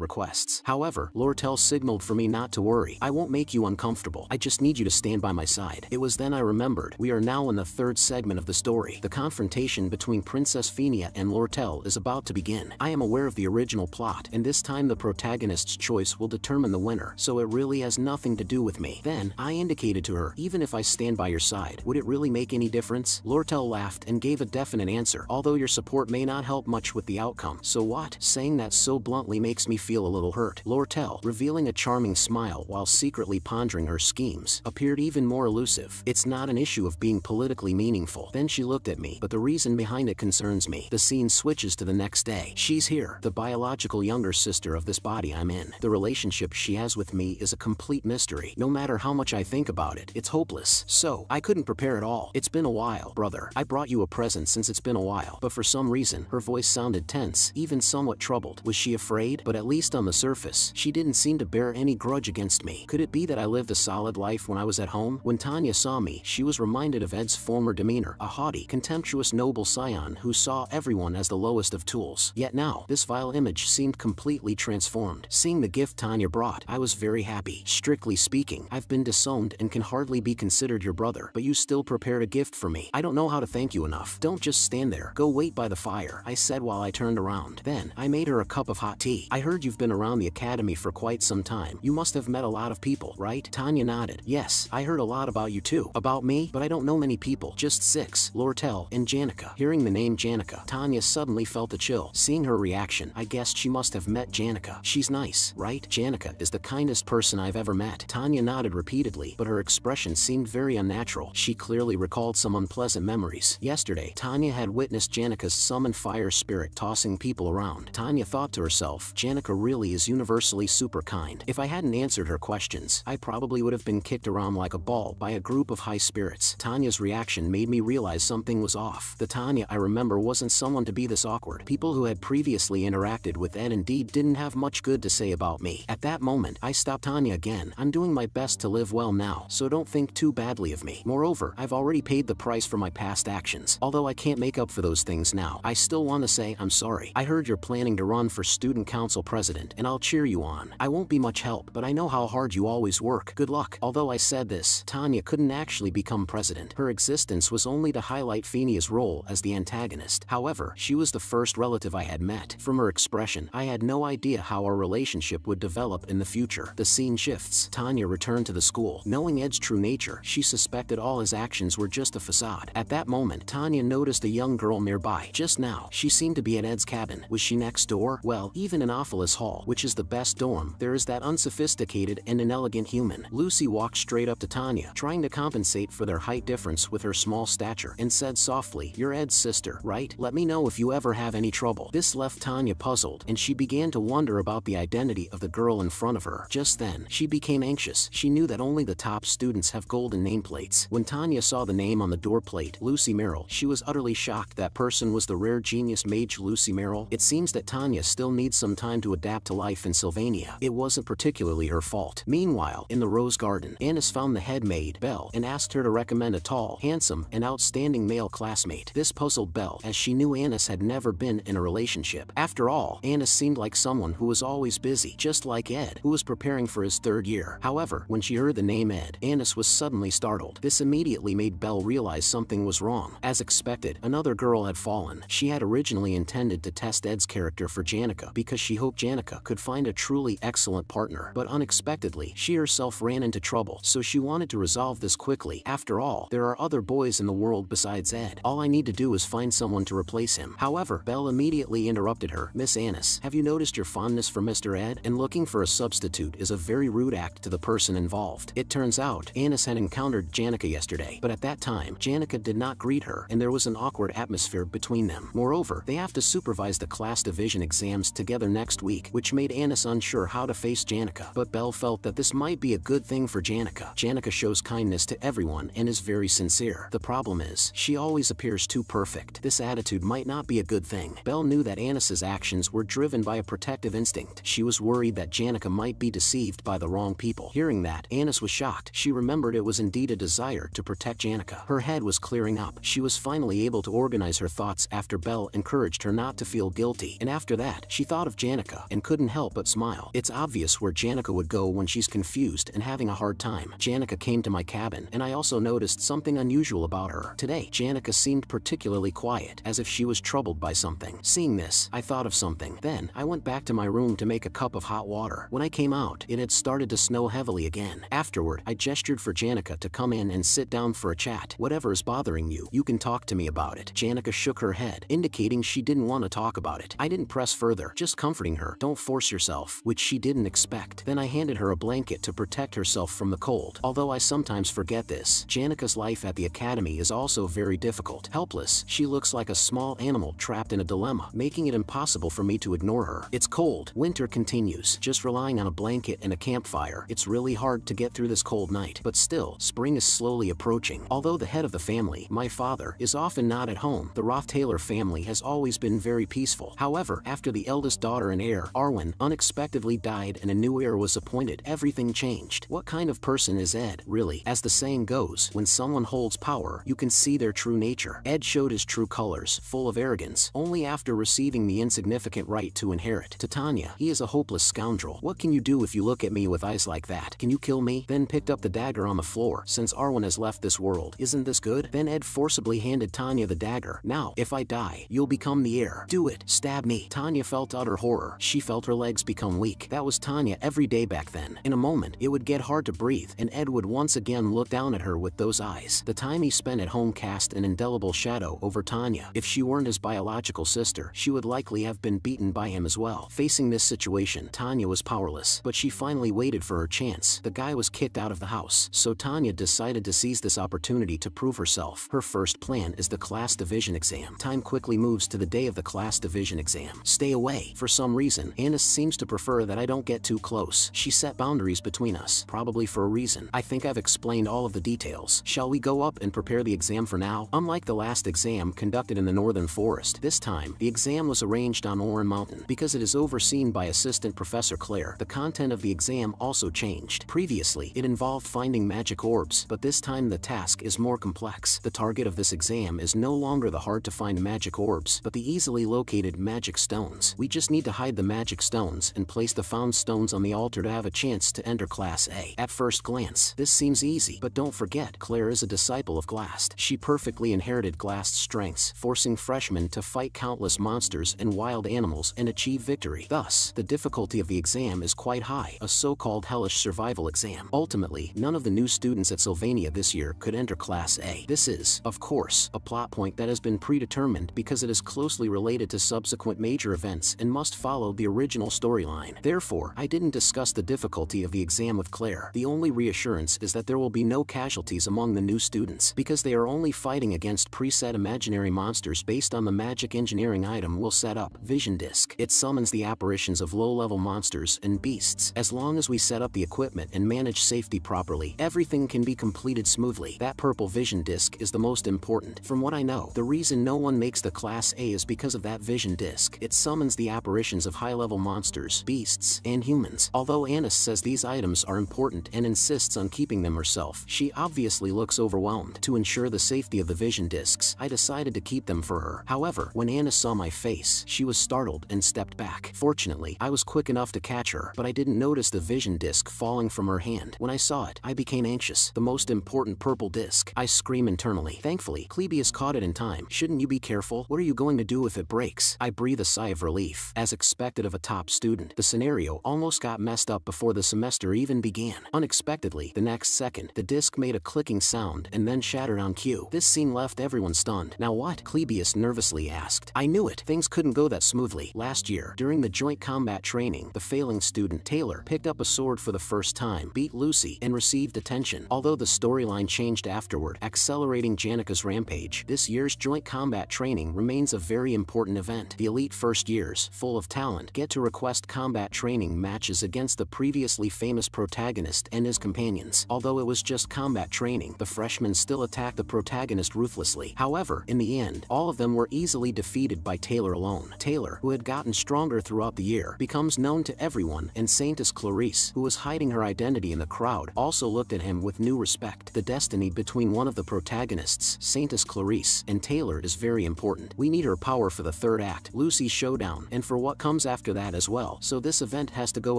A: requests. However, Lortel signaled for me not to worry. I won't make you uncomfortable. I just need you to stand by my side. It was then I remembered. We are now in the third segment of the story. The confrontation between Princess Phinia and Lortel is about to begin. I am aware of the original plot, and this time the protagonist's choice will determine the winner, so it really has nothing to do with me. Then, I indicated to her, even if I stand by your side, would it really make any difference? Lortel laughed and gave a definite answer. Although your support may not help much with the outcome. So what? Saying that so bluntly makes me feel a little hurt. Lortel, revealing a charming smile while secretly pondering her schemes, appeared even more elusive. It's not an issue of being politically meaningful. Then she looked at me, but the reason behind it concerns me. The scene switches to the next day. She's here, the biological younger sister of this body I'm in. The relationship she has with me is a complete mystery. No matter how much I think about it, it's hopeless. So, I couldn't prepare at all. It's been a while, brother. I brought you a present since it's been a while. But for some reason, her voice sounded tense, even somewhat troubled. Was she afraid? But at least on the surface, she didn't seem to bear any grudge against me. Could it be that I lived a solid life when I was at home? When Tanya saw me, she was reminded of Ed's former demeanor, a haughty, contemptuous noble scion who saw everyone as the lowest of tools. Yet now, this vile image seemed completely transformed. Seeing the gift Tanya brought, I was very happy. Strictly speaking, I've been disowned and can hardly be considered your brother, but you still prepared a gift for me. I don't know how to thank you enough. Don't just stand there. Go wait by the fire, I said while I turned around. Then, I made her a cup of hot tea. I heard you've been around the academy for quite some time. You must have met a lot of people, right? Tanya nodded. Yes, I heard a lot about you too. About me? But I don't know many people. Just 6. Lortel and Janica. Hearing the name Janica, Tanya suddenly felt a chill. Seeing her reaction, I guessed she must have met Janica. She's nice, right? Janica is the kindest person I've ever met. Tanya nodded repeatedly, but her expression seemed very unnatural. She clearly recalled some unpleasant memories. Yesterday, Tanya had witnessed Janica's summoned fire spirit tossing people around. Tanya thought to herself, Janica really is universally super kind. If I hadn't answered her questions, I probably would have been kicked around like a ball by a group of high spirits. Tanya's reaction made me realize something was off. The Tanya I remember wasn't someone to be this awkward. People who had previously interacted with Ed indeed didn't have much good to say about me. At that moment, I stopped Tanya again. I'm doing my best to live well now, so don't think too badly of me. Moreover, I've already paid the price for my past actions. Although I can't make up for those things now, I still want to say I'm sorry. I heard you're planning to run for student council president, and I'll cheer you on. I won't be much help, but I know how hard you always work. Good luck. Although I said this, Tanya couldn't actually become president. Her existence was only to highlight Phinia's role as the antagonist. However, she was the first relative I had met. From her expression, I had no idea how our relationship would develop in the future. The scene shifts. Tanya returned to the school. Knowing Ed's true nature, she suspected all his actions were just a facade. At that moment, Tanya noticed a young girl nearby. Just now, she seemed to be at Ed's cabin. Was she next door? Well, even in Ophelis Hall, which is the best dorm, there is that unsophisticated and inelegant human. Lucy walked straight up to Tanya, trying to compensate for their height difference with her small stature, and said softly, "You're Ed's sister, right? Let me know if you ever have any trouble." This left Tanya puzzled, and she began to wonder about the identity of the girl in front of her. Just then, she became anxious. She knew that only the top students have golden nameplates. When Tanya saw the name on the door plate, Lucy Merrill, she was utterly shocked that person was the rare genius mage Lucy Merrill. It seems that Tanya still needs some time to adapt to life in Sylvania. It wasn't particularly her fault. Meanwhile, in the Rose Garden, Annis found the head maid, Belle, and asked her to recommend a tall, handsome, and outstanding male classmate. This puzzled Belle, as she knew Annis had never been in a relationship. After all, Annis seemed like someone who was always busy, just like Ed, who was preparing for his third year. However, when she heard the name Ed, Annis was suddenly startled. This immediately made Belle realize something was wrong. As expected, another girl had fallen. She had originally intended to test Ed's character for Janica because she hoped Janica could find a truly excellent partner, but unexpectedly, she herself ran into trouble, so she wanted to resolve this quickly. After all, there are other boys in the world besides Ed. All I need to do is find someone to replace him. However, Belle immediately interrupted her. "Miss Annis, have you noticed your fondness for Mr. Ed? And looking for a substitute is a very rude act to to the person involved. It turns out, Anis had encountered Janica yesterday, but at that time, Janica did not greet her, and there was an awkward atmosphere between them. Moreover, they have to supervise the class division exams together next week, which made Anis unsure how to face Janica. But Belle felt that this might be a good thing for Janica. Janica shows kindness to everyone and is very sincere. The problem is, she always appears too perfect. This attitude might not be a good thing. Belle knew that Anis's actions were driven by a protective instinct. She was worried that Janica might be deceived by the wrong people. Hearing that, Anis was shocked. She remembered it was indeed a desire to protect Janica. Her head was clearing up. She was finally able to organize her thoughts after Belle encouraged her not to feel guilty. And after that, she thought of Janica and couldn't help but smile. It's obvious where Janica would go when she's confused and having a hard time. Janica came to my cabin, and I also noticed something unusual about her. Today, Janica seemed particularly quiet, as if she was troubled by something. Seeing this, I thought of something. Then, I went back to my room to make a cup of hot water. When I came out, it had started to snow heavily again. Afterward, I gestured for Janica to come in and sit down for a chat. Whatever is bothering you, you can talk to me about it. Janica shook her head, indicating she didn't want to talk about it. I didn't press further, just comforting her. Don't force yourself, which she didn't expect. Then I handed her a blanket to protect herself from the cold. Although I sometimes forget this, Janica's life at the academy is also very difficult. Helpless, she looks like a small animal trapped in a dilemma, making it impossible for me to ignore her. It's cold. Winter continues. Just relying on a blanket and a campfire, it's really hard to get through this cold night. But still, spring is slowly approaching. Although the head of the family, my father, is often not at home, the Roth-Taylor family has always been very peaceful. However, after the eldest daughter and heir, Arwen, unexpectedly died and a new heir was appointed, everything changed. What kind of person is Ed, really? As the saying goes, when someone holds power, you can see their true nature. Ed showed his true colors, full of arrogance, only after receiving the insignificant right to inherit. To Tanya, he is a hopeless scoundrel. What can you do if you look at me with eyes like that? Can you kill me? Then picked up the dagger on the floor. Since Arwen has left this world, isn't this good? Then Ed forcibly handed Tanya the dagger. Now, if I die, you'll become the heir. Do it. Stab me. Tanya felt utter horror. She felt her legs become weak. That was Tanya every day back then. In a moment, it would get hard to breathe, and Ed would once again look down at her with those eyes. The time he spent at home cast an indelible shadow over Tanya. If she weren't his biological sister, she would likely have been beaten by him as well. Facing this situation, Tanya was powerless, but she finally waited for her chance. The guy was kicked out of the house, so Tanya decided to seize this opportunity to prove herself. Her first plan is the class division exam. Time quickly moves to the day of the class division exam. Stay away. For some reason, Anis seems to prefer that I don't get too close. She set boundaries between us, probably for a reason. I think I've explained all of the details. Shall we go up and prepare the exam for now? Unlike the last exam conducted in the Northern Forest, this time, the exam was arranged on Oran Mountain. Because it is overseen by Assistant Professor Claire, the content of the exam also changed. Previously, it involved finding magic orbs, but this time the task is more complex. The target of this exam is no longer the hard-to-find magic orbs, but the easily located magic stones. We just need to hide the magic stones and place the found stones on the altar to have a chance to enter Class A. At first glance, this seems easy, but don't forget, Claire is a disciple of Glast. She perfectly inherited Glast's strengths, forcing freshmen to fight countless monsters and wild animals and achieve victory. Thus, the difficulty of the exam is quite high, a so-called hellish survival exam. Ultimately, none of the new students at Sylvania this year could enter Class A. This is, of course, a plot point that has been predetermined because it is closely related to subsequent major events and must follow the original storyline. Therefore, I didn't discuss the difficulty of the exam with Claire. The only reassurance is that there will be no casualties among the new students, because they are only fighting against preset imaginary monsters based on the magic engineering item we'll set up, Vision Disc. It summons the apparitions of low-level monsters and beasts. As long as we set up the equipment and manage safety properly, everything can be completed smoothly. That purple Vision Disc is the most important. From what I know, the reason no one makes the Class A is because of that Vision Disc. It summons the apparitions of high-level monsters, beasts, and humans. Although Anis says these items are important and insists on keeping them herself, she obviously looks overwhelmed. To ensure the safety of the Vision Discs, I decided to keep them for her. However, when Anis saw my face, she was startled and stepped back. Fortunately, I was quick enough to catch her, but I didn't notice the Vision Disc falling from her hand. When I saw it, I became anxious. The most important purple disc. I scream internally. Thankfully, Clebius caught it in time. Shouldn't you be careful? What are you going to do if it breaks? I breathe a sigh of relief. As expected of a top student, the scenario almost got messed up before the semester even began. Unexpectedly, the next second, the disc made a clicking sound and then shattered on cue. This scene left everyone stunned. Now what? Clebius nervously asked. I knew it. Things couldn't go that smoothly. Last year, during the joint combat training, the failing student, Taylor, picked up a sword for for the first time, beat Lucy, and received attention. Although the storyline changed afterward, accelerating Janika's rampage, this year's joint combat training remains a very important event. The elite first years, full of talent, get to request combat training matches against the previously famous protagonist and his companions. Although it was just combat training, the freshmen still attacked the protagonist ruthlessly. However, in the end, all of them were easily defeated by Taylor alone. Taylor, who had gotten stronger throughout the year, becomes known to everyone, and Saintess Clarice, who was hiding her identity in the crowd, also looked at him with new respect. The destiny between one of the protagonists, Saintess Clarice, and Taylor is very important. We need her power for the third act, Lucy's showdown, and for what comes after that as well. So this event has to go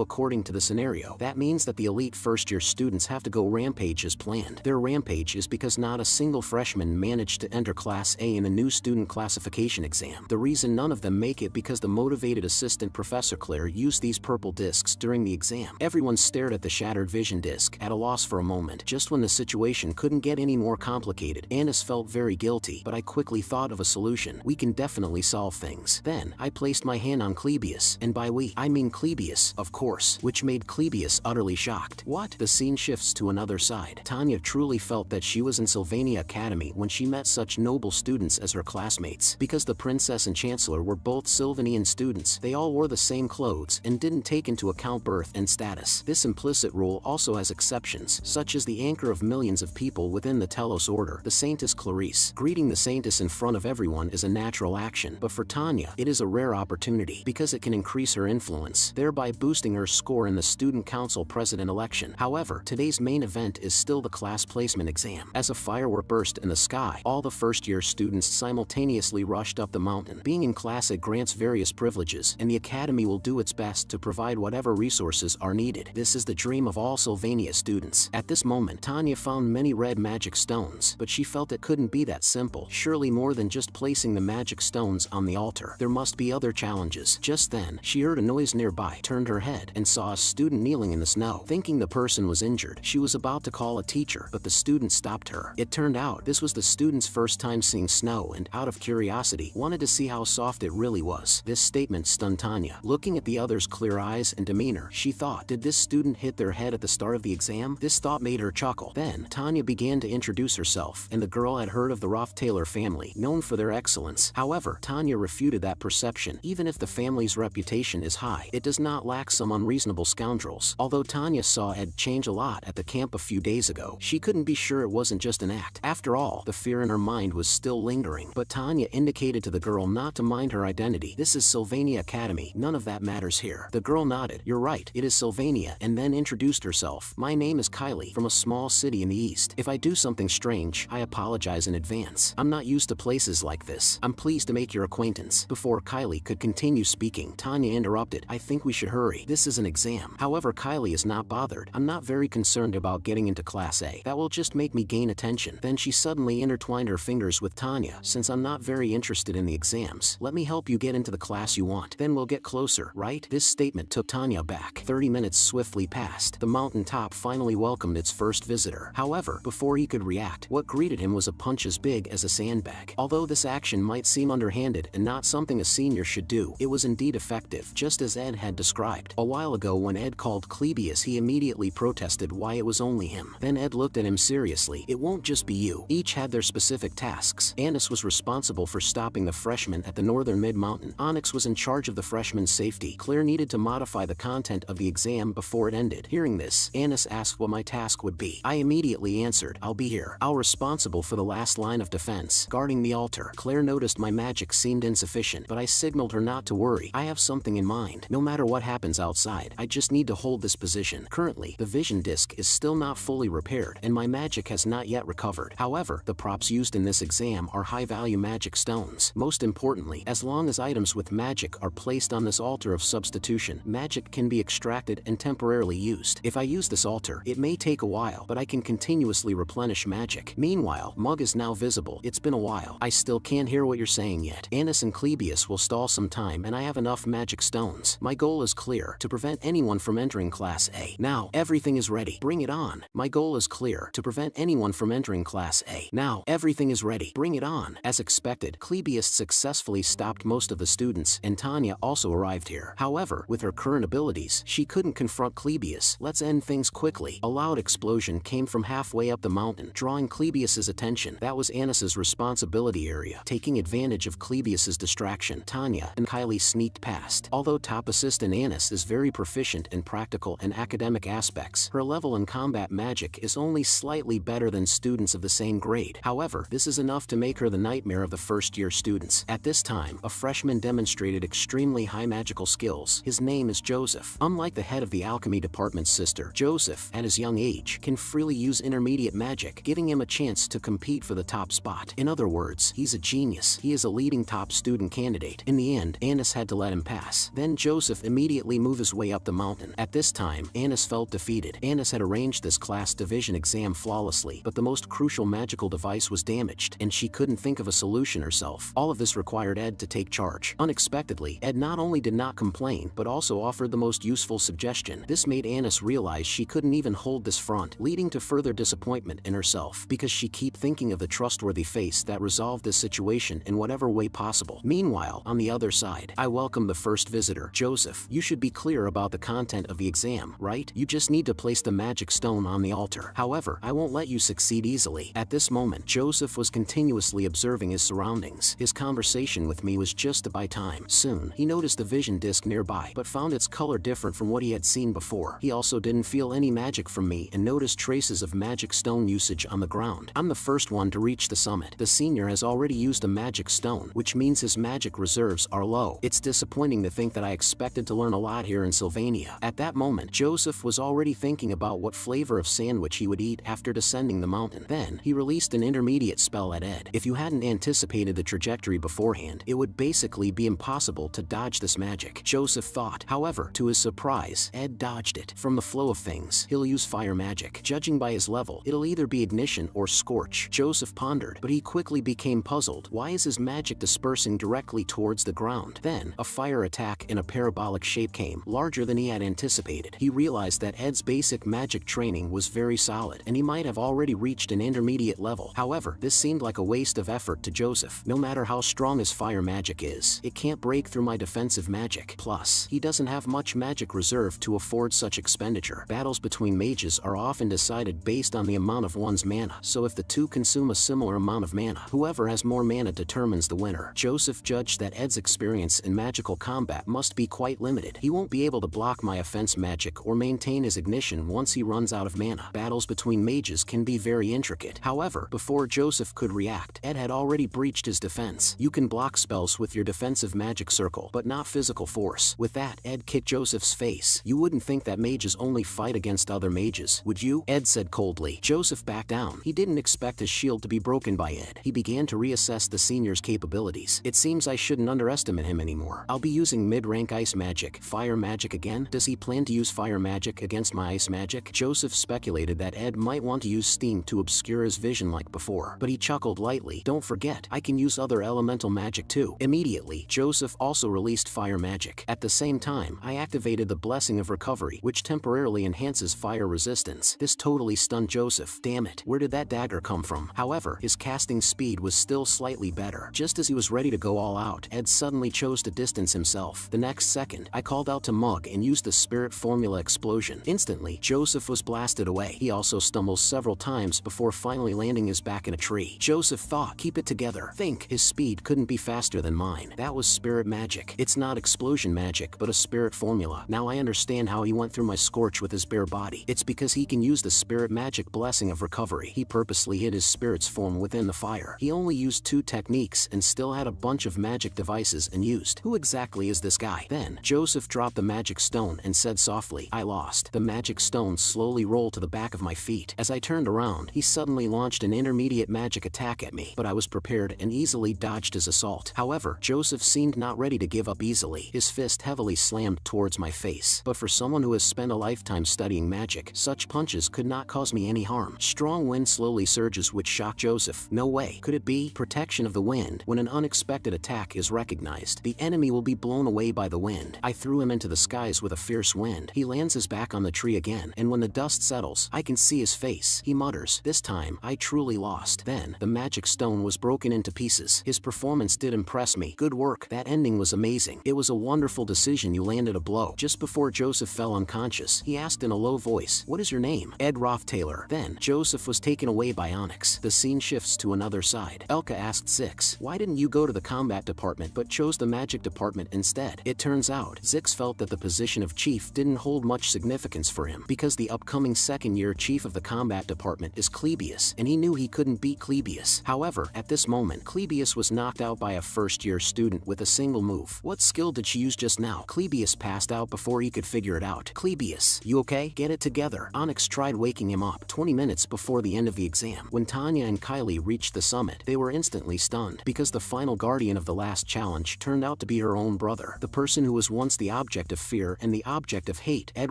A: according to the scenario. That means that the elite first-year students have to go rampage as planned. Their rampage is because not a single freshman managed to enter Class A in the new student classification exam. The reason none of them make it because the motivated assistant Professor Claire used these purple discs during the exam. Everyone stared at the shattered vision disc, at a loss for a moment. Just when the situation couldn't get any more complicated, Annis felt very guilty, but I quickly thought of a solution. We can definitely solve things. Then, I placed my hand on Clebius, and by we, I mean Clebius, of course, which made Clebius utterly shocked. What? The scene shifts to another side. Tanya truly felt that she was in Sylvania Academy when she met such noble students as her classmates. Because the princess and chancellor were both Sylvanian students, they all wore the same clothes and didn't take into account birth and status. This implicit rule also has exceptions, such as the anchor of millions of people within the Telos order, the Saintess Clarice. Greeting the Saintess in front of everyone is a natural action, but for Tanya, it is a rare opportunity because it can increase her influence, thereby boosting her score in the Student Council President election. However, today's main event is still the class placement exam. As a firework burst in the sky, all the first-year students simultaneously rushed up the mountain. Being in Class A grants various privileges, and the Academy will do its best to provide whatever resources are needed. This is the dream of all Sylvania students. At this moment, Tanya found many red magic stones, but she felt it couldn't be that simple. Surely more than just placing the magic stones on the altar. There must be other challenges. Just then, she heard a noise nearby, turned her head, and saw a student kneeling in the snow. Thinking the person was injured, she was about to call a teacher, but the student stopped her. It turned out this was the student's first time seeing snow and, out of curiosity, wanted to see how soft it really was. This statement stunned Tanya. Looking at the other's clear eyes and demeanor, she thought, did this student hit their head at the start of the exam? This thought made her chuckle. Then, Tanya began to introduce herself, and the girl had heard of the Roth-Taylor family, known for their excellence. However, Tanya refuted that perception. Even if the family's reputation is high, it does not lack some unreasonable scoundrels. Although Tanya saw Ed change a lot at the camp a few days ago, she couldn't be sure it wasn't just an act. After all, the fear in her mind was still lingering. But Tanya indicated to the girl not to mind her identity. This is Sylvania Academy. None of that matters here. The girl nodded. You're right, it is Sylvania, and then introduced herself. My name is Kylie, from a small city in the east. If I do something strange, I apologize in advance. I'm not used to places like this. I'm pleased to make your acquaintance. Before Kylie could continue speaking, Tanya interrupted. I think we should hurry. This is an exam. However, Kylie is not bothered. I'm not very concerned about getting into Class A. That will just make me gain attention. Then she suddenly intertwined her fingers with Tanya. Since I'm not very interested in the exams, let me help you get into the class you want. Then we'll get closer, right? This statement took Tanya back. 30 minutes swiftly passed. The mountaintop finally welcomed its first visitor. However, before he could react, what greeted him was a punch as big as a sandbag. Although this action might seem underhanded and not something a senior should do, it was indeed effective, just as Ed had described. A while ago when Ed called Clebius, he immediately protested why it was only him. Then Ed looked at him seriously. It won't just be you. Each had their specific tasks. Annis was responsible for stopping the freshmen at the northern mid-mountain. Onyx was in charge of the freshmen's safety. Claire needed to modify the content of the exam before it ended. Hearing this, Annis asked what my task would be. I immediately answered, I'll be here. I'll responsible for the last line of defense, guarding the altar. Claire noticed my magic seemed insufficient, but I signaled her not to worry. I have something in mind. No matter what happens outside, I just need to hold this position. Currently, the vision disc is still not fully repaired, and my magic has not yet recovered. However, the props used in this exam are high-value magic stones. Most importantly, as long as items with magic are placed on this altar of substitution, magic can be extracted and temporarily used. If I use this altar, it may take a while, but I can continuously replenish magic. Meanwhile, Mug is now visible. It's been a while. I still can't hear what you're saying yet. Annis and Clebius will stall some time, and I have enough magic stones. My goal is clear, to prevent anyone from entering Class A. Now, everything is ready. Bring it on. My goal is clear, to prevent anyone from entering Class A. Now, everything is ready. Bring it on. As expected, Clebius successfully stopped most of the students, and Tanya also arrived here. However, with her current abilities, she couldn't confront Clebius, let's end things quickly. A loud explosion came from halfway up the mountain, drawing Clebius's attention. That was Anis's responsibility area. Taking advantage of Clebius's distraction, Tanya and Kylie sneaked past. Although top assistant Anis is very proficient in practical and academic aspects, her level in combat magic is only slightly better than students of the same grade. However, this is enough to make her the nightmare of the first-year students. At this time, a freshman demonstrated extremely high magical skills. His name is Joseph. Unlike the head of the alchemy department's sister, Joseph, at his young age, can freely use intermediate magic, giving him a chance to compete for the top spot. In other words, he's a genius. He is a leading top student candidate. In the end, Anis had to let him pass. Then Joseph immediately moved his way up the mountain. At this time, Anis felt defeated. Anis had arranged this class division exam flawlessly, but the most crucial magical device was damaged, and she couldn't think of a solution herself. All of this required Ed to take charge. Unexpectedly, Ed not only did not complain, but also offered the most useful suggestion. This made Anis realize she couldn't even hold this front, leading to further disappointment in herself, because she kept thinking of the trustworthy face that resolved this situation in whatever way possible. Meanwhile, on the other side, I welcome the first visitor. Joseph, you should be clear about the content of the exam, right? You just need to place the magic stone on the altar. However, I won't let you succeed easily. At this moment, Joseph was continuously observing his surroundings. His conversation with me was just to buy time. Soon, he noticed the vision disc nearby, but found its color different from what he had seen before. He also didn't feel any magic from me and noticed traces of magic stone usage on the ground. I'm the first one to reach the summit. The senior has already used a magic stone, which means his magic reserves are low. It's disappointing to think that I expected to learn a lot here in Sylvania. At that moment, Joseph was already thinking about what flavor of sandwich he would eat after descending the mountain. Then, he released an intermediate spell at Ed. If you hadn't anticipated the trajectory beforehand, it would basically be impossible to dodge this magic, Joseph thought. However, to his surprise, Ed dodged it. From the flow of things, he'll use fire magic. Judging by his level, it'll either be ignition or scorch. Joseph pondered, but he quickly became puzzled. Why is his magic dispersing directly towards the ground? Then, a fire attack in a parabolic shape came, larger than he had anticipated. He realized that Ed's basic magic training was very solid, and he might have already reached an intermediate level. However, this seemed like a waste of effort to Joseph. No matter how strong his fire magic is, it can't break through my defensive magic. Plus, he doesn't have much magic reserve to afford such expenditure. Battles between mages are often decided based on the amount of one's mana, so if the two consume a similar amount of mana, whoever has more mana determines the winner. Joseph judged that Ed's experience in magical combat must be quite limited. He won't be able to block my offense magic or maintain his ignition once he runs out of mana. Battles between mages can be very intricate. However, before Joseph could react, Ed had already breached his defense. You can block spells with your defensive magic circle, but not physical force. With that, Ed kicked Joseph's face. You wouldn't think that mages only fight against other mages, would you? Ed said coldly. Joseph backed down. He didn't expect his shield to be broken by Ed. He began to reassess the senior's capabilities. It seems I shouldn't underestimate him anymore. I'll be using mid-rank ice magic. Fire magic again? Does he plan to use fire magic against my ice magic? Joseph speculated that Ed might want to use steam to obscure his vision like before, but he chuckled lightly. Don't forget, I can use other elemental magic too. Immediately, Joseph also released fire magic. At the same time, I activated the Blessing of Recovery, which temporarily enhances fire resistance. This totally stunned Joseph. Damn it, where did that dagger come from? However, his casting speed was still slightly better. Just as he was ready to go all out, Ed suddenly chose to distance himself. The next second, I called out to Mug and used the Spirit Formula Explosion. Instantly, Joseph was blasted away. He also stumbled several times before finally landing his back in a tree. Joseph thought, keep it together. Think, his speed couldn't be faster than mine. That was spirit magic. It's not explosion magic, but a spirit formula. Now I understand how he went through my scorch with his bare body. It's because he can use the spirit magic Blessing of Recovery. He purposely hid his spirit's form within the fire. He only used 2 techniques and still had a bunch of magic devices unused. Who exactly is this guy? Then, Joseph dropped the magic stone and said softly, I lost. The magic stone slowly rolled to the back of my feet. As I turned around, he suddenly launched an intermediate magic attack at me, but I was prepared and easily dodged his assault. However, Joseph seemed not ready to give up easily. His fist heavily slammed towards my face. But for someone who has spent a lifetime studying magic, such punches could not cause me any harm. Strong wind slowly surges which shocked Joseph. No way. Could it be? Protection of the wind. When an unexpected attack is recognized, the enemy will be blown away by the wind. I threw him into the skies with a fierce wind. He lands his back on the tree again, and when the dust settles, I can see his face. He mutters, this time, I truly lost. Then, the magic stone was broken into pieces. His performance did impress me. Good work. That ending was amazing. It was a wonderful decision. You landed a blow. Just before Joseph fell fell unconscious. He asked in a low voice, "What is your name?" "Ed Rothtailor." Then, Joseph was taken away by Onyx. The scene shifts to another side. Elka asked Zix, "Why didn't you go to the combat department but chose the magic department instead?" It turns out, Zix felt that the position of chief didn't hold much significance for him because the upcoming second-year chief of the combat department is Clebius, and he knew he couldn't beat Clebius. However, at this moment, Clebius was knocked out by a first-year student with a single move. What skill did she use just now? Clebius passed out before he could figure it out. "Clebius, you okay? Get it together." Onyx tried waking him up 20 minutes before the end of the exam. When Tanya and Kylie reached the summit, they were instantly stunned because the final guardian of the last challenge turned out to be her own brother, the person who was once the object of fear and the object of hate. "Ed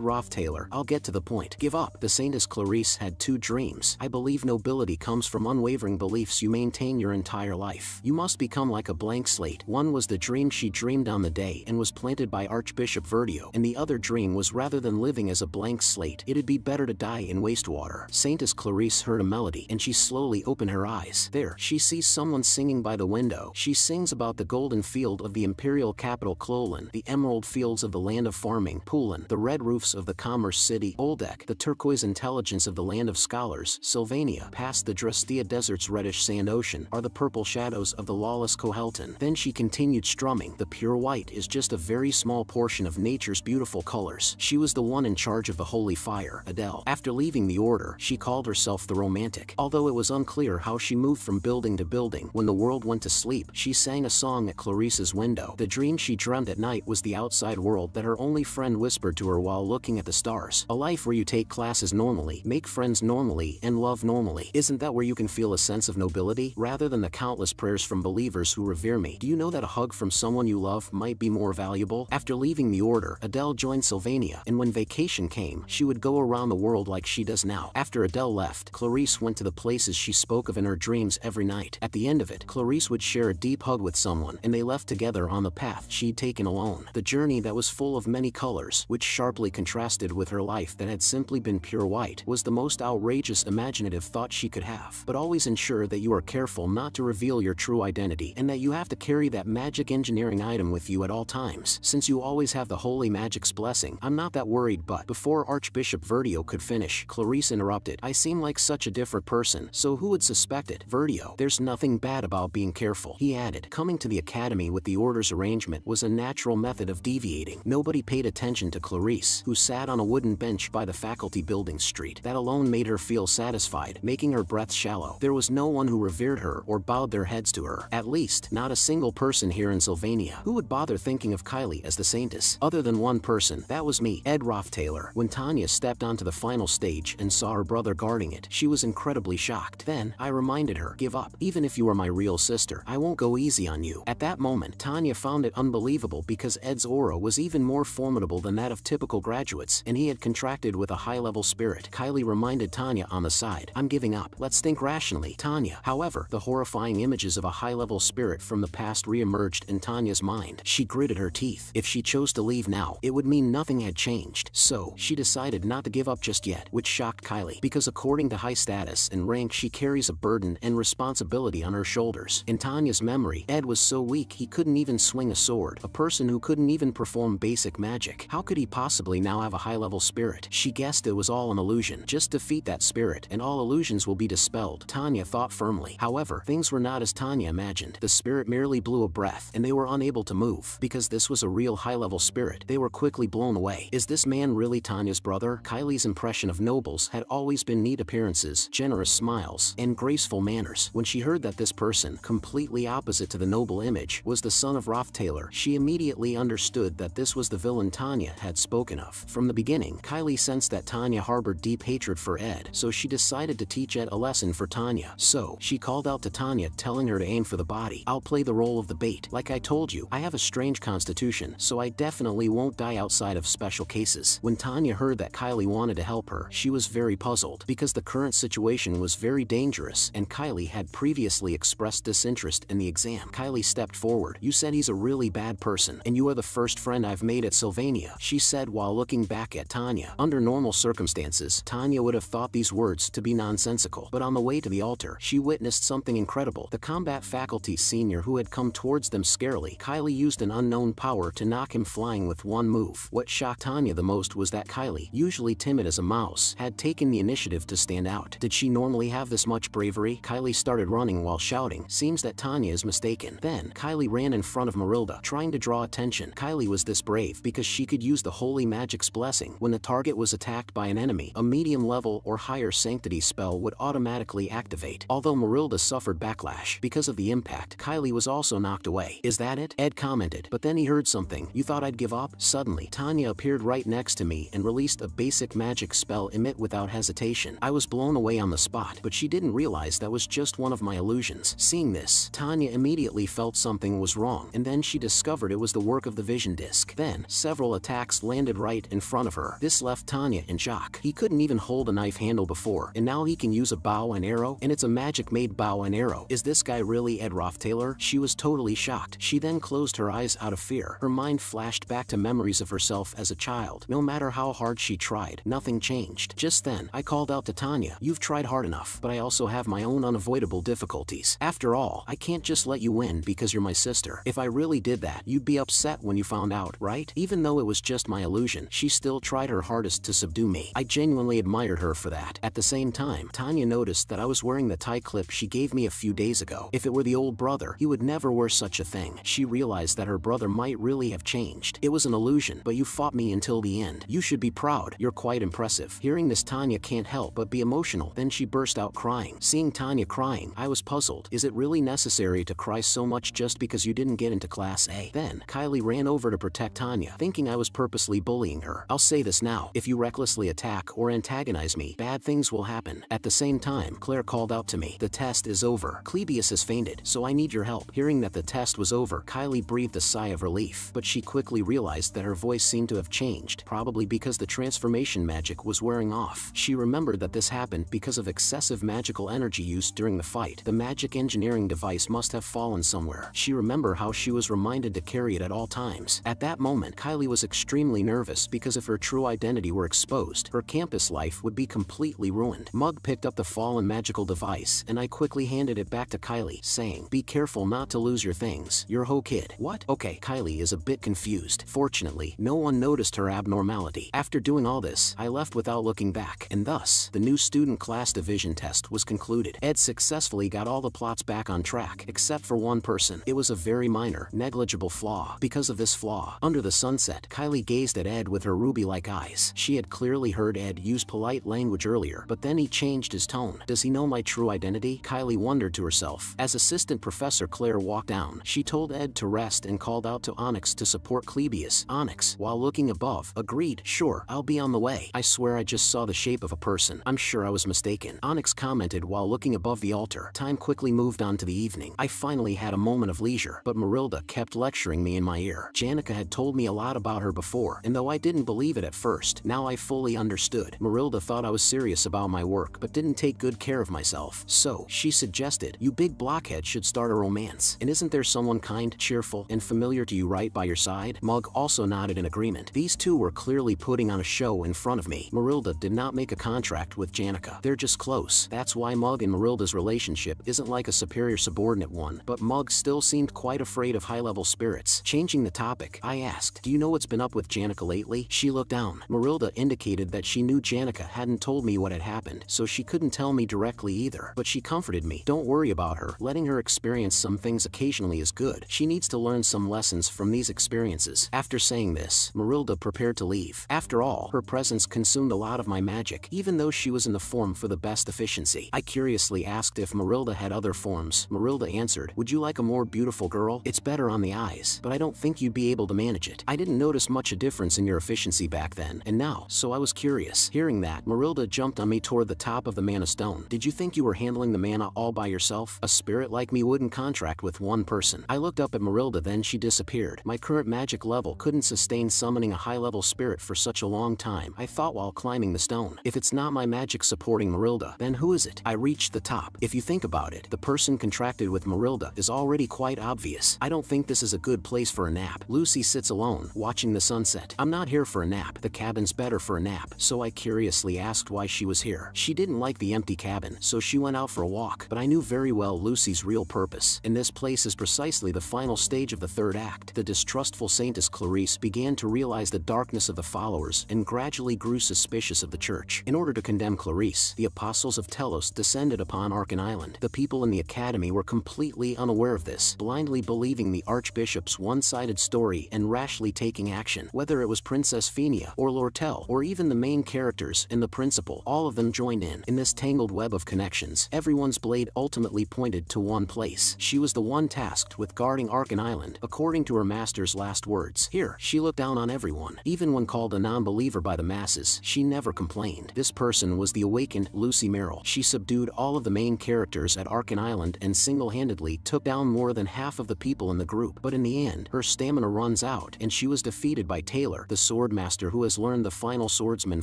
A: Rothtailor, I'll get to the point. Give up." The Saintess Clarice had two dreams. "I believe nobility comes from unwavering beliefs you maintain your entire life. You must become like a blank slate." One was the dream she dreamed on the day and was planted by Archbishop Verdio, and the other dream was rather than living as a blank slate, it'd be better to die in wastewater. Saintess Clarice heard a melody, and she slowly opened her eyes. There, she sees someone singing by the window. She sings about the golden field of the imperial capital Clolan, the emerald fields of the land of farming Pulin, the red roofs of the commerce city Oldek, the turquoise intelligence of the land of scholars Sylvania, past the Drastia desert's reddish sand ocean are the purple shadows of the lawless Kohelton. Then she continued strumming, "The pure white is just a very small portion of nature's beautiful colors." She was the one in charge of the holy fire, Adele. After leaving the order, she called herself the Romantic. Although it was unclear how she moved from building to building, when the world went to sleep, she sang a song at Clarice's window. The dream she dreamt at night was the outside world that her only friend whispered to her while looking at the stars. "A life where you take classes normally, make friends normally, and love normally. Isn't that where you can feel a sense of nobility? Rather than the countless prayers from believers who revere me, do you know that a hug from someone you love might be more valuable?" After leaving the order, Adele joined Sylvania, and when vacation came, she would go around the world like she does now. After Adele left, Clarice went to the places she spoke of in her dreams every night. At the end of it, Clarice would share a deep hug with someone, and they left together on the path she'd taken alone. The journey that was full of many colors, which sharply contrasted with her life that had simply been pure white, was the most outrageous imaginative thought she could have. But always ensure that you are careful not to reveal your true identity, and that you have to carry that magic engineering item with you at all times. Since you always have the holy magic's blessing, I'm not that worried. But before Archbishop Verdio could finish, Clarice interrupted, "I seem like such a different person, so who would suspect it?" "Verdio, there's nothing bad about being careful," he added. Coming to the academy with the order's arrangement was a natural method of deviating. Nobody paid attention to Clarice, who sat on a wooden bench by the faculty building street. That alone made her feel satisfied, making her breath shallow. There was no one who revered her or bowed their heads to her. At least, not a single person here in Sylvania. Who would bother thinking of Kylie as the saintess? Other than one person, that was me, Ed Rothtailor. When Tanya stepped onto the final stage and saw her brother guarding it, she was incredibly shocked. Then, I reminded her, "Give up. Even if you are my real sister, I won't go easy on you." At that moment, Tanya found it unbelievable because Ed's aura was even more formidable than that of typical graduates, and he had contracted with a high-level spirit. Kylie reminded Tanya on the side, "I'm giving up. Let's think rationally, Tanya." However, the horrifying images of a high-level spirit from the past re-emerged in Tanya's mind. She gritted her teeth. If she chose to leave now, it would mean nothing had changed. So, she decided not to give up just yet, which shocked Kylie, because according to high status and rank she carries a burden and responsibility on her shoulders. In Tanya's memory, Ed was so weak he couldn't even swing a sword, a person who couldn't even perform basic magic. How could he possibly now have a high-level spirit? She guessed it was all an illusion. Just defeat that spirit, and all illusions will be dispelled, Tanya thought firmly. However, things were not as Tanya imagined. The spirit merely blew a breath, and they were unable to move. Because this was a real high-level spirit, they were quickly blown away. Is this man really Tanya's brother? Kylie's impression of nobles had always been neat appearances, generous smiles, and graceful manners. When she heard that this person, completely opposite to the noble image, was the son of Rothtailor, she immediately understood that this was the villain Tanya had spoken of. From the beginning, Kylie sensed that Tanya harbored deep hatred for Ed, so she decided to teach Ed a lesson for Tanya. So, she called out to Tanya, telling her to aim for the body. "I'll play the role of the bait. Like I told you, I have a strange constitution, so I definitely won't die outside of special cases." When Tanya heard that Kylie wanted to help her, she was very puzzled, because the current situation was very dangerous, and Kylie had previously expressed disinterest in the exam. Kylie stepped forward. "You said he's a really bad person, and you are the first friend I've made at Sylvania," she said while looking back at Tanya. Under normal circumstances, Tanya would have thought these words to be nonsensical, but on the way to the altar, she witnessed something incredible. The combat faculty senior who had come towards them scarily, Kylie used an unknown power to knock him flying with one move. What shocked Tanya the most was that Kylie, usually timid as a mouse, had taken the initiative to stand out. Did she normally have this much bravery? Kylie started running while shouting, "Seems that Tanya is mistaken." Then, Kylie ran in front of Marilda, trying to draw attention. Kylie was this brave because she could use the Holy Magic's blessing. When the target was attacked by an enemy, a medium level or higher sanctity spell would automatically activate. Although Marilda suffered backlash because of the impact, Kylie was also knocked away. "Is that it?" Ed commented, but then he heard something. "You thought I'd give up?" Suddenly, Tanya appeared right next to me and released a basic magic spell, Emit, without hesitation. I was blown away on the spot, but she didn't realize that was just one of my illusions. Seeing this, Tanya immediately felt something was wrong, and then she discovered it was the work of the vision disc. Then, several attacks landed right in front of her. This left Tanya in shock. He couldn't even hold a knife handle before, and now he can use a bow and arrow, and it's a magic-made bow and arrow. Is this guy really Ed Rothtailor? She was totally shocked. She then closed her eyes out of fear. Her mind flashed back to memories of herself as a child. No matter how hard she tried, nothing changed. Just then, I called out to Tanya, "You've tried hard enough, but I also have my own unavoidable difficulties. After all, I can't just let you win because you're my sister. If I really did that, you'd be upset when you found out, right?" Even though it was just my illusion, she still tried her hardest to subdue me. I genuinely admired her for that. At the same time, Tanya noticed that I was wearing the tie clip she gave me a few days ago. If it were the old brother, he would never wear such a thing. She realized that her brother might really have changed. "It was an illusion, but you fought me until the end. You should be proud. You're quite impressive." Hearing this, Tanya can't help but be emotional. Then she burst out crying. Seeing Tanya crying, I was puzzled. Is it really necessary to cry so much just because you didn't get into Class A? Then, Kylie ran over to protect Tanya, thinking I was purposely bullying her. "I'll say this now. If you recklessly attack or antagonize me, bad things will happen." At the same time, Claire called out to me, "The test is over. Clebius has fainted, so I need your help." Hearing that the test was over, Kylie breathed a sigh of relief, but she quickly realized that her voice seemed to have changed, probably because the transformation magic was wearing off. She remembered that this happened because of excessive magical energy use during the fight. The magic engineering device must have fallen somewhere. She remembered how she was reminded to carry it at all times. At that moment, Kylie was extremely nervous because if her true identity were exposed, her campus life would be completely ruined. Mug picked up the fallen magical device, and I quickly handed it back to Kylie, saying, "Be careful not to lose your things. You're Ho Kid." "What?" "Okay." Kylie is a bit confused. Fortunately, no one noticed her abnormality. After doing all this, I left without looking back, and thus, the new student class division test was concluded. Ed successfully got all the plots back on track, except for one person. It was a very minor, negligible flaw. Because of this flaw, under the sunset, Kylie gazed at Ed with her ruby-like eyes. She had clearly heard Ed use polite language earlier, but then he changed his tone. Does he know my true identity? Kylie wondered to herself. As Assistant Professor Claire walked down, she told Ed to rest and called out to Onyx to support Clebius. Onyx, while looking above, agreed, "Sure, I'll be on the way. I swear I just saw the shape of a person. I'm sure I was mistaken." Onyx commented while looking above the altar. Time quickly moved on to the evening. I finally had a moment of leisure, but Marilda kept lecturing me in my ear. Janica had told me a lot about her before, and though I didn't believe it at first, now I fully understood. Marilda thought I was serious about my work, but didn't take good care of myself. So, she suggested, "You big blockhead should start a romance. And isn't there someone kind, cheerful, and familiar to you right by your side?" Mug also nodded in agreement. These two were clearly putting on a show in front of me. Marilda did not make a contract with Janica. They're just close. That's why Mug and Marilda's relationship isn't like a superior-subordinate one, but Mug still seemed quite afraid of high-level spirits. Changing the topic, I asked, "Do you know what's been up with Janica lately?" She looked down. Marilda indicated that she knew Janica hadn't told me what had happened, so she couldn't tell me directly either. But she comforted me. "Don't worry about her. Letting her experience some things occasionally is good. She needs to learn some lessons from these experiences." After saying this, Marilda prepared to leave. After all, her presence consumed a lot of my magic, even though she was in the form for the best efficiency. I curiously asked if Marilda had other forms. Marilda answered, "Would you like a more beautiful girl? It's better on the eyes, but I don't think you'd be able to manage it. I didn't notice much a difference in your efficiency back then, and now, so I was curious." Hearing that, Marilda jumped on me toward the top of the mana stone. "Did you think you were handling the mana all by yourself? A spirit like me wouldn't contract with one person." I looked up at Marilda, then she disappeared. My current magic level couldn't sustain summoning a high-level spirit for such a long time, I thought while climbing the stone. If it's not my magic supporting Marilda, then who is it? I reached the top. If you think about it, the person contracted with Marilda is already quite obvious. I don't think this is a good place for a nap. Lucy sits alone, watching the sunset. I'm not here for a nap. The cabin's better for a nap. So I curiously asked why she was here. She didn't like the empty cabin, so she went out for a walk. But I knew very well Lucy's real purpose. And this place is precisely the final stage of the third act. The distrustful Saintess Clarice began to realize the darkness of the followers and gradually grew suspicious of the church. In order to condemn Clarice, the apostles of Telos descended upon Arkan Island. The people in the academy were completely unaware of this, blindly believing the archbishop's one-sided story and rashly taking action. Whether it was Princess Phenia or Lortel or even the main characters and the principal, all of them joined in. In this tangled web of connections, everyone's blade ultimately pointed to one place. She was the one tasked with guarding Arkan Island, according to her master's last words. Here, she looked down on everyone. Even when called a non-believer by the masses, she never complained. This person was the awakened Lucy Merrill. She subdued all of the main characters at Arkan Island and single-handedly took down more than half of the people in the group. But in the end, her stamina runs out and she was defeated by Taylor, the sword master who has learned the final swordsman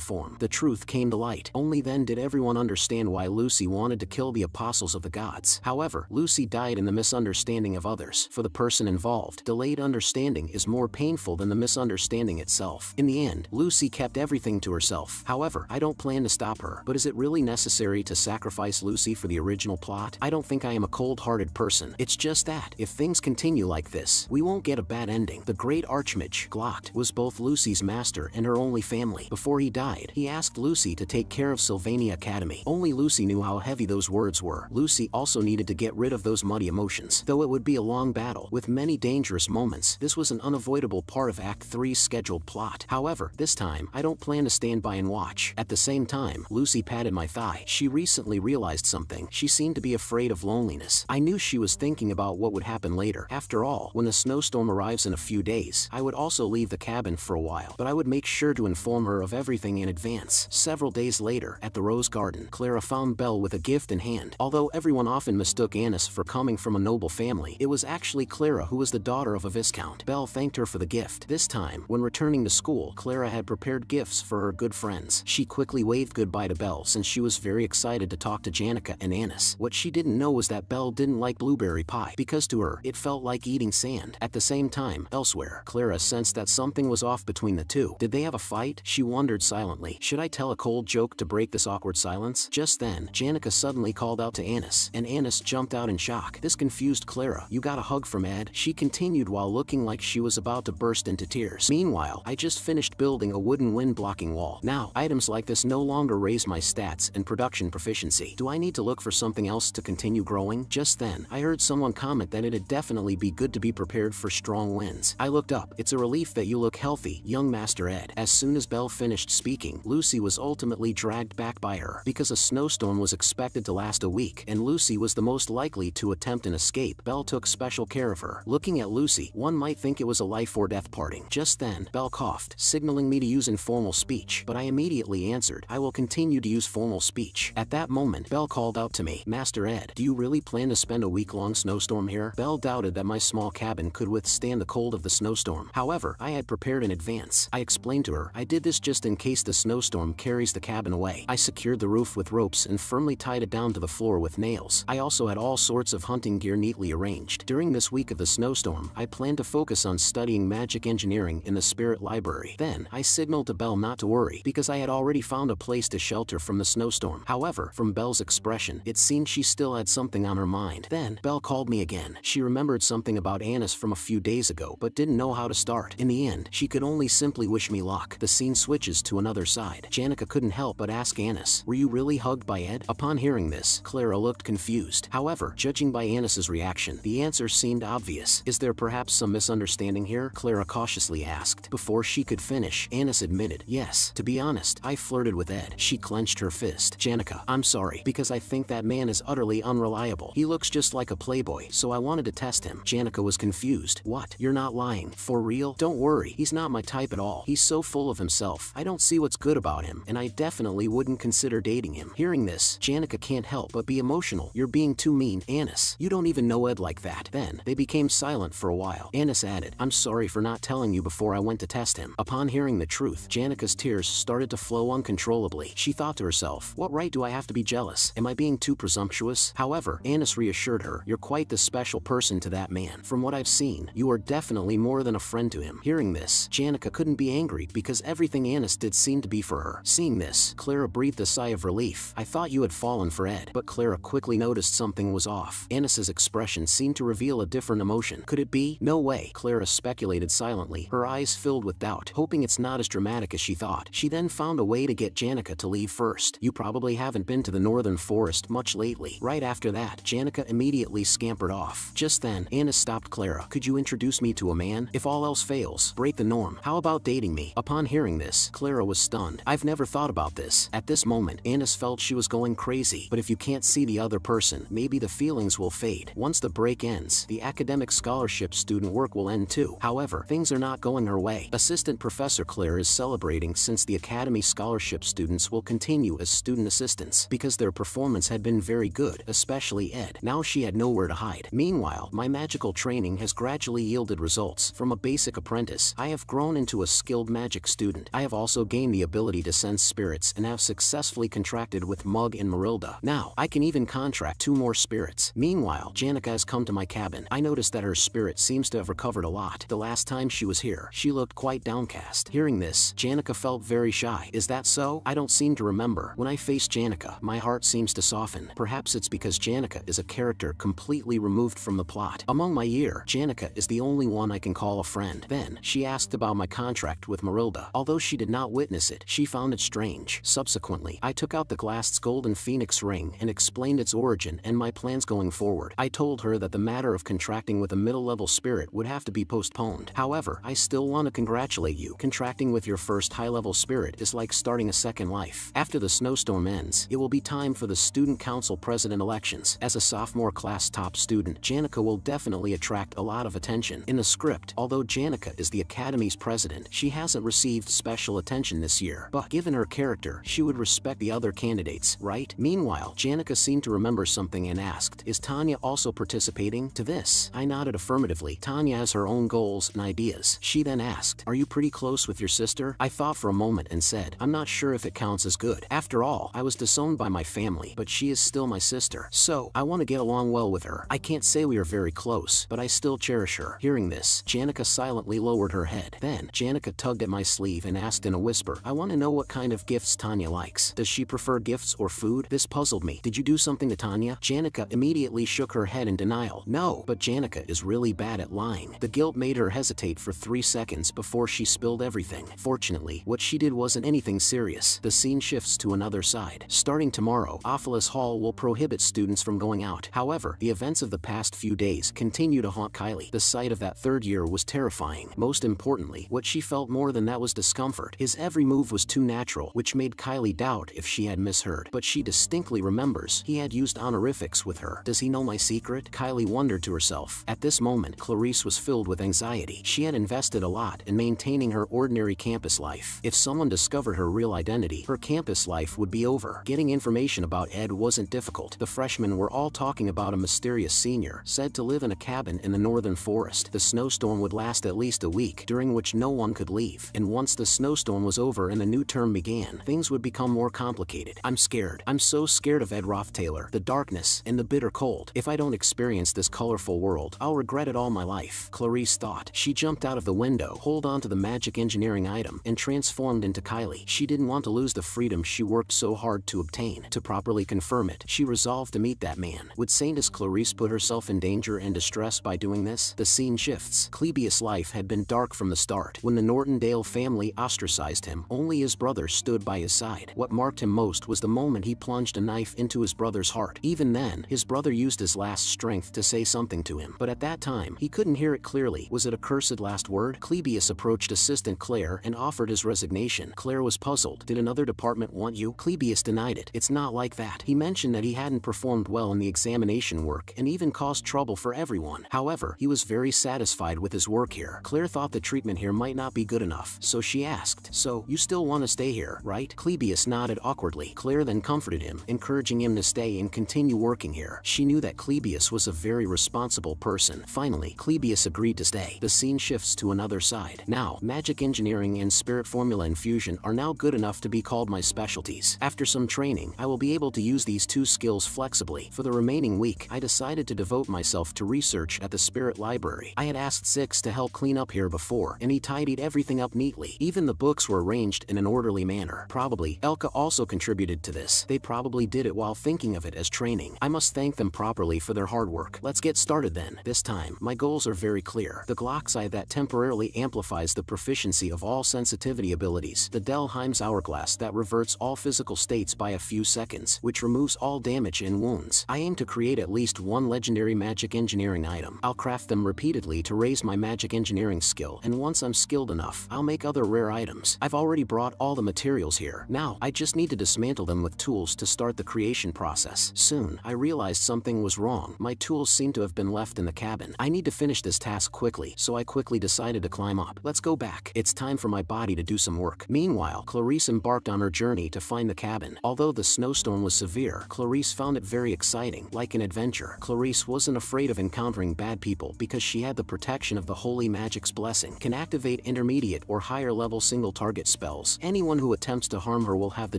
A: form. The truth came to light. Only then did everyone understand why Lucy wanted to kill the apostles of the gods. However, Lucy died in the misunderstanding of others. For the person involved, delayed understanding is more painful than the misunderstanding itself. In the end, Lucy kept everything to herself. However, I don't plan to stop her. But is it really necessary to sacrifice Lucy for the original plot? I don't think I am a cold-hearted person. It's just that, if things continue like this, we won't get a bad ending. The great Archmage, Glot, was both Lucy's master and her only family. Before he died, he asked Lucy to take care of Sylvania Academy. Only Lucy knew how heavy those words were. Lucy also needed to get rid of those muddy emotions. Though it would be a long battle, with many dangerous moments, this was an unavoidable part of Act 3's scheduled plot. However, this time, I don't plan to stand by and watch. At the same time, Lucy patted my thigh. She recently realized something. She seemed to be afraid of loneliness. I knew she was thinking about what would happen later. After all, when the snowstorm arrives in a few days, I would also leave the cabin for a while, but I would make sure to inform her of everything in advance. Several days later, at the Rose Garden, Clara found Belle with a gift in hand. Although everyone often mistook Annis for coming from a noble family, it was actually Clara who was the daughter of a viscount. Belle thanked her for the gift. This time, when returning to school, Clara had prepared gifts for her good friends. She quickly waved goodbye to Belle since she was very excited to talk to Janica and Annis. What she didn't know was that Belle didn't like blueberry pie, because to her, it felt like eating sand. At the same time, elsewhere, Clara sensed that something was off between the two. Did they have a fight? She wondered silently. Should I tell a cold joke to break this awkward silence? Just then, Janica suddenly called out to Annis, and Annis jumped out in shock. This confused Clara. You got a hug from Ed? She continued while looking like she was about to burst into tears. Meanwhile, I just finished building a wooden wind-blocking wall. Now, items like this no longer raise my stats and production proficiency. Do I need to look for something else to continue growing? Just then, I heard someone comment that it'd definitely be good to be prepared for strong winds. I looked up. It's a relief that you look healthy, young Master Ed. As soon as Belle finished speaking, Lucy was ultimately dragged back by her. Because a snowstorm was expected to last a week, and Lucy was the most likely to attempt an escape, Belle took special care of her. Looking at Lucy, one might think it was a life or death parting. Just then, Belle coughed, signaling me to use informal speech, but I immediately answered, I will continue to use formal speech. At that moment, Belle called out to me, Master Ed, do you really plan to spend a week-long snowstorm here? Belle doubted that my small cabin could withstand the cold of the snowstorm. However, I had prepared in advance. I explained to her, I did this just in case the snowstorm carries the cabin away. I secured the roof with ropes and firmly tied it down to the floor with nails. I also had all sorts of hunting gear neatly arranged. During this week of the snowstorm, I planned to focus on studying magic engineering in the Spirit Library. Then, I signaled to Belle not to worry, because I had already found a place to shelter from the snowstorm. However, from Belle's expression, it seemed she still had something on her mind. Then, Belle called me again. She remembered something about Annis from a few days ago, but didn't know how to start. In the end, she could only simply wish me luck. The scene switches to another side. Janica couldn't help but ask Annis, were you really hugged by Ed? Upon hearing this, Clara looked confused. However, judging by Annis's reaction, the answer seemed obvious. Is there perhaps some misunderstanding here? Clara cautiously asked. Before she could finish, Annis admitted, yes, to be honest, I flirted with Ed. She clenched her fist. Janica, I'm sorry, because I think that man is utterly unreliable. He looks just like a playboy, so I wanted to test him. Janica was confused. What? You're not lying? For real? Don't worry, he's not my type at all. He's so full of himself. I don't see what's good about him, and I definitely wouldn't consider dating him. Hearing this, Janica can't help but be emotional. You're being too mean, Annis. You don't even know Ed like that. Then, they became silent for a while. Annis added, I'm sorry for not telling you before I went to test him. Upon hearing the truth, Janica's tears started to flow uncontrollably. She thought to herself, what right do I have to be jealous? Am I being too presumptuous? However, Annis reassured her, you're quite the special person to that man. From what I've seen, you are definitely more than a friend to him. Hearing this, Janica couldn't be angry because everything Annis did seemed to be for her. Seeing this, Clara breathed a sigh of relief. I thought you had fallen for Ed. But Clara quickly noticed something was off. Annis's expression seemed to reveal a different emotion. Could it be? No way. Clara speculated silently, her eyes filled filled with doubt, hoping it's not as dramatic as she thought. She then found a way to get Janica to leave first. You probably haven't been to the northern forest much lately. Right after that, Janica immediately scampered off. Just then, Anna stopped Clara. Could you introduce me to a man? If all else fails, break the norm. How about dating me? Upon hearing this, Clara was stunned. I've never thought about this. At this moment, Annis felt she was going crazy. But if you can't see the other person, maybe the feelings will fade. Once the break ends, the academic scholarship student work will end too. However, things are not going her way. Assistant Professor Claire is celebrating since the Academy scholarship students will continue as student assistants because their performance had been very good, especially Ed. Now she had nowhere to hide. Meanwhile, my magical training has gradually yielded results. From a basic apprentice, I have grown into a skilled magic student. I have also gained the ability to sense spirits and have successfully contracted with Mug and Marilda. Now, I can even contract 2 more spirits. Meanwhile, Janica has come to my cabin. I noticed that her spirit seems to have recovered a lot. The last time she was here, she looked quite downcast. Hearing this, Janica felt very shy. Is that so? I don't seem to remember. When I face Janica, my heart seems to soften. Perhaps it's because Janica is a character completely removed from the plot. Among my year, Janica is the only one I can call a friend. Then, she asked about my contract with Marilda. Although she did not witness it, she found it strange. Subsequently, I took out the glassed golden phoenix ring and explained its origin and my plans going forward. I told her that the matter of contracting with a middle-level spirit would have to be postponed. However, I still want to congratulate you. Contracting with your first high-level spirit is like starting a second life. After the snowstorm ends, it will be time for the student council president elections. As a sophomore class top student, Janica will definitely attract a lot of attention. In the script, although Janica is the Academy's president, she hasn't received special attention this year. But given her character, she would respect the other candidates, right? Meanwhile, Janica seemed to remember something and asked, is Tanya also participating? To this, I nodded affirmatively. Tanya has her own goals and ideas. She then asked, are you pretty close with your sister? I thought for a moment and said, I'm not sure if it counts as good. After all, I was disowned by my family, but she is still my sister. So, I want to get along well with her. I can't say we are very close, but I still cherish her. Hearing this, Janica silently lowered her head. Then, Janica tugged at my sleeve and asked in a whisper, I want to know what kind of gifts Tanya likes. Does she prefer gifts or food? This puzzled me. Did you do something to Tanya? Janica immediately shook her head in denial. No, but Janica is really bad at lying. The guilt made her hesitate for 3 seconds before she spilled everything. Fortunately, what she did wasn't anything serious. The scene shifts to another side. Starting tomorrow, Ophelis Hall will prohibit students from going out. However, the events of the past few days continue to haunt Kylie. The sight of that third year was terrifying. Most importantly, what she felt more than that was discomfort. His every move was too natural, which made Kylie doubt if she had misheard. But she distinctly remembers he had used honorifics with her. Does he know my secret? Kylie wondered to herself. At this moment, Clarice was filled with anxiety. She had invested a lot in maintaining her ordinary campus life. If someone discovered her real identity, her campus life would be over. Getting information about Ed wasn't difficult. The freshmen were all talking about a mysterious senior, said to live in a cabin in the northern forest. The snowstorm would last at least a week, during which no one could leave. And once the snowstorm was over and the new term began, things would become more complicated. I'm scared. I'm so scared of Ed Rothtaylor, the darkness, and the bitter cold. If I don't experience this colorful world, I'll regret it all my life, Clarice thought. She jumped out of the window, hold on to the magic engineering item, and transformed into Kylie. She didn't want to lose the freedom she worked so hard to obtain. To properly confirm it, she resolved to meet that man. Would Saintess Clarice put herself in danger and distress by doing this? The scene shifts. Clebius' life had been dark from the start. When the Nortondale family ostracized him, only his brother stood by his side. What marked him most was the moment he plunged a knife into his brother's heart. Even then, his brother used his last strength to say something to him. But at that time, he couldn't hear it clearly. Was it a cursed last word? Clebius approached Assistant Claire and offered his resignation. Claire was puzzled. Did another department want you? Clebius denied it. It's not like that. He mentioned that he hadn't performed well in the examination work and even caused trouble for everyone. However, he was very satisfied with his work here. Claire thought the treatment here might not be good enough, so she asked, so, you still want to stay here, right? Clebius nodded awkwardly. Claire then comforted him, encouraging him to stay and continue working here. She knew that Clebius was a very responsible person. Finally, Clebius agreed to stay. The scene shifts to another side. Now, magic engineering and spirit formula infusion are now good enough to be called my specialties. After some training, I will be able to use these 2 skills flexibly. For the remaining week, I decided to devote myself to research at the Spirit Library. I had asked Six to help clean up here before, and he tidied everything up neatly. Even the books were arranged in an orderly manner. Probably, Elka also contributed to this. They probably did it while thinking of it as training. I must thank them properly for their hard work. Let's get started then. This time, my goals are very clear. The Glock's Eye that temporarily amplifies verifies the proficiency of all sensitivity abilities. The Delheim's Hourglass that reverts all physical states by a few seconds, which removes all damage and wounds. I aim to create at least one legendary magic engineering item. I'll craft them repeatedly to raise my magic engineering skill, and once I'm skilled enough, I'll make other rare items. I've already brought all the materials here. Now, I just need to dismantle them with tools to start the creation process. Soon, I realized something was wrong. My tools seemed to have been left in the cabin. I need to finish this task quickly, so I quickly decided to climb up. Let's go back. It's time for my body to do some work. Meanwhile, Clarice embarked on her journey to find the cabin. Although the snowstorm was severe, Clarice found it very exciting, like an adventure. Clarice wasn't afraid of encountering bad people because she had the protection of the Holy Magic's blessing. Can activate intermediate or higher level single target spells. Anyone who attempts to harm her will have the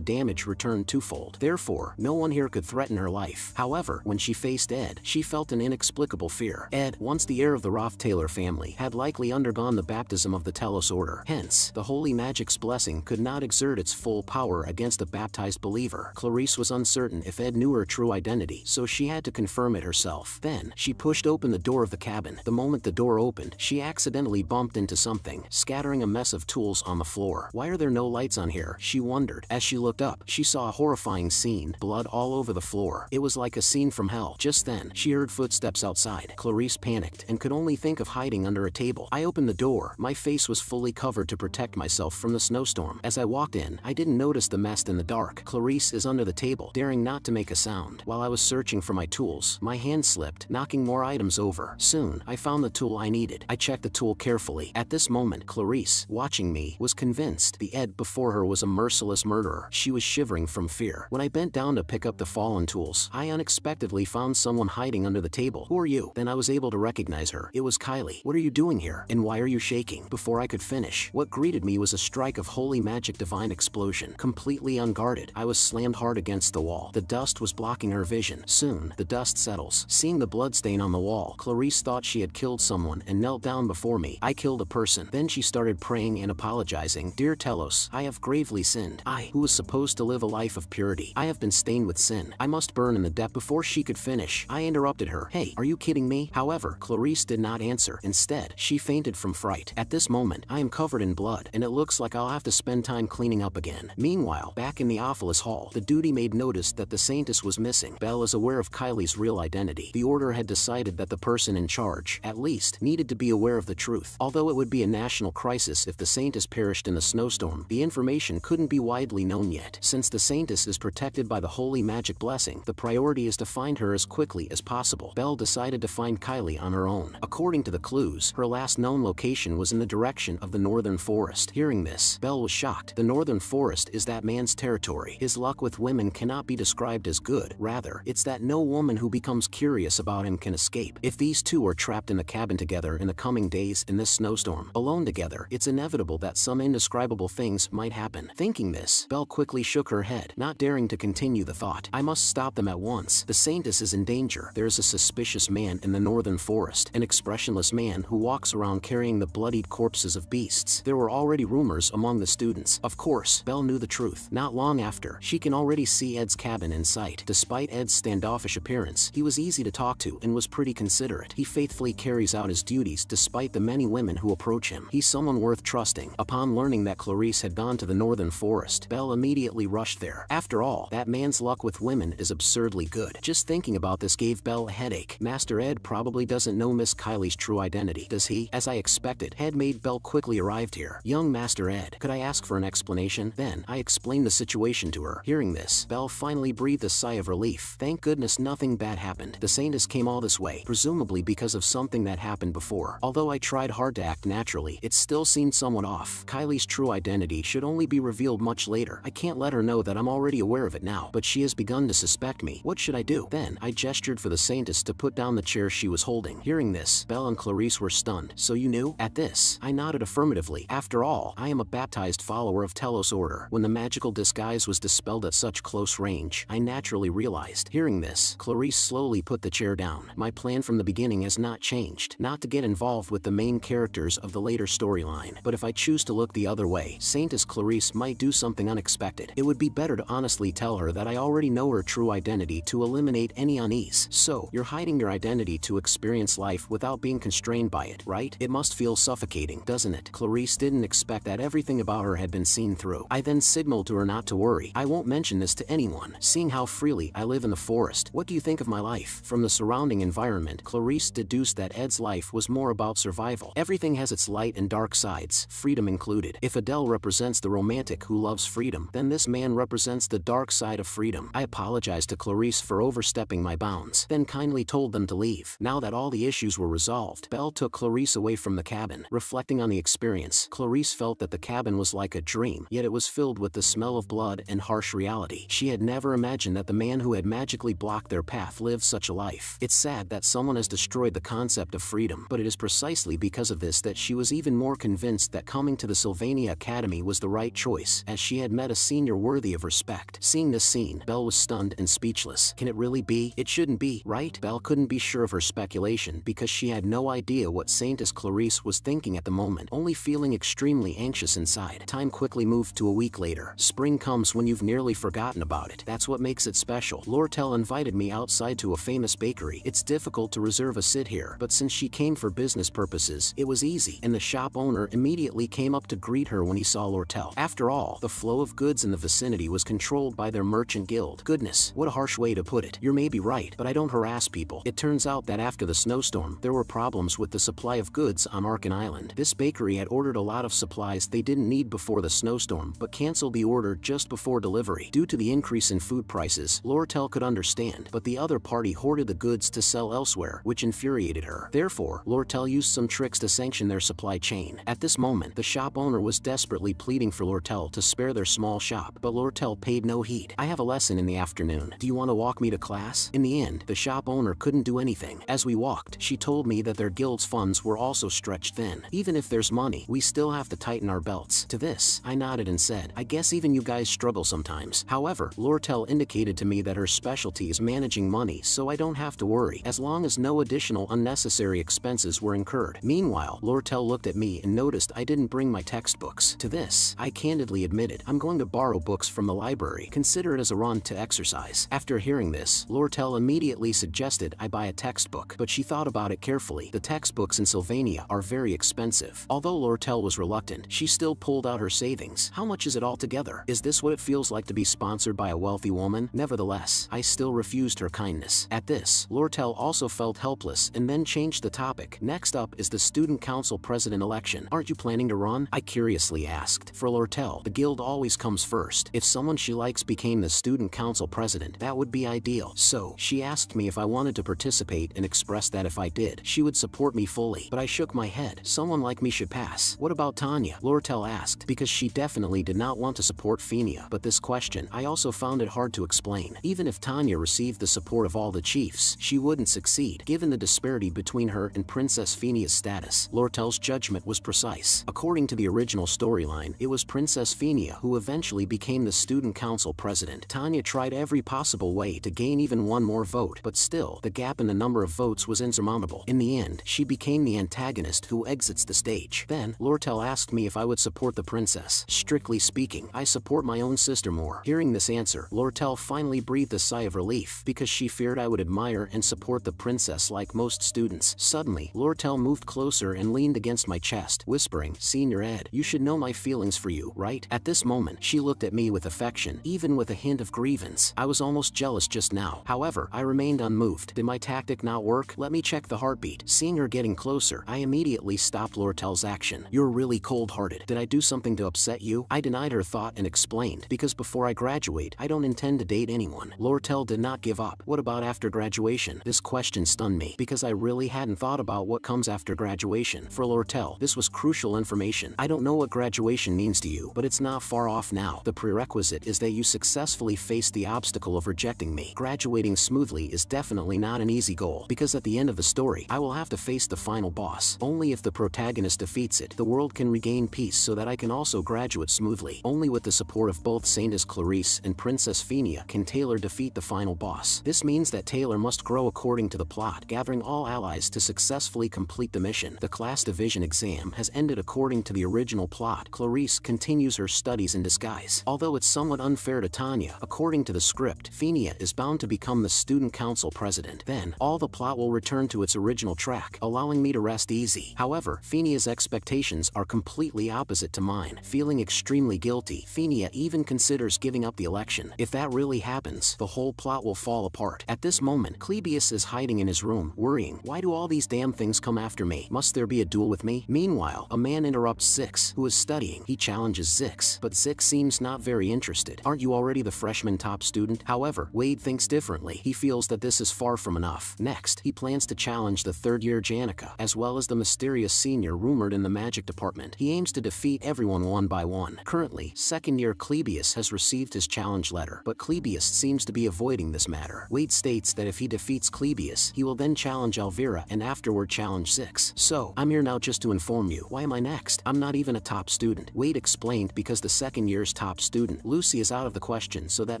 A: damage returned twofold. Therefore, no one here could threaten her life. However, when she faced Ed, she felt an inexplicable fear. Ed, once the heir of the Rothtaylor family, had likely undergone the baptism of the Telos Order. Hence, the Holy Magic's blessing could not exert its full power against a baptized believer. Clarice was uncertain if Ed knew her true identity, so she had to confirm it herself. Then, she pushed open the door of the cabin. The moment the door opened, she accidentally bumped into something, scattering a mess of tools on the floor. Why are there no lights on here? She wondered. As she looked up, she saw a horrifying scene, blood all over the floor. It was like a scene from hell. Just then, she heard footsteps outside. Clarice panicked and could only think of hiding under a table. I opened the door. My face was fully covered to protect myself from the snowstorm. As I walked in, I didn't notice the mess in the dark. Clarice is under the table, daring not to make a sound. While I was searching for my tools, my hand slipped, knocking more items over. Soon, I found the tool I needed. I checked the tool carefully. At this moment, Clarice, watching me, was convinced the Ed before her was a merciless murderer. She was shivering from fear. When I bent down to pick up the fallen tools, I unexpectedly found someone hiding under the table. Who are you? Then I was able to recognize her. It was Kylie. What are you doing here? And why are you shaking? Before I could finish, what greeted me was a strike of holy magic divine explosion. Completely unguarded, I was slammed hard against the wall. The dust was blocking her vision. Soon, the dust settles. Seeing the bloodstain on the wall, Clarice thought she had killed someone and knelt down before me. I killed a person. Then she started praying and apologizing. Dear Telos, I have gravely sinned. I, who was supposed to live a life of purity, I have been stained with sin. I must burn in the depth. Before she could finish, I interrupted her. Hey, are you kidding me? However, Clarice did not answer. Instead, she fainted from fright. At this moment, I am covered in blood, and it looks like I'll have to spend time cleaning up again. Meanwhile, back in the Ophilis Hall, the duty maid noticed that the Saintess was missing. Belle is aware of Kylie's real identity. The Order had decided that the person in charge, at least, needed to be aware of the truth. Although it would be a national crisis if the Saintess perished in the snowstorm, the information couldn't be widely known yet. Since the Saintess is protected by the Holy Magic blessing, the priority is to find her as quickly as possible. Belle decided to find Kylie on her own. According to the clues, her last known location was in the direction of the Northern Forest. Hearing this, Belle was shocked. The Northern Forest is that man's territory. His luck with women cannot be described as good. Rather, it's that no woman who becomes curious about him can escape. If these two are trapped in the cabin together in the coming days in this snowstorm, alone together, it's inevitable that some indescribable things might happen. Thinking this, Belle quickly shook her head, not daring to continue the thought. I must stop them at once. The Saintess is in danger. There is a suspicious man in the Northern Forest, an expressionless man who walks around carrying the bloodied corpses of beasts. There were already rumors among the students. Of course, Belle knew the truth. Not long after, she can already see Ed's cabin in sight. Despite Ed's standoffish appearance, he was easy to talk to and was pretty considerate. He faithfully carries out his duties despite the many women who approach him. He's someone worth trusting. Upon learning that Clarice had gone to the Northern Forest, Belle immediately rushed there. After all, that man's luck with women is absurdly good. Just thinking about this gave Belle a headache. Master Ed probably doesn't know Miss Kylie's true identity, does he? As I expected, Headmaid Belle quickly arrived here. Young Master Ed, could I ask for an explanation? Then, I explained the situation to her. Hearing this, Belle finally breathed a sigh of relief. Thank goodness nothing bad happened. The Saintess came all this way, presumably because of something that happened before. Although I tried hard to act naturally, it still seemed somewhat off. Kylie's true identity should only be revealed much later. I can't let her know that I'm already aware of it now, but she has begun to suspect me. What should I do? Then, I gestured for the Saintess to put down the chair she was holding. Hearing this, Belle and Clarice were stunned. So you knew? At this, I nodded affirmatively. After all, I am a baptized follower of Telos Order. When the magical disguise was dispelled at such close range, I naturally realized. Hearing this, Clarice slowly put the chair down. My plan from the beginning has not changed. Not to get involved with the main characters of the later storyline, but if I choose to look the other way, Saintess Clarice might do something unexpected. It would be better to honestly tell her that I already know her true identity to eliminate any unease. So, you're hiding your identity to experience life without being constrained by it, right? It must feel suffocating. suffocating, doesn't it? Clarice didn't expect that everything about her had been seen through. I then signaled to her not to worry. I won't mention this to anyone. Seeing how freely I live in the forest, what do you think of my life? From the surrounding environment, Clarice deduced that Ed's life was more about survival. Everything has its light and dark sides, freedom included. If Adele represents the romantic who loves freedom, then this man represents the dark side of freedom. I apologized to Clarice for overstepping my bounds, then kindly told them to leave. Now that all the issues were resolved, Belle took Clarice away from the cabin. Reflecting on the experience, Clarice felt that the cabin was like a dream, yet it was filled with the smell of blood and harsh reality. She had never imagined that the man who had magically blocked their path lived such a life. It's sad that someone has destroyed the concept of freedom, but it is precisely because of this that she was even more convinced that coming to the Sylvania Academy was the right choice, as she had met a senior worthy of respect. Seeing this scene, Belle was stunned and speechless. Can it really be? It shouldn't be, right? Belle couldn't be sure of her speculation because she had no idea what Saintess Clarice was thinking at the moment, only feeling extremely anxious inside. Time quickly moved to a week later. Spring comes when you've nearly forgotten about it. That's what makes it special. Lortel invited me outside to a famous bakery. It's difficult to reserve a sit here, but since she came for business purposes, it was easy, and the shop owner immediately came up to greet her when he saw Lortel. After all, the flow of goods in the vicinity was controlled by their merchant guild. Goodness, what a harsh way to put it. You're maybe right, but I don't harass people. It turns out that after the snowstorm, there were problems with the supply of goods on Arkin Island. This bakery had ordered a lot of supplies they didn't need before the snowstorm, but canceled the order just before delivery. Due to the increase in food prices, Lortel could understand, but the other party hoarded the goods to sell elsewhere, which infuriated her. Therefore, Lortel used some tricks to sanction their supply chain. At this moment, the shop owner was desperately pleading for Lortel to spare their small shop, but Lortel paid no heed. I have a lesson in the afternoon. Do you want to walk me to class? In the end, the shop owner couldn't do anything. As we walked, she told me that their guild's funds were also stretched thin. Even if there's money, we still have to tighten our belts. To this, I nodded and said, I guess even you guys struggle sometimes. However, Lortel indicated to me that her specialty is managing money, so I don't have to worry, as long as no additional unnecessary expenses were incurred. Meanwhile, Lortel looked at me and noticed I didn't bring my textbooks. To this, I candidly admitted, I'm going to borrow books from the library. Consider it as a run to exercise. After hearing this, Lortel immediately suggested I buy a textbook, but she thought about it carefully. The textbooks in Sylvania are very expensive. Although Lortel was reluctant, she still pulled out her savings. How much is it all together? Is this what it feels like to be sponsored by a wealthy woman? Nevertheless, I still refused her kindness. At this, Lortel also felt helpless and then changed the topic. Next up is the student council president election. Aren't you planning to run? I curiously asked. For Lortel, the guild always comes first. If someone she likes became the student council president, that would be ideal. So, she asked me if I wanted to participate and expressed that if I did, she would support me fully. But I shook my head. Someone like me should pass. What about Tanya? Lortel asked, because she definitely did not want to support Fenia. But this question, I also found it hard to explain. Even if Tanya received the support of all the chiefs, she wouldn't succeed, given the disparity between her and Princess Fenia's status. Lortel's judgment was precise. According to the original storyline, it was Princess Fenia who eventually became the student council president. Tanya tried every possible way to gain even one more vote, but still, the gap in the number of votes was insurmountable. In the end, she became the antagonist who exits the stage. Then, Lortel asked me if I would support the princess. Strictly speaking, I support my own sister more. Hearing this answer, Lortel finally breathed a sigh of relief, because she feared I would admire and support the princess like most students. Suddenly, Lortel moved closer and leaned against my chest, whispering, Senior Ed, you should know my feelings for you, right? At this moment, she looked at me with affection, even with a hint of grievance. I was almost jealous just now. However, I remained unmoved. Did my tactic not work? Let me check the heartbeat. Seeing her getting closer, I immediately stopped Lortel's action. You're really cold-hearted. Did I do something to upset you? I denied her thought and explained, because before I graduate, I don't intend to date anyone. Lortel did not give up. What about after graduation? This question stunned me, because I really hadn't thought about what comes after graduation. For Lortel, this was crucial information. I don't know what graduation means to you, but it's not far off now. The prerequisite is that you successfully face the obstacle of rejecting me. Graduating smoothly is definitely not an easy goal, because at the end of the story, I will have to face the final boss. Only if the protagonist defeats it, the world can regain peace so that I can also graduate smoothly. Only with the support of both Saintess Clarice and Princess Fenia can Taylor defeat the final boss. This means that Taylor must grow according to the plot, gathering all allies to successfully complete the mission. The class division exam has ended according to the original plot. Clarice continues her studies in disguise. Although it's somewhat unfair to Tanya, according to the script, Fenia is bound to become the student council president. Then, all the plot will return to its original track, allowing me to rest easy. However, Phenia's expectations are completely opposite to mine. Feeling extremely guilty, Phenia even considers giving up the election. If that really happens, the whole plot will fall apart. At this moment, Clebius is hiding in his room, worrying. Why do all these damn things come after me? Must there be a duel with me? Meanwhile, a man interrupts Zix, who is studying. He challenges Zix, but Zix seems not very interested. Aren't you already the freshman top student? However, Wade thinks differently. He feels that this is far from enough. Next, he plans to challenge the third-year Janica, as well as the mysterious senior rumored in the magic department. He aims to defeat everyone one by one. Currently, second-year Clebius has received his challenge letter, but Clebius seems to be avoiding this matter. Wade states that if he defeats Clebius, he will then challenge Elvira and afterward challenge Zix. So, I'm here now just to inform you. Why am I next? I'm not even a top student. Wade explained because the second year's top student, Lucy, is out of the question, so that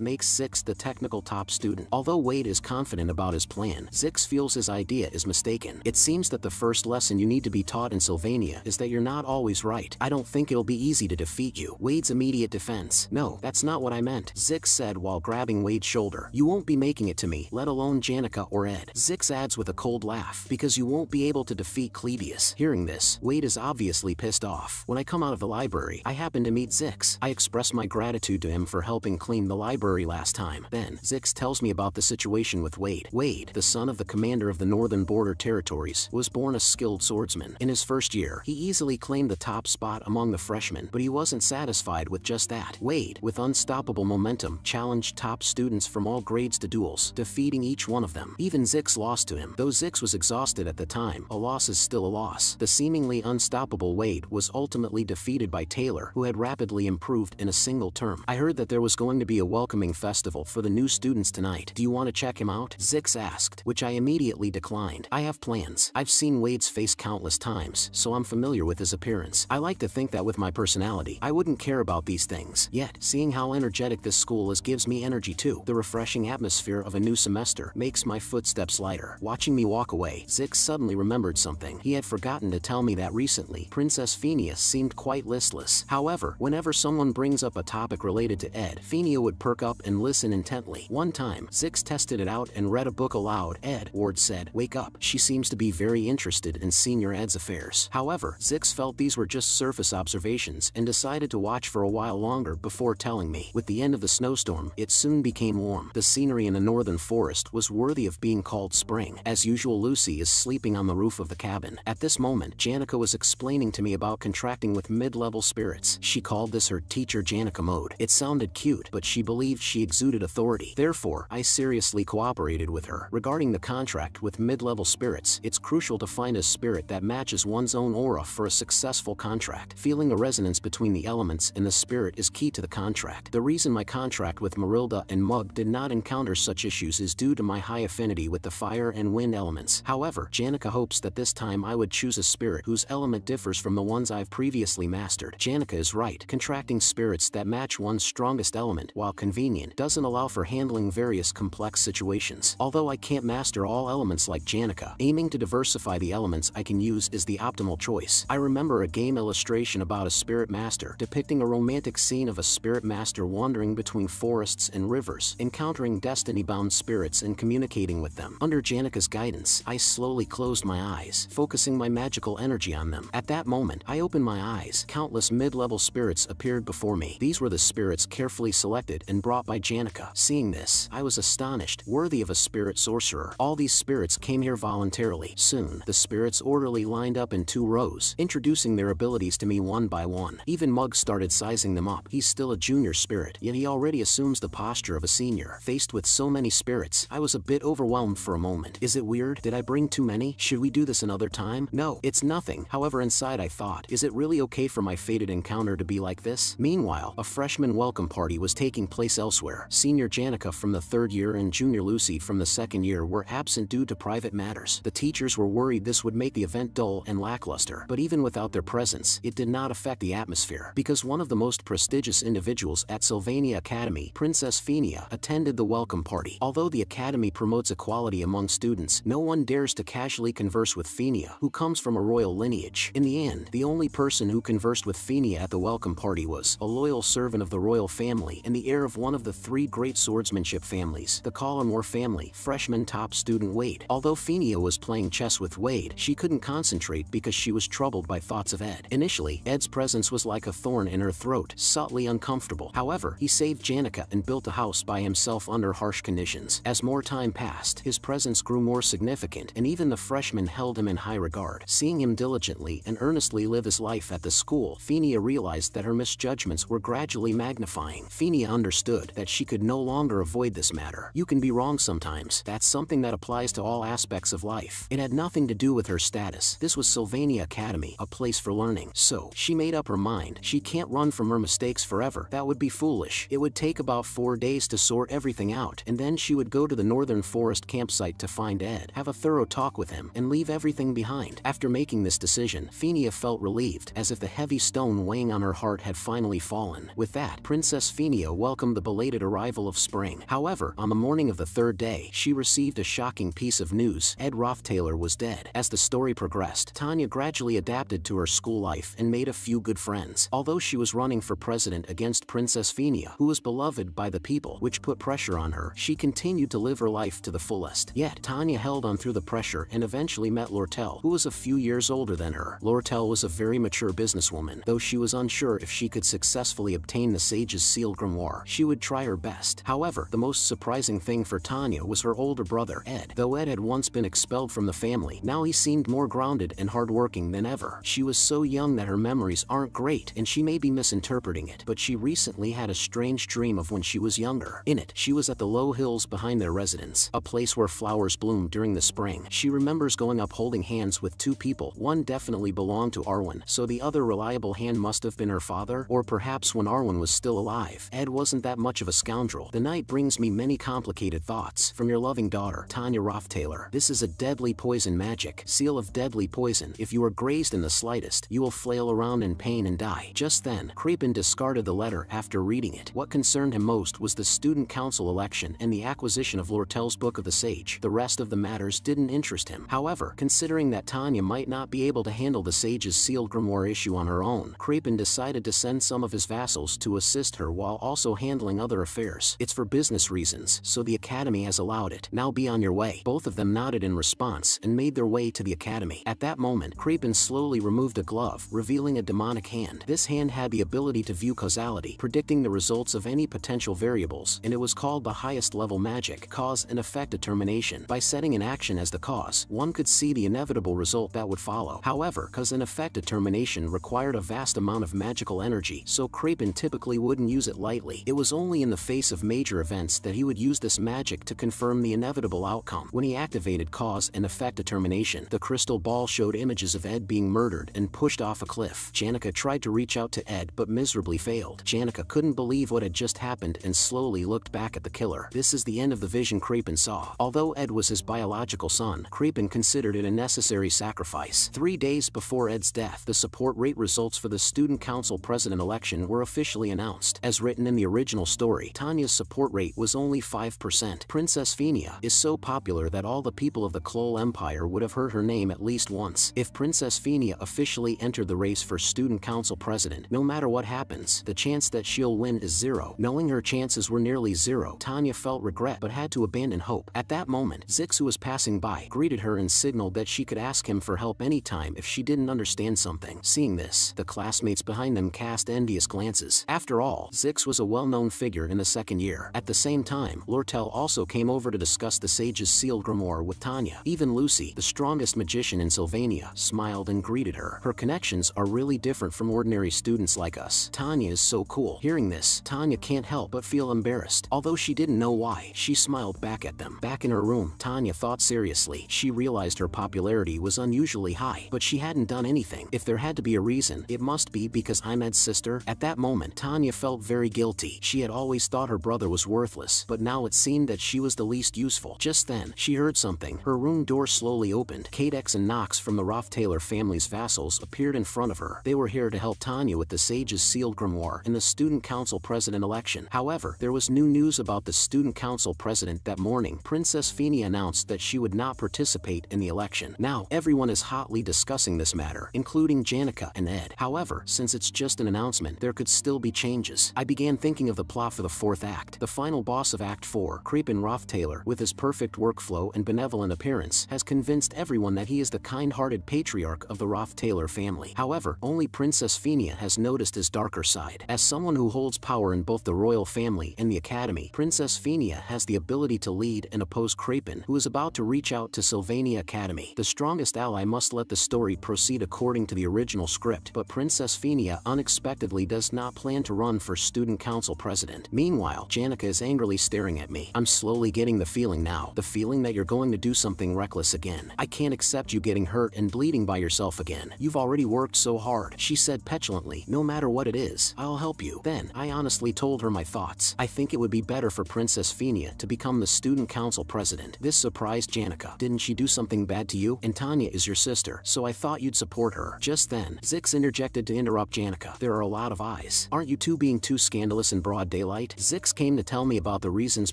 A: makes Zix the technical top student. Although Wade is confident about his plan, Zix feels his idea is mistaken. It seems that the first lesson you need to be taught in Sylvania is that you're not always right. I don't think it'll be easy to defeat you. Wade's immediate defense. No, that's not what I meant, Zix said while grabbing Wade's shoulder. You won't be making it to me, let alone Janica or Ed. Zix adds with a cold laugh, because you won't be able to defeat Clebius. Hearing this, Wade is obviously pissed off. When I come out of the library, I happen to meet Zix. I express my gratitude to him for helping clean the library last time. Then, Zix tells me about the situation with Wade. Wade, the son of the commander of the Northern Border Territories, was born a skilled swordsman. In his first year, he easily claimed the top spot among the freshmen, but he wasn't satisfied with just that. Wade, with unstoppable momentum, challenged top students from all grades to duels, defeating each one of them. Even Zix lost to him. Though Zix was exhausted at the time, a loss is still a loss. The seemingly unstoppable Wade was ultimately defeated by Taylor, who had rapidly improved in a single term. I heard that there was going to be a welcoming festival for the new students tonight. Do you want to check him out? Zix asked, which I immediately declined. I have plans. I've seen Wade's face countless times, so I'm familiar with his appearance. I like to think that with my personality, I wouldn't care about these things. Yet, seeing how energetic this school is gives me energy too. The refreshing atmosphere of a new semester makes my footsteps lighter. Watching me walk away, Zix suddenly remembered something. He had forgotten to tell me that recently, Princess Phenia seemed quite listless. However, whenever someone brings up a topic related to Ed, Phenia would perk up and listen intently. One time, Zix tested it out and read a book aloud. Ed, Ward said, wake up. She seems to be very interested in Senior Ed's affairs. However, Zix felt these were just surface observations and decided to watch for a while longer before telling me. With the end of the snowstorm, it soon became warm. The scenery in the northern forest was worthy of being called spring. As usual, Lucy is sleeping on the roof of the cabin. At this moment, Janica was explaining to me about contracting with mid-level spirits. She called this her teacher Janica mode. It sounded cute, but she believed she exuded authority. Therefore, I seriously cooperated with her. Regarding the contract with mid-level spirits, it's crucial to find a spirit that matches one's own aura for a successful contract. Feeling a resonance between the elements and the spirit is key to the contract. The reason my contract with Marilda and Mug did not encounter such issues is due to my high affinity with the fire and wind elements. However, Janica hopes that this time I would choose a spirit whose element differs from the ones I've previously mastered. Janica is right. Contracting spirits that match one's strongest element, while convenient, doesn't allow for handling various complex situations. Although I can't master all elements like Janica, aiming to diversify the elements I can use is the optimal choice. I remember a game illustration about a spirit master depicting a romantic scene of a spirit master wandering between forests and rivers, encountering destiny-bound spirits and communicating with them. Under Janica's guidance, I slowly closed my eyes, focusing my magical energy on them. At that moment, I opened my eyes. Countless mid-level spirits appeared before me. These were the spirits carefully selected and brought by Janica. Seeing this, I was astonished, worthy of a spirit sorcerer. All these spirits came here voluntarily. Soon, the spirits orderly lined up in 2 rows, introducing their abilities to me one by one. Even Mug started sizing them up. He's still a junior spirit, yet he already assumes the posture of a senior. Faced with so many spirits, I was a bit overwhelmed for a moment. Is it weird? Did I bring too many? Should we do this another time? No, it's nothing. However, inside I thought, is it really okay for my fated encounter to be like this? Meanwhile, a freshman welcome party was taking place elsewhere. Senior Janica from the 3rd year and Junior Lucy from the 2nd year were absent due to private matters. The teachers were worried this would make the event dull and lackluster, but even without their presence, it did not affect the atmosphere, because one of the most prestigious individuals at Sylvania Academy, Princess Phenia, attended the welcome party. Although the academy promotes equality among students, no one dares to casually converse with Phenia, who comes from a royal lineage. In the end, the only person who conversed with Phenia at the welcome party was a loyal servant of the royal family and the heir of one of the 3 great swordsmanship families, the Collinmore family, freshman top student Wade. Although Phenia was playing chess with Wade, she couldn't concentrate because because she was troubled by thoughts of Ed. Initially, Ed's presence was like a thorn in her throat, subtly uncomfortable. However, he saved Janica and built a house by himself under harsh conditions. As more time passed, his presence grew more significant, and even the freshmen held him in high regard. Seeing him diligently and earnestly live his life at the school, Phinia realized that her misjudgments were gradually magnifying. Phinia understood that she could no longer avoid this matter. You can be wrong sometimes. That's something that applies to all aspects of life. It had nothing to do with her status. This was Sylvania Academy, a place for learning. So, she made up her mind. She can't run from her mistakes forever. That would be foolish. It would take about 4 days to sort everything out, and then she would go to the Northern Forest campsite to find Ed, have a thorough talk with him, and leave everything behind. After making this decision, Phinia felt relieved, as if the heavy stone weighing on her heart had finally fallen. With that, Princess Phinia welcomed the belated arrival of spring. However, on the morning of the third day, she received a shocking piece of news. Ed Rothtaylor was dead. As the story progressed, Tanya gradually adapted to her school life and made a few good friends. Although she was running for president against Princess Phinia, who was beloved by the people, which put pressure on her, she continued to live her life to the fullest. Yet, Tanya held on through the pressure and eventually met Lortel, who was a few years older than her. Lortel was a very mature businesswoman. Though she was unsure if she could successfully obtain the sage's sealed grimoire, she would try her best. However, the most surprising thing for Tanya was her older brother, Ed. Though Ed had once been expelled from the family, now he seemed more grounded and hardworking than ever. She was so young that her memories aren't great, and she may be misinterpreting it, but she recently had a strange dream of when she was younger. In it, she was at the low hills behind their residence, a place where flowers bloom during the spring. She remembers going up holding hands with two people. One definitely belonged to Arwen, so the other reliable hand must have been her father, or perhaps when Arwen was still alive. Ed wasn't that much of a scoundrel. The night brings me many complicated thoughts. From your loving daughter, Tanya Rothtaylor. This is a deadly poison magic. Seal of deadly poison. If you are grazed in the slightest, you will flail around in pain and die. Just then, Crepin discarded the letter after reading it. What concerned him most was the student council election and the acquisition of Lortel's Book of the Sage. The rest of the matters didn't interest him. However, considering that Tanya might not be able to handle the sage's sealed grimoire issue on her own, Crepin decided to send some of his vassals to assist her while also handling other affairs. It's for business reasons, so the academy has allowed it. Now be on your way. Both of them nodded in response and made their way to the academy. At that moment, Crepin slowly removed a glove, revealing a demonic hand. This hand had the ability to view causality, predicting the results of any potential variables, and it was called the highest level magic, cause and effect determination. By setting an action as the cause, one could see the inevitable result that would follow. However, cause and effect determination required a vast amount of magical energy, so Crepin typically wouldn't use it lightly. It was only in the face of major events that he would use this magic to confirm the inevitable outcome. When he activated cause and effect determination, the crystal ball showed images of Ed being murdered and pushed off a cliff. Janica tried to reach out to Ed but miserably failed. Janica couldn't believe what had just happened and slowly looked back at the killer. This is the end of the vision Crepin saw. Although Ed was his biological son, Crepin considered it a necessary sacrifice. 3 days before Ed's death, the support rate results for the student council president election were officially announced. As written in the original story, Tanya's support rate was only 5%. Princess Phinia is so popular that all the people of the Klol Empire would have heard her name at least once. If Princess Phinia officially entered the race for student council president, no matter what happens, the chance that she'll win is zero. Knowing her chances were nearly zero, Tanya felt regret but had to abandon hope. At that moment, Zix, who was passing by, greeted her and signaled that she could ask him for help anytime if she didn't understand something. Seeing this, the classmates behind them cast envious glances. After all, Zix was a well-known figure in the second year. At the same time, Lortel also came over to discuss the sage's sealed grimoire with Tanya. Even Lucy, the strongest magician in Sylvania, smiled and greeted her. Her connections are really different from ordinary students like us. Tanya is so cool. Hearing this, Tanya can't help but feel embarrassed. Although she didn't know why, she smiled back at them. Back in her room, Tanya thought seriously. She realized her popularity was unusually high, but she hadn't done anything. If there had to be a reason, it must be because I'm Ed's sister. At that moment, Tanya felt very guilty. She had always thought her brother was worthless, but now it seemed that she was the least useful. Just then, she heard something. Her room door slowly opened. Kadex and Knox from the Rothtaylor family's vassals appeared in front of her. They were here to help Tanya with the sage's sealed grimoire and the student council president election. However, there was new news about the student council president that morning. Princess Phinia announced that she would not participate in the election. Now, everyone is hotly discussing this matter, including Janica and Ed. However, since it's just an announcement, there could still be changes. I began thinking of the plot for the fourth act. The final boss of Act 4, Crepin Rothtaylor, with his perfect workflow and benevolent appearance, has convinced everyone that he is the kind-hearted head patriarch of the Roth-Taylor family. However, only Princess Phinia has noticed his darker side. As someone who holds power in both the royal family and the academy, Princess Phinia has the ability to lead and oppose Crapin, who is about to reach out to Sylvania Academy. The strongest ally must let the story proceed according to the original script, but Princess Phinia unexpectedly does not plan to run for student council president. Meanwhile, Janica is angrily staring at me. I'm slowly getting the feeling now. The feeling that you're going to do something reckless again. I can't accept you getting hurt and bleeding by yourself again. You've already worked so hard, she said petulantly. No matter what it is, I'll help you. Then, I honestly told her my thoughts. I think it would be better for Princess Phinia to become the student council president. This surprised Janica. Didn't she do something bad to you? And Tanya is your sister, so I thought you'd support her. Just then, Zix interjected to interrupt Janica. There are a lot of eyes. Aren't you two being too scandalous in broad daylight? Zix came to tell me about the reasons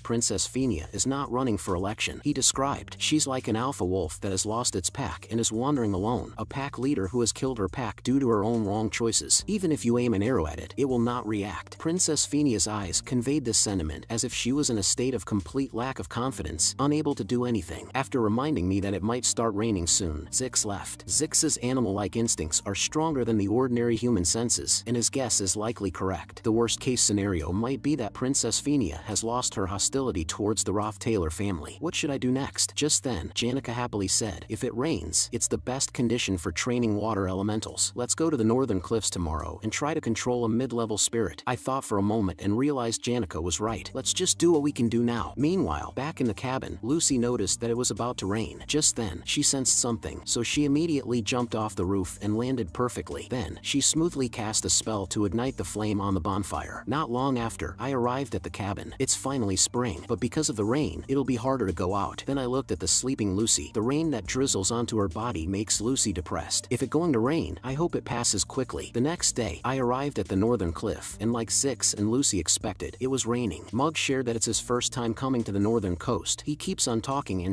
A: Princess Phinia is not running for election. He described, she's like an alpha wolf that has lost its pack and is wandering alone, a pack leader who has killed her pack due to her own wrong choices. Even if you aim an arrow at it, it will not react. Princess Phinia's eyes conveyed this sentiment as if she was in a state of complete lack of confidence, unable to do anything. After reminding me that it might start raining soon, Zix left. Zix's animal-like instincts are stronger than the ordinary human senses, and his guess is likely correct. The worst-case scenario might be that Princess Phinia has lost her hostility towards the Roth-Taylor family. What should I do next? Just then, Janica happily said, if it rains, it's the best condition for training water elementals. Let's go to the northern cliffs tomorrow and try to control a mid-level spirit. I thought for a moment and realized Janica was right. Let's just do what we can do now. Meanwhile, back in the cabin, Lucy noticed that it was about to rain. Just then, she sensed something, so she immediately jumped off the roof and landed perfectly. Then, she smoothly cast a spell to ignite the flame on the bonfire. Not long after, I arrived at the cabin. It's finally spring, but because of the rain, it'll be harder to go out. Then I looked at the sleeping Lucy. The rain that drizzles onto her body makes Lucy depressed. If it's going to rain, I hope it passes quickly. The next day, I arrived at the northern cliff, and like Zix and Lucy expected, it was raining. Mug shared that it's his first time coming to the northern coast. He keeps on talking,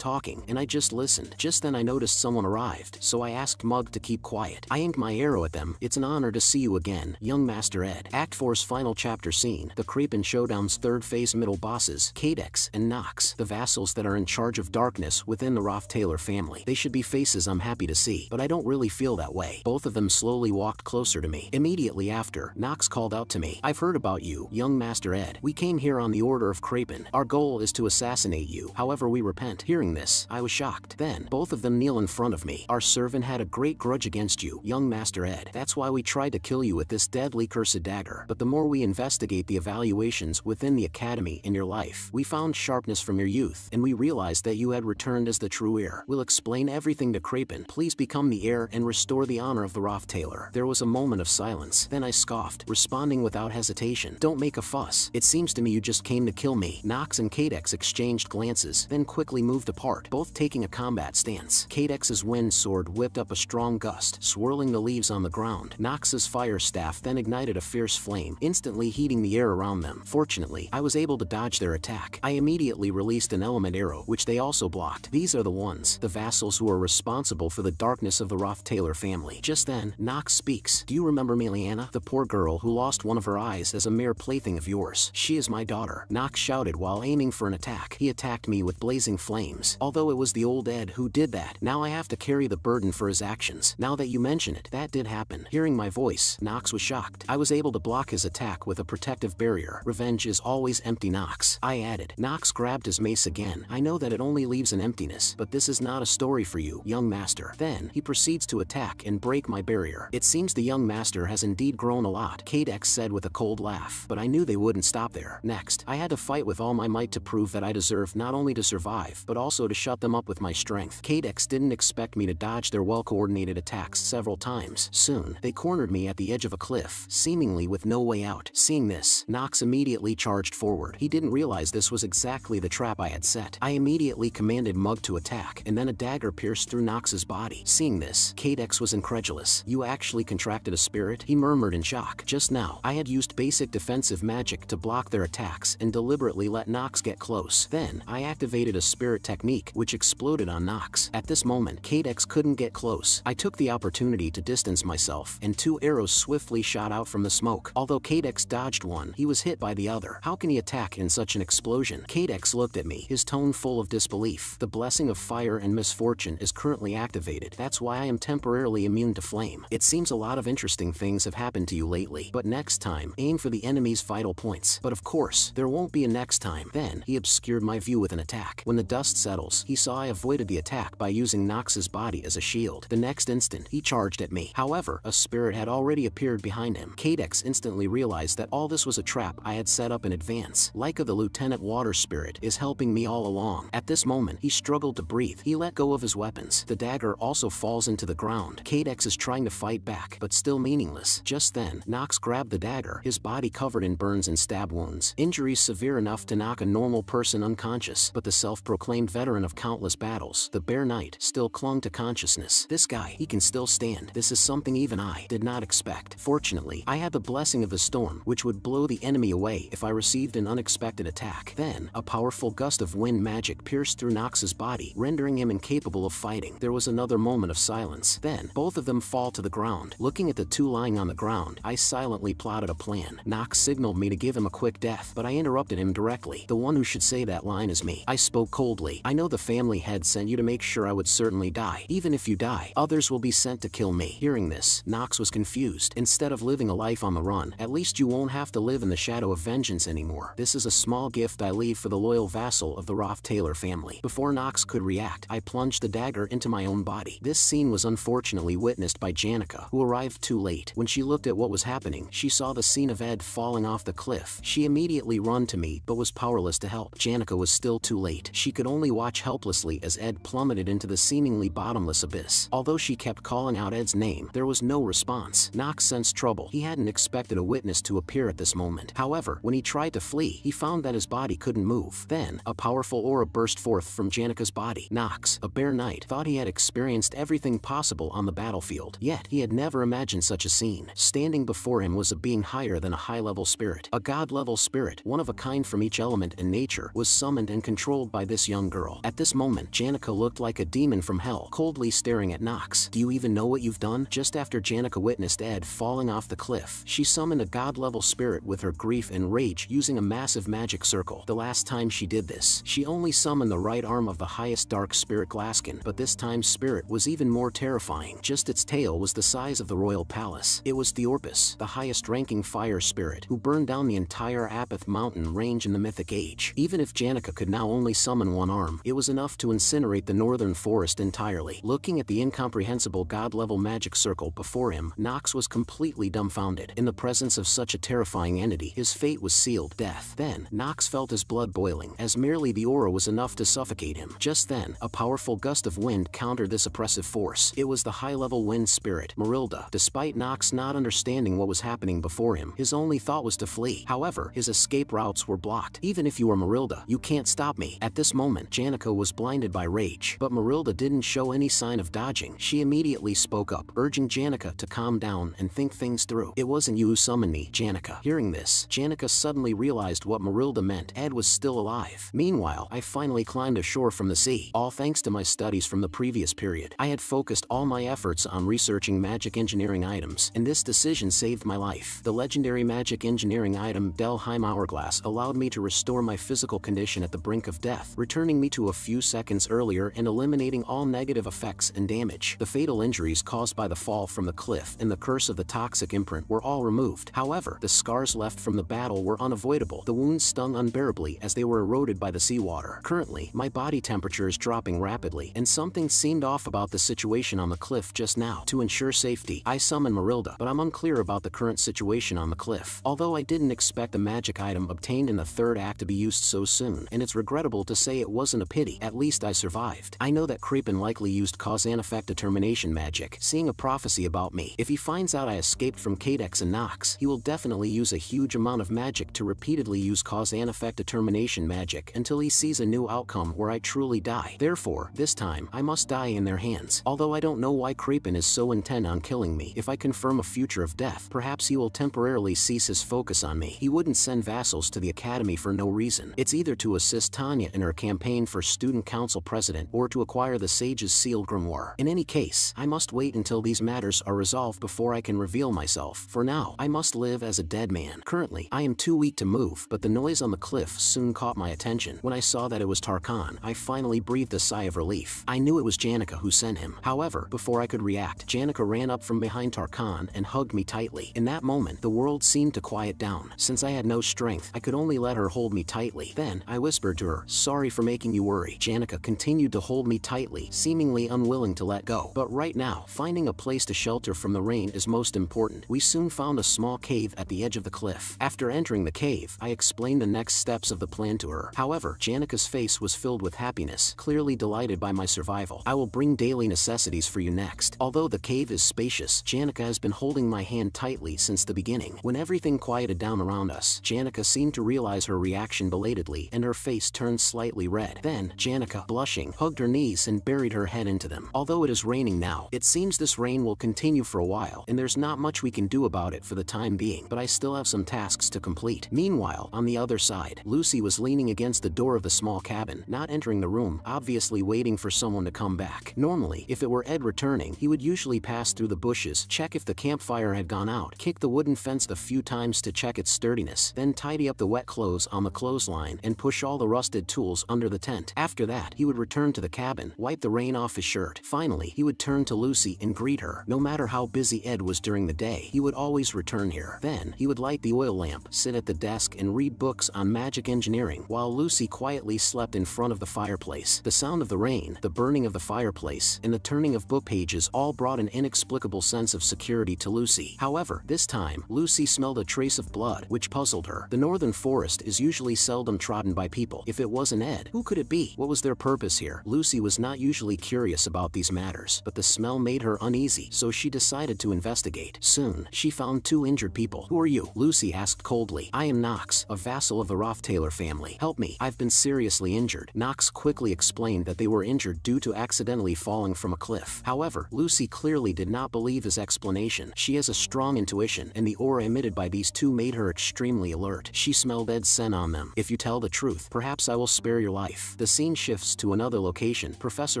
A: and I just listened. Just then I noticed someone arrived, so I asked Mug to keep quiet. I aimed my arrow at them. It's an honor to see you again, young Master Ed. Act 4's final chapter scene. The Crapin Showdown's third phase middle bosses, Cadex and Nox, the vassals that are in charge of darkness within the Roth-Taylor family. They should be faces I'm happy to see, but I don't really feel that way. Both of them slowly walked closer to me. Immediately after, Nox called out to me. I've heard about you, young Master Ed. We came here on the order of Crapin. Our goal is to assassinate you. However, we repent. Hearing this, I was shocked. Then, both of them kneel in front of me. Our servant had a great grudge against you, young Master Ed. That's why we tried to kill you with this deadly cursed dagger. But the more we investigate the evaluations within the academy in your life, we found sharpness from your youth, and we realized that you had returned as the true heir. We'll explain everything to Crapin. Please become the heir and restore the honor of the Roth-Taylor. There was a moment of silence. Then I scoffed, responding without hesitation. Don't make a fuss. It seems to me you just came to kill me. Nox and Cadex exchanged glances, then quickly moved apart, both taking a combat stance. Cadex's wind sword whipped up a strong gust, swirling the leaves on the ground. Nox's fire staff then ignited a fierce flame, instantly heating the air around them. Fortunately, I was able to dodge their attack. I immediately released an element arrow, which they also blocked. These are the ones, the vassals who are responsible for the darkness of the Roth-Taylor family. Just then, Nox speaks. Do you remember Meliana, the poor girl who lost one of her eyes as a mere plaything of yours? She is my daughter. Nox shouted while aiming for an attack. He attacked me with blazing flames. Although it was the old Ed who did that, now I have to carry the burden for his actions. Now that you mention it, that did happen. Hearing my voice, Nox was shocked. I was able to block his attack with a protective barrier. Revenge is always empty, Nox. I added. Nox grabbed his mace again. I know that it only leaves an emptiness, but this is not a story for you, young master. Then, he proceeds to attack and break my barrier. It seems the young master has indeed grown a lot, Cadex said with a cold laugh. But I knew they wouldn't stop there. Next, I had to fight with all my might to prove that I deserve not only to survive, but also to shut them up with my strength. Cadex didn't expect me to dodge their well-coordinated attacks several times. Soon, they cornered me at the edge of a cliff, seemingly with no way out. Seeing this, Nox immediately charged forward. He didn't realize this was exactly the trap I had set. I immediately commanded Mug to attack, and then a dagger pierced through Nox's body. Seeing this, Cadex was incredulous. You actually contracted a spirit? He murmured in shock. Just now, I had used basic defensive magic to block their attacks and deliberately let Nox get close. Then, I activated a spirit technique, which exploded on Nox. At this moment, Cadex couldn't get close. I took the opportunity to distance myself, and 2 arrows swiftly shot out from the smoke. Although Cadex dodged one, he was hit by the other. How can he attack in such an explosion? Cadex looked at me, his tone full of disbelief. The blessing of fire and misfortune is currently activated. activated. That's why I am temporarily immune to flame. It seems a lot of interesting things have happened to you lately, but next time, aim for the enemy's vital points. But of course, there won't be a next time. Then, he obscured my view with an attack. When the dust settles, he saw I avoided the attack by using Nox's body as a shield. The next instant, he charged at me. However, a spirit had already appeared behind him. Kadex instantly realized that all this was a trap I had set up in advance. Laika, the Lieutenant Water Spirit, is helping me all along. At this moment, he struggled to breathe. He let go of his weapons. The dagger also falls into the ground. Kadex is trying to fight back, but still meaningless. Just then, Nox grabbed the dagger, his body covered in burns and stab wounds. Injuries severe enough to knock a normal person unconscious, but the self-proclaimed veteran of countless battles, the Bear Knight, still clung to consciousness. This guy, he can still stand. This is something even I did not expect. Fortunately, I had the blessing of the storm, which would blow the enemy away if I received an unexpected attack. Then, a powerful gust of wind magic pierced through Nox's body, rendering him incapable of fighting. There was another moment of silence. Then, both of them fall to the ground. Looking at the two lying on the ground, I silently plotted a plan. Nox signaled me to give him a quick death, but I interrupted him directly. The one who should say that line is me. I spoke coldly. I know the family head sent you to make sure I would certainly die. Even if you die, others will be sent to kill me. Hearing this, Nox was confused. Instead of living a life on the run, at least you won't have to live in the shadow of vengeance anymore. This is a small gift I leave for the loyal vassal of the Roth-Taylor family. Before Nox could react, I plunged the dagger into my own body. This scene was unfortunately witnessed by Janica, who arrived too late. When she looked at what was happening, she saw the scene of Ed falling off the cliff. She immediately ran to me, but was powerless to help. Janica was still too late. She could only watch helplessly as Ed plummeted into the seemingly bottomless abyss. Although she kept calling out Ed's name, there was no response. Nox sensed trouble. He hadn't expected a witness to appear at this moment. However, when he tried to flee, he found that his body couldn't move. Then, a powerful aura burst forth from Janica's body. Nox, a Bear Knight, thought he had experienced everything possible on the battlefield. Yet, he had never imagined such a scene. Standing before him was a being higher than a high-level spirit. A god-level spirit, one of a kind from each element and nature, was summoned and controlled by this young girl. At this moment, Janica looked like a demon from hell, coldly staring at Nox. Do you even know what you've done? Just after Janica witnessed Ed falling off the cliff, she summoned a god-level spirit with her grief and rage using a massive magic circle. The last time she did this, she only summoned the right arm of the highest dark spirit Glaskin, but this time's spirit was even more terrifying. Just its tail was the size of the royal palace. It was Theorpus, the highest-ranking fire spirit, who burned down the entire Apith mountain range in the Mythic Age. Even if Janica could now only summon one arm, it was enough to incinerate the northern forest entirely. Looking at the incomprehensible god-level magic circle before him, Nox was completely dumbfounded. In the presence of such a terrifying entity, his fate was sealed, death. Then, Nox felt his blood boiling, as merely the aura was enough to suffocate him. Just then, a powerful gust of wind countered this oppressive force. It was the high-level wind spirit, Marilda. Despite Nox not understanding what was happening before him, his only thought was to flee. However, his escape routes were blocked. Even if you are Marilda, you can't stop me. At this moment, Janica was blinded by rage, but Marilda didn't show any sign of dodging. She immediately spoke up, urging Janica to calm down and think things through. It wasn't you who summoned me, Janica. Hearing this, Janica suddenly realized what Marilda meant. Ed was still alive. Meanwhile, I finally climbed ashore from the sea. All thanks to my studies from the previous period. I had focused all my efforts on researching magic engineering items, and this decision saved my life. The legendary magic engineering item Delheim Hourglass allowed me to restore my physical condition at the brink of death, returning me to a few seconds earlier and eliminating all negative effects and damage. The fatal injuries caused by the fall from the cliff and the curse of the toxic imprint were all removed. However, the scars left from the battle were unavoidable. The wounds stung unbearably as they were eroded by the seawater. Currently, my body temperature is dropping rapidly, and something seemed off about the situation on the cliff just now. To ensure safety, I summoned Marilda, but I'm unclear about the current situation on the cliff. Although I didn't expect the magic item obtained in the third act to be used so soon, and it's regrettable to say it wasn't a pity, at least I survived. I know that Creepin likely used cause and effect determination magic, seeing a prophecy about me. If he finds out I escaped from Kadex and Nox, he will definitely use a huge amount of magic to repeatedly use cause and effect determination magic until he sees a new outcome where I truly die. Therefore, this time, I must die in their hands. Although I don't know why Creepin is so intent on killing me, if I confirm a future of death, perhaps he will temporarily cease his focus on me. He wouldn't send vassals to the academy for no reason. It's either to assist Tanya in her campaign for student council president or to acquire the sage's sealed grimoire. In any case, I must wait until these matters are resolved before I can reveal myself. For now, I must live as a dead man. Currently, I am too weak to move, but the noise on the cliff soon caught my attention. When I saw that it was Tarkan, I finally breathed a sigh of relief. I knew it was Janica who sent him. However, before I could react, Janica ran up from behind Tarkan and hugged me tightly. In that moment, the world seemed to quiet down. Since I had no strength, I could only let her hold me tightly. Then, I whispered to her, "Sorry for making you worry." Janica continued to hold me tightly, seemingly unwilling to let go. But right now, finding a place to shelter from the rain is most important. We soon found a small cave at the edge of the cliff. After entering the cave, I explained the next steps of the plan to her. However, Janica's face was filled with happiness, clearly delighted by my survival. "I will bring daily necessities for you next." Although the cave is spacious, Janica has been holding my hand tightly since the beginning. When everything quieted down around us, Janica seemed to realize her reaction belatedly, and her face turned slightly red. Then, Janica, blushing, hugged her knees and buried her head into them. Although it is raining now, it seems this rain will continue for a while, and there's not much we can do about it for the time being, but I still have some tasks to complete. Meanwhile, on the other side, Lucy was leaning against the door of the small cabin, not entering the room, obviously waiting for someone to come back. Normally, if it were Ed returning, he would usually pass through the bushes, check if the campfire had gone out, kick the wooden fence a few times to check its sturdiness, then tidy up the wet clothes on the clothesline and push all the rusted tools under the tent. After that, he would return to the cabin, wipe the rain off his shirt. Finally, he would turn to Lucy and greet her. No matter how busy Ed was during the day, he would always return here. Then, he would light the oil lamp, sit at the desk and read books on magic engineering, while Lucy quietly slept in front of the fireplace. The sound of the rain, the burning of the fireplace, and the turning of book pages all brought an inexplicable sense of security to Lucy. However, this time, Lucy smelled a trace of blood, which puzzled her. The northern forest is usually seldom trodden by people. If it wasn't Ed, who could it be? What was their purpose here? Lucy was not usually curious about these matters, but the smell made her uneasy, so she decided to investigate. Soon, she found two injured people. "Who are you?" Lucy asked coldly. "I am Knox, a vassal of the Rothtailor family. Help me, I've been seriously injured." Knox quickly explained that they were injured due to accidentally falling from a cliff. However, Lucy clearly did not believe his explanation. She has a strong intuition, and the aura emitted by these two made her extremely alert. She smelled Ed's scent on them. "If you tell the truth, perhaps I will spare your life." The scene shifts to another location. Professor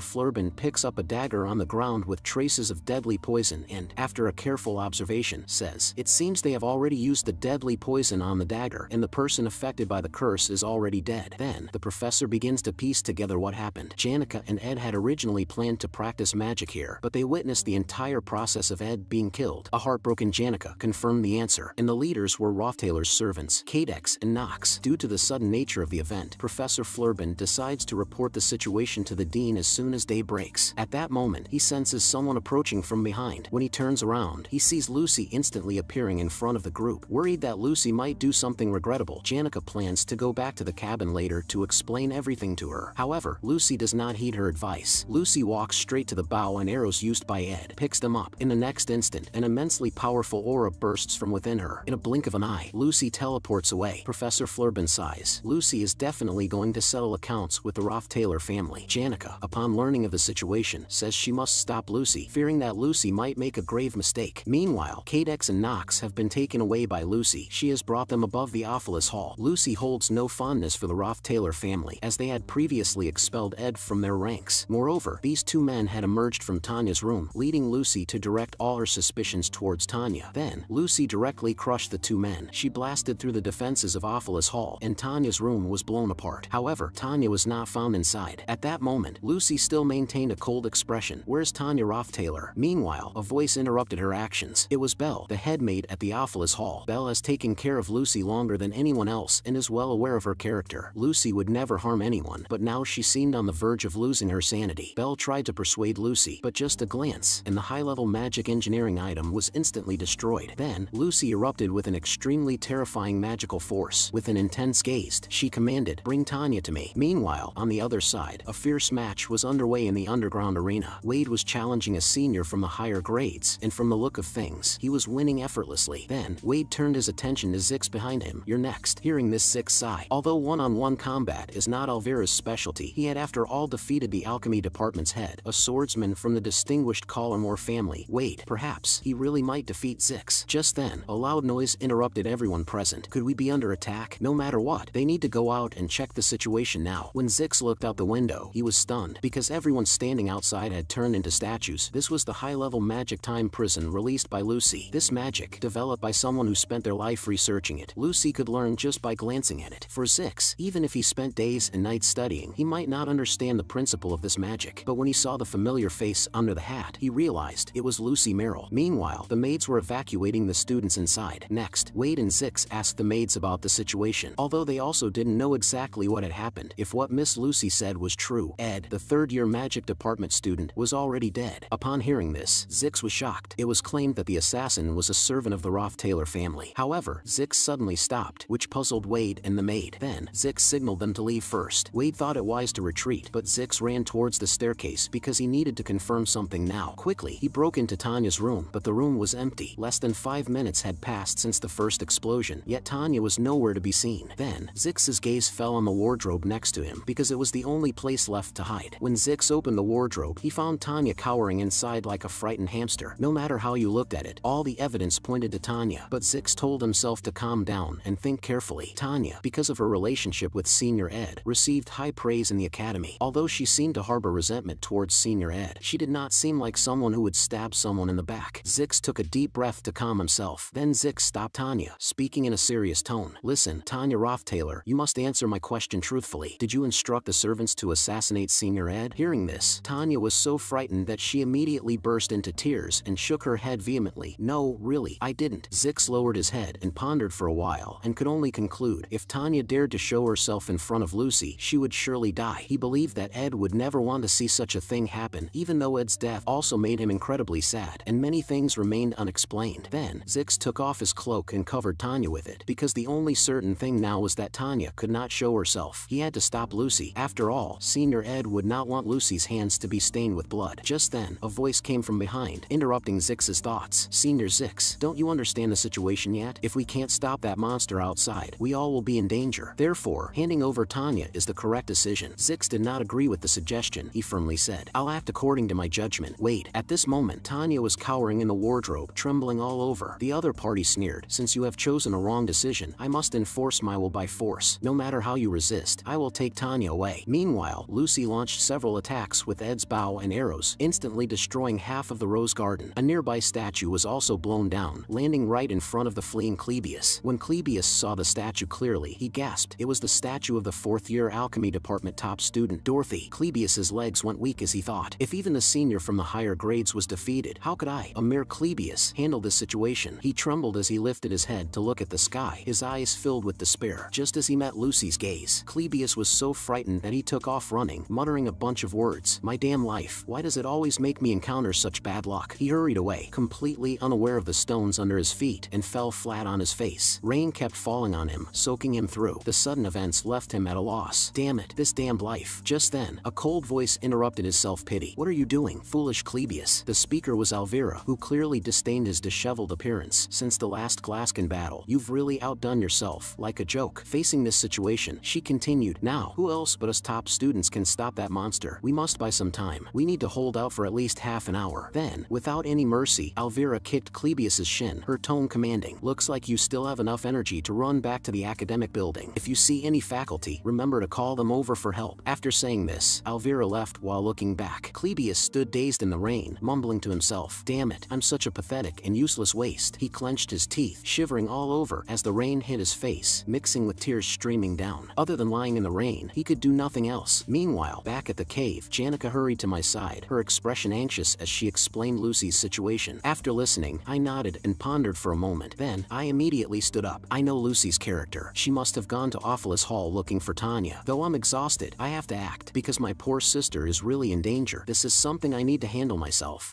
A: Flurbin picks up a dagger on the ground with traces of deadly poison and, after a careful observation, says, "It seems they have already used the deadly poison on the dagger, and the person affected by the curse is already dead." Then, the professor begins to piece together what happened. Janica and Ed had originally planned to practice magic here, but they witnessed the entire process of Ed being killed. A heartbroken Janica confirmed the answer, and the leaders were Rothtailor's servants, Cadex and Knox. Due to the sudden nature of the event, Professor Flurbin decides to report the situation to the dean as soon as day breaks. At that moment, he senses someone approaching from behind. When he turns around, he sees Lucy instantly appearing in front of the group. Worried that Lucy might do something regrettable, Janica plans to go back to the cabin later to explain everything to her. However, Lucy does not heed her advice. Lucy walks straight to the bow and arrows used by Ed, picks them up. In the next instant, an immensely powerful aura bursts from within her. In a blink of an eye, Lucy teleports away. Professor Flurbin sighs. Lucy is definitely going to settle accounts with the Rothtailor family. Janica, upon learning of the situation, says she must stop Lucy, fearing that Lucy might make a grave mistake. Meanwhile, Cadex and Knox have been taken away by Lucy. She has brought them above the Ophilus Hall. Lucy holds no fondness for the Rothtailor family, as they had previously expelled Ed from their ranks. Moreover, these two men had emerged from Tanya's room, leading Lucy to direct all her suspicions towards Tanya. Then, Lucy directly crushed the two men. She blasted through the defenses of Ophilus Hall, and Tanya's room was blown apart. However, Tanya was not found inside. At that moment, Lucy still maintained a cold expression. "Where's Tanya Rothtailor?" Meanwhile, a voice interrupted her actions. It was Belle, the head maid at the Ophilus Hall. Belle has taken care of Lucy longer than anyone else and is well aware of her character. Lucy would never harm anyone, but now she seemed on the verge of losing her sanity. Belle tried to persuade Lucy, but just a glance, and the high-level magic engineering item was instantly destroyed. Then, Lucy erupted with an extremely terrifying magical force. With an intense gaze, she commanded, "Bring Tanya to me." Meanwhile, on the other side, a fierce match was underway in the underground arena. Wade was challenging a senior from the higher grades, and from the look of things, he was winning effortlessly. Then, Wade turned his attention to Zix behind him. "You're next." Hearing this, Zix sighed. Although one-on-one combat is not Alvira's specialty, he had after all defeated the alchemy department's head, a swordsman from the distinguished Collimore family. Wait, perhaps he really might defeat Zix. Just then, a loud noise interrupted everyone present. Could we be under attack? No matter what, they need to go out and check the situation now. When Zix looked out the window, he was stunned, because everyone standing outside had turned into statues. This was the high-level magic time prison released by Lucy. This magic, developed by someone who spent their life researching it, Lucy could learn just by glancing at it. For Zix, even if he spent days and nights studying, he might not understand the principle of this magic. But when he saw the familiar face under the hat, he realized it was Lucy Merrill. Meanwhile, the maids were evacuating the students inside. Next, Wade and Zix asked the maids about the situation, although they also didn't know exactly what had happened. If what Miss Lucy said was true, Ed, the third-year magic department student, was already dead. Upon hearing this, Zix was shocked. It was claimed that the assassin was a servant of the Roth-Taylor family. However, Zix suddenly stopped, which puzzled Wade and the maid. Then, Zix signaled them to leave first. Wade thought it wise to retreat, but Zix ran towards the staircase because he needed to confirm something now. Quickly, he broke into Tanya's room, but the room was empty. Less than 5 minutes had passed since the first explosion, yet Tanya was nowhere to be seen. Then, Zix's gaze fell on the wardrobe next to him because it was the only place left to hide. When Zix opened the wardrobe, he found Tanya cowering inside like a frightened hamster. No matter how you looked at it, all the evidence pointed to Tanya, but Zix told himself to calm down and think carefully. Tanya, because of her relationship with Senior Ed, received high praise in the academy. Although she seemed to harbor resentment towards Senior Ed, she did not seem like someone who would stab someone in the back. Zix took a deep breath to calm himself. Then Zix stopped Tanya, speaking in a serious tone. Listen, Tanya Roth-Taylor, you must answer my question truthfully. Did you instruct the servants to assassinate Senior Ed? Hearing this, Tanya was so frightened that she immediately burst into tears and shook her head vehemently. No, really, I didn't. Zix lowered his head and pondered for a while and could only conclude if Tanya dared to show herself in front of Lucy, she would surely die. He believed that Ed would never want to see such a thing happen, even though Ed's death also made him incredibly sad, and many things remained unexplained. Then, Zix took off his cloak and covered Tanya with it, because the only certain thing now was that Tanya could not show herself. He had to stop Lucy. After all, Senior Ed would not want Lucy's hands to be stained with blood. Just then, a voice came from behind, interrupting Zix's thoughts. Senior Zix, don't you understand the situation yet? If we can't stop that monster outside, we all will be in danger. Therefore, handing over Tanya is the correct decision. Zix did not agree with the suggestion. He firmly said, I'll act according to my judgment. Wait. At this moment, Tanya was cowering in the wardrobe, trembling all over. The other party sneered, since you have chosen a wrong decision, I must enforce my will by force. No matter how you resist, I will take Tanya away. Meanwhile, Lucy launched several attacks with Ed's bow and arrows, instantly destroying half of the rose garden. A nearby statue was also blown down, landing right in front of the fleeing Clebius. When Clebius saw the statue clearly, he gasped. It was the statue of the fourth-year alchemy department top student, Dorothy. Clebius's legs went weak as he thought. If even the senior from the higher grades was defeated, how could I, a mere Clebius, handle this situation? He trembled as he lifted his head to look at the sky, his eyes filled with despair. Just as he met Lucy's gaze, Clebius was so frightened that he took off running, muttering a bunch of words. My damn life, why does it always make me encounter such bad luck? He hurried away, completely unaware of the stones under his feet, and fell flat on his face. Rain kept falling on him, soaking him through. The sudden events left him at a loss. Damn it, this damned life. Just then, a cold voice interrupted his self-pity. What are you doing, foolish Clebius? The speaker was Alvira, who clearly disdained his disheveled appearance. Since the last Glaskin battle, you've really outdone yourself, like a joke. Facing this situation, she continued, now, who else but us top students can stop that monster? We must buy some time. We need to hold out for at least half an hour. Then, without any mercy, Alvira kicked Clebius's shin, her tone commanding. Looks like you still have enough energy to run back to the academic building. If you see any faculty, remember to call them over for help. After saying this, Alvira left while looking back. Clebius stood dazed in the rain, mumbling to himself, damn it, I'm such a pathetic and useless waste. He clenched his teeth, shivering all over as the rain hit his face, mixing with tears streaming down. Other than lying in the rain, he could do nothing else. Meanwhile, back at the cave, Janica hurried to my side, her expression anxious as she explained Lucy's situation. After listening, I nodded and pondered for a moment. Then, I immediately stood up. I know Lucy's character. She must have gone to Awfulus Hall looking for Tanya. Though I'm exhausted, I have to act, because my poor sister is really in danger. This is something I need to handle myself.